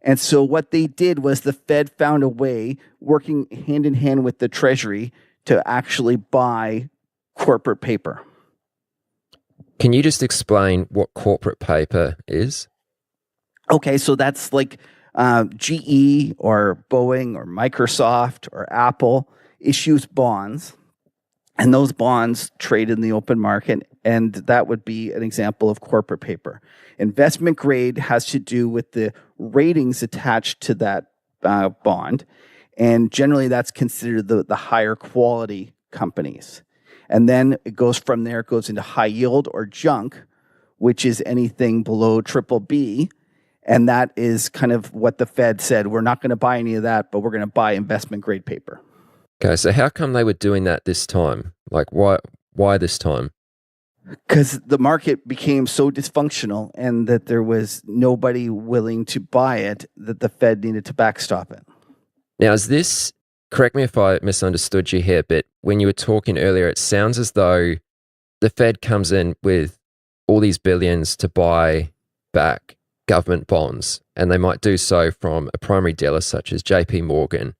And so what they did was the Fed found a way, working hand in hand with the Treasury, to actually buy corporate paper. Can you just explain what corporate paper is? Okay, so that's like GE or Boeing or Microsoft or Apple issues bonds, and those bonds trade in the open market, and that would be an example of corporate paper. Investment grade has to do with the ratings attached to that bond, and generally that's considered the higher quality companies. And then it goes from there, it goes into high yield or junk, which is anything below triple B. And that is kind of what the Fed said. We're not going to buy any of that, but we're going to buy investment grade paper. Okay, so how come they were doing that this time? Like, why this time? Because the market became so dysfunctional and that there was nobody willing to buy it, that the Fed needed to backstop it. Now, is this, correct me if I misunderstood you here, but when you were talking earlier, it sounds as though the Fed comes in with all these billions to buy back government bonds, and they might do so from a primary dealer such as JP Morgan,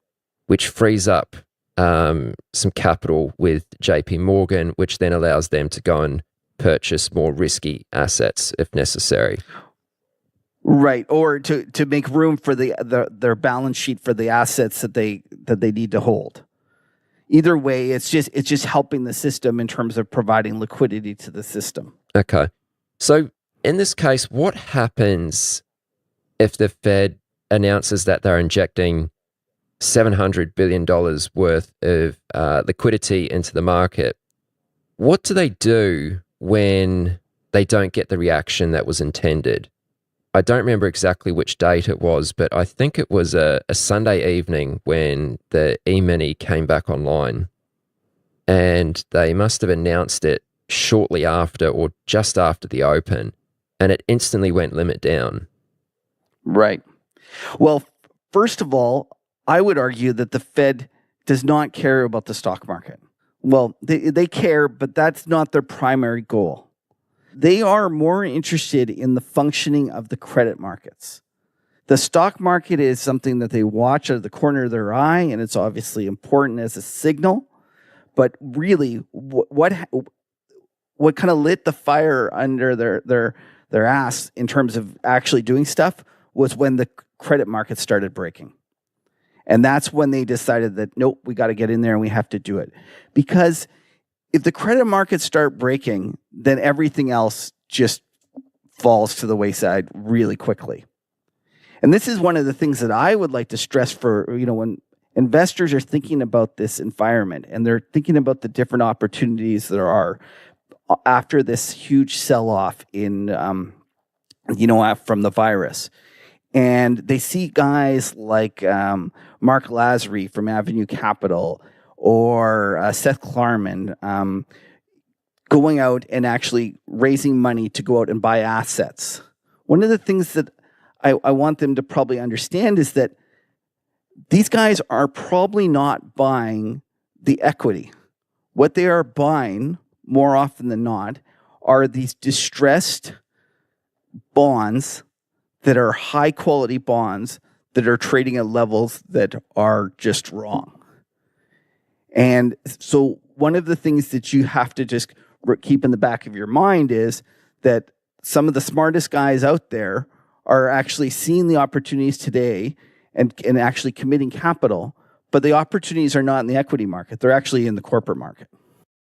which frees up some capital with JP Morgan, which then allows them to go and purchase more risky assets if necessary. Right, or to make room for their balance sheet for the assets that they need to hold. Either way, it's just helping the system in terms of providing liquidity to the system. Okay. So in this case, what happens if the Fed announces that they're injecting $700 billion worth of liquidity into the market? What do they do when they don't get the reaction that was intended? I don't remember exactly which date it was, but I think it was a Sunday evening when the e-mini came back online, and they must have announced it shortly after or just after the open, and it instantly went limit down. Right. Well, first of all, I would argue that the Fed does not care about the stock market. Well, they care, but that's not their primary goal. They are more interested in the functioning of the credit markets. The stock market is something that they watch out of the corner of their eye, and it's obviously important as a signal. But really, what kind of lit the fire under their ass in terms of actually doing stuff was when the credit market started breaking. And that's when they decided that, nope, we got to get in there and we have to do it. Because if the credit markets start breaking, then everything else just falls to the wayside really quickly. And this is one of the things that I would like to stress for, when investors are thinking about this environment and they're thinking about the different opportunities there are after this huge sell-off in, from the virus. And they see guys like Mark Lazary from Avenue Capital or Seth Klarman going out and actually raising money to go out and buy assets. One of the things that I want them to probably understand is that these guys are probably not buying the equity. What they are buying, more often than not, are these distressed bonds that are high quality bonds that are trading at levels that are just wrong. And so one of the things that you have to just keep in the back of your mind is that some of the smartest guys out there are actually seeing the opportunities today and actually committing capital, but the opportunities are not in the equity market. They're actually in the corporate market.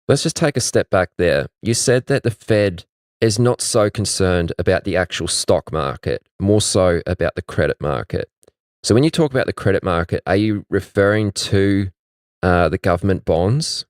Let's just take a step back there. You said that the Fed is not so concerned about the actual stock market, more so about the credit market. So when you talk about the credit market, are you referring to the government bonds?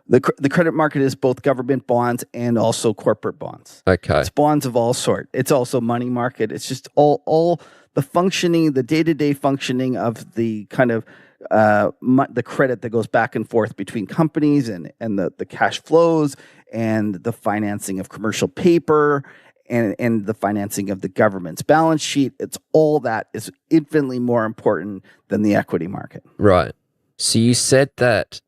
The credit market is both government bonds and also corporate bonds. Okay. It's bonds of all sort. It's also money market. It's just all the functioning, the day-to-day functioning of the kind of the credit that goes back and forth between companies and the cash flows and the financing of commercial paper and the financing of the government's balance sheet. It's all that is infinitely more important than the equity market. Right. So you said that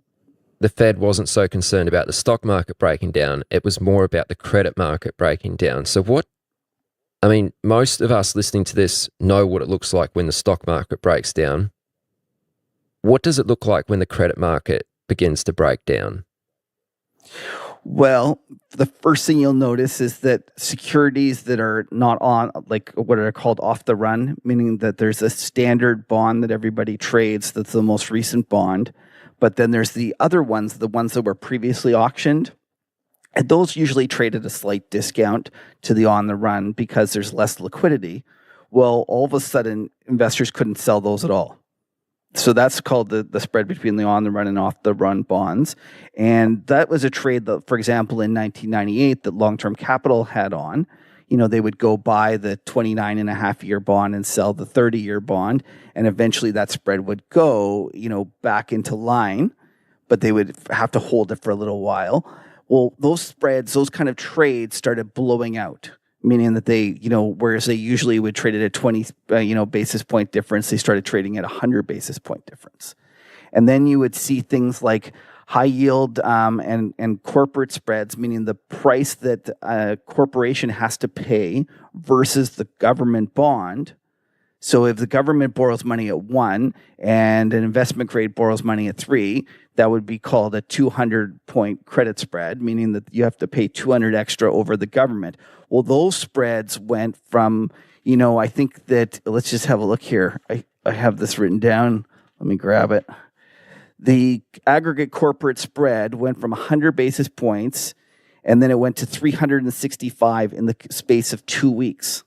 the Fed wasn't so concerned about the stock market breaking down. It was more about the credit market breaking down. So most of us listening to this know what it looks like when the stock market breaks down. What does it look like when the credit market begins to break down? Well, the first thing you'll notice is that securities that are not on, like what are called off the run, meaning that there's a standard bond that everybody trades that's the most recent bond, but then there's the other ones, the ones that were previously auctioned, and those usually trade at a slight discount to the on the run because there's less liquidity. Well, all of a sudden, investors couldn't sell those at all. So that's called the spread between the on the run and off the run bonds. And that was a trade that, for example, in 1998 that Long-Term Capital had on. They would go buy the 29.5-year bond and sell the 30-year bond. And eventually that spread would go, back into line, but they would have to hold it for a little while. Well, those spreads, those kind of trades started blowing out. Meaning that they, whereas they usually would trade at a 20, basis point difference, they started trading at 100 basis point difference. And then you would see things like high yield and corporate spreads, meaning the price that a corporation has to pay versus the government bond. So if the government borrows money at 1 and an investment grade borrows money at 3, that would be called a 200-point credit spread, meaning that you have to pay 200 extra over the government. Well, those spreads went from, I think that, let's just have a look here. I have this written down. Let me grab it. The aggregate corporate spread went from 100 basis points, and then it went to 365 in the space of 2 weeks.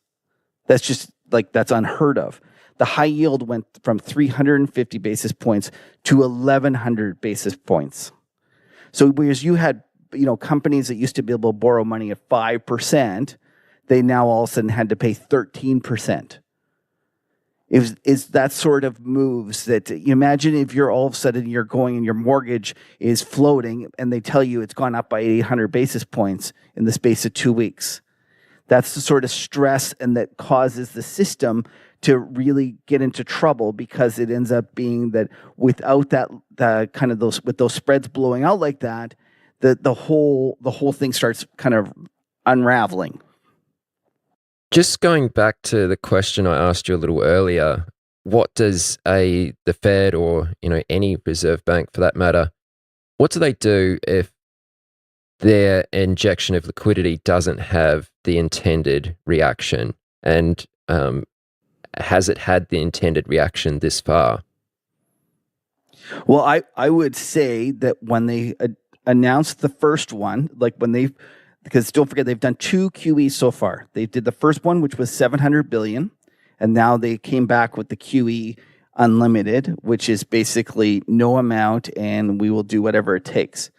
That's just that's unheard of. The high yield went from 350 basis points to 1,100 basis points. So whereas you had, companies that used to be able to borrow money at 5%, they now all of a sudden had to pay 13%. It's that sort of moves that you imagine if you're all of a sudden you're going and your mortgage is floating and they tell you it's gone up by 800 basis points in the space of 2 weeks. That's the sort of stress and that causes the system to really get into trouble because it ends up being that without that kind of those spreads blowing out like that, the whole thing starts kind of unraveling. Just going back to the question I asked you a little earlier, what does the Fed or any reserve bank for that matter, what do they do if their injection of liquidity doesn't have the intended reaction? And has it had the intended reaction this far? Well, I would say that when they announced the first one, because don't forget, they've done 2 QE so far. They did the first one, which was $700 billion, and now they came back with the QE Unlimited, which is basically no amount, and we will do whatever it takes.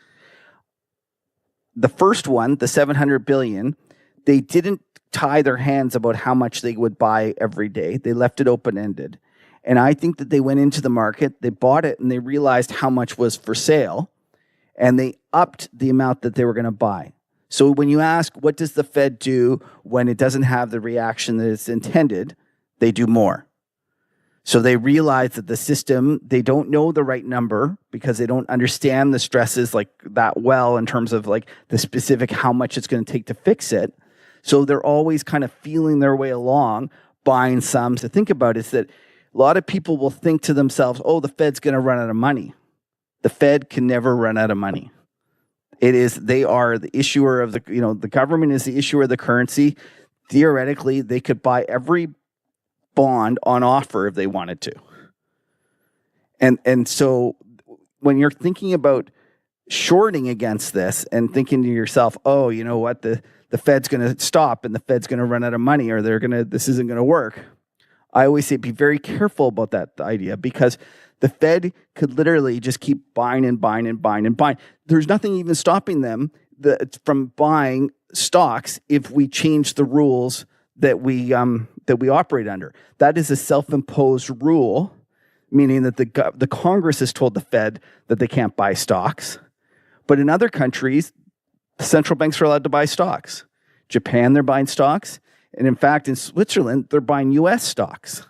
The first one, the $700 billion, they didn't tie their hands about how much they would buy every day. They left it open-ended. And I think that they went into the market, they bought it, and they realized how much was for sale, and they upped the amount that they were going to buy. So when you ask, what does the Fed do when it doesn't have the reaction that it's intended, they do more. So they realize that the system, they don't know the right number because they don't understand the stresses like that well in terms of like the specific how much it's going to take to fix it. So they're always kind of feeling their way along, buying some. To think about is that a lot of people will think to themselves, oh, the Fed's going to run out of money. The Fed can never run out of money. They are the issuer of the government is the issuer of the currency. Theoretically, they could buy every bond on offer if they wanted to. And so when you're thinking about shorting against this and thinking to yourself, oh, you know what, the Fed's going to stop and the Fed's going to run out of money or this isn't going to work. I always say be very careful about that idea because the Fed could literally just keep buying and buying and buying and buying. There's nothing even stopping them from buying stocks if we change the rules that we operate under. That is a self-imposed rule, meaning that the Congress has told the Fed that they can't buy stocks. But in other countries, the central banks are allowed to buy stocks. Japan, they're buying stocks. And in fact, in Switzerland, they're buying U.S. stocks.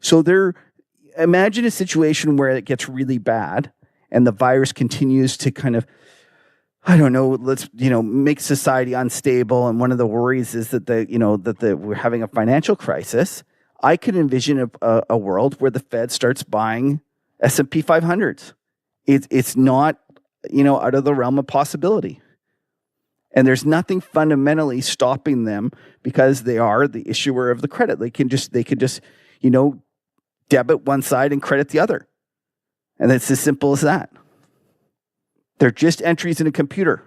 So imagine a situation where it gets really bad and the virus continues to kind of, make society unstable. And one of the worries is that we're having a financial crisis. I could envision a world where the Fed starts buying S&P 500s. It's not, out of the realm of possibility. And there's nothing fundamentally stopping them because they are the issuer of the credit. They could just, debit one side and credit the other. And it's as simple as that. They're just entries in a computer.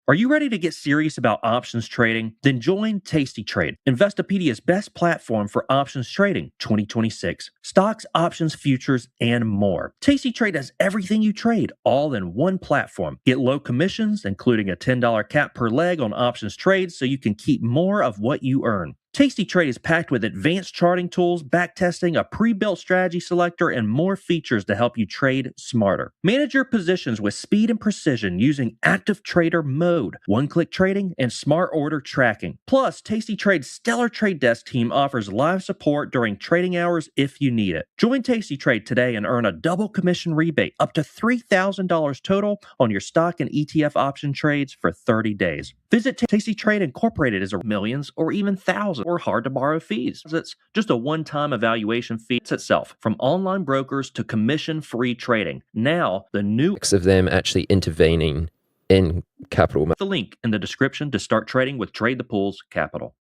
Are you ready to get serious about options trading? Then join Tasty Trade, Investopedia's best platform for options trading 2026. Stocks, options, futures, and more. Tasty Trade has everything you trade, all in one platform. Get low commissions, including a $10 cap per leg on options trades, so you can keep more of what you earn. Tasty Trade is packed with advanced charting tools, backtesting, a pre-built strategy selector, and more features to help you trade smarter. Manage your positions with speed and precision using Active Trader Mode, one-click trading, and smart order tracking. Plus, Tasty Trade's stellar trade desk team offers live support during trading hours if you need it. Join Tasty Trade today and earn a double commission rebate up to $3,000 total on your stock and ETF option trades for 30 days. Visit Tasty Trade Incorporated as millions or even thousands or hard to borrow fees. It's just a one-time evaluation fee itself, from online brokers to commission-free trading. Now, the new of them actually intervening in capital. The link in the description to start trading with Trade the Pools Capital.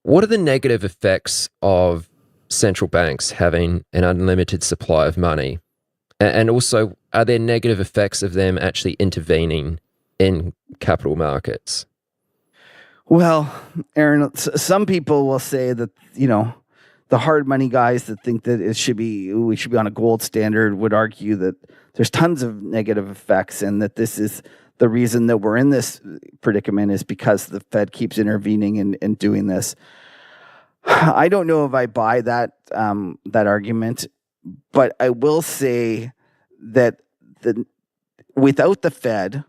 What are the negative effects of central banks having an unlimited supply of money? And also, are there negative effects of them actually intervening in capital markets? Well, Aaron, some people will say that, the hard money guys that think that we should be on a gold standard would argue that there's tons of negative effects and that this is the reason that we're in this predicament is because the Fed keeps intervening and doing this. I don't know if I buy that argument, but I will say that without the Fed,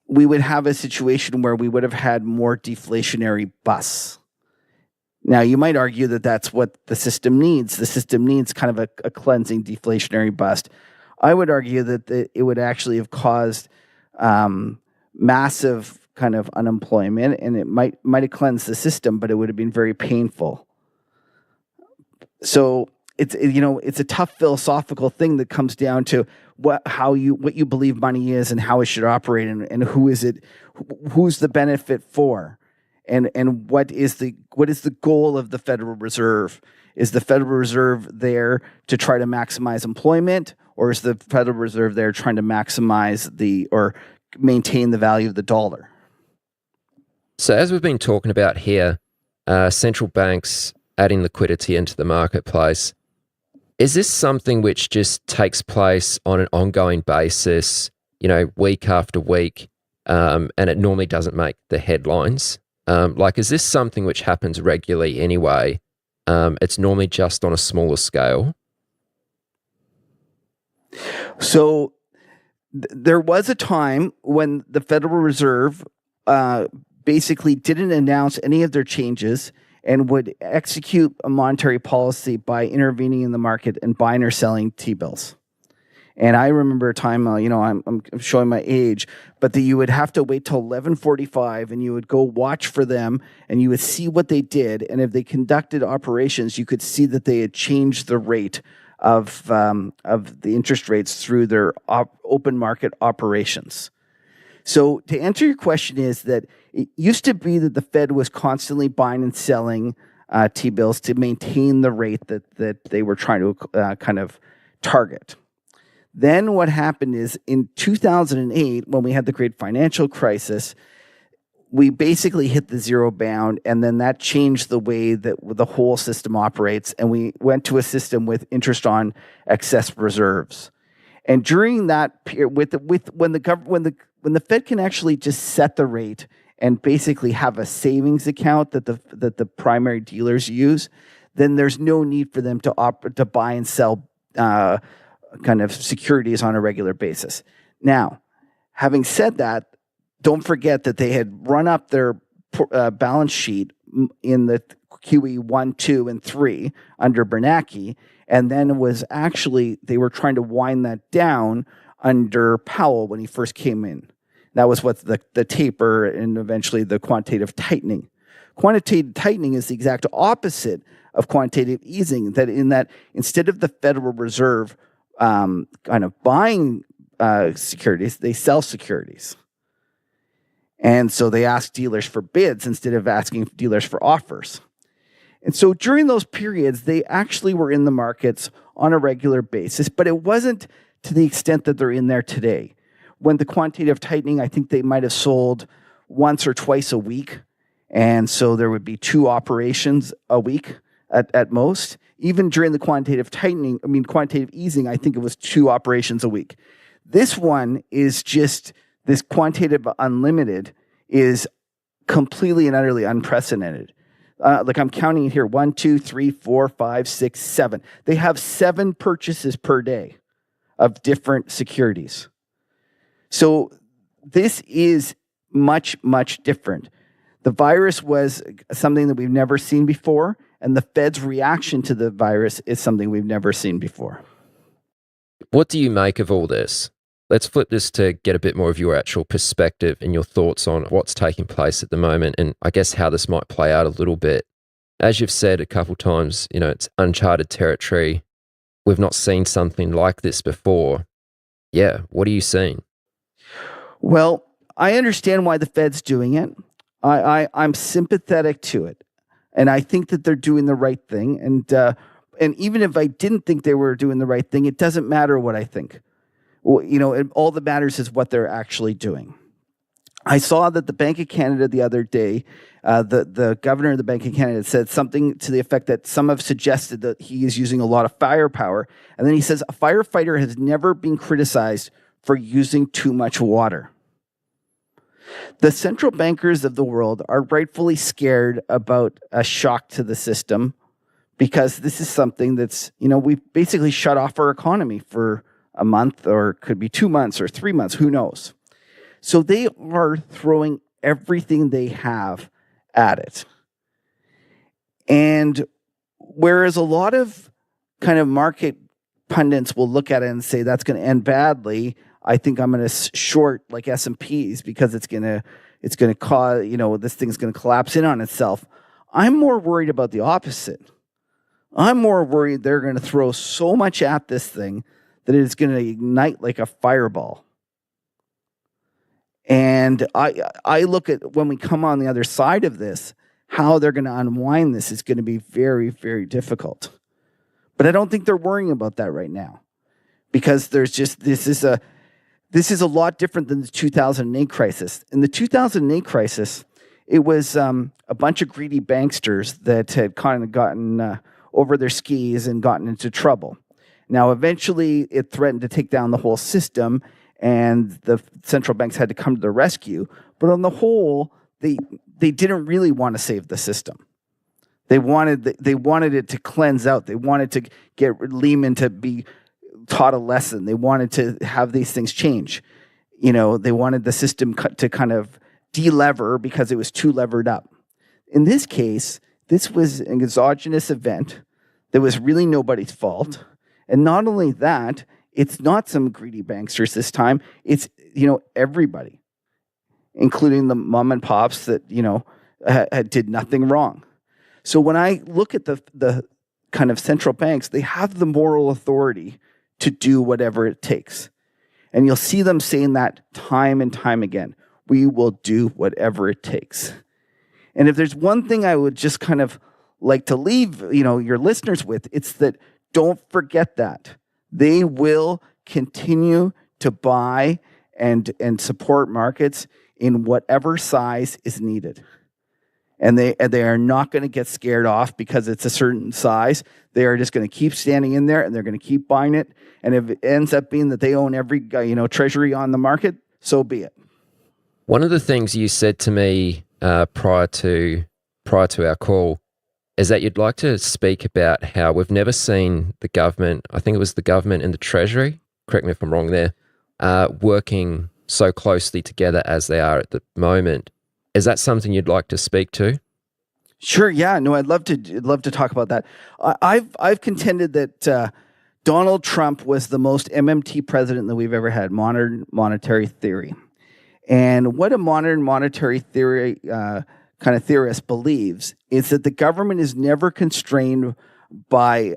we would have a situation where we would have had more deflationary busts. Now, you might argue that that's what the system needs. The system needs kind of a cleansing deflationary bust. I would argue that it would actually have caused massive kind of unemployment, and it might have cleansed the system, but it would have been very painful. So it's a tough philosophical thing that comes down to what you believe money is and how it should operate and who's the benefit for. and what is the goal of the Federal Reserve? Is the Federal Reserve there to try to maximize employment, or is the Federal Reserve there trying to maximize or maintain the value of the dollar? So as we've been talking about here, central banks adding liquidity into the marketplace, is this something which just takes place on an ongoing basis, week after week, and it normally doesn't make the headlines? Is this something which happens regularly anyway? It's normally just on a smaller scale. So there was a time when the Federal Reserve basically didn't announce any of their changes and would execute a monetary policy by intervening in the market and buying or selling T-bills. And I remember a time, I'm showing my age, but that you would have to wait till 11:45 and you would go watch for them and you would see what they did. And if they conducted operations, you could see that they had changed the rate of the interest rates through their open market operations. So to answer your question is that it used to be that the Fed was constantly buying and selling T-bills to maintain the rate that they were trying to kind of target. Then what happened is in 2008, when we had the great financial crisis, we basically hit the zero bound, and then that changed the way that the whole system operates, and we went to a system with interest on excess reserves. And during that period, when the Fed can actually just set the rate and basically have a savings account that the primary dealers use, then there's no need for them to buy and sell kind of securities on a regular basis. Now, having said that, don't forget that they had run up their balance sheet in the QE 1, 2, and 3 under Bernanke, and then they were trying to wind that down under Powell when he first came in. That was what the taper and eventually the quantitative tightening. Quantitative tightening is the exact opposite of quantitative easing, that instead of the Federal Reserve kind of buying securities, they sell securities. And so they ask dealers for bids instead of asking dealers for offers. And so during those periods, they actually were in the markets on a regular basis, but it wasn't to the extent that they're in there today. When the quantitative tightening, I think they might have sold once or twice a week. And so there would be 2 operations a week at most. Even during the quantitative easing, I think it was 2 operations a week. This one is just, this quantitative unlimited is completely and utterly unprecedented. I'm counting it here, 1, 2, 3, 4, 5, 6, 7. They have 7 purchases per day of different securities. So this is much, much different. The virus was something that we've never seen before, and the Fed's reaction to the virus is something we've never seen before. What do you make of all this? Let's flip this to get a bit more of your actual perspective and your thoughts on what's taking place at the moment, and I guess how this might play out a little bit. As you've said a couple times, it's uncharted territory. We've not seen something like this before. Yeah, what are you seeing? Well, I understand why the Fed's doing it. I'm sympathetic to it. And I think that they're doing the right thing. And even if I didn't think they were doing the right thing, it doesn't matter what I think. All that matters is what they're actually doing. I saw that the Bank of Canada the other day, the governor of the Bank of Canada said something to the effect that some have suggested that he is using a lot of firepower. And then he says, a firefighter has never been criticized for using too much water. The central bankers of the world are rightfully scared about a shock to the system because this is something that's, we've basically shut off our economy for a month, or it could be 2 months or 3 months, who knows? So they are throwing everything they have at it. And whereas a lot of kind of market pundits will look at it and say that's going to end badly, I think I'm going to short like S&Ps because it's going to cause, this thing's going to collapse in on itself. I'm more worried about the opposite. I'm more worried they're going to throw so much at this thing that it's going to ignite like a fireball. And I look at when we come on the other side of this, how they're going to unwind this is going to be very, very difficult. But I don't think they're worrying about that right now, because there's just this is a lot different than the 2008 crisis. In the 2008 crisis, it was a bunch of greedy banksters that had kind of gotten over their skis and gotten into trouble. Now, eventually, it threatened to take down the whole system, and the central banks had to come to the rescue. But on the whole, they didn't really want to save the system. They wanted it to cleanse out. They wanted to get Lehman to be taught a lesson. They wanted to have these things change. They wanted the system to kind of de-lever because it was too levered up. In this case, this was an exogenous event that was really nobody's fault. And not only that, it's not some greedy banksters this time. It's, everybody, including the mom and pops that, did nothing wrong. So when I look at the kind of central banks, they have the moral authority to do whatever it takes. And you'll see them saying that time and time again. We will do whatever it takes. And if there's one thing I would just kind of like to leave, your listeners with, it's that don't forget that. They will continue to buy and support markets in whatever size is needed. And they are not going to get scared off because it's a certain size. They are just going to keep standing in there, and they're going to keep buying it. And if it ends up being that they own every treasury on the market, so be it. One of the things you said to me prior to our call is that you'd like to speak about how we've never seen the government, I think it was the government and the Treasury, correct me if I'm wrong there, working so closely together as they are at the moment. Is that something you'd like to speak to? Sure. Yeah. No, I'd love to talk about that. I've contended that Donald Trump was the most MMT president that we've ever had, modern monetary theory. And what a modern monetary theory kind of theorist believes is that the government is never constrained by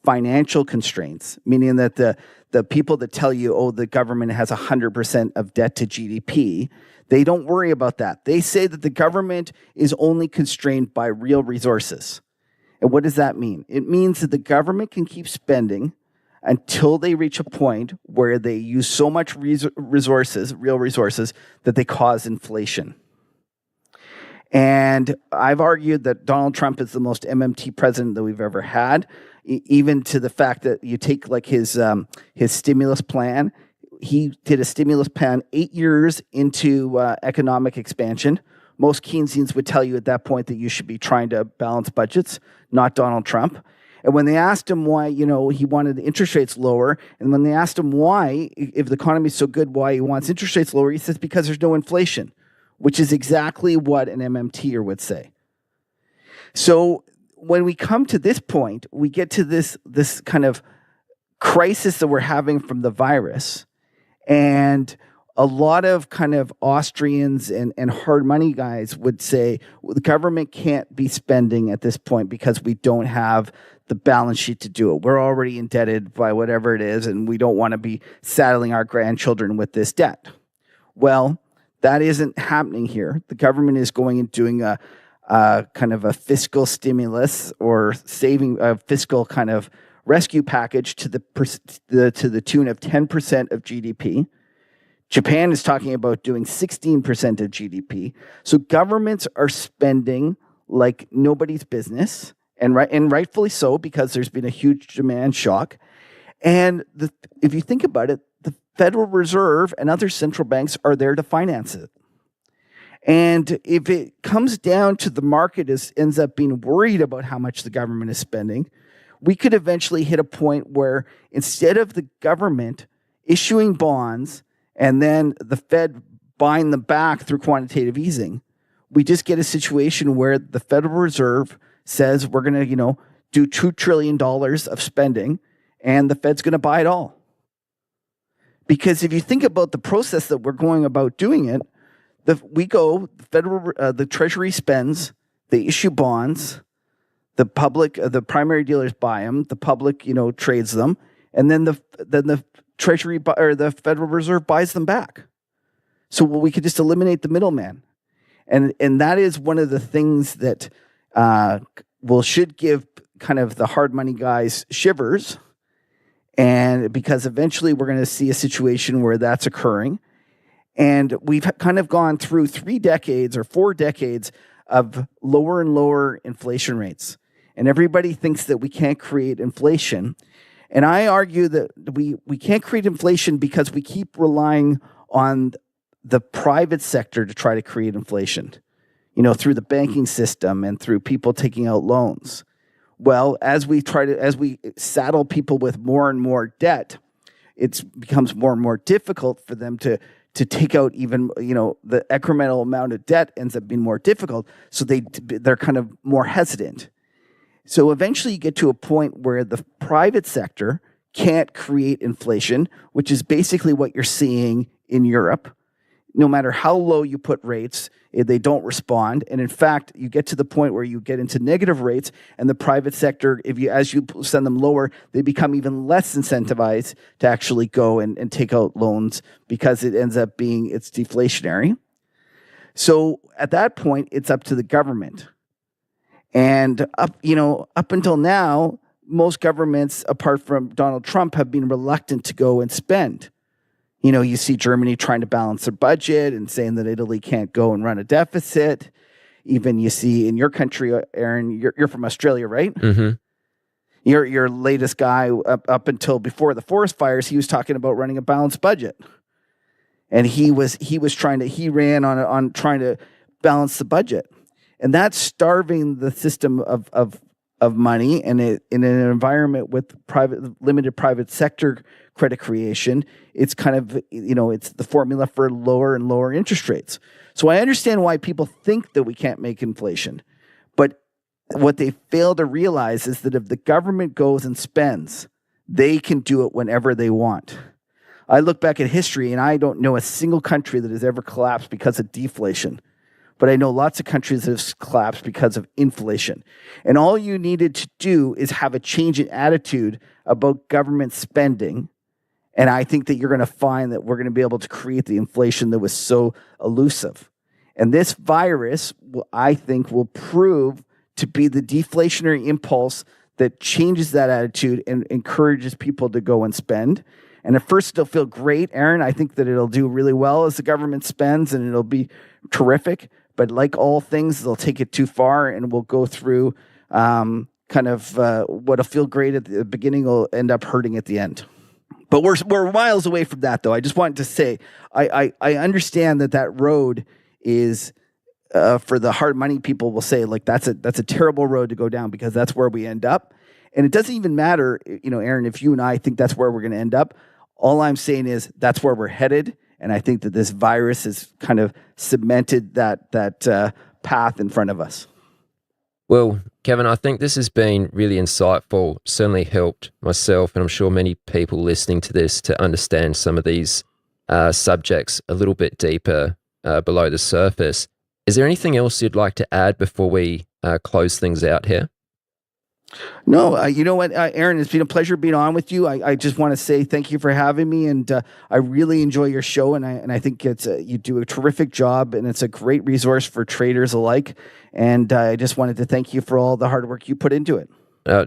financial constraints, meaning that the people that tell you, the government has 100% of debt to GDP, they don't worry about that. They say that the government is only constrained by real resources. And what does that mean? It means that the government can keep spending until they reach a point where they use so much real resources, that they cause inflation. And I've argued that Donald Trump is the most MMT president that we've ever had, even to the fact that you take like his stimulus plan. He did a stimulus plan 8 years into economic expansion. Most Keynesians would tell you at that point that you should be trying to balance budgets, not Donald Trump. And when they asked him why, he wanted the interest rates lower, and when they asked him why, if the economy is so good, why he wants interest rates lower, he says because there's no inflation, which is exactly what an MMTer would say. So when we come to this point, we get to this kind of crisis that we're having from the virus. And a lot of kind of Austrians and hard money guys would say, well, the government can't be spending at this point because we don't have the balance sheet to do it. We're already indebted by whatever it is, and we don't want to be saddling our grandchildren with this debt. Well, that isn't happening here. The government is going and doing a kind of a fiscal stimulus or saving a fiscal kind of rescue package to the tune of 10% of GDP. Japan is talking about doing 16% of GDP. So governments are spending like nobody's business, and rightfully so, because there's been a huge demand shock. And if you think about it, the Federal Reserve and other central banks are there to finance it. And if it comes down to the market ends up being worried about how much the government is spending, we could eventually hit a point where instead of the government issuing bonds and then the Fed buying them back through quantitative easing, we just get a situation where the Federal Reserve says we're going to, do $2 trillion of spending, and the Fed's going to buy it all. Because if you think about the process that we're going about doing it, the Treasury spends, they issue bonds, the public, the primary dealers buy them, the public, trades them, and then the Treasury or the Federal Reserve buys them back. So we could just eliminate the middleman. And that is one of the things that should give kind of the hard money guys shivers. And because eventually we're going to see a situation where that's occurring. And we've kind of gone through 3 decades or 4 decades of lower and lower inflation rates. And everybody thinks that we can't create inflation. And I argue that we can't create inflation because we keep relying on the private sector to try to create inflation, through the banking system and through people taking out loans. Well, as we saddle people with more and more debt, it becomes more and more difficult for them to take out even, the incremental amount of debt ends up being more difficult. So they're kind of more hesitant. So eventually you get to a point where the private sector can't create inflation, which is basically what you're seeing in Europe. No matter how low you put rates, they don't respond. And in fact, you get to the point where you get into negative rates, and the private sector, as you send them lower, they become even less incentivized to actually go and take out loans because it ends up being, it's deflationary. So at that point, it's up to the government. And up until now, most governments, apart from Donald Trump, have been reluctant to go and spend. You see Germany trying to balance their budget and saying that Italy can't go and run a deficit. Even you see in your country, Aaron, you're from Australia, right? Mm-hmm. Your latest guy up until before the forest fires, he was talking about running a balanced budget, and he ran on trying to balance the budget, and that's starving the system of money, and in an environment with limited private sector credit creation, it's kind of, it's the formula for lower and lower interest rates. So I understand why people think that we can't make inflation, but what they fail to realize is that if the government goes and spends, they can do it whenever they want. I look back at history and I don't know a single country that has ever collapsed because of deflation. But I know lots of countries that have collapsed because of inflation. And all you needed to do is have a change in attitude about government spending. And I think that you're going to find that we're going to be able to create the inflation that was so elusive. And this virus, I think, will prove to be the deflationary impulse that changes that attitude and encourages people to go and spend. And at first, it'll feel great, Aaron. I think that it'll do really well as the government spends, and it'll be terrific. But like all things, they'll take it too far, and we'll go through what'll feel great at the beginning will end up hurting at the end. But we're miles away from that, though. I just wanted to say I understand that road is for the hard money people will say like that's a terrible road to go down because that's where we end up, and it doesn't even matter, Aaron, if you and I think that's where we're going to end up. All I'm saying is that's where we're headed. And I think that this virus has kind of cemented that path in front of us. Well, Kevin, I think this has been really insightful, certainly helped myself, and I'm sure many people listening to this to understand some of these subjects a little bit deeper below the surface. Is there anything else you'd like to add before we close things out here? No, you know what, Aaron, it's been a pleasure being on with you. I just want to say thank you for having me, and I really enjoy your show, and I think you do a terrific job, and it's a great resource for traders alike. And I just wanted to thank you for all the hard work you put into it.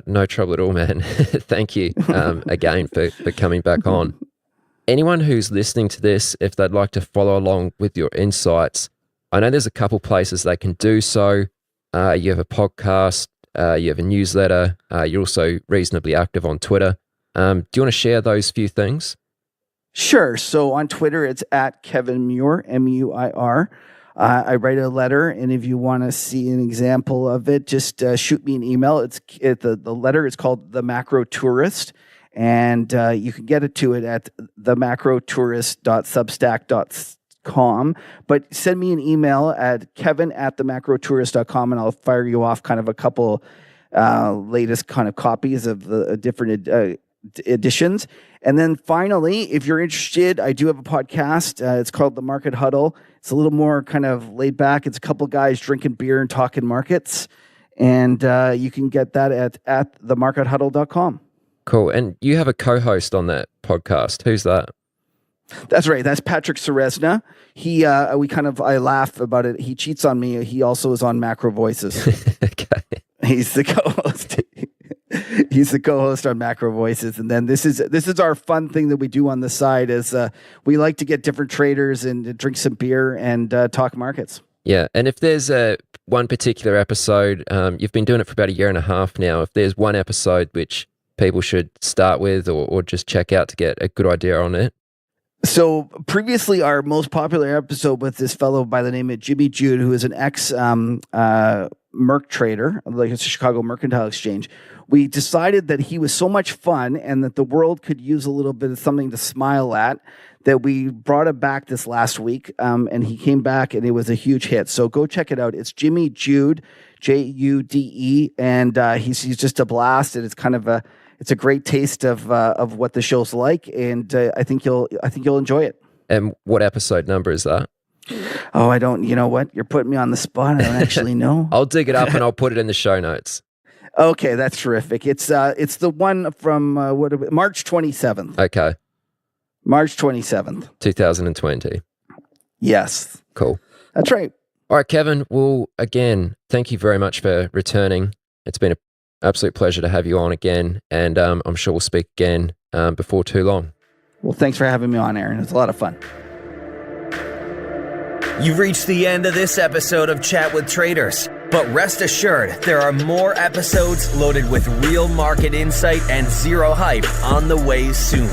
No trouble at all, man. Thank you again for coming back on. Anyone who's listening to this, if they'd like to follow along with your insights, I know there's a couple places they can do so. You have a podcast. You have a newsletter. You're also reasonably active on Twitter. Do you want to share those few things? Sure. So on Twitter, it's at Kevin Muir, M-U-I-R. I write a letter, and if you want to see an example of it, just shoot me an email. The letter is called The Macro Tourist, and you can get it to it at themacrotourist.substack.com. But send me an email at kevin@themacrotourist.com, and I'll fire you off kind of a couple latest kind of copies of the different editions. And then finally, if you're interested, I do have a podcast. It's called The Market Huddle. It's a little more kind of laid back. It's a couple guys drinking beer and talking markets. And you can get that at themarkethuddle.com. Cool. And you have a co-host on that podcast. Who's that? That's right. That's Patrick Ceresna. He, I laugh about it. He cheats on me. He also is on Macro Voices. Okay. He's the co-host. He's the co-host on Macro Voices. And then this is our fun thing that we do on the side is we like to get different traders and drink some beer and talk markets. Yeah. And if there's one particular episode, you've been doing it for about 1.5 years now. If there's one episode which people should start with or just check out to get a good idea on it. So previously, our most popular episode with this fellow by the name of Jimmy Jude, who is an ex Merc trader, like it's the Chicago Mercantile Exchange. We decided that he was so much fun and that the world could use a little bit of something to smile at, that we brought him back this last week, and he came back and it was a huge hit. So go check it out. It's Jimmy Jude, Jude, and he's just a blast, and it's a great taste of what the show's like, and I think you'll enjoy it. And what episode number is that? Oh, I don't. You know what? You're putting me on the spot. I don't actually know. I'll dig it up and I'll put it in the show notes. Okay, that's terrific. It's the one from March 27th. Okay. March 27th, 2020. Yes. Cool. That's right. All right, Kevin. Well, again, thank you very much for returning. It's been an absolute pleasure to have you on again, and I'm sure we'll speak again before too long. Well, thanks for having me on, Aaron. It's a lot of fun. You've reached the end of this episode of Chat with Traders, but rest assured, there are more episodes loaded with real market insight and zero hype on the way soon.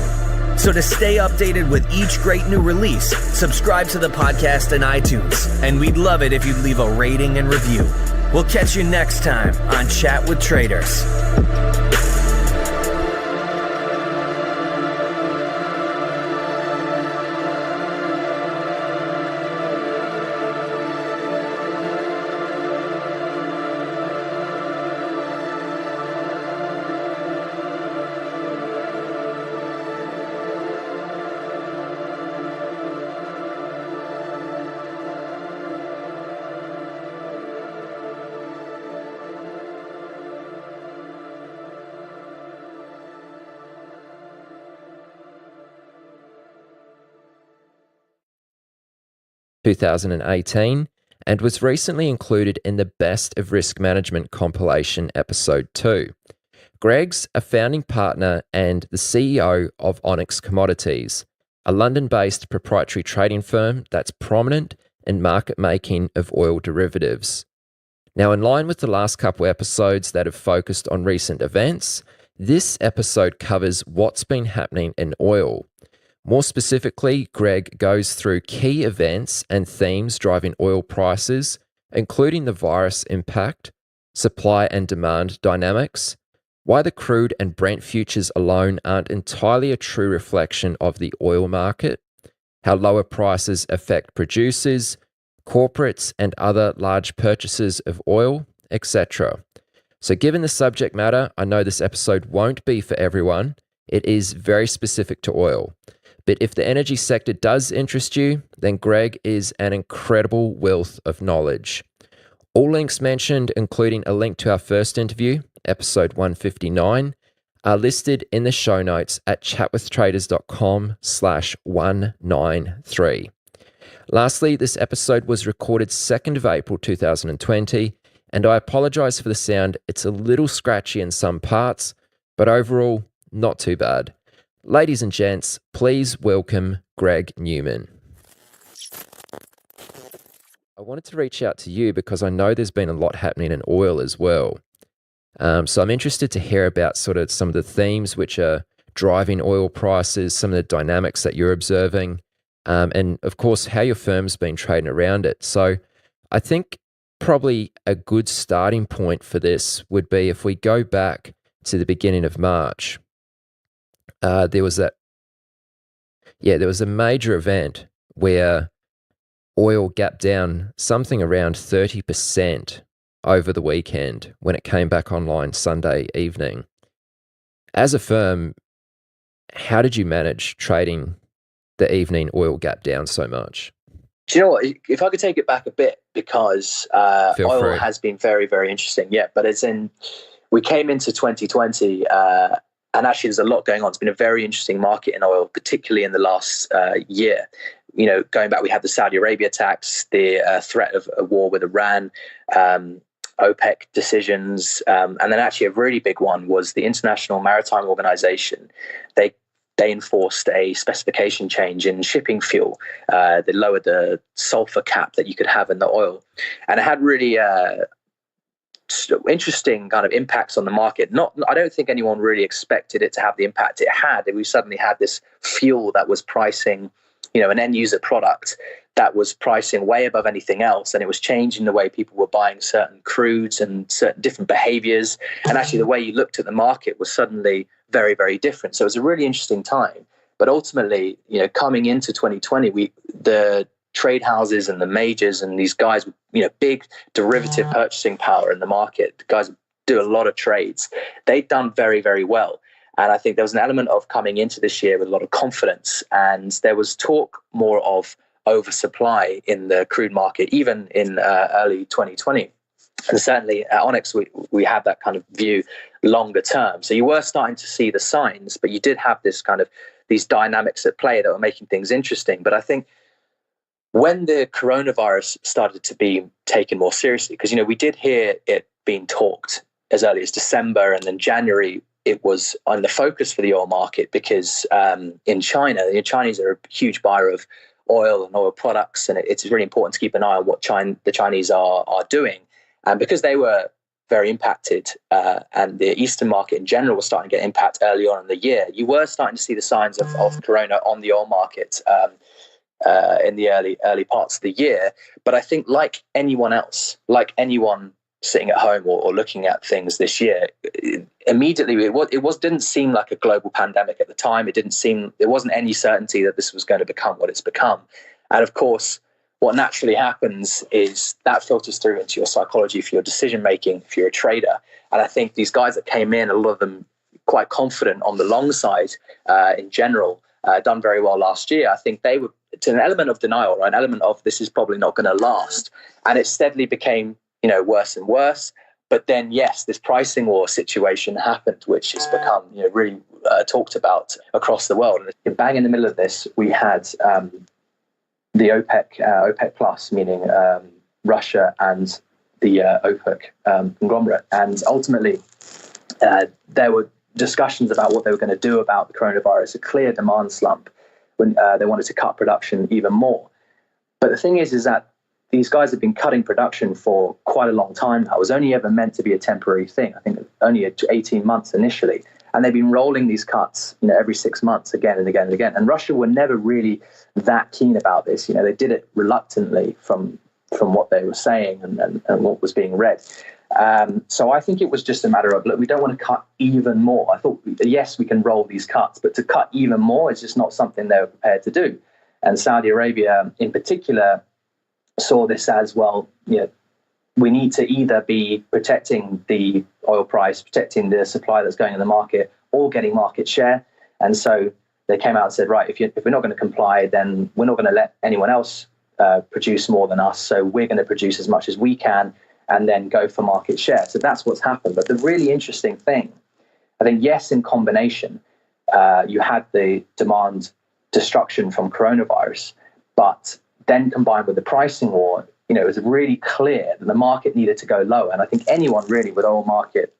So to stay updated with each great new release, subscribe to the podcast in iTunes, and we'd love it if you'd leave a rating and review. We'll catch you next time on Chat with Traders. (2018) and was recently included in the Best of Risk Management compilation episode 2. Greg's a founding partner and the CEO of Onyx Commodities, a London-based proprietary trading firm that's prominent in market making of oil derivatives. Now, in line with the last couple episodes that have focused on recent events, this episode covers what's been happening in oil. More specifically, Greg goes through key events and themes driving oil prices, including the virus impact, supply and demand dynamics, why the crude and Brent futures alone aren't entirely a true reflection of the oil market, how lower prices affect producers, corporates, and other large purchasers of oil, etc. So given the subject matter, I know this episode won't be for everyone. It is very specific to oil. But if the energy sector does interest you, then Greg is an incredible wealth of knowledge. All links mentioned, including a link to our first interview, episode 159, are listed in the show notes at chatwithtraders.com/193. Lastly, this episode was recorded 2nd of April 2020, and I apologize for the sound. It's a little scratchy in some parts, but overall, not too bad. Ladies and gents, please welcome Greg Newman. I wanted to reach out to you because I know there's been a lot happening in oil as well. So I'm interested to hear about sort of some of the themes which are driving oil prices, some of the dynamics that you're observing, and of course, how your firm's been trading around it. So I think probably a good starting point for this would be if we go back to the beginning of March. There was a major event where oil gapped down something around 30% over the weekend when it came back online Sunday evening. As a firm, how did you manage trading the evening oil gap down so much? Do you know what? If I could take it back a bit, because oil has been very, very interesting. Yeah, but we came into 2020 actually, there's a lot going on. It's been a very interesting market in oil, particularly in the last year. Going back, we had the Saudi Arabia tax, the threat of a war with Iran, OPEC decisions, and then actually a really big one was the International Maritime Organization. They enforced a specification change in shipping fuel. They lowered the sulfur cap that you could have in the oil, and it had really interesting kind of impacts on the market. I don't think anyone really expected it to have the impact it had. We suddenly had this fuel that was pricing, an end user product that was pricing way above anything else, and it was changing the way people were buying certain crudes and certain different behaviors. And actually, the way you looked at the market was suddenly very, very different. So it was a really interesting time. But ultimately, coming into 2020, the trade houses and the majors and these guys with big derivative purchasing power in the market, the guys do a lot of trades. They'd done very, very well. And I think there was an element of coming into this year with a lot of confidence, and there was talk more of oversupply in the crude market, even in early 2020. And certainly at Onyx, we had that kind of view longer term. So you were starting to see the signs, but you did have this kind of these dynamics at play that were making things interesting. But I think when the coronavirus started to be taken more seriously, because, we did hear it being talked as early as December, and then January, it was on the focus for the oil market because in China, the Chinese are a huge buyer of oil and oil products, and it's really important to keep an eye on what the Chinese are doing. And because they were very impacted, and the Eastern market in general was starting to get impact early on in the year, you were starting to see the signs of corona on the oil market in the early parts of the year. But I think like anyone else, like anyone sitting at home or looking at things this year, immediately it didn't seem like a global pandemic at the time. There wasn't any certainty that this was going to become what it's become. And of course, what naturally happens is that filters through into your psychology for your decision making, if you're a trader. And I think these guys that came in, a lot of them quite confident on the long side in general, done very well last year. I think they were to an element of denial, right? An element of this is probably not going to last. And it steadily became worse and worse. But then, yes, this pricing war situation happened, which has become really talked about across the world. And bang in the middle of this, we had the OPEC Plus, meaning Russia and the OPEC conglomerate. And ultimately, there were discussions about what they were going to do about the coronavirus, a clear demand slump when they wanted to cut production even more. But the thing is that these guys have been cutting production for quite a long time now. It was only ever meant to be a temporary thing. I think only 18 months initially. And they've been rolling these cuts, every 6 months again and again and again. And Russia were never really that keen about this. They did it reluctantly from what they were saying and what was being read. So I think it was just a matter of, look, we don't want to cut even more. I thought, yes, we can roll these cuts, but to cut even more is just not something they were prepared to do. And Saudi Arabia in particular saw this as, well, we need to either be protecting the oil price, protecting the supply that's going in the market, or getting market share. And so they came out and said, right, if we're not going to comply, then we're not going to let anyone else produce more than us. So we're going to produce as much as we can and then go for market share. So that's what's happened. But the really interesting thing, I think, yes, in combination, you had the demand destruction from coronavirus, but then combined with the pricing war, it was really clear that the market needed to go lower. And I think anyone really with oil market,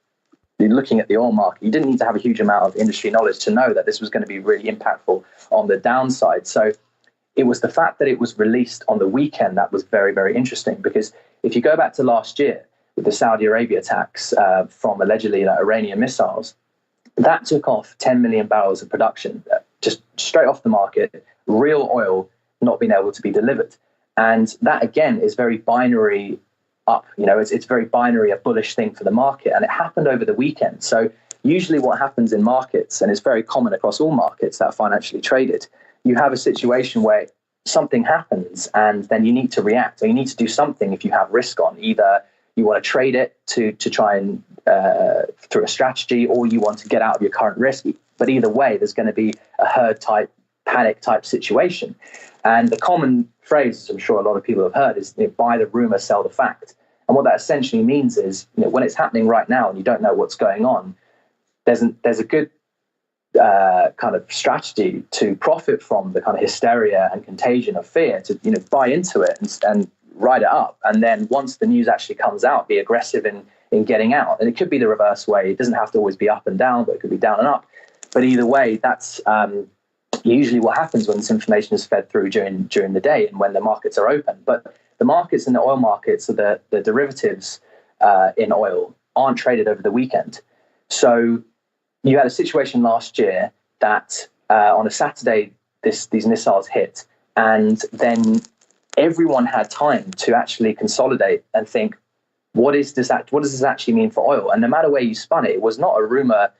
looking at the oil market, you didn't need to have a huge amount of industry knowledge to know that this was going to be really impactful on the downside. So it was the fact that it was released on the weekend that was very, very interesting, because if you go back to last year with the Saudi Arabia tax from allegedly Iranian missiles, that took off 10 million barrels of production, just straight off the market, real oil not being able to be delivered. And that, again, is very binary up. It's very binary, a bullish thing for the market. And it happened over the weekend. So usually what happens in markets, and it's very common across all markets that are financially traded, you have a situation where something happens and then you need to react, or you need to do something if you have risk on. Either you want to trade it to try and through a strategy, or you want to get out of your current risk. But either way, there's going to be a herd type, panic type situation. And the common phrase, as I'm sure a lot of people have heard, is buy the rumor, sell the fact. And what that essentially means is, when it's happening right now and you don't know what's going on, there's a good kind of strategy to profit from the kind of hysteria and contagion of fear, to buy into it and ride it up, and then once the news actually comes out, be aggressive in getting out. And it could be the reverse way. It doesn't have to always be up and down, but it could be down and up. But either way, that's usually what happens when this information is fed through during the day and when the markets are open. But the markets in the oil markets, the derivatives in oil, aren't traded over the weekend. So you had a situation last year that on a Saturday, these missiles hit, and then everyone had time to actually consolidate and think, what does this actually mean for oil? And no matter where you spun it, it was not a rumor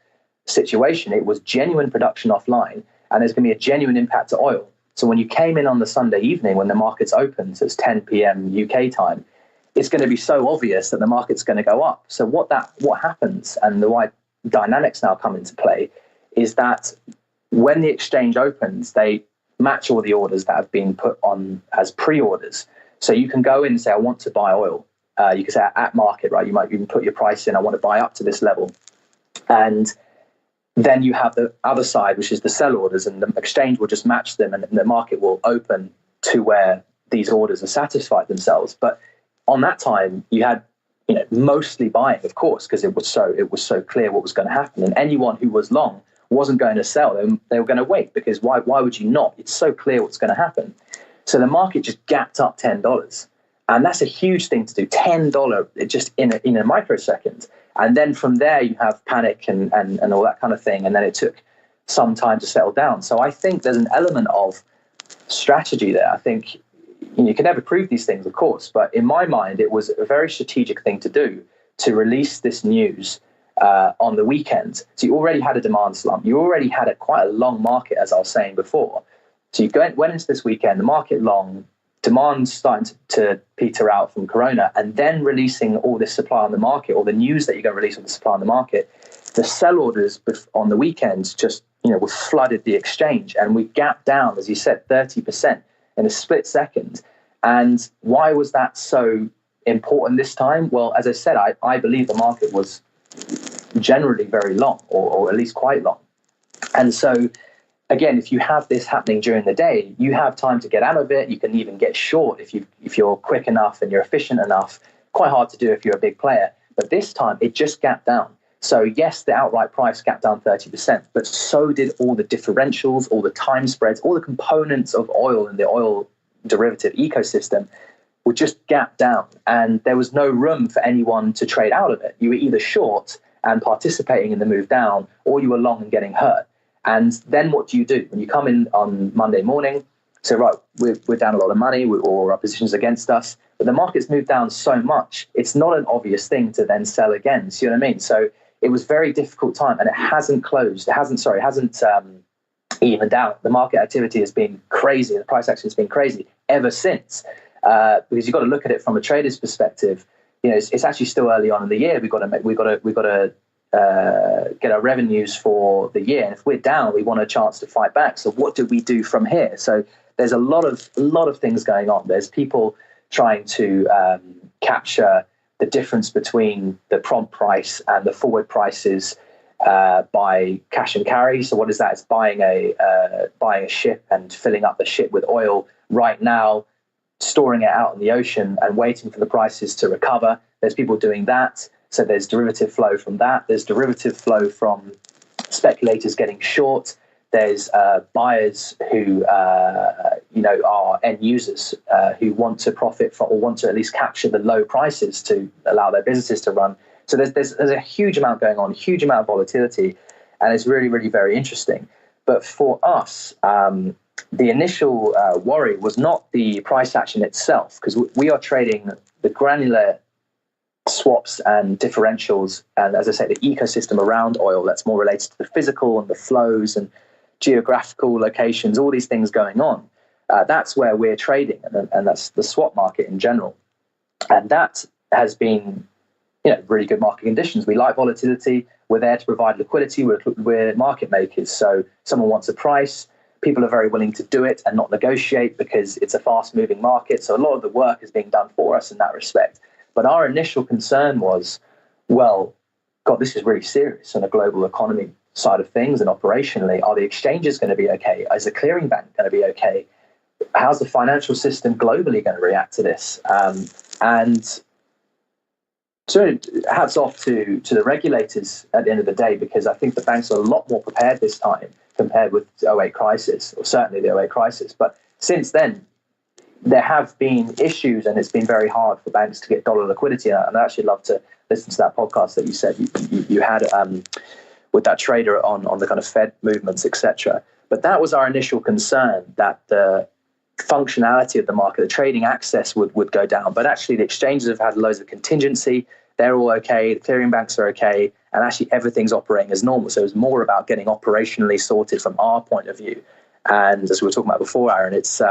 situation. It was genuine production offline, and there's going to be a genuine impact to oil. So when you came in on the Sunday evening, when the markets opened, so it's 10 p.m. UK time, it's going to be so obvious that the market's going to go up. So what happens, and the why dynamics now come into play, is that when the exchange opens, they match all the orders that have been put on as pre-orders. So you can go in and say, I want to buy oil. You can say at market, right? You can put your price in, I want to buy up to this level. And then you have the other side, which is the sell orders, and the exchange will just match them, and the market will open to where these orders are satisfied themselves. But on that time, you had mostly buying, of course, because it was so clear what was going to happen. And anyone who was long wasn't going to sell. They were going to wait, because why would you not? It's so clear what's going to happen. So the market just gapped up $10. And that's a huge thing to do, $10 just in a microsecond. And then from there, you have panic and all that kind of thing. And then it took some time to settle down. So I think there's an element of strategy there. I think you can never prove these things, of course. But in my mind, it was a very strategic thing to do, to release this news on the weekend. So you already had a demand slump. You already had quite a long market, as I was saying before. So you went into this weekend, the market long, demand starting to peter out from Corona, and then releasing all this supply on the market, or the news that you're going to release on the supply on the market. The sell orders on the weekends just we flooded the exchange, and we gapped down, as you said, 30% in a split second. And why was that so important this time? Well, as I said, I believe the market was generally very long, or at least quite long. And so again, if you have this happening during the day, you have time to get out of it. You can even get short if you're quick enough and you're efficient enough. Quite hard to do if you're a big player. But this time, it just gapped down. So yes, the outright price gapped down 30%, but so did all the differentials, all the time spreads, all the components of oil and the oil derivative ecosystem would just gap down. And there was no room for anyone to trade out of it. You were either short and participating in the move down, or you were long and getting hurt. And then what do? When you come in on Monday morning, say, right, we're down a lot of money, or our position's against us, but the market's moved down so much, it's not an obvious thing to then sell again. See what I mean? So it was a very difficult time, and it hasn't closed. It hasn't evened out. The market activity has been crazy. The price action has been crazy ever since, because you've got to look at it from a trader's perspective. It's actually still early on in the year. We've got to get our revenues for the year, and if we're down, we want a chance to fight back. So what do we do from here? So there's a lot of things going on. There's people trying to capture the difference between the prompt price and the forward prices by cash and carry. So what is that? It's buying a ship and filling up the ship with oil right now, storing it out in the ocean and waiting for the prices to recover. There's people doing that. So there's derivative flow from that. There's derivative flow from speculators getting short. There's buyers who are end users who want to profit from, or want to at least capture the low prices to allow their businesses to run. So there's a huge amount going on, a huge amount of volatility, and it's really, really very interesting. But for us, the initial worry was not the price action itself, because we are trading the granular swaps and differentials, and as I say, the ecosystem around oil that's more related to the physical and the flows and geographical locations, all these things going on. That's where we're trading, and that's the swap market in general. And that has been really good market conditions. We like volatility. We're there to provide liquidity. We're market makers. So someone wants a price, people are very willing to do it and not negotiate, because it's a fast moving market. So a lot of the work is being done for us in that respect. But our initial concern was, well, God, this is really serious on a global economy side of things and operationally, are the exchanges going to be okay? Is the clearing bank going to be okay? How's the financial system globally going to react to this? And so hats off to the regulators at the end of the day, because I think the banks are a lot more prepared this time compared with the 08 crisis, or certainly the 08 crisis. But since then, there have been issues, and it's been very hard for banks to get dollar liquidity. And I'd actually love to listen to that podcast that you said you had with that trader on the kind of Fed movements, etc. But that was our initial concern, that the functionality of the market, the trading access would go down. But actually, the exchanges have had loads of contingency. They're all okay. The clearing banks are okay. And actually, everything's operating as normal. So it's more about getting operationally sorted from our point of view. And as we were talking about before, Aaron, it's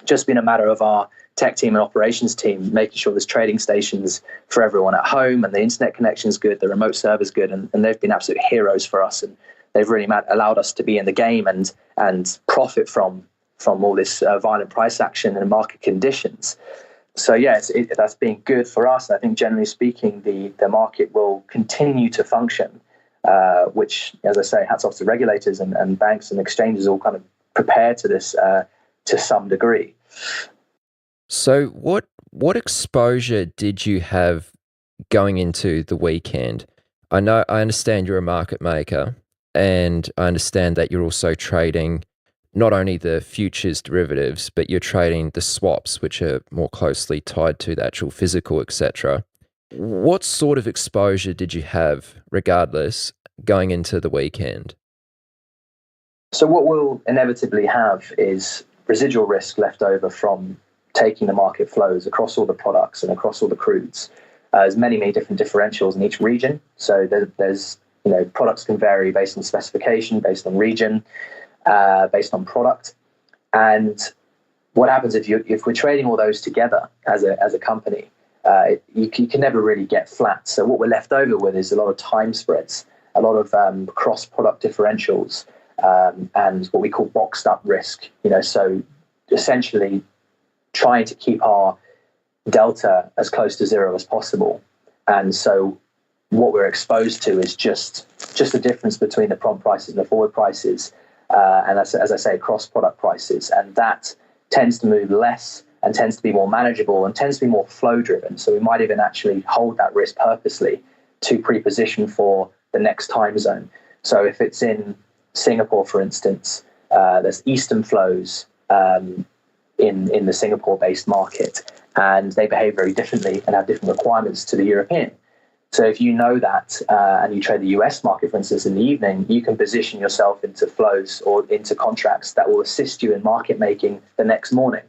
just been a matter of our tech team and operations team making sure there's trading stations for everyone at home, and the internet connection's good, the remote server's good, and they've been absolute heroes for us, and they've really allowed us to be in the game and profit from all this violent price action and market conditions. So yeah, that's been good for us. And I think generally speaking, the market will continue to function, which, as I say, hats off to regulators and banks and exchanges all kind of prepare to this to some degree. So what exposure did you have going into the weekend? I understand you're a market maker, and I understand that you're also trading not only the futures derivatives, but you're trading the swaps, which are more closely tied to the actual physical, etc. What sort of exposure did you have, regardless, going into the weekend? So what we'll inevitably have is residual risk left over from taking the market flows across all the products and across all the crudes. There's many different differentials in each region. So there's products can vary based on specification, based on region, based on product. And what happens if we're trading all those together as a company, you can never really get flat. So what we're left over with is a lot of time spreads, a lot of cross-product differentials, and what we call boxed up risk. So essentially trying to keep our delta as close to zero as possible. And so what we're exposed to is just the difference between the prompt prices and the forward prices, and as I say, cross-product prices. And that tends to move less and tends to be more manageable and tends to be more flow-driven. So we might even actually hold that risk purposely to pre-position for the next time zone. So if it's in Singapore, for instance, there's Eastern flows in the Singapore-based market, and they behave very differently and have different requirements to the European. So if you know that and you trade the US market, for instance, in the evening, you can position yourself into flows or into contracts that will assist you in market making the next morning.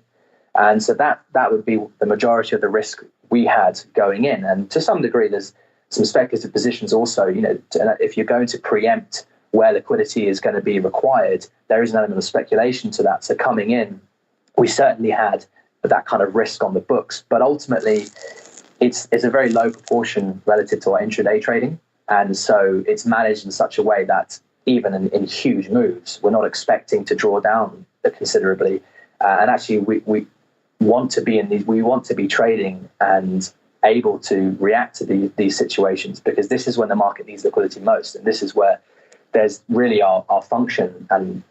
And so that would be the majority of the risk we had going in. And to some degree, there's some speculative positions also. If you're going to preempt where liquidity is going to be required, there is an element of speculation to that. So coming in, we certainly had that kind of risk on the books, but ultimately it's a very low proportion relative to our intraday trading. And so it's managed in such a way that even in huge moves, we're not expecting to draw down considerably. And actually we want to be we want to be trading and able to react to these situations, because this is when the market needs liquidity most. And this is where there's really our function and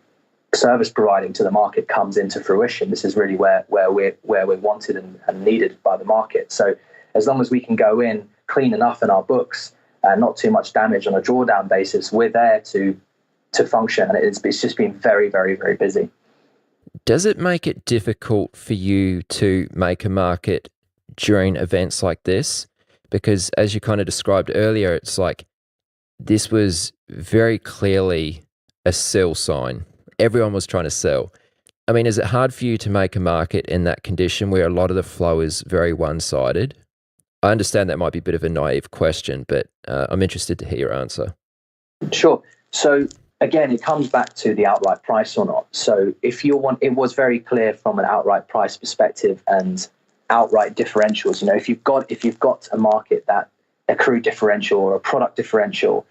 service providing to the market comes into fruition. This is really where we're wanted and needed by the market. So as long as we can go in clean enough in our books and not too much damage on a drawdown basis, we're there to function. And it's just been very, very, very busy. Does it make it difficult for you to make a market during events like this? Because as you kind of described earlier, it's like this was very clearly a sell sign. Everyone was trying to sell. I mean, is it hard for you to make a market in that condition where a lot of the flow is very one-sided? I understand that might be a bit of a naive question, but I'm interested to hear your answer. Sure. So again, it comes back to the outright price or not. So if you want, it was very clear from an outright price perspective and outright differentials. If you've got a market that a crude differential or a product differential,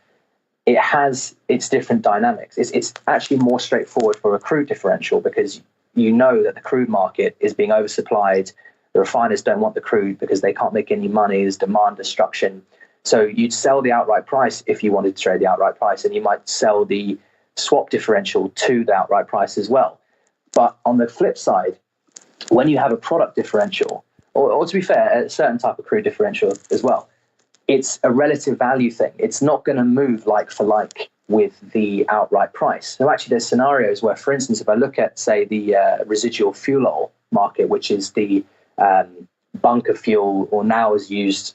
it has its different dynamics. It's actually more straightforward for a crude differential, because you know that the crude market is being oversupplied. The refiners don't want the crude because they can't make any money. There's demand destruction. So you'd sell the outright price if you wanted to trade the outright price, and you might sell the swap differential to the outright price as well. But on the flip side, when you have a product differential, or to be fair, a certain type of crude differential as well, it's a relative value thing. It's not going to move like for like with the outright price. So actually there's scenarios where, for instance, if I look at, say, the residual fuel oil market, which is the bunker fuel, or now is used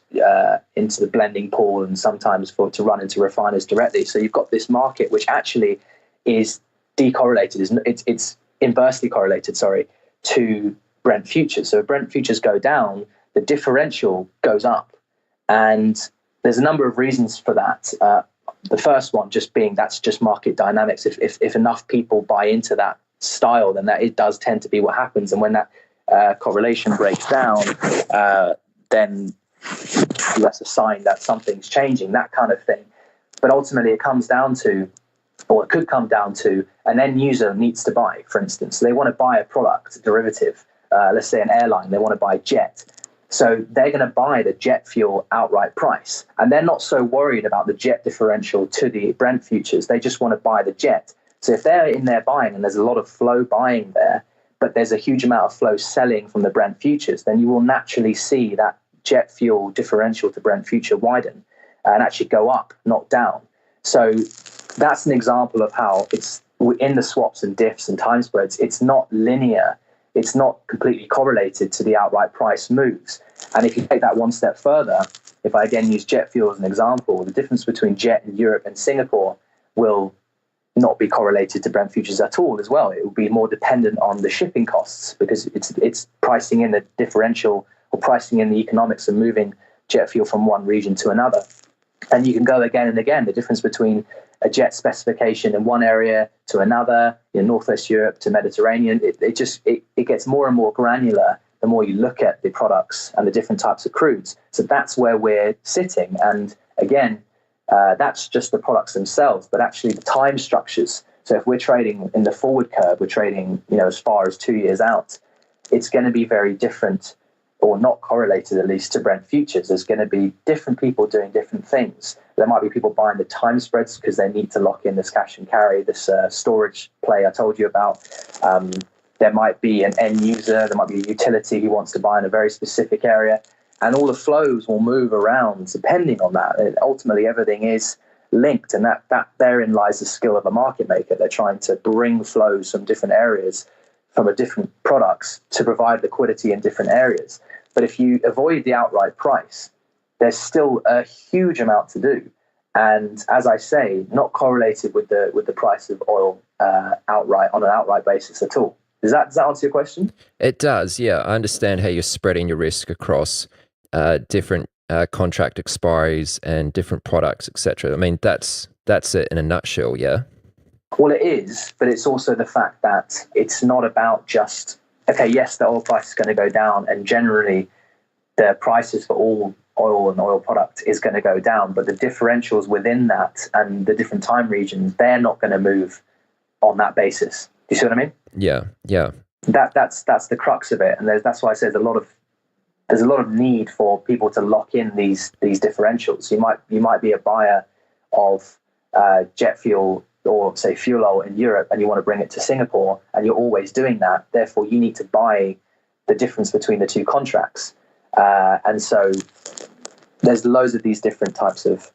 into the blending pool and sometimes to run into refiners directly. So you've got this market which actually is decorrelated. It's inversely correlated, to Brent futures. So if Brent futures go down, the differential goes up. And there's a number of reasons for that. The first one just being that's just market dynamics. If enough people buy into that style, then that it does tend to be what happens. And when that correlation breaks down, then that's a sign that something's changing, that kind of thing. But ultimately it comes down to, or it could come down to, an end user needs to buy, for instance. So they want to buy a product, a derivative, let's say an airline, they want to buy jet. So they're going to buy the jet fuel outright price. And they're not so worried about the jet differential to the Brent futures. They just want to buy the jet. So if they're in there buying, and there's a lot of flow buying there, but there's a huge amount of flow selling from the Brent futures, then you will naturally see that jet fuel differential to Brent future widen and actually go up, not down. So that's an example of how it's in the swaps and diffs and time spreads. It's not linear. It's not completely correlated to the outright price moves. And if you take that one step further, if I again use jet fuel as an example, the difference between jet in Europe and Singapore will not be correlated to Brent futures at all as well. It will be more dependent on the shipping costs, because it's pricing in the differential, or pricing in the economics of moving jet fuel from one region to another. And you can go again and again, the difference between a jet specification in one area to another, Northwest Europe to Mediterranean, it gets more and more granular the more you look at the products and the different types of crudes. So that's where we're sitting. And again, that's just the products themselves, but actually the time structures. So if we're trading in the forward curve, we're trading, as far as 2 years out, it's going to be very different, or not correlated at least, to Brent futures. There's going to be different people doing different things. There might be people buying the time spreads because they need to lock in this cash and carry, this storage play I told you about. There might be an end user, there might be a utility who wants to buy in a very specific area, and all the flows will move around depending on that. And ultimately, everything is linked, and that therein lies the skill of a market maker. They're trying to bring flows from different areas, from a different products, to provide liquidity in different areas. But if you avoid the outright price, there's still a huge amount to do. And as I say, not correlated with the price of oil outright, on an outright basis at all. Does that answer your question? It does, yeah. I understand how you're spreading your risk across different contract expiries and different products, etc. I mean, that's it in a nutshell, yeah? Well, it is, but it's also the fact that it's not about just, okay, yes, the oil price is going to go down, and generally the prices for all oil and oil product is going to go down, but the differentials within that and the different time regions, they're not going to move on that basis. Do you see what I mean? Yeah. That's the crux of it, and that's why I say there's a lot of need for people to lock in these differentials. You might be a buyer of jet fuel, or say fuel oil in Europe, and you want to bring it to Singapore, and you're always doing that. Therefore, you need to buy the difference between the two contracts. And so there's loads of these different types of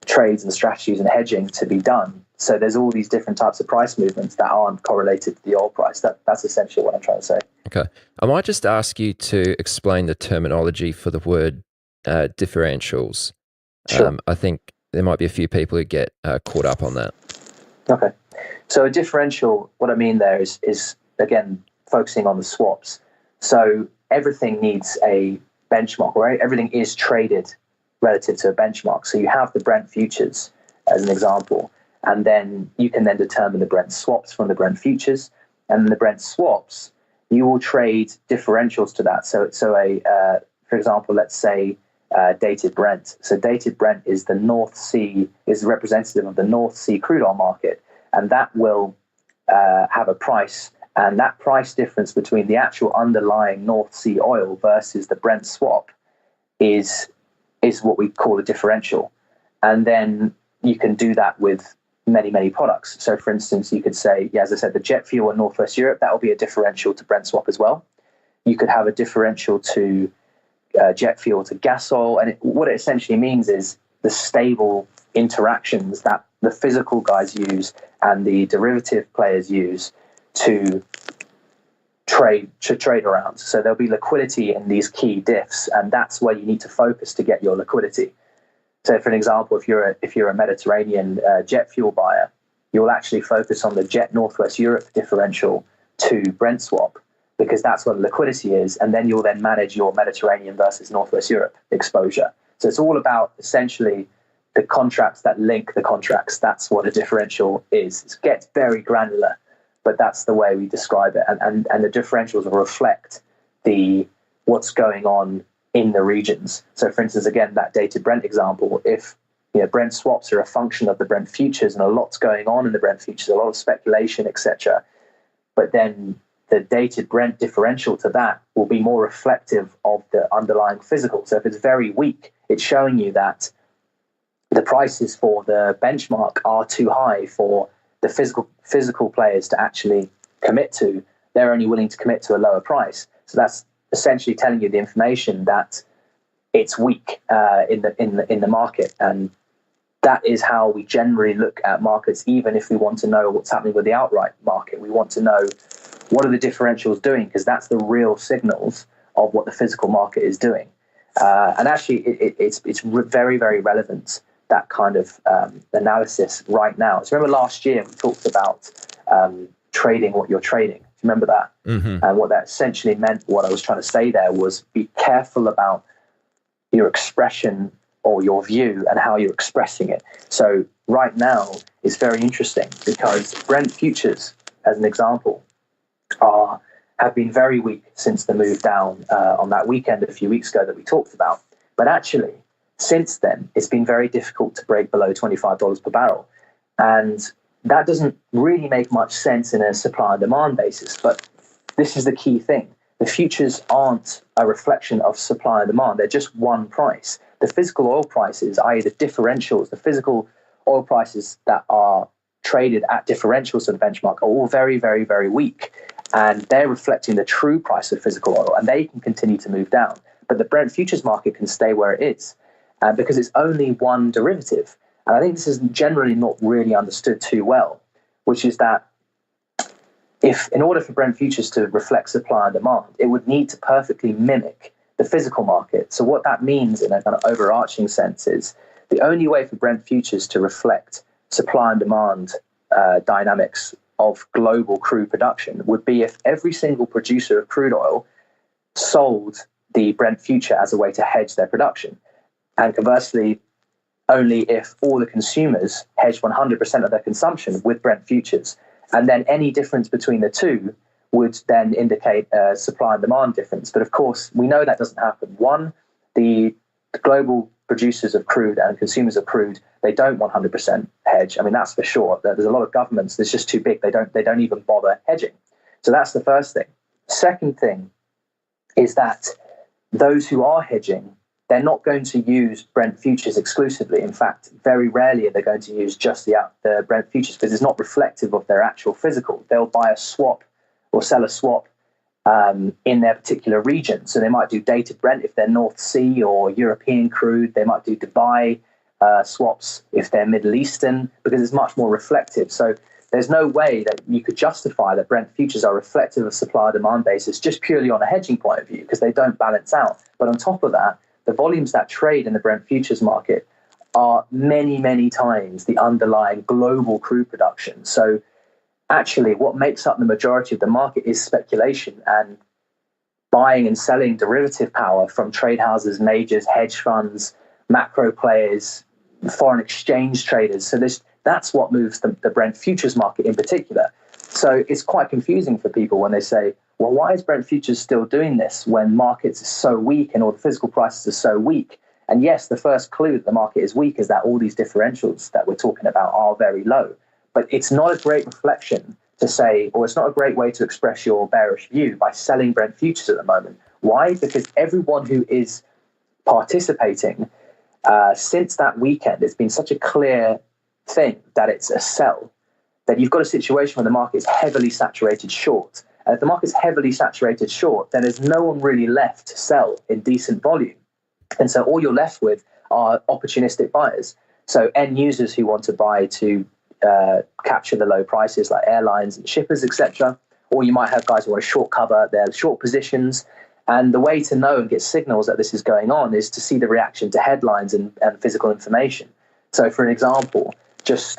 trades and strategies and hedging to be done. So there's all these different types of price movements that aren't correlated to the oil price. That's essentially what I'm trying to say. Okay. I might just ask you to explain the terminology for the word differentials. Sure. I think there might be a few people who get caught up on that. Okay. So a differential, what I mean there is again, focusing on the swaps. So everything needs a benchmark, right? Everything is traded relative to a benchmark. So you have the Brent futures as an example, and then you can then determine the Brent swaps from the Brent futures, and the Brent swaps, you will trade differentials to that. So for example, let's say dated Brent. So dated Brent is the North Sea, is representative of the North Sea crude oil market, and that will have a price. And that price difference between the actual underlying North Sea oil versus the Brent swap is is what we call a differential. And then you can do that with many, many products. So for instance, you could say, as I said, the jet fuel in Northwest Europe, that will be a differential to Brent swap as well. You could have a differential to jet fuel to gas oil. And what it essentially means is the stable interactions that the physical guys use and the derivative players use to trade around. So there'll be liquidity in these key diffs, and that's where you need to focus to get your liquidity. So for an example, if you're a Mediterranean jet fuel buyer, you'll actually focus on the jet Northwest Europe differential to Brent swap, because that's where the liquidity is, and then you'll then manage your Mediterranean versus Northwest Europe exposure. So it's all about essentially the contracts that link the contracts. That's what a differential is. It gets very granular, but that's the way we describe it. And the differentials will reflect what's going on in the regions. So for instance, again, that dated Brent example, if Brent swaps are a function of the Brent futures and a lot's going on in the Brent futures, a lot of speculation, etc. But then the dated Brent differential to that will be more reflective of the underlying physical. So if it's very weak, it's showing you that the prices for the benchmark are too high for the physical players to actually commit to. They're only willing to commit to a lower price. So that's essentially telling you the information that it's weak in the market, and that is how we generally look at markets. Even if we want to know what's happening with the outright market, we want to know what are the differentials doing, because that's the real signals of what the physical market is doing. And actually, it's very, very relevant, that kind of analysis right now. So remember last year we talked about trading what you're trading. Do you remember that? Mm-hmm. And what that essentially meant, what I was trying to say there was be careful about your expression or your view and how you're expressing it. So right now it's very interesting because Brent futures, as an example, have been very weak since the move down on that weekend a few weeks ago that we talked about. But actually, since then, it's been very difficult to break below $25 per barrel. And that doesn't really make much sense in a supply and demand basis. But this is the key thing. The futures aren't a reflection of supply and demand. They're just one price. The physical oil prices, i.e. the differentials, the physical oil prices that are traded at differentials to the benchmark are all very, very, very weak. And they're reflecting the true price of physical oil, and they can continue to move down. But the Brent futures market can stay where it is because it's only one derivative. And I think this is generally not really understood too well, which is that if in order for Brent futures to reflect supply and demand, it would need to perfectly mimic the physical market. So what that means in a kind of overarching sense is the only way for Brent futures to reflect supply and demand dynamics of global crude production would be if every single producer of crude oil sold the Brent future as a way to hedge their production. And conversely, only if all the consumers hedged 100% of their consumption with Brent futures. And then any difference between the two would then indicate a supply and demand difference. But of course, we know that doesn't happen. One, the global producers of crude and consumers of crude, they don't 100% hedge. I mean, that's for sure. There's a lot of governments that's just too big. They don't even bother hedging. So that's the first thing. Second thing is that those who are hedging, they're not going to use Brent futures exclusively. In fact, very rarely are they going to use just the Brent futures because it's not reflective of their actual physical. They'll buy a swap or sell a swap in their particular region. So they might do dated Brent if they're North Sea or European crude. They might do Dubai swaps if they're Middle Eastern, because it's much more reflective. So there's no way that you could justify that Brent futures are reflective of supply-demand basis just purely on a hedging point of view, because they don't balance out. But on top of that, the volumes that trade in the Brent futures market are many, many times the underlying global crude production. So actually, what makes up the majority of the market is speculation and buying and selling derivative power from trade houses, majors, hedge funds, macro players, foreign exchange traders. So that's what moves the Brent futures market in particular. So it's quite confusing for people when they say, well, why is Brent futures still doing this when markets are so weak and all the physical prices are so weak? And yes, the first clue that the market is weak is that all these differentials that we're talking about are very low. But it's not a great reflection to say, or it's not a great way to express your bearish view by selling Brent futures at the moment. Why? Because everyone who is participating since that weekend, it's been such a clear thing that it's a sell, that you've got a situation where the market is heavily saturated short. And if the market's heavily saturated short, then there's no one really left to sell in decent volume. And so all you're left with are opportunistic buyers. So end users who want to buy to capture the low prices, like airlines and shippers, etc. Or you might have guys who want to short cover their short positions. And the way to know and get signals that this is going on is to see the reaction to headlines and physical information. So for an example, just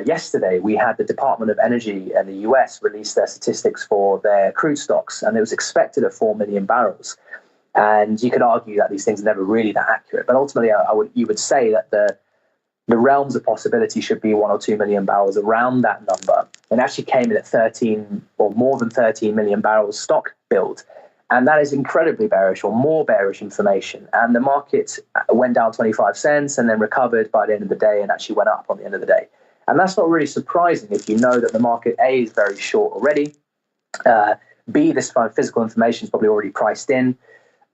yesterday, we had the Department of Energy in the US release their statistics for their crude stocks, and it was expected at 4 million barrels. And you could argue that these things are never really that accurate, but ultimately, you would say that the realms of possibility should be 1 or 2 million barrels around that number, and actually came in at 13 or more than 13 million barrels stock build. And that is incredibly bearish, or more bearish information. And the market went down 25 cents and then recovered by the end of the day and actually went up on the end of the day. And that's not really surprising if you know that the market, A, is very short already. B, this kind of physical information is probably already priced in.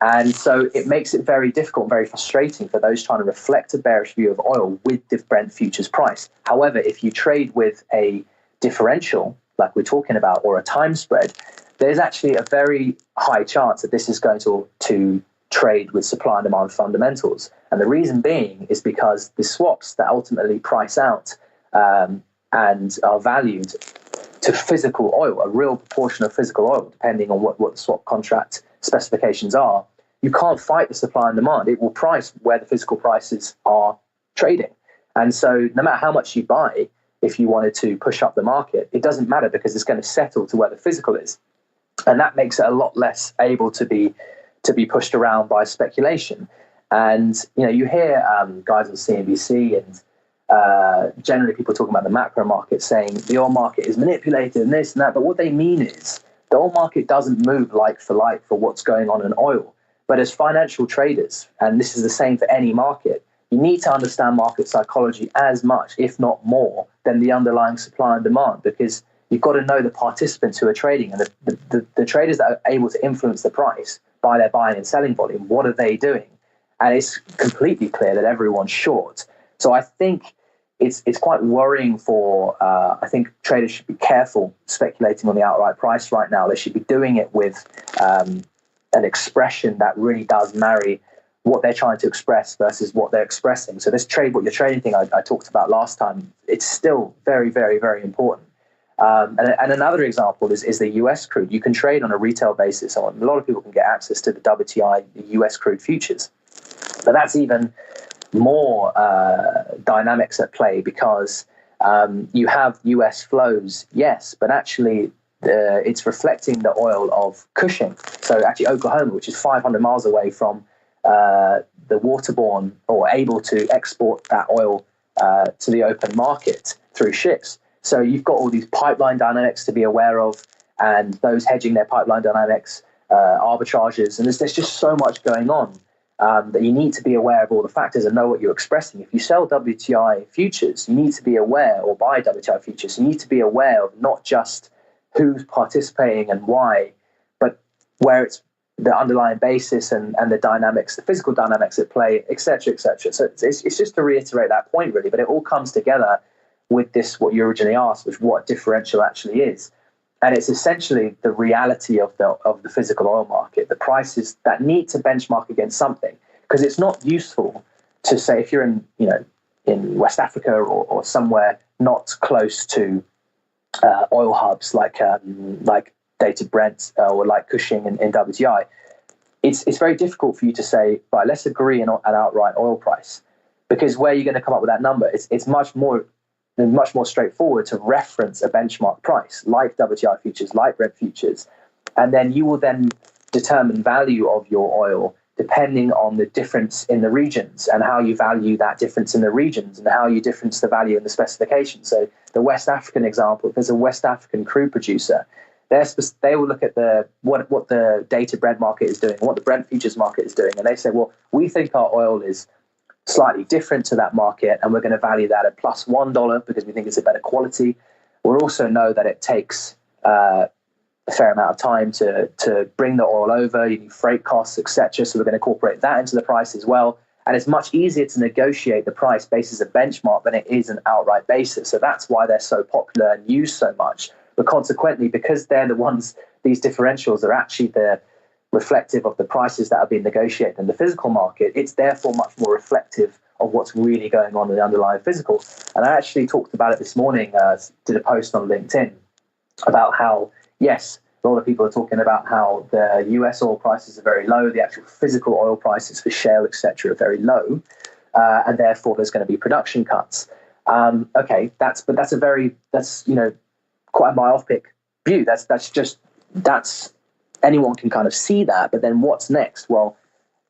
And so it makes it very difficult and very frustrating for those trying to reflect a bearish view of oil with the Brent futures price. However, if you trade with a differential, like we're talking about, or a time spread, there's actually a very high chance that this is going to trade with supply and demand fundamentals. And the reason being is because the swaps that ultimately price out and are valued to physical oil, a real proportion of physical oil, depending on what the swap contract specifications are, you can't fight the supply and demand. It will price where the physical prices are trading. And so no matter how much you buy, if you wanted to push up the market, it doesn't matter because it's going to settle to where the physical is. And that makes it a lot less able to be pushed around by speculation. And you hear guys on CNBC and generally people talking about the macro market saying the oil market is manipulated and this and that. But what they mean is the oil market doesn't move like for what's going on in oil. But as financial traders, and this is the same for any market, you need to understand market psychology as much, if not more, than the underlying supply and demand, because you've got to know the participants who are trading, and the traders that are able to influence the price by their buying and selling volume. What are they doing? And it's completely clear that everyone's short. So I think it's quite worrying for, I think traders should be careful speculating on the outright price right now. They should be doing it with an expression that really does marry what they're trying to express versus what they're expressing. So this trade what you're trading thing I talked about last time, it's still very, very, very important. And another example is the US crude. You can trade on a retail basis. A lot of people can get access to the WTI, the US crude futures. But that's even more dynamics at play because you have US flows, yes, but actually it's reflecting the oil of Cushing. So actually Oklahoma, which is 500 miles away from the waterborne or able to export that oil to the open market through ships. So you've got all these pipeline dynamics to be aware of, and those hedging their pipeline dynamics, arbitrages, and there's just so much going on that you need to be aware of all the factors and know what you're expressing. If you sell WTI futures, you need to be aware, or buy WTI futures, you need to be aware of not just who's participating and why, but where it's the underlying basis and the dynamics, the physical dynamics at play, et cetera, et cetera. So it's just to reiterate that point, really, but it all comes together with this, what you originally asked, was what differential actually is. And it's essentially the reality of the physical oil market, the prices that need to benchmark against something. Because it's not useful to say, if you're in West Africa or somewhere not close to oil hubs like Dated Brent or like Cushing in WTI, it's very difficult for you to say, right, let's agree an outright oil price. Because where you're going to come up with that number, it's much more straightforward to reference a benchmark price like WTI futures, like Brent futures, and then you will then determine value of your oil depending on the difference in the regions and how you value that difference in the regions and how you difference the value in the specification. So the West African example, if there's a West African crude producer, they will look at what the Dated Brent market is doing, what the Brent futures market is doing, and they say, well, we think our oil is slightly different to that market, and we're going to value that at plus $1 because we think it's a better quality. We'll also know that it takes a fair amount of time to bring the oil over. You need freight costs, etc. So we're going to incorporate that into the price as well. And it's much easier to negotiate the price basis a benchmark than it is an outright basis. So that's why they're so popular and used so much. But consequently, because they're the ones, these differentials are actually the reflective of the prices that are being negotiated in the physical market, it's therefore much more reflective of what's really going on in the underlying physical. And I actually talked about it this morning, did a post on LinkedIn about how, yes, a lot of people are talking about how the US oil prices are very low, the actual physical oil prices for shale, etc., are very low, and therefore there's going to be production cuts. Okay, that's quite a myopic view. That's anyone can kind of see that. But then what's next? Well,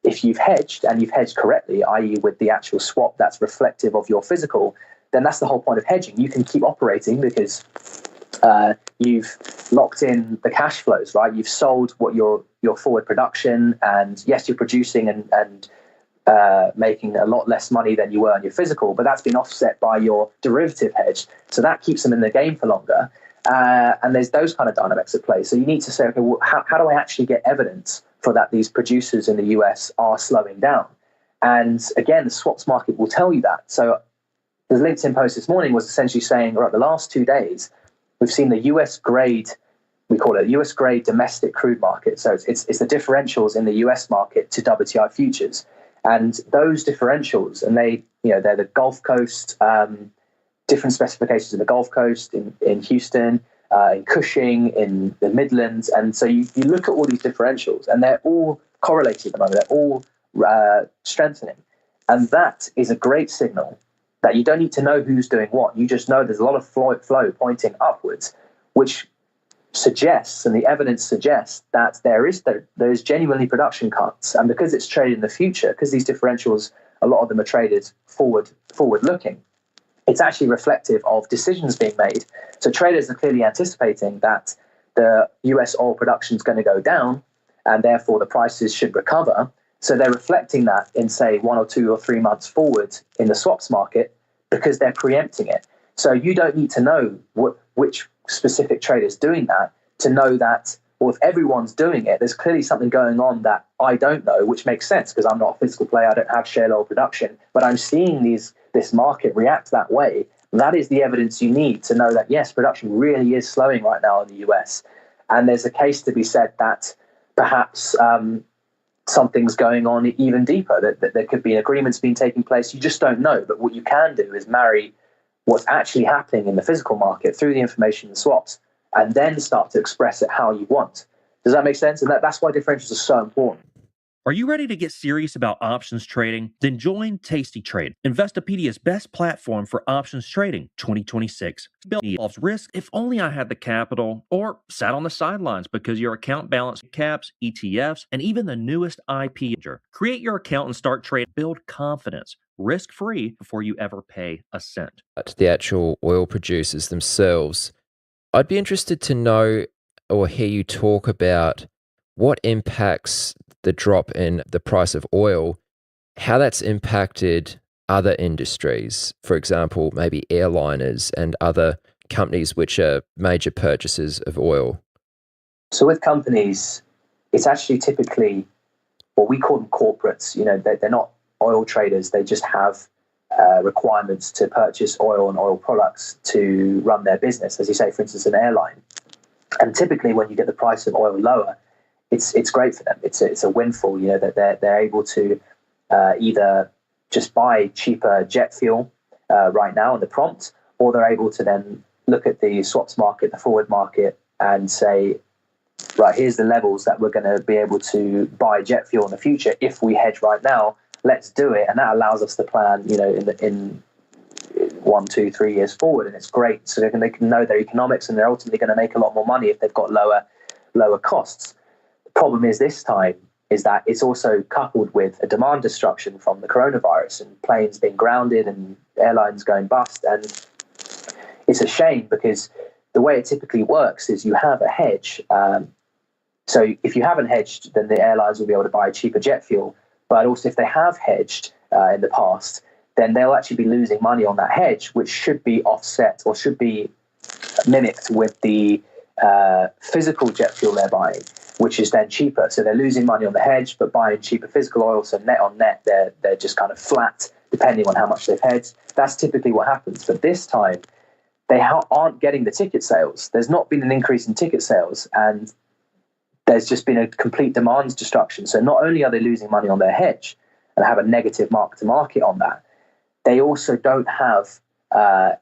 if you've hedged and you've hedged correctly, i.e., with the actual swap that's reflective of your physical, then that's the whole point of hedging. You can keep operating because you've locked in the cash flows, right? You've sold what your forward production, and yes, you're producing and making a lot less money than you were on your physical, but that's been offset by your derivative hedge. So that keeps them in the game for longer. And there's those kind of dynamics at play. So you need to say, okay, well, how do I actually get evidence for that these producers in the US are slowing down? And again, the swaps market will tell you that. So the LinkedIn post this morning was essentially saying, right, the last 2 days, we've seen the US grade, we call it US grade domestic crude market. So it's the differentials in the US market to WTI futures. And those differentials, and they're the Gulf Coast, different specifications in the Gulf Coast, in Houston, in Cushing, in the Midlands. And so you look at all these differentials, and they're all correlated at the moment. They're all strengthening. And that is a great signal that you don't need to know who's doing what. You just know there's a lot of flow pointing upwards, which suggests, and the evidence suggests, that there is genuinely production cuts. And because it's traded in the future, because these differentials, a lot of them are traded forward looking, it's actually reflective of decisions being made. So traders are clearly anticipating that the US oil production is going to go down, and therefore the prices should recover. So they're reflecting that in, say, 1 or 2 or 3 months forward in the swaps market, because they're preempting it. So you don't need to know which specific trader is doing that to know that, well, if everyone's doing it, there's clearly something going on that I don't know, which makes sense because I'm not a physical player, I don't have shale oil production, but I'm seeing this market react that way. That is the evidence you need to know that, yes, production really is slowing right now in the US. And there's a case to be said that perhaps something's going on even deeper, that there could be agreements being taking place. You just don't know. But what you can do is marry what's actually happening in the physical market through the information and swaps, and then start to express it how you want. Does that make sense? And that's why differentials are so important. Are you ready to get serious about options trading? Then join Tasty Trade, Investopedia's best platform for options trading 2026. Involves risk. If only I had the capital, or sat on the sidelines because your account balance caps, ETFs, and even the newest IP. Create your account and start trading. Build confidence, risk-free before you ever pay a cent. The actual oil producers themselves, I'd be interested to know or hear you talk about what impacts the drop in the price of oil, how that's impacted other industries, for example, maybe airliners and other companies which are major purchasers of oil. So with companies, it's actually typically what we call them corporates. They're not oil traders. They just have requirements to purchase oil and oil products to run their business. As you say, for instance, an airline. And typically when you get the price of oil lower, it's great for them. It's a windfall, that they're able to either just buy cheaper jet fuel right now in the prompt, or they're able to then look at the swaps market, the forward market, and say, right, here's the levels that we're going to be able to buy jet fuel in the future. If we hedge right now, let's do it. And that allows us to plan, in 1, 2, 3 years forward. And it's great. So they can know their economics, and they're ultimately going to make a lot more money if they've got lower costs. The problem is this time is that it's also coupled with a demand destruction from the coronavirus and planes being grounded and airlines going bust. And it's a shame because the way it typically works is you have a hedge. So if you haven't hedged, then the airlines will be able to buy cheaper jet fuel. But also if they have hedged in the past, then they'll actually be losing money on that hedge, which should be offset or should be mimicked with the physical jet fuel they're buying. which is then cheaper. So they're losing money on the hedge, but buying cheaper physical oil. So net on net, they're just kind of flat, depending on how much they've hedged. That's typically what happens. But this time, they aren't getting the ticket sales. There's not been an increase in ticket sales, and there's just been a complete demand destruction. So not only are they losing money on their hedge and have a negative mark to market on that, they also don't have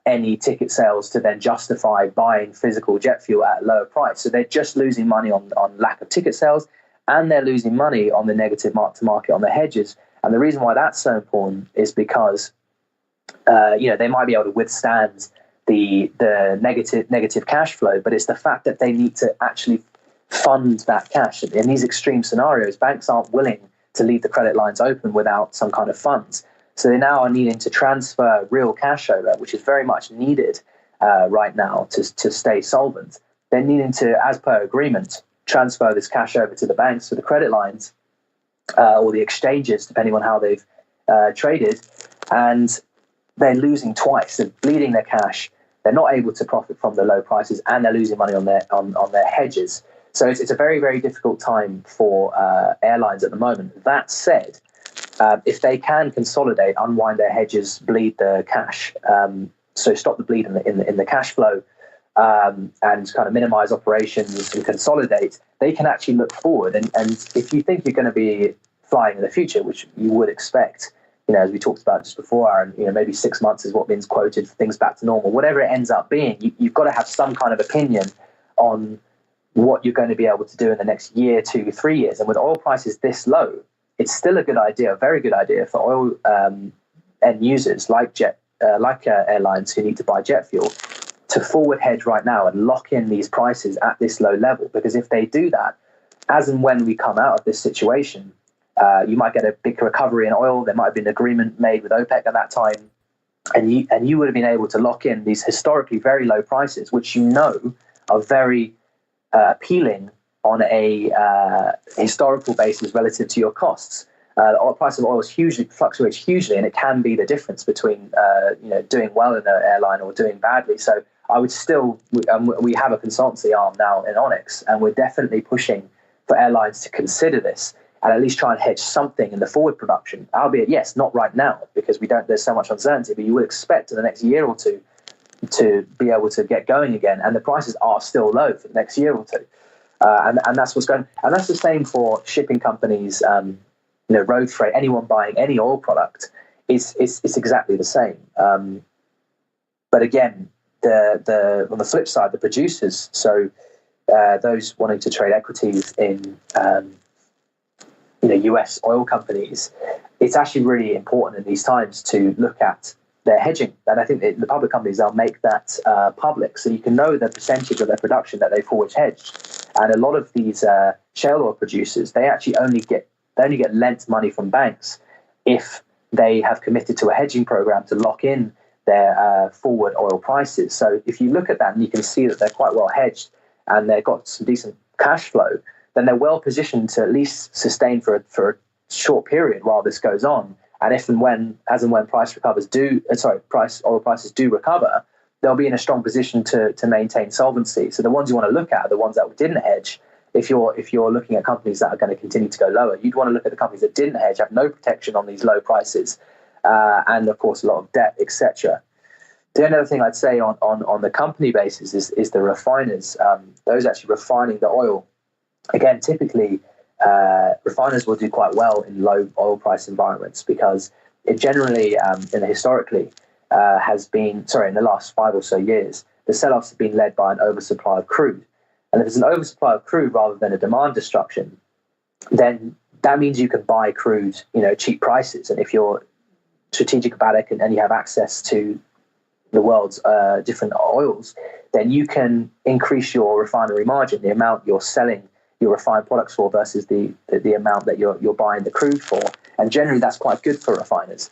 any ticket sales to then justify buying physical jet fuel at a lower price. So they're just losing money on lack of ticket sales, and they're losing money on the negative mark to market on their hedges. And the reason why that's so important is because they might be able to withstand the negative cash flow, but it's the fact that they need to actually fund that cash. In these extreme scenarios, banks aren't willing to leave the credit lines open without some kind of funds. So they now are needing to transfer real cash over, which is very much needed right now to stay solvent. They're needing to, as per agreement, transfer this cash over to the banks for the credit lines or the exchanges, depending on how they've traded. And they're losing twice. They're bleeding their cash. They're not able to profit from the low prices, and they're losing money on their hedges. So it's a very, very difficult time for airlines at the moment. That said, if they can consolidate, unwind their hedges, bleed the cash, so stop the bleed in the cash flow, and kind of minimize operations and consolidate, they can actually look forward. And if you think you're going to be flying in the future, which you would expect, as we talked about just before, Aaron, maybe 6 months is what means quoted for things back to normal. Whatever it ends up being, you've got to have some kind of opinion on what you're going to be able to do in the next year, 2, 3 years. And with oil prices this low, it's still a good idea, a very good idea for oil end users like airlines who need to buy jet fuel to forward hedge right now and lock in these prices at this low level. Because if they do that, as and when we come out of this situation, you might get a big recovery in oil. There might have been an agreement made with OPEC at that time, and you would have been able to lock in these historically very low prices, which are very appealing on a historical basis relative to your costs. The oil price of oil fluctuates hugely, and it can be the difference between doing well in an airline or doing badly. So I would still, we have a consultancy arm now in Onyx, and we're definitely pushing for airlines to consider this and at least try and hedge something in the forward production. Albeit, yes, not right now because there's so much uncertainty, but you would expect in the next year or two to be able to get going again, and the prices are still low for the next year or two. And that's what's going. And that's the same for shipping companies, road freight, anyone buying any oil product. It's exactly the same. But again, the on the flip side, the producers, so those wanting to trade equities in US oil companies, it's actually really important in these times to look at their hedging. And I think the public companies, they'll make that public, so you can know the percentage of their production that they forward hedged. And a lot of these shale oil producers, they actually only get lent money from banks if they have committed to a hedging program to lock in their forward oil prices. So if you look at that and you can see that they're quite well hedged and they've got some decent cash flow, then they're well positioned to at least sustain for a short period while this goes on. And if and when, as and when oil prices do recover, they'll be in a strong position to maintain solvency. So the ones you want to look at are the ones that didn't hedge. If you're looking at companies that are going to continue to go lower, you'd want to look at the companies that didn't hedge, have no protection on these low prices, and of course a lot of debt, etc. The only other thing I'd say on the company basis is the refiners, those actually refining the oil. Again, typically refiners will do quite well in low oil price environments because it generally, historically, has been, in the last 5 or so years, the sell-offs have been led by an oversupply of crude. And if there's an oversupply of crude rather than a demand destruction, then that means you can buy crude, cheap prices. And if you're strategic about it and you have access to the world's different oils, then you can increase your refinery margin, the amount you're selling your refined products for versus the amount that you're buying the crude for. And generally that's quite good for refiners.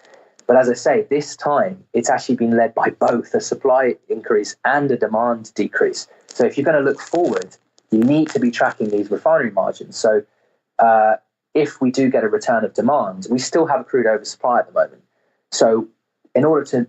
But as I say, this time it's actually been led by both a supply increase and a demand decrease. So if you're going to look forward, you need to be tracking these refinery margins. So if we do get a return of demand, we still have a crude oversupply at the moment. So in order to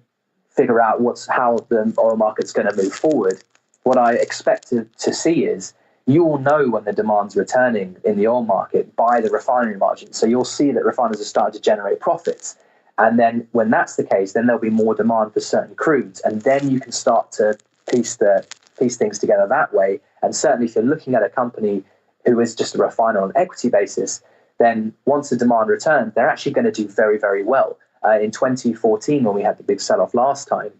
figure out how the oil market's going to move forward, what I expect to see is you will know when the demand's returning in the oil market by the refinery margin. So you'll see that refiners are starting to generate profits. And then when that's the case, then there'll be more demand for certain crudes. And then you can start to piece things together that way. And certainly if you're looking at a company who is just a refiner on an equity basis, then once the demand returns, they're actually going to do very, very well. In 2014, when we had the big sell-off last time,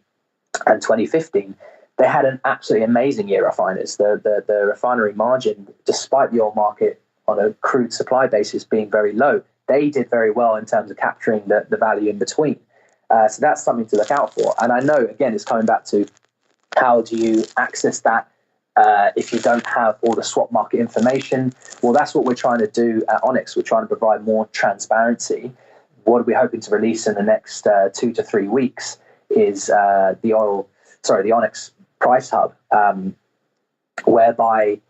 and 2015, they had an absolutely amazing year, refiners. The refinery margin, despite the oil market on a crude supply basis being very low, they did very well in terms of capturing the value in between. So that's something to look out for. And I know, again, it's coming back to how do you access that if you don't have all the swap market information? Well, that's what we're trying to do at Onyx. We're trying to provide more transparency. What are we hoping to release in the next 2 to 3 weeks is the Onyx Price Hub, whereby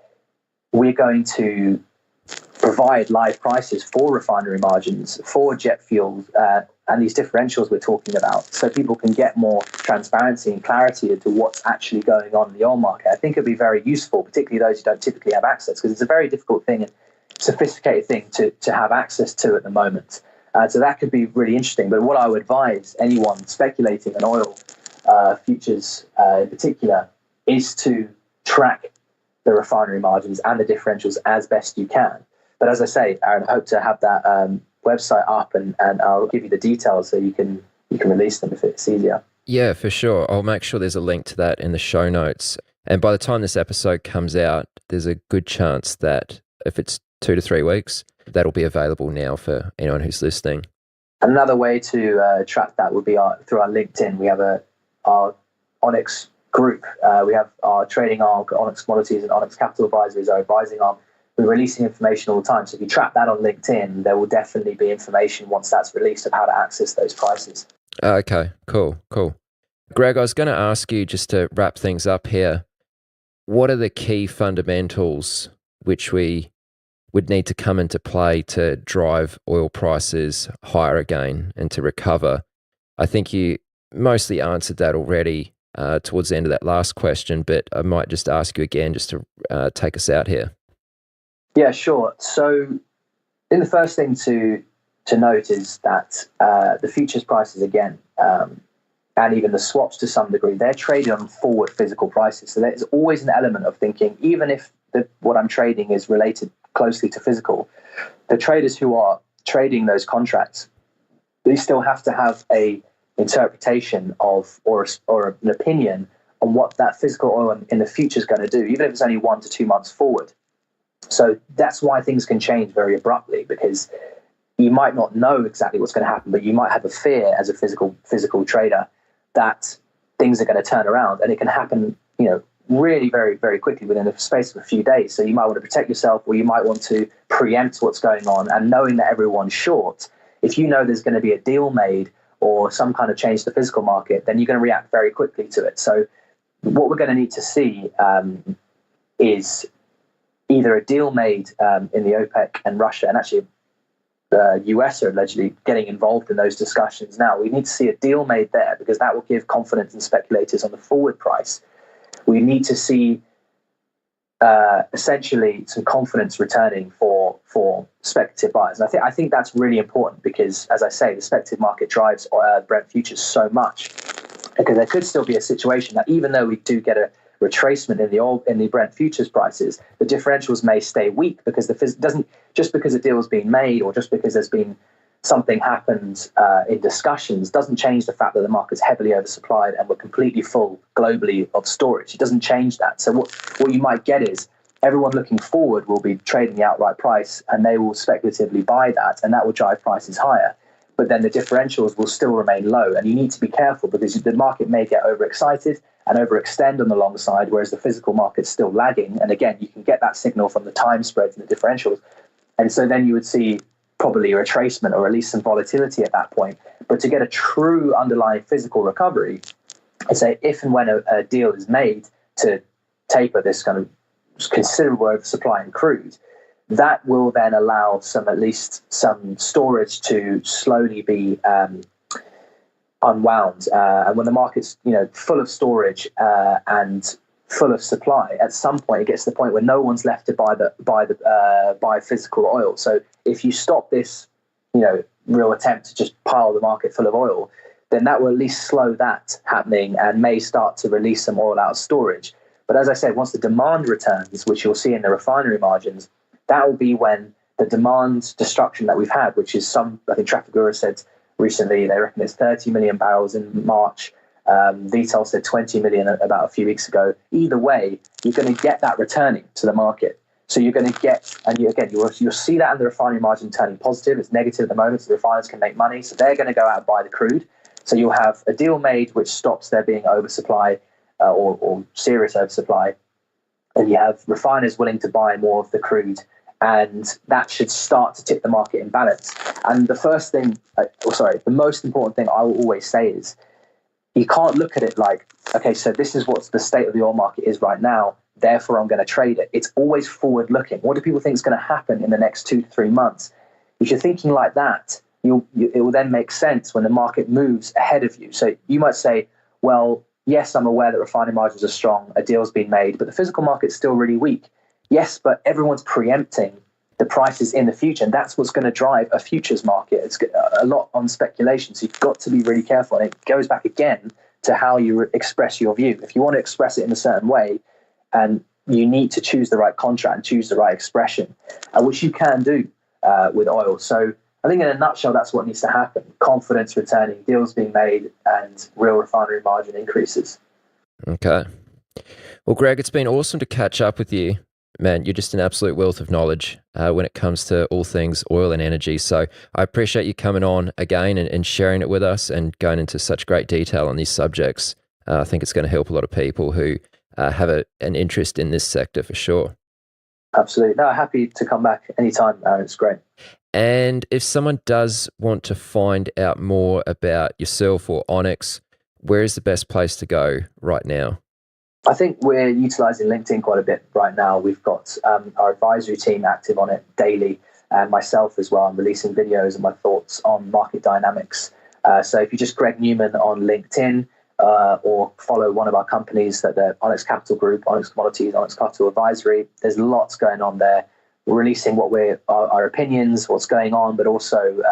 we're going to provide live prices for refinery margins, for jet fuel, and these differentials we're talking about, so people can get more transparency and clarity into what's actually going on in the oil market. I think it'd be very useful, particularly those who don't typically have access, because it's a very difficult thing and sophisticated thing to have access to at the moment. So that could be really interesting. But what I would advise anyone speculating in oil futures in particular is to track the refinery margins and the differentials as best you can. But as I say, Aaron, I hope to have that website up and I'll give you the details so you can release them if it's easier. Yeah, for sure. I'll make sure there's a link to that in the show notes. And by the time this episode comes out, there's a good chance that if it's 2 to 3 weeks, that'll be available now for anyone who's listening. Another way to track that would be through our LinkedIn. We have our Onyx group. We have our trading arm, Onyx Commodities, and Onyx Capital Advisory is our advising arm. We're releasing information all the time. So if you track that on LinkedIn, there will definitely be information once that's released of how to access those prices. Okay, cool. Greg, I was going to ask you, just to wrap things up here, what are the key fundamentals which we would need to come into play to drive oil prices higher again and to recover? I think you mostly answered that already towards the end of that last question, but I might just ask you again just to take us out here. Yeah, sure. So the first thing to note is that the futures prices, again, and even the swaps to some degree, they're traded on forward physical prices. So there's always an element of thinking, even if what I'm trading is related closely to physical, the traders who are trading those contracts, they still have to have a interpretation of or an opinion on what that physical oil in the future is going to do, even if it's only 1 to 2 months forward. So that's why things can change very abruptly, because you might not know exactly what's going to happen, but you might have a fear as a physical trader that things are going to turn around, and it can happen, really very, very quickly within the space of a few days. So you might want to protect yourself, or you might want to preempt what's going on. And knowing that everyone's short, if you know there's going to be a deal made or some kind of change to the physical market, then you're going to react very quickly to it. So what we're going to need to see is either a deal made in the OPEC and Russia, and actually US are allegedly getting involved in those discussions now. We need to see a deal made there, because that will give confidence in speculators on the forward price. We need to see essentially some confidence returning for speculative buyers. And I think that's really important, because, as I say, the speculative market drives Brent futures so much, because there could still be a situation that even though we do get a retracement in the Brent futures prices, the differentials may stay weak, because doesn't just because a deal has been made, or just because there's been something happened in discussions, doesn't change the fact that the market's heavily oversupplied and we're completely full globally of storage. It doesn't change that. So what you might get is everyone looking forward will be trading the outright price, and they will speculatively buy that, and that will drive prices higher. But then the differentials will still remain low, and you need to be careful, because the market may get overexcited and overextend on the long side, whereas the physical market's still lagging. And again, you can get that signal from the time spreads and the differentials. And so then you would see probably a retracement or at least some volatility at that point. But to get a true underlying physical recovery, I say if and when a deal is made to taper this kind of considerable oversupply in crude, that will then allow at least some storage to slowly be unwound. And when the market's full of storage and full of supply, at some point it gets to the point where no one's left to buy physical oil. So if you stop this, real attempt to just pile the market full of oil, then that will at least slow that happening and may start to release some oil out of storage. But as I said, once the demand returns, which you'll see in the refinery margins, that will be when the demand destruction that we've had, which is I think Trafigura said recently, they reckon it's 30 million barrels in March. Vitol said 20 million about a few weeks ago. Either way, you're going to get that returning to the market. So you're going to get, and you'll see that in the refinery margin turning positive. It's negative at the moment, so the refiners can make money. So they're going to go out and buy the crude. So you'll have a deal made which stops there being oversupply or serious oversupply. And you have refiners willing to buy more of the crude. And that should start to tip the market in balance. And the most important thing I will always say is, you can't look at it like, okay, so this is what the state of the oil market is right now, therefore I'm going to trade it. It's always forward looking. What do people think is going to happen in the next 2 to 3 months? If you're thinking like that, it will then make sense when the market moves ahead of you. So you might say, well, yes, I'm aware that refining margins are strong, a deal's been made, but the physical market's still really weak. Yes, but everyone's preempting the prices in the future, and that's what's going to drive a futures market. It's a lot on speculation, so you've got to be really careful. And it goes back again to how you express your view. If you want to express it in a certain way, and you need to choose the right contract and choose the right expression, which you can do with oil. So I think in a nutshell, that's what needs to happen. Confidence returning, deals being made, and real refinery margin increases. Okay. Well, Greg, it's been awesome to catch up with you. Man, you're just an absolute wealth of knowledge when it comes to all things oil and energy. So I appreciate you coming on again and sharing it with us and going into such great detail on these subjects. I think it's going to help a lot of people who have an interest in this sector for sure. Absolutely. No, happy to come back anytime, Aaron. It's great. And if someone does want to find out more about yourself or Onyx, where is the best place to go right now? I think we're utilizing LinkedIn quite a bit right now. We've got our advisory team active on it daily, and myself as well. I'm releasing videos and my thoughts on market dynamics. So if you just Greg Newman on LinkedIn or follow one of our companies, that the Onyx Capital Group, Onyx Commodities, Onyx Capital Advisory, there's lots going on there. We're releasing our opinions, what's going on, but also,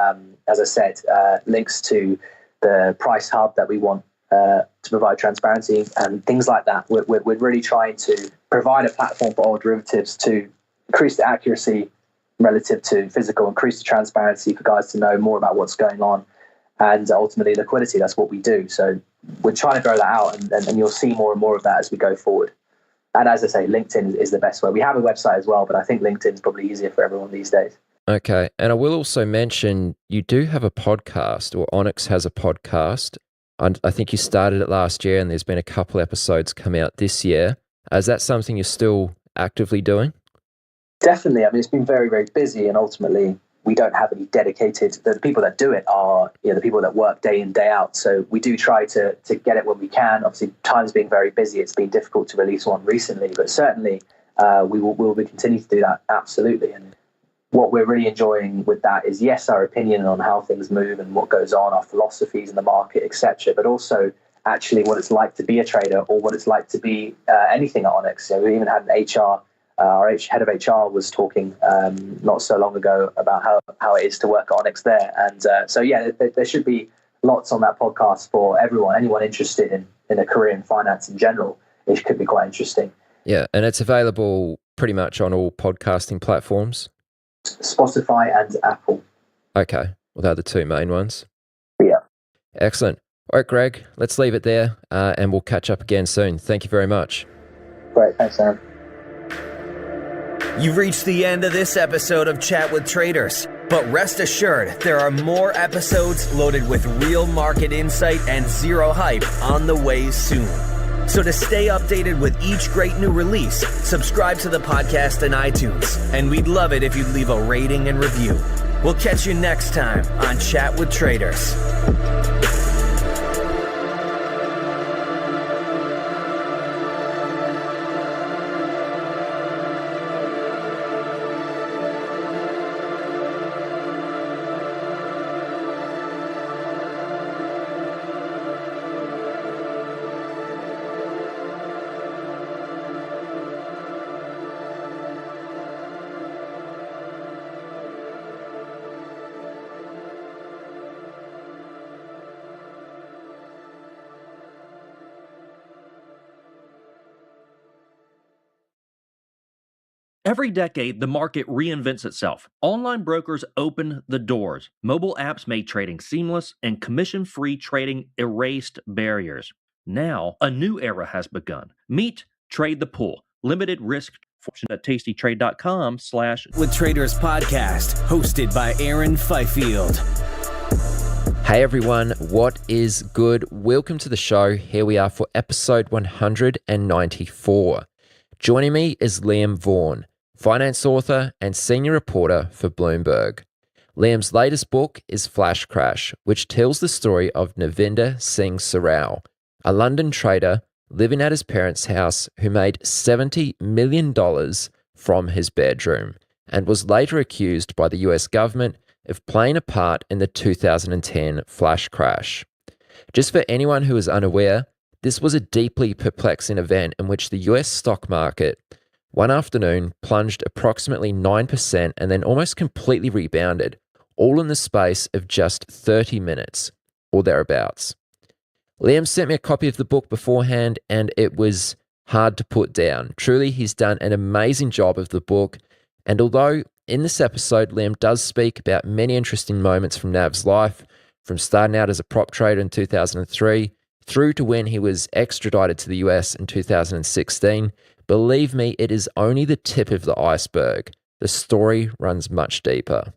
as I said, links to the price hub that we want to provide transparency and things like that. We're really trying to provide a platform for oil derivatives to increase the accuracy relative to physical, increase the transparency for guys to know more about what's going on, and ultimately liquidity. That's what we do. So we're trying to grow that out, and you'll see more and more of that as we go forward. And as I say, LinkedIn is the best way. We have a website as well, but I think LinkedIn is probably easier for everyone these days. Okay. And I will also mention you do have a podcast, or Onyx has a podcast. I think you started it last year and there's been a couple episodes come out this year. Is that something you're still actively doing? Definitely. I mean, it's been very, very busy, and ultimately we don't have any dedicated, the people that do it are the people that work day in, day out. So we do try to get it when we can. Obviously, time's been very busy. It's been difficult to release one recently, but certainly we'll be continue to do that. Absolutely. And what we're really enjoying with that is, yes, our opinion on how things move and what goes on, our philosophies in the market, etc., but also actually what it's like to be a trader, or what it's like to be anything at Onyx. So we even had an HR, our head of HR was talking not so long ago about how it is to work at Onyx there. And so, yeah, there should be lots on that podcast for everyone, anyone interested in a career in finance in general. It could be quite interesting. Yeah, and it's available pretty much on all podcasting platforms. Spotify and Apple. Okay. Well, they're the two main ones. Yeah. Excellent. All right, Greg, let's leave it there and we'll catch up again soon. Thank you very much. Great. Thanks, Aaron. You've reached the end of this episode of Chat with Traders, but rest assured there are more episodes loaded with real market insight and zero hype on the way soon. So to stay updated with each great new release, subscribe to the podcast in iTunes, and we'd love it if you'd leave a rating and review. We'll catch you next time on Chat with Traders. Every decade, the market reinvents itself. Online brokers opened the doors. Mobile apps made trading seamless, and commission-free trading erased barriers. Now, a new era has begun. Meet Trade the Pool. Limited risk at tastytrade.com/ with Traders podcast, hosted by Aaron Fifield. Hey everyone, what is good? Welcome to the show. Here we are for episode 194. Joining me is Liam Vaughan, finance author and senior reporter for Bloomberg. Liam's latest book is Flash Crash, which tells the story of Navinder Singh Sarao, a London trader living at his parents' house who made $70 million from his bedroom and was later accused by the US government of playing a part in the 2010 flash crash. Just for anyone who is unaware, this was a deeply perplexing event in which the US stock market one afternoon plunged approximately 9% and then almost completely rebounded, all in the space of just 30 minutes or thereabouts. Liam sent me a copy of the book beforehand and it was hard to put down. Truly, he's done an amazing job of the book, and although in this episode, Liam does speak about many interesting moments from Nav's life, from starting out as a prop trader in 2003 through to when he was extradited to the US in 2016, believe me, it is only the tip of the iceberg. The story runs much deeper.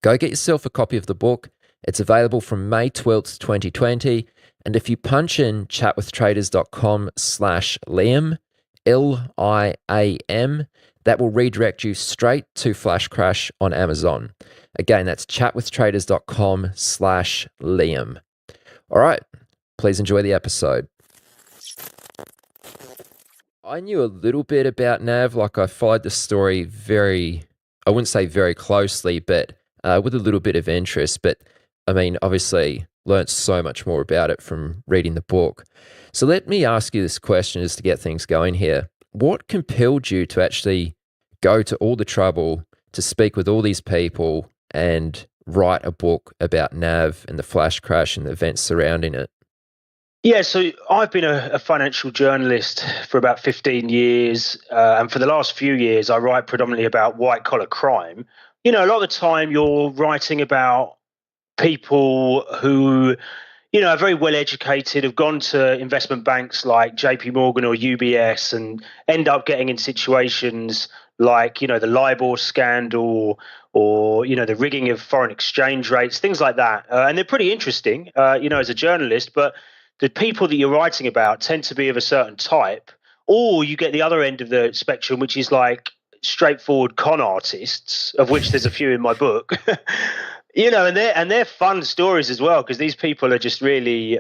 Go get yourself a copy of the book. It's available from May 12th, 2020. And if you punch in chatwithtraders.com/Liam, Liam, that will redirect you straight to Flash Crash on Amazon. Again, that's chatwithtraders.com/Liam. All right, please enjoy the episode. I knew a little bit about Nav, like I followed the story I wouldn't say very closely, but with a little bit of interest. But I mean, obviously, learned so much more about it from reading the book. So let me ask you this question just to get things going here. What compelled you to actually go to all the trouble to speak with all these people and write a book about Nav and the flash crash and the events surrounding it? Yeah, so I've been a financial journalist for about 15 years. And for the last few years, I write predominantly about white-collar crime. You know, a lot of the time you're writing about people who, you know, are very well educated, have gone to investment banks like JP Morgan or UBS and end up getting in situations like, you know, the LIBOR scandal or, you know, the rigging of foreign exchange rates, things like that. And they're pretty interesting, you know, as a journalist, but the people that you're writing about tend to be of a certain type, or you get the other end of the spectrum, which is like straightforward con artists, of which there's a few in my book. You know, and they're fun stories as well, because these people are just really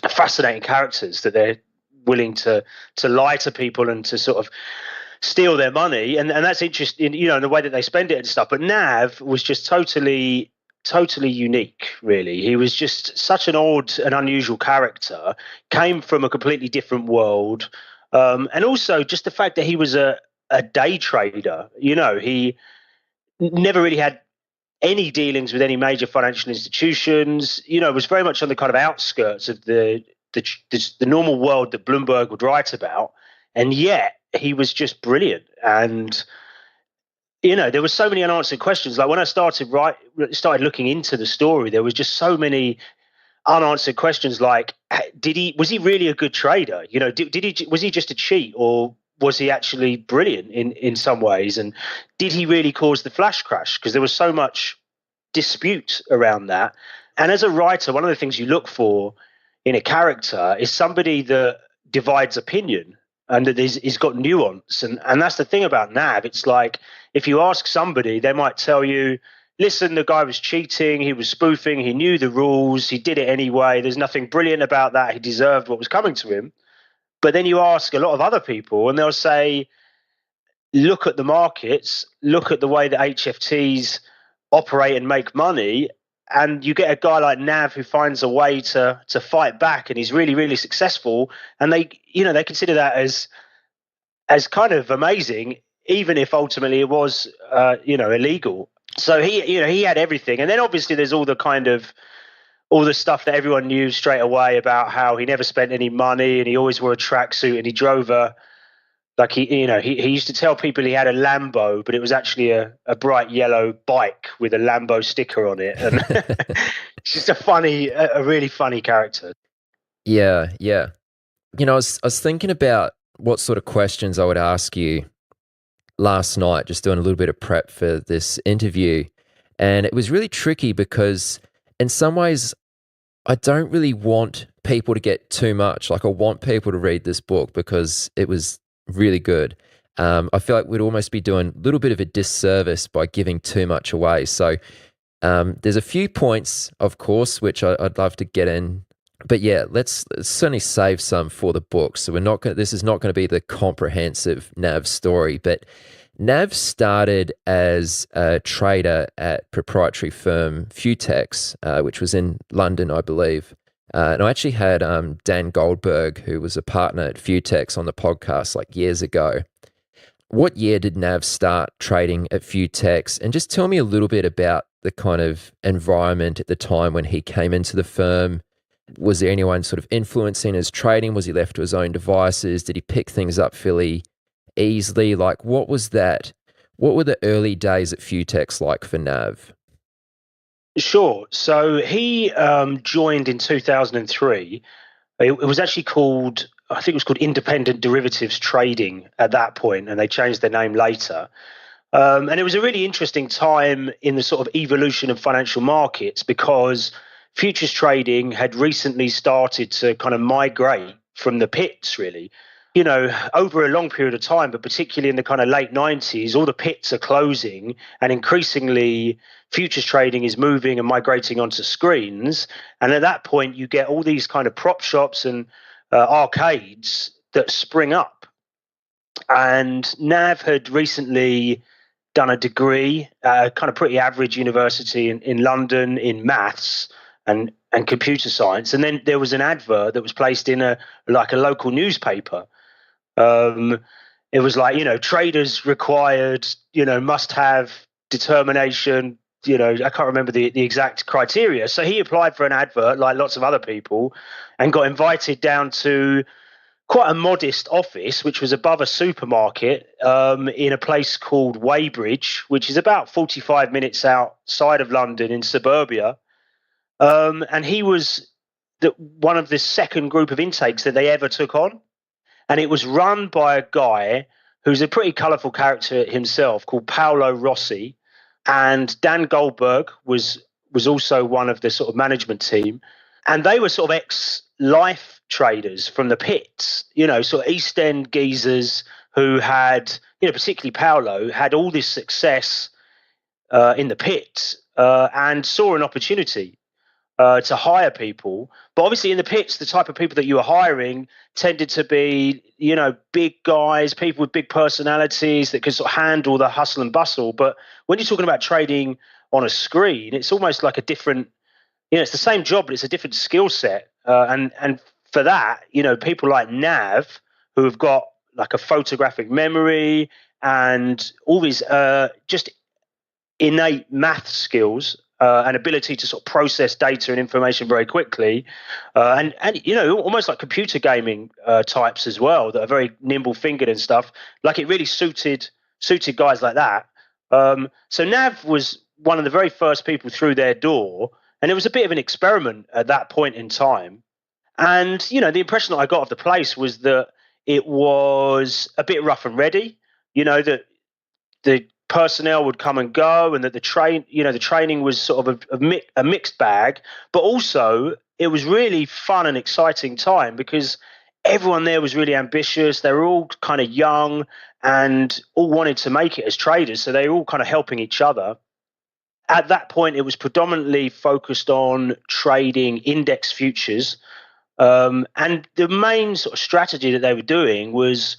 fascinating characters that they're willing to lie to people and to sort of steal their money, and that's interesting, you know, in the way that they spend it and stuff. But Nav was just totally unique, really. He was just such an odd and unusual character, came from a completely different world, and also just the fact that he was a day trader. You know, he never really had any dealings with any major financial institutions, you know, was very much on the kind of outskirts of the normal world that Bloomberg would write about. And yet he was just brilliant. And, you know, there were so many unanswered questions. Like when I started looking into the story, there was just so many unanswered questions. Like, was he really a good trader? You know, was he just a cheat, or was he actually brilliant in some ways? And did he really cause the flash crash? Because there was so much dispute around that. And as a writer, one of the things you look for in a character is somebody that divides opinion and that is got nuance. And that's the thing about Nav. It's like, if you ask somebody, they might tell you, listen, the guy was cheating, he was spoofing, he knew the rules, he did it anyway, there's nothing brilliant about that, he deserved what was coming to him. But then you ask a lot of other people and they'll say, look at the markets, look at the way that HFTs operate and make money, and you get a guy like Nav who finds a way to fight back, and he's really, really successful. And they consider that as kind of amazing, even if ultimately it was, illegal. So he had everything. And then obviously there's all the stuff that everyone knew straight away about how he never spent any money and he always wore a tracksuit and he drove a Like he used to tell people he had a Lambo, but it was actually a bright yellow bike with a Lambo sticker on it. And it's just a really funny character. Yeah, yeah. I was thinking about what sort of questions I would ask you last night, just doing a little bit of prep for this interview. And it was really tricky because in some ways, I don't really want people to get too much. Like, I want people to read this book because it was really good. I feel like we'd almost be doing a little bit of a disservice by giving too much away. So there's a few points, of course, which I'd love to get in. But yeah, let's certainly save some for the book. So this is not going to be the comprehensive Nav story, but Nav started as a trader at proprietary firm Futex, which was in London, I believe. And I actually had Dan Goldberg, who was a partner at Futex, on the podcast like years ago. What year did Nav start trading at Futex? And just tell me a little bit about the kind of environment at the time when he came into the firm. Was there anyone sort of influencing his trading? Was he left to his own devices? Did he pick things up fairly easily? Like, what was that? What were the early days at Futex like for Nav? Sure. So he joined in 2003. It was actually called, I think it was called Independent Derivatives Trading at that point, and they changed their name later. And it was a really interesting time in the sort of evolution of financial markets, because futures trading had recently started to kind of migrate from the pits, really. Over a long period of time, but particularly in the kind of late 90s, all the pits are closing, and increasingly futures trading is moving and migrating onto screens. And at that point, you get all these kind of prop shops and arcades that spring up. And Nav had recently done a degree, kind of pretty average university in London, in maths and computer science. And then there was an advert that was placed in a local newspaper. It was like, traders required, must have determination, I can't remember the exact criteria. So he applied for an advert like lots of other people and got invited down to quite a modest office, which was above a supermarket in a place called Weybridge, which is about 45 minutes outside of London in suburbia. And he was one of the second group of intakes that they ever took on. And it was run by a guy who's a pretty colourful character himself called Paolo Rossi. And Dan Goldberg was also one of the sort of management team. And they were sort of ex-life traders from the pits, sort of East End geezers who had, particularly Paolo, had all this success in the pits and saw an opportunity to hire people. But obviously in the pits, the type of people that you were hiring tended to be, big guys, people with big personalities that could sort of handle the hustle and bustle. But when you're talking about trading on a screen, it's almost like a different, it's the same job, but it's a different skill set. And for that, people like Nav, who have got like a photographic memory and all these just innate math skills, and ability to sort of process data and information very quickly, and almost like computer gaming types as well that are very nimble-fingered and stuff. Like, it really suited guys like that. So Nav was one of the very first people through their door, and it was a bit of an experiment at that point in time. And the impression that I got of the place was that it was a bit rough and ready. That the personnel would come and go, and that the training was sort of a mixed bag, but also it was really fun and exciting time because everyone there was really ambitious. They were all kind of young and all wanted to make it as traders, so they were all kind of helping each other. At that point, it was predominantly focused on trading index futures, and the main sort of strategy that they were doing was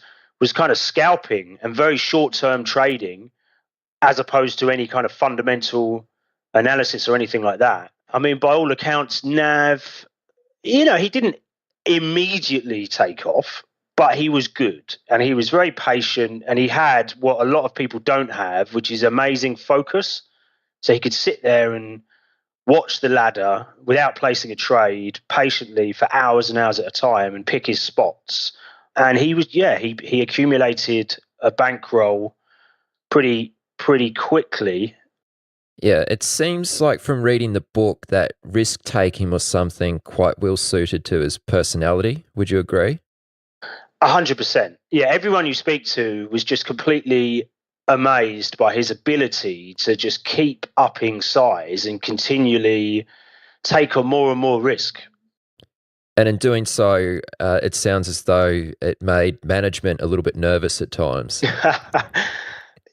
kind of scalping and very short-term trading, as opposed to any kind of fundamental analysis or anything like that. I mean, by all accounts, Nav, he didn't immediately take off, but he was good and he was very patient, and he had what a lot of people don't have, which is amazing focus. So he could sit there and watch the ladder without placing a trade patiently for hours and hours at a time and pick his spots. And he accumulated a bankroll pretty quickly. Yeah, it seems like from reading the book that risk taking was something quite well suited to his personality. Would you agree? 100%. Yeah, everyone you speak to was just completely amazed by his ability to just keep upping size and continually take on more and more risk. And in doing so, it sounds as though it made management a little bit nervous at times.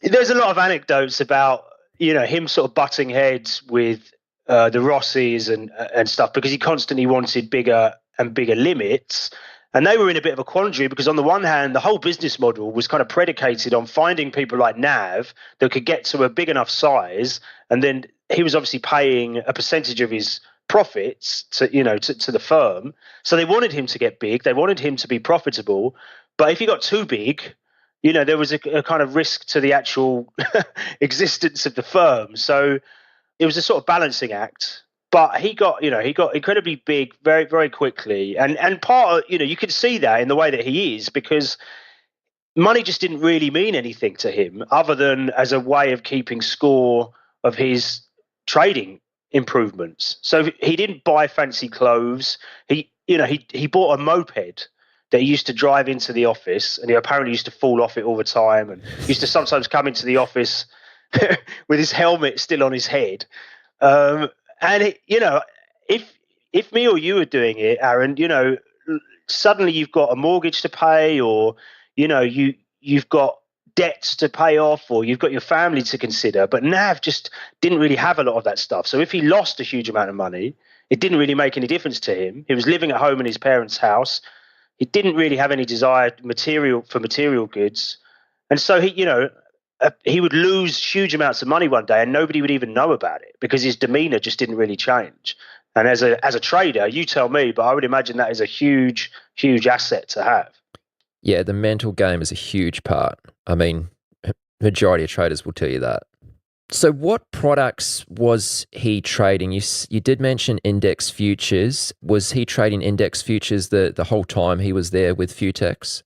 There's a lot of anecdotes about, him sort of butting heads with the Rossies and stuff, because he constantly wanted bigger and bigger limits. And they were in a bit of a quandary because on the one hand, the whole business model was kind of predicated on finding people like Nav that could get to a big enough size. And then he was obviously paying a percentage of his profits to the firm. So they wanted him to get big. They wanted him to be profitable. But if he got too big, there was a kind of risk to the actual existence of the firm. So it was a sort of balancing act. But he got incredibly big very, very quickly. And part of, you could see that in the way that he is, because money just didn't really mean anything to him other than as a way of keeping score of his trading improvements. So he didn't buy fancy clothes. He bought a moped that he used to drive into the office, and he apparently used to fall off it all the time, and used to sometimes come into the office with his helmet still on his head. And if me or you are doing it, Aaron, suddenly you've got a mortgage to pay, or you've got debts to pay off, or you've got your family to consider. But Nav just didn't really have a lot of that stuff. So if he lost a huge amount of money, it didn't really make any difference to him. He was living at home in his parents' house. He didn't really have any desire for material goods, and so he would lose huge amounts of money one day and nobody would even know about it because his demeanor just didn't really change. And as a trader, you tell me, but I would imagine that is a huge, huge asset to have. Yeah, the mental game is a huge part. I mean, majority of traders will tell you that. So what products was he trading? You did mention index futures. Was he trading index futures the whole time he was there with Futex?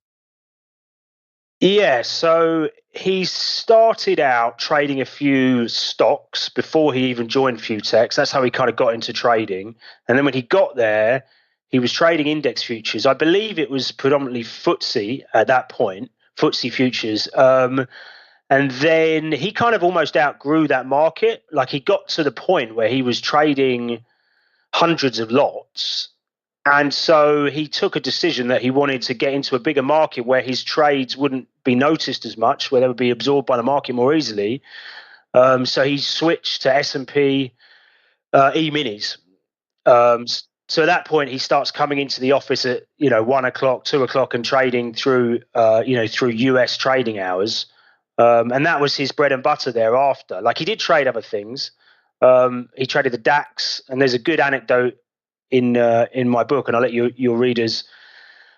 Yeah, so he started out trading a few stocks before he even joined Futex. That's how he kind of got into trading. And then when he got there, he was trading index futures. I believe it was predominantly FTSE at that point, FTSE futures. And then he kind of almost outgrew that market. Like he got to the point where he was trading hundreds of lots. And so he took a decision that he wanted to get into a bigger market where his trades wouldn't be noticed as much, where they would be absorbed by the market more easily. So he switched to S&P E-minis. So at that point, he starts coming into the office at 1 o'clock, 2 o'clock, and trading through US trading hours. And that was his bread and butter thereafter. Like he did trade other things. He traded the DAX, and there's a good anecdote in my book, and I'll let your readers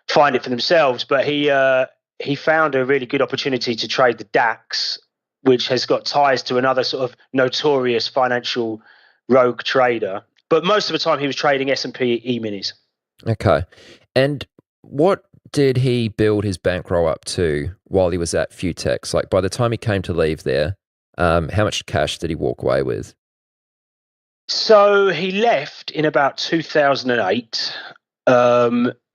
find it for themselves. But he found a really good opportunity to trade the DAX, which has got ties to another sort of notorious financial rogue trader. But most of the time, he was trading S&P E-minis. Okay, and what did he build his bankroll up to while he was at Futex? Like by the time he came to leave there, how much cash did he walk away with? So he left in about 2008.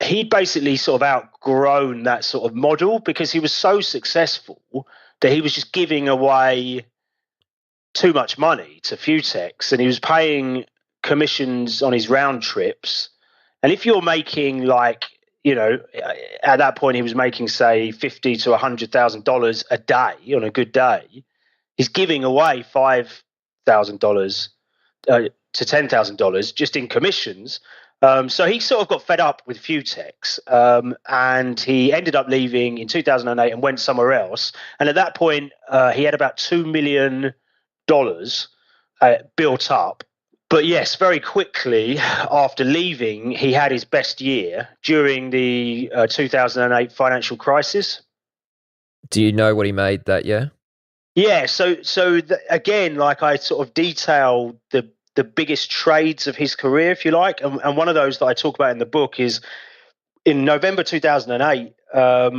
He'd basically sort of outgrown that sort of model because he was so successful that he was just giving away too much money to Futex, and he was paying commissions on his round trips. And if you're making at that point he was making say $50,000 to $100,000 a day on a good day, he's giving away $5,000 to $10,000 just in commissions. So he sort of got fed up with Futex, and he ended up leaving in 2008 and went somewhere else. And at that point, he had about $2 million built up. But yes, very quickly after leaving, he had his best year during the 2008 financial crisis. Do you know what he made that year? Yeah, again, like I sort of detailed the biggest trades of his career, if you like, and one of those that I talk about in the book is in November 2008, I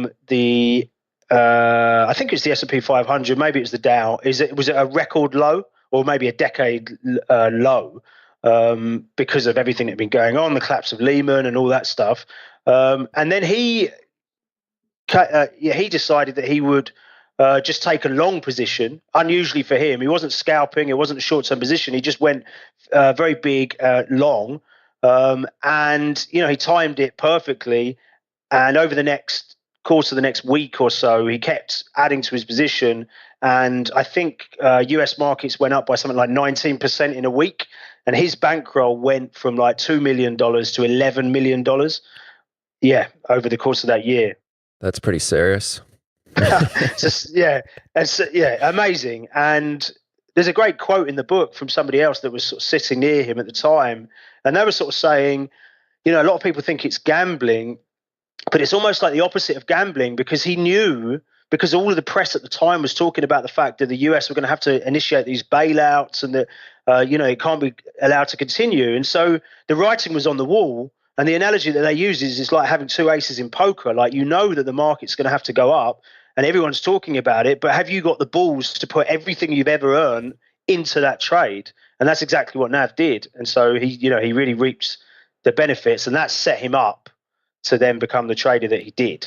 think it's the S&P 500, maybe it was the Dow. Was it a record low or maybe a decade low because of everything that had been going on, the collapse of Lehman and all that stuff. And then he decided that he would just take a long position. Unusually for him, he wasn't scalping. It wasn't a short-term position. He just went very big long, and he timed it perfectly. And over the course of the next week or so, he kept adding to his position. And I think US markets went up by something like 19% in a week. And his bankroll went from like $2 million to $11 million. Yeah, over the course of that year. That's pretty serious. Amazing. And there's a great quote in the book from somebody else that was sort of sitting near him at the time. And they were sort of saying, a lot of people think it's gambling, but it's almost like the opposite of gambling, because he knew, because all of the press at the time was talking about the fact that the US were going to have to initiate these bailouts and that, it can't be allowed to continue. And so the writing was on the wall. And the analogy that they use is like having two aces in poker. Like, that the market's going to have to go up and everyone's talking about it, but have you got the balls to put everything you've ever earned into that trade? And that's exactly what Nav did. And so he really reaped the benefits, and that set him up to then become the trader that he did.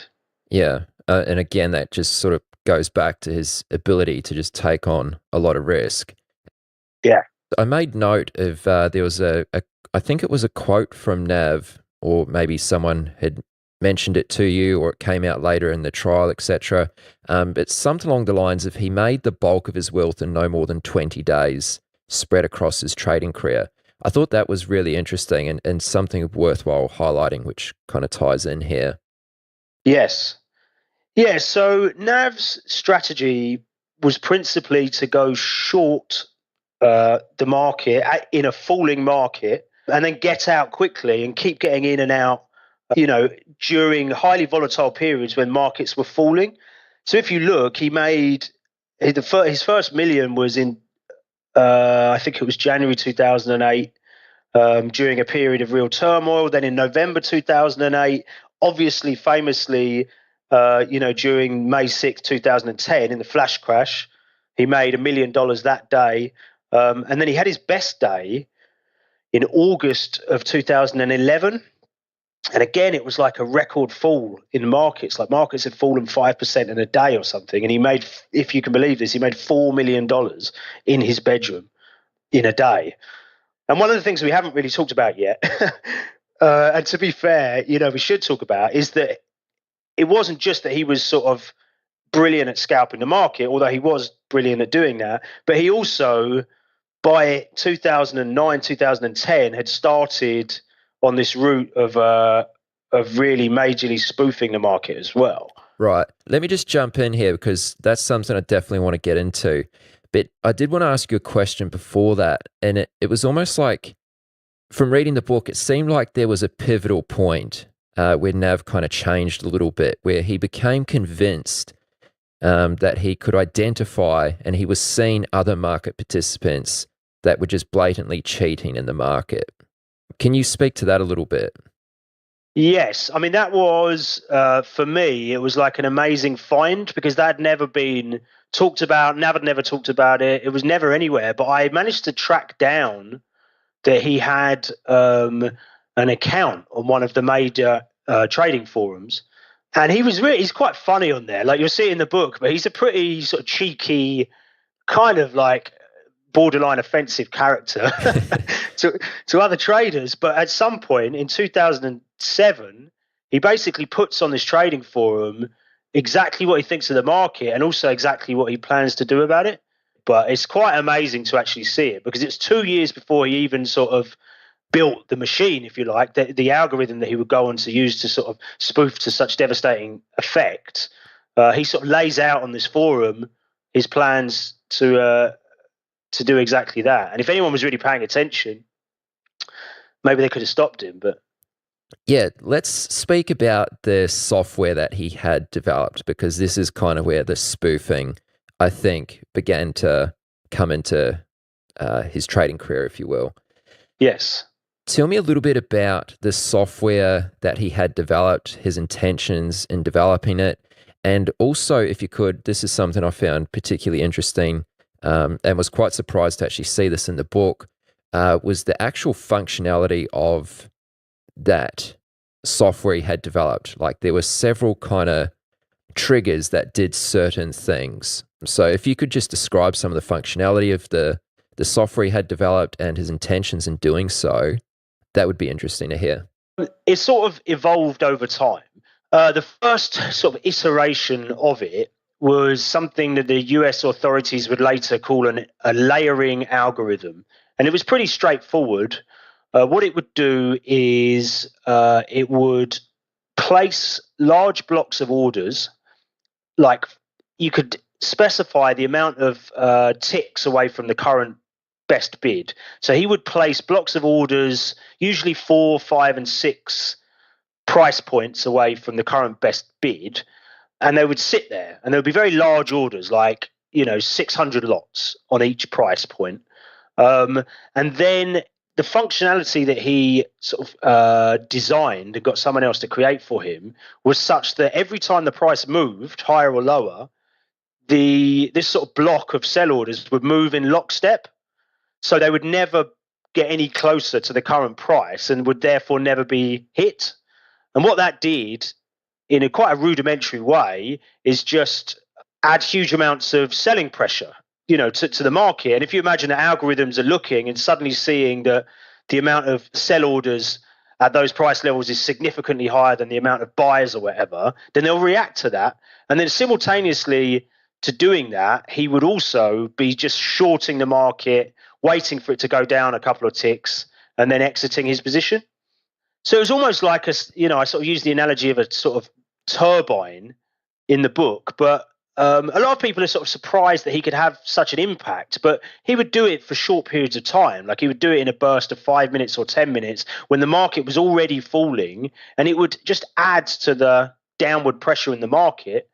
Yeah. And again, that just sort of goes back to his ability to just take on a lot of risk. Yeah. I made note of there was I think it was a quote from Nav, or maybe someone had mentioned it to you, or it came out later in the trial, etc. But something along the lines of, he made the bulk of his wealth in no more than 20 days, spread across his trading career. I thought that was really interesting and something worthwhile highlighting, which kind of ties in here. Yes. Yeah, so Nav's strategy was principally to go short the market in a falling market, and then get out quickly and keep getting in and out, during highly volatile periods when markets were falling. So if you look, he made his first million was in, I think it was January 2008, during a period of real turmoil. Then in November 2008, obviously, famously, during May 6, 2010, in the flash crash, he made $1 million that day. And then he had his best day in August of 2011. And again, it was like a record fall in markets. Like, markets had fallen 5% in a day or something. And he made, if you can believe this, he made $4 million in his bedroom in a day. And one of the things we haven't really talked about yet, and to be fair, we should talk about, is that it wasn't just that he was sort of brilliant at scalping the market, although he was brilliant at doing that, but he also, by 2009, 2010, had started on this route of really majorly spoofing the market as well. Right. Let me just jump in here, because that's something I definitely want to get into. But I did want to ask you a question before that. And it was almost like, from reading the book, it seemed like there was a pivotal point where Nav kind of changed a little bit, where he became convinced that he could identify, and he was seeing other market participants that were just blatantly cheating in the market. Can you speak to that a little bit? Yes. I mean, that was, for me, it was like an amazing find, because that had never been talked about. Nav had never talked about it. It was never anywhere. But I managed to track down that he had an account on one of the major trading forums. And he's quite funny on there. Like, you'll see it in the book, but he's a pretty sort of cheeky, kind of like borderline offensive character to other traders. But at some point in 2007, he basically puts on this trading forum exactly what he thinks of the market, and also exactly what he plans to do about it. But it's quite amazing to actually see it, because it's 2 years before he even sort of built the machine, if you like, the algorithm that he would go on to use to sort of spoof to such devastating effect. He sort of lays out on this forum his plans to do exactly that. And if anyone was really paying attention, maybe they could have stopped him. But yeah, let's speak about the software that he had developed, because this is kind of where the spoofing, I think, began to come into his trading career, if you will. Yes. Tell me a little bit about the software that he had developed, his intentions in developing it, and also, if you could, this is something I found particularly interesting and was quite surprised to actually see this in the book, was the actual functionality of that software he had developed. Like there were several kind of triggers that did certain things. So if you could just describe some of the functionality of the software he had developed and his intentions in doing so, that would be interesting to hear. It sort of evolved over time. The first sort of iteration of it was something that the US authorities would later call a layering algorithm. And it was pretty straightforward. What it would do is it would place large blocks of orders, like you could specify the amount of ticks away from the current best bid. So he would place blocks of orders, usually 4, 5, and 6 price points away from the current best bid, and they would sit there. And there would be very large orders, like 600 lots on each price point. And then the functionality that he sort of designed and got someone else to create for him was such that every time the price moved higher or lower, this sort of block of sell orders would move in lockstep. So they would never get any closer to the current price and would therefore never be hit. And what that did, in quite a rudimentary way, is just add huge amounts of selling pressure, to the market. And if you imagine that algorithms are looking and suddenly seeing that the amount of sell orders at those price levels is significantly higher than the amount of buyers or whatever, then they'll react to that. And then simultaneously to doing that, he would also be just shorting the market, waiting for it to go down a couple of ticks, and then exiting his position. So it was almost like I sort of used the analogy of a sort of turbine in the book, but a lot of people are sort of surprised that he could have such an impact, but he would do it for short periods of time. Like he would do it in a burst of 5 minutes or 10 minutes when the market was already falling, and it would just add to the downward pressure in the market.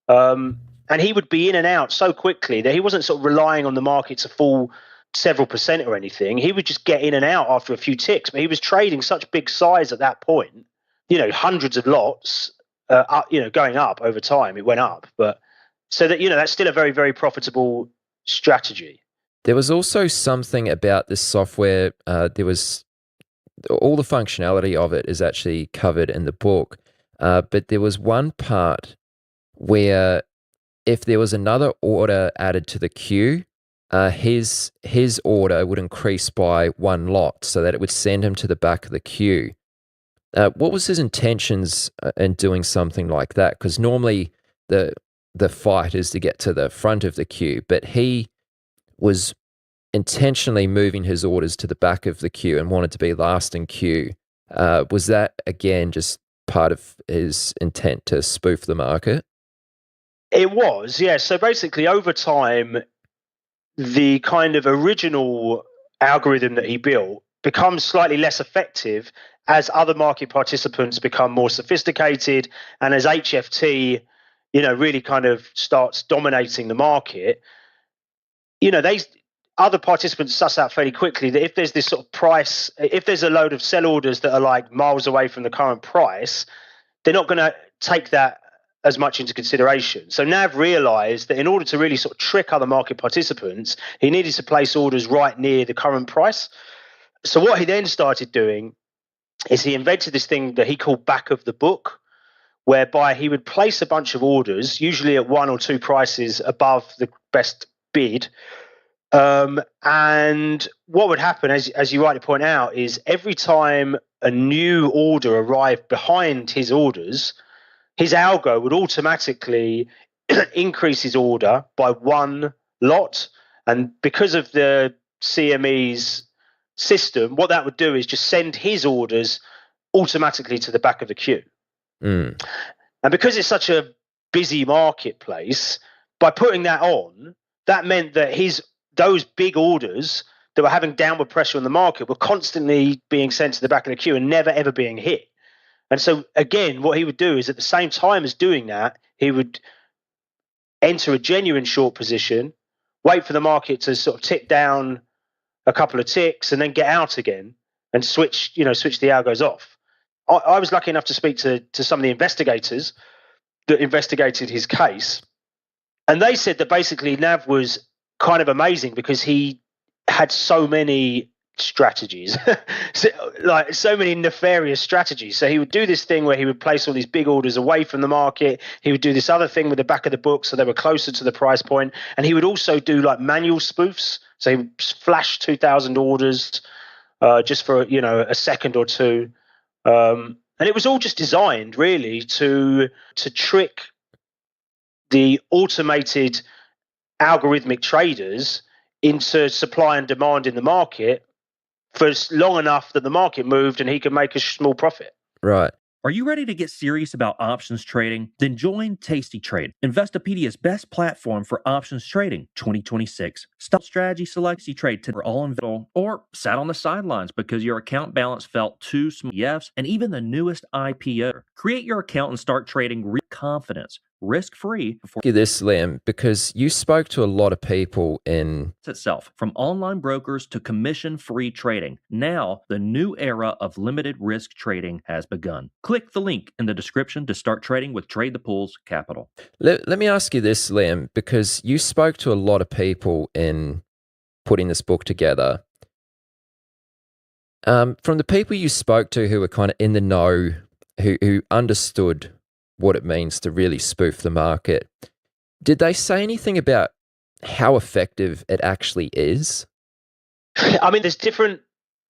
And he would be in and out so quickly that he wasn't sort of relying on the market to fall several percent or anything. He would just get in and out after a few ticks, but he was trading such big size at that point, hundreds of lots, going up over time. It went up, but so that, that's still a very, very profitable strategy. There was also something about this software. There was all the functionality of it is actually covered in the book, but there was one part where if there was another order added to the queue, his order would increase by 1 lot so that it would send him to the back of the queue. What was his intentions in doing something like that? Because normally the fight is to get to the front of the queue, but he was intentionally moving his orders to the back of the queue and wanted to be last in queue. Was that, again, just part of his intent to spoof the market? It was, yeah. So basically over time, the kind of original algorithm that he built becomes slightly less effective as other market participants become more sophisticated, and as HFT, really kind of starts dominating the market. Other participants suss out fairly quickly that if there's this sort of price, if there's a load of sell orders that are like miles away from the current price, they're not going to take that as much into consideration. So Nav realized that in order to really sort of trick other market participants, he needed to place orders right near the current price. So what he then started doing is he invented this thing that he called back of the book, whereby he would place a bunch of orders, usually at 1 or 2 prices above the best bid. And what would happen, as you rightly point out, is every time a new order arrived behind his orders, his algo would automatically increase his order by 1 lot. And because of the CME's system, what that would do is just send his orders automatically to the back of the queue. Mm. And because it's such a busy marketplace, by putting that on, that meant that those big orders that were having downward pressure on the market were constantly being sent to the back of the queue and never, ever being hit. And so, again, what he would do is at the same time as doing that, he would enter a genuine short position, wait for the market to sort of tick down a couple of ticks, and then get out again. and switch the algos off. I was lucky enough to speak to some of the investigators that investigated his case, and they said that basically Nav was kind of amazing because he had so many strategies, so many nefarious strategies. So he would do this thing where he would place all these big orders away from the market. He would do this other thing with the back of the book so they were closer to the price point. And he would also do like manual spoofs. So he would flash 2,000 orders just for, a second or two. And it was all just designed really to trick the automated algorithmic traders into supply and demand in the market for long enough that the market moved and he could make a small profit. Right. Are you ready to get serious about options trading? Then join Tasty Trade, Investopedia's best platform for options trading 2026. Stock strategy selects Tasty Trade to all invisible or sat on the sidelines because your account balance felt too small. ETFs and even the newest IPO. Create your account and start trading with confidence, risk-free. Ask you this, Liam, because you spoke to a lot of people in itself, from online brokers to commission-free trading. Now, the new era of limited risk trading has begun. Click the link in the description to start trading with Trade the Pools Capital. Let me ask you this, Liam, because you spoke to a lot of people in putting this book together. From the people you spoke to who were kind of in the know, who understood what it means to really spoof the market, did they say anything about how effective it actually is? I mean, there's different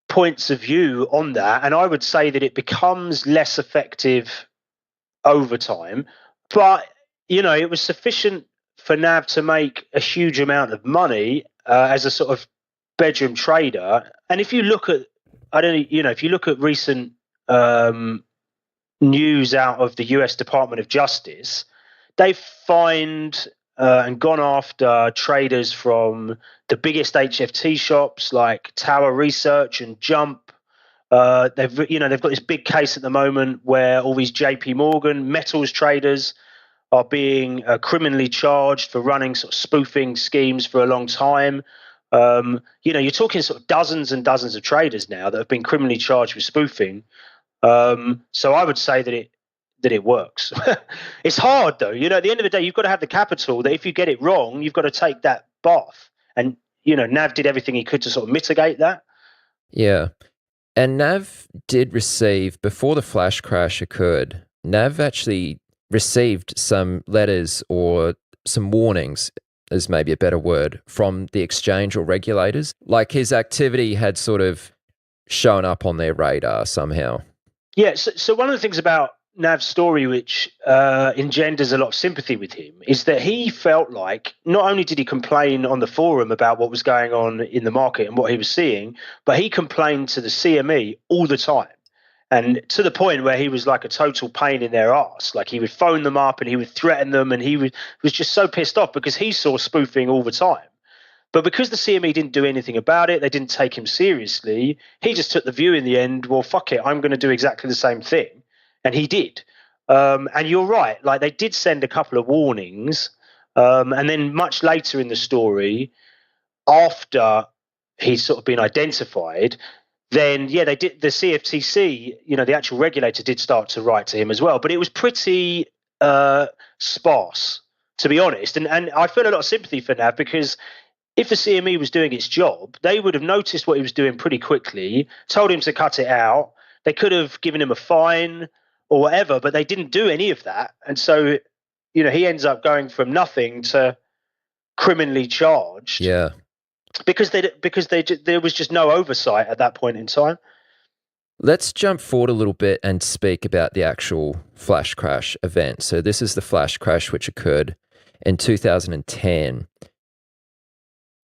points of view on that, and I would say that it becomes less effective over time. But, it was sufficient for Nav to make a huge amount of money as a sort of bedroom trader. And if you look at, if you look at recent news out of the US Department of Justice, they've fined and gone after traders from the biggest HFT shops like Tower Research and Jump. They've got this big case at the moment where all these JP Morgan metals traders are being criminally charged for running sort of spoofing schemes for a long time. You're talking sort of dozens and dozens of traders now that have been criminally charged with spoofing. So I would say that it works. It's hard though. At the end of the day, you've got to have the capital that if you get it wrong, you've got to take that bath. And, Nav did everything he could to sort of mitigate that. Yeah. And Nav did receive, before the flash crash occurred, Nav actually received some letters or some warnings, is maybe a better word, from the exchange or regulators. Like his activity had sort of shown up on their radar somehow. Yeah, so one of the things about Nav's story which engenders a lot of sympathy with him is that he felt like not only did he complain on the forum about what was going on in the market and what he was seeing, but he complained to the CME all the time. And to the point where he was like a total pain in their ass. Like he would phone them up and he would threaten them, and he was just so pissed off because he saw spoofing all the time. But because the CME didn't do anything about it, they didn't take him seriously, he just took the view in the end, well, fuck it, I'm going to do exactly the same thing. And he did. And you're right, like they did send a couple of warnings. And then much later in the story, after he's sort of been identified, then, yeah, they did. The CFTC, the actual regulator did start to write to him as well. But it was pretty sparse, to be honest. And I feel a lot of sympathy for Nav because if the CME was doing its job, they would have noticed what he was doing pretty quickly, told him to cut it out. They could have given him a fine or whatever, but they didn't do any of that. And so, he ends up going from nothing to criminally charged. Yeah. Because there was just no oversight at that point in time. Let's jump forward a little bit and speak about the actual flash crash event. So this is the flash crash which occurred in 2010.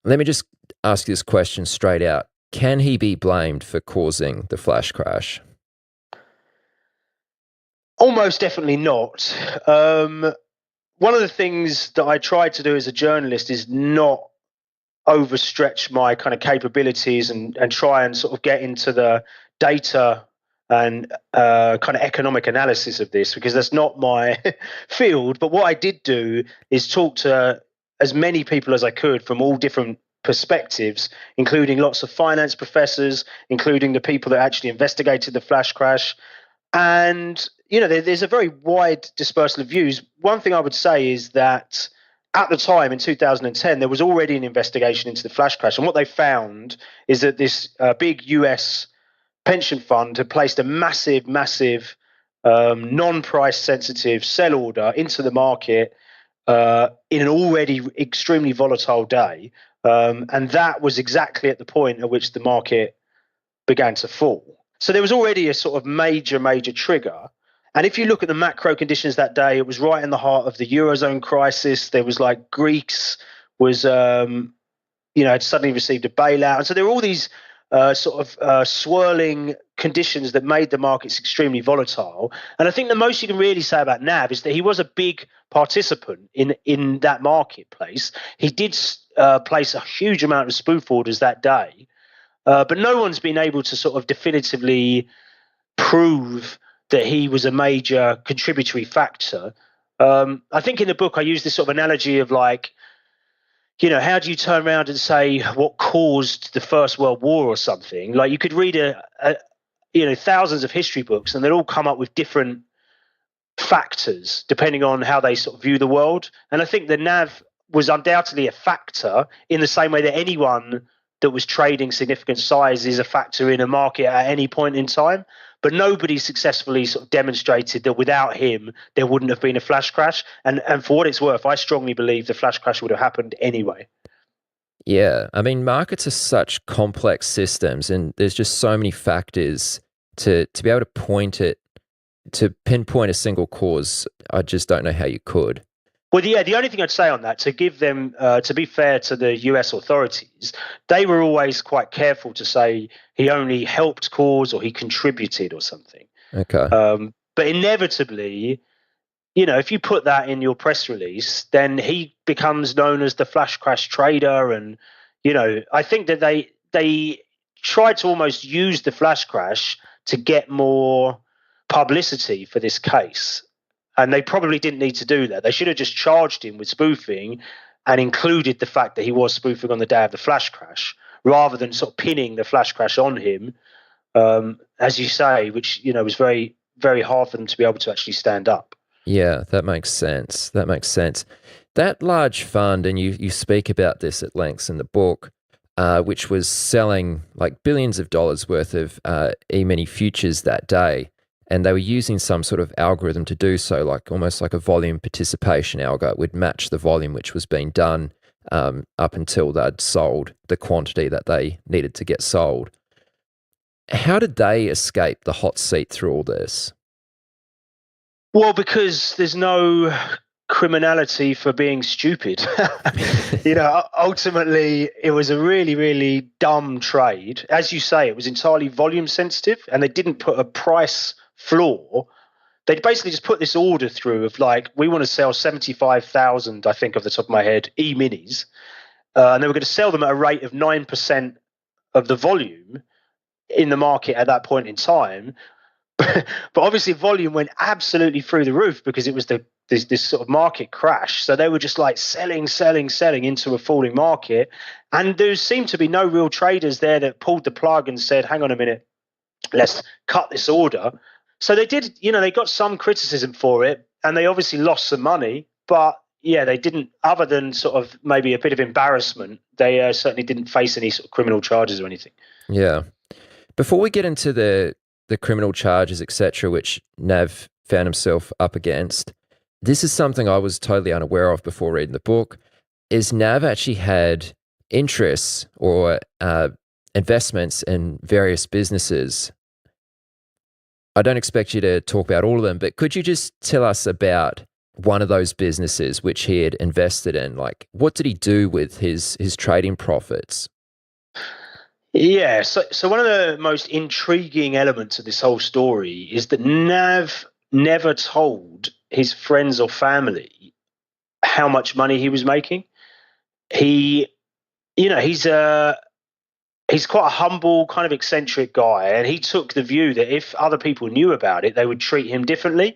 Let me just ask you this question straight out. Can he be blamed for causing the flash crash? Almost definitely not. One of the things that I tried to do as a journalist is not overstretch my kind of capabilities and try and sort of get into the data and kind of economic analysis of this, because that's not my field. But what I did do is talk to as many people as I could from all different perspectives, including lots of finance professors, including the people that actually investigated the flash crash. And, there's a very wide dispersal of views. One thing I would say is that at the time in 2010, there was already an investigation into the flash crash. And what they found is that this big US pension fund had placed a massive non-price sensitive sell order into the market in an already extremely volatile day. And that was exactly at the point at which the market began to fall. So there was already a sort of major trigger. And if you look at the macro conditions that day, it was right in the heart of the Eurozone crisis. There was like Greece was, had suddenly received a bailout. And so there were all these swirling conditions that made the markets extremely volatile. And I think the most you can really say about Nav is that he was a big participant in that marketplace. He did place a huge amount of spoof orders that day, but no one's been able to sort of definitively prove that he was a major contributory factor. I think in the book I use this sort of analogy of like, how do you turn around and say what caused the First World War or something? Like you could read thousands of history books and they'll all come up with different factors depending on how they sort of view the world. And I think the NAV was undoubtedly a factor in the same way that anyone that was trading significant size is a factor in a market at any point in time. But nobody successfully sort of demonstrated that without him, there wouldn't have been a flash crash. And for what it's worth, I strongly believe the flash crash would have happened anyway. Yeah. I mean, markets are such complex systems and there's just so many factors to be able to pinpoint a single cause. I just don't know how you could. Well, yeah, the only thing I'd say on that, to give them, to be fair to the US authorities, they were always quite careful to say he only helped cause or he contributed or something. Okay. But inevitably, if you put that in your press release, then he becomes known as the flash crash trader. And, I think that they tried to almost use the flash crash to get more publicity for this case. And they probably didn't need to do that. They should have just charged him with spoofing and included the fact that he was spoofing on the day of the flash crash, rather than sort of pinning the flash crash on him, as you say, which, was very, very hard for them to be able to actually stand up. Yeah, that makes sense. That large fund, and you speak about this at length in the book, which was selling like billions of dollars worth of E-mini futures that day. And they were using some sort of algorithm to do so, like almost like a volume participation algo. It would match the volume which was being done up until they'd sold the quantity that they needed to get sold. How did they escape the hot seat through all this? Well, because there's no criminality for being stupid. Ultimately, it was a really, really dumb trade. As you say, it was entirely volume sensitive, and they didn't put a price floor. They basically just put this order through of like, we want to sell 75,000, I think, off the top of my head, E-minis. And they were going to sell them at a rate of 9% of the volume in the market at that point in time. But obviously volume went absolutely through the roof because it was this sort of market crash. So they were just like selling into a falling market. And there seemed to be no real traders there that pulled the plug and said, hang on a minute, let's cut this order. So they did, they got some criticism for it, and they obviously lost some money. But yeah, they didn't, other than sort of maybe a bit of embarrassment, they certainly didn't face any sort of criminal charges or anything. Yeah. Before we get into the criminal charges, etc., which Nav found himself up against, this is something I was totally unaware of before reading the book, is Nav actually had interests or investments in various businesses. I don't expect you to talk about all of them, but could you just tell us about one of those businesses which he had invested in? Like, what did he do with his trading profits? Yeah, so one of the most intriguing elements of this whole story is that Nav never told his friends or family how much money he was making. He's quite a humble, kind of eccentric guy, and he took the view that if other people knew about it, they would treat him differently.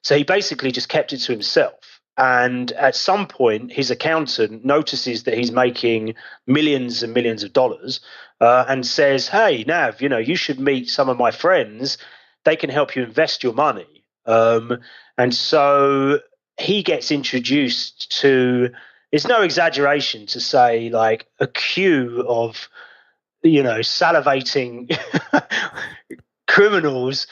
So he basically just kept it to himself. And at some point, his accountant notices that he's making millions and millions of dollars and says, hey, Nav, you should meet some of my friends. They can help you invest your money. And so he gets introduced to, it's no exaggeration to say, like a queue of, salivating criminals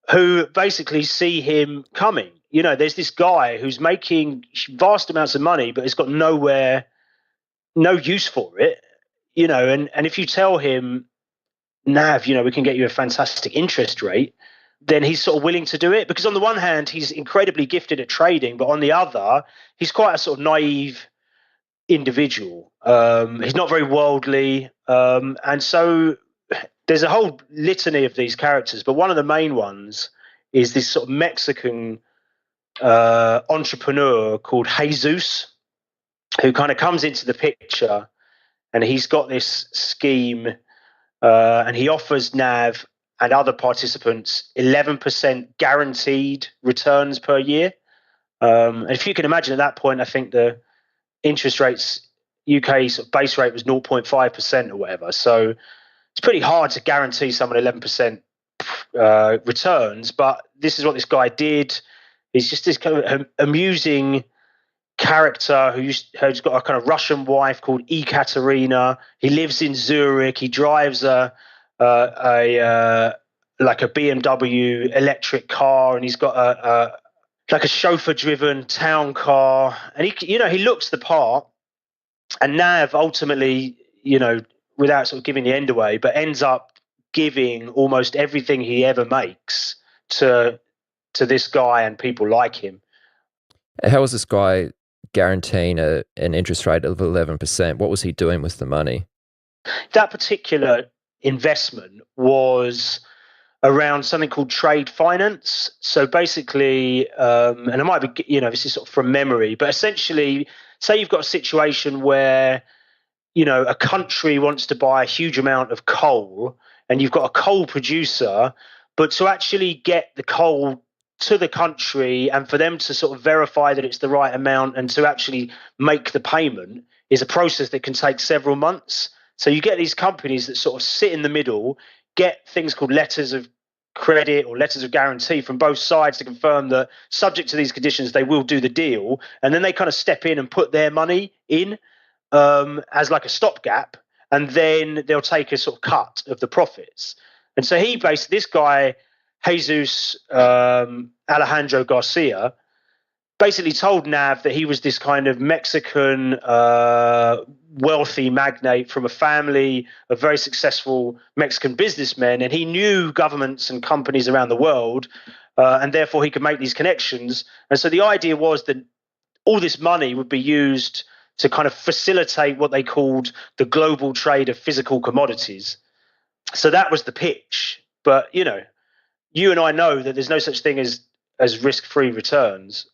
who basically see him coming. There's this guy who's making vast amounts of money, but has got no use for it, and if you tell him, Nav, we can get you a fantastic interest rate, then he's sort of willing to do it, because on the one hand, he's incredibly gifted at trading, but on the other, he's quite a sort of naive individual. He's not very worldly. And so there's a whole litany of these characters, but one of the main ones is this sort of Mexican entrepreneur called Jesus, who kind of comes into the picture, and he's got this scheme, and he offers Nav and other participants 11% guaranteed returns per year. And if you can imagine, at that point, I think the interest rates, UK sort of base rate was 0.5% or whatever. So it's pretty hard to guarantee someone 11% returns. But this is what this guy did. He's just this kind of amusing character who's got a kind of Russian wife called Ekaterina. He lives in Zurich. He drives a BMW electric car, and he's got a chauffeur-driven town car, and he looks the part. And Nav ultimately, without sort of giving the end away, but ends up giving almost everything he ever makes to this guy and people like him. How was this guy guaranteeing an interest rate of 11%? What was he doing with the money? That particular investment was around something called trade finance. So basically, and it might be, this is sort of from memory, but essentially, say you've got a situation where, a country wants to buy a huge amount of coal, and you've got a coal producer, but to actually get the coal to the country and for them to sort of verify that it's the right amount and to actually make the payment is a process that can take several months. So you get these companies that sort of sit in the middle, get things called letters of credit or letters of guarantee from both sides to confirm that subject to these conditions, they will do the deal. And then they kind of step in and put their money in as like a stopgap. And then they'll take a sort of cut of the profits. And so this guy, Jesus Alejandro Garcia, basically told Nav that he was this kind of Mexican wealthy magnate from a family of very successful Mexican businessmen, and he knew governments and companies around the world, and therefore he could make these connections. And so the idea was that all this money would be used to kind of facilitate what they called the global trade of physical commodities. So that was the pitch. But, you and I know that there's no such thing as risk-free returns.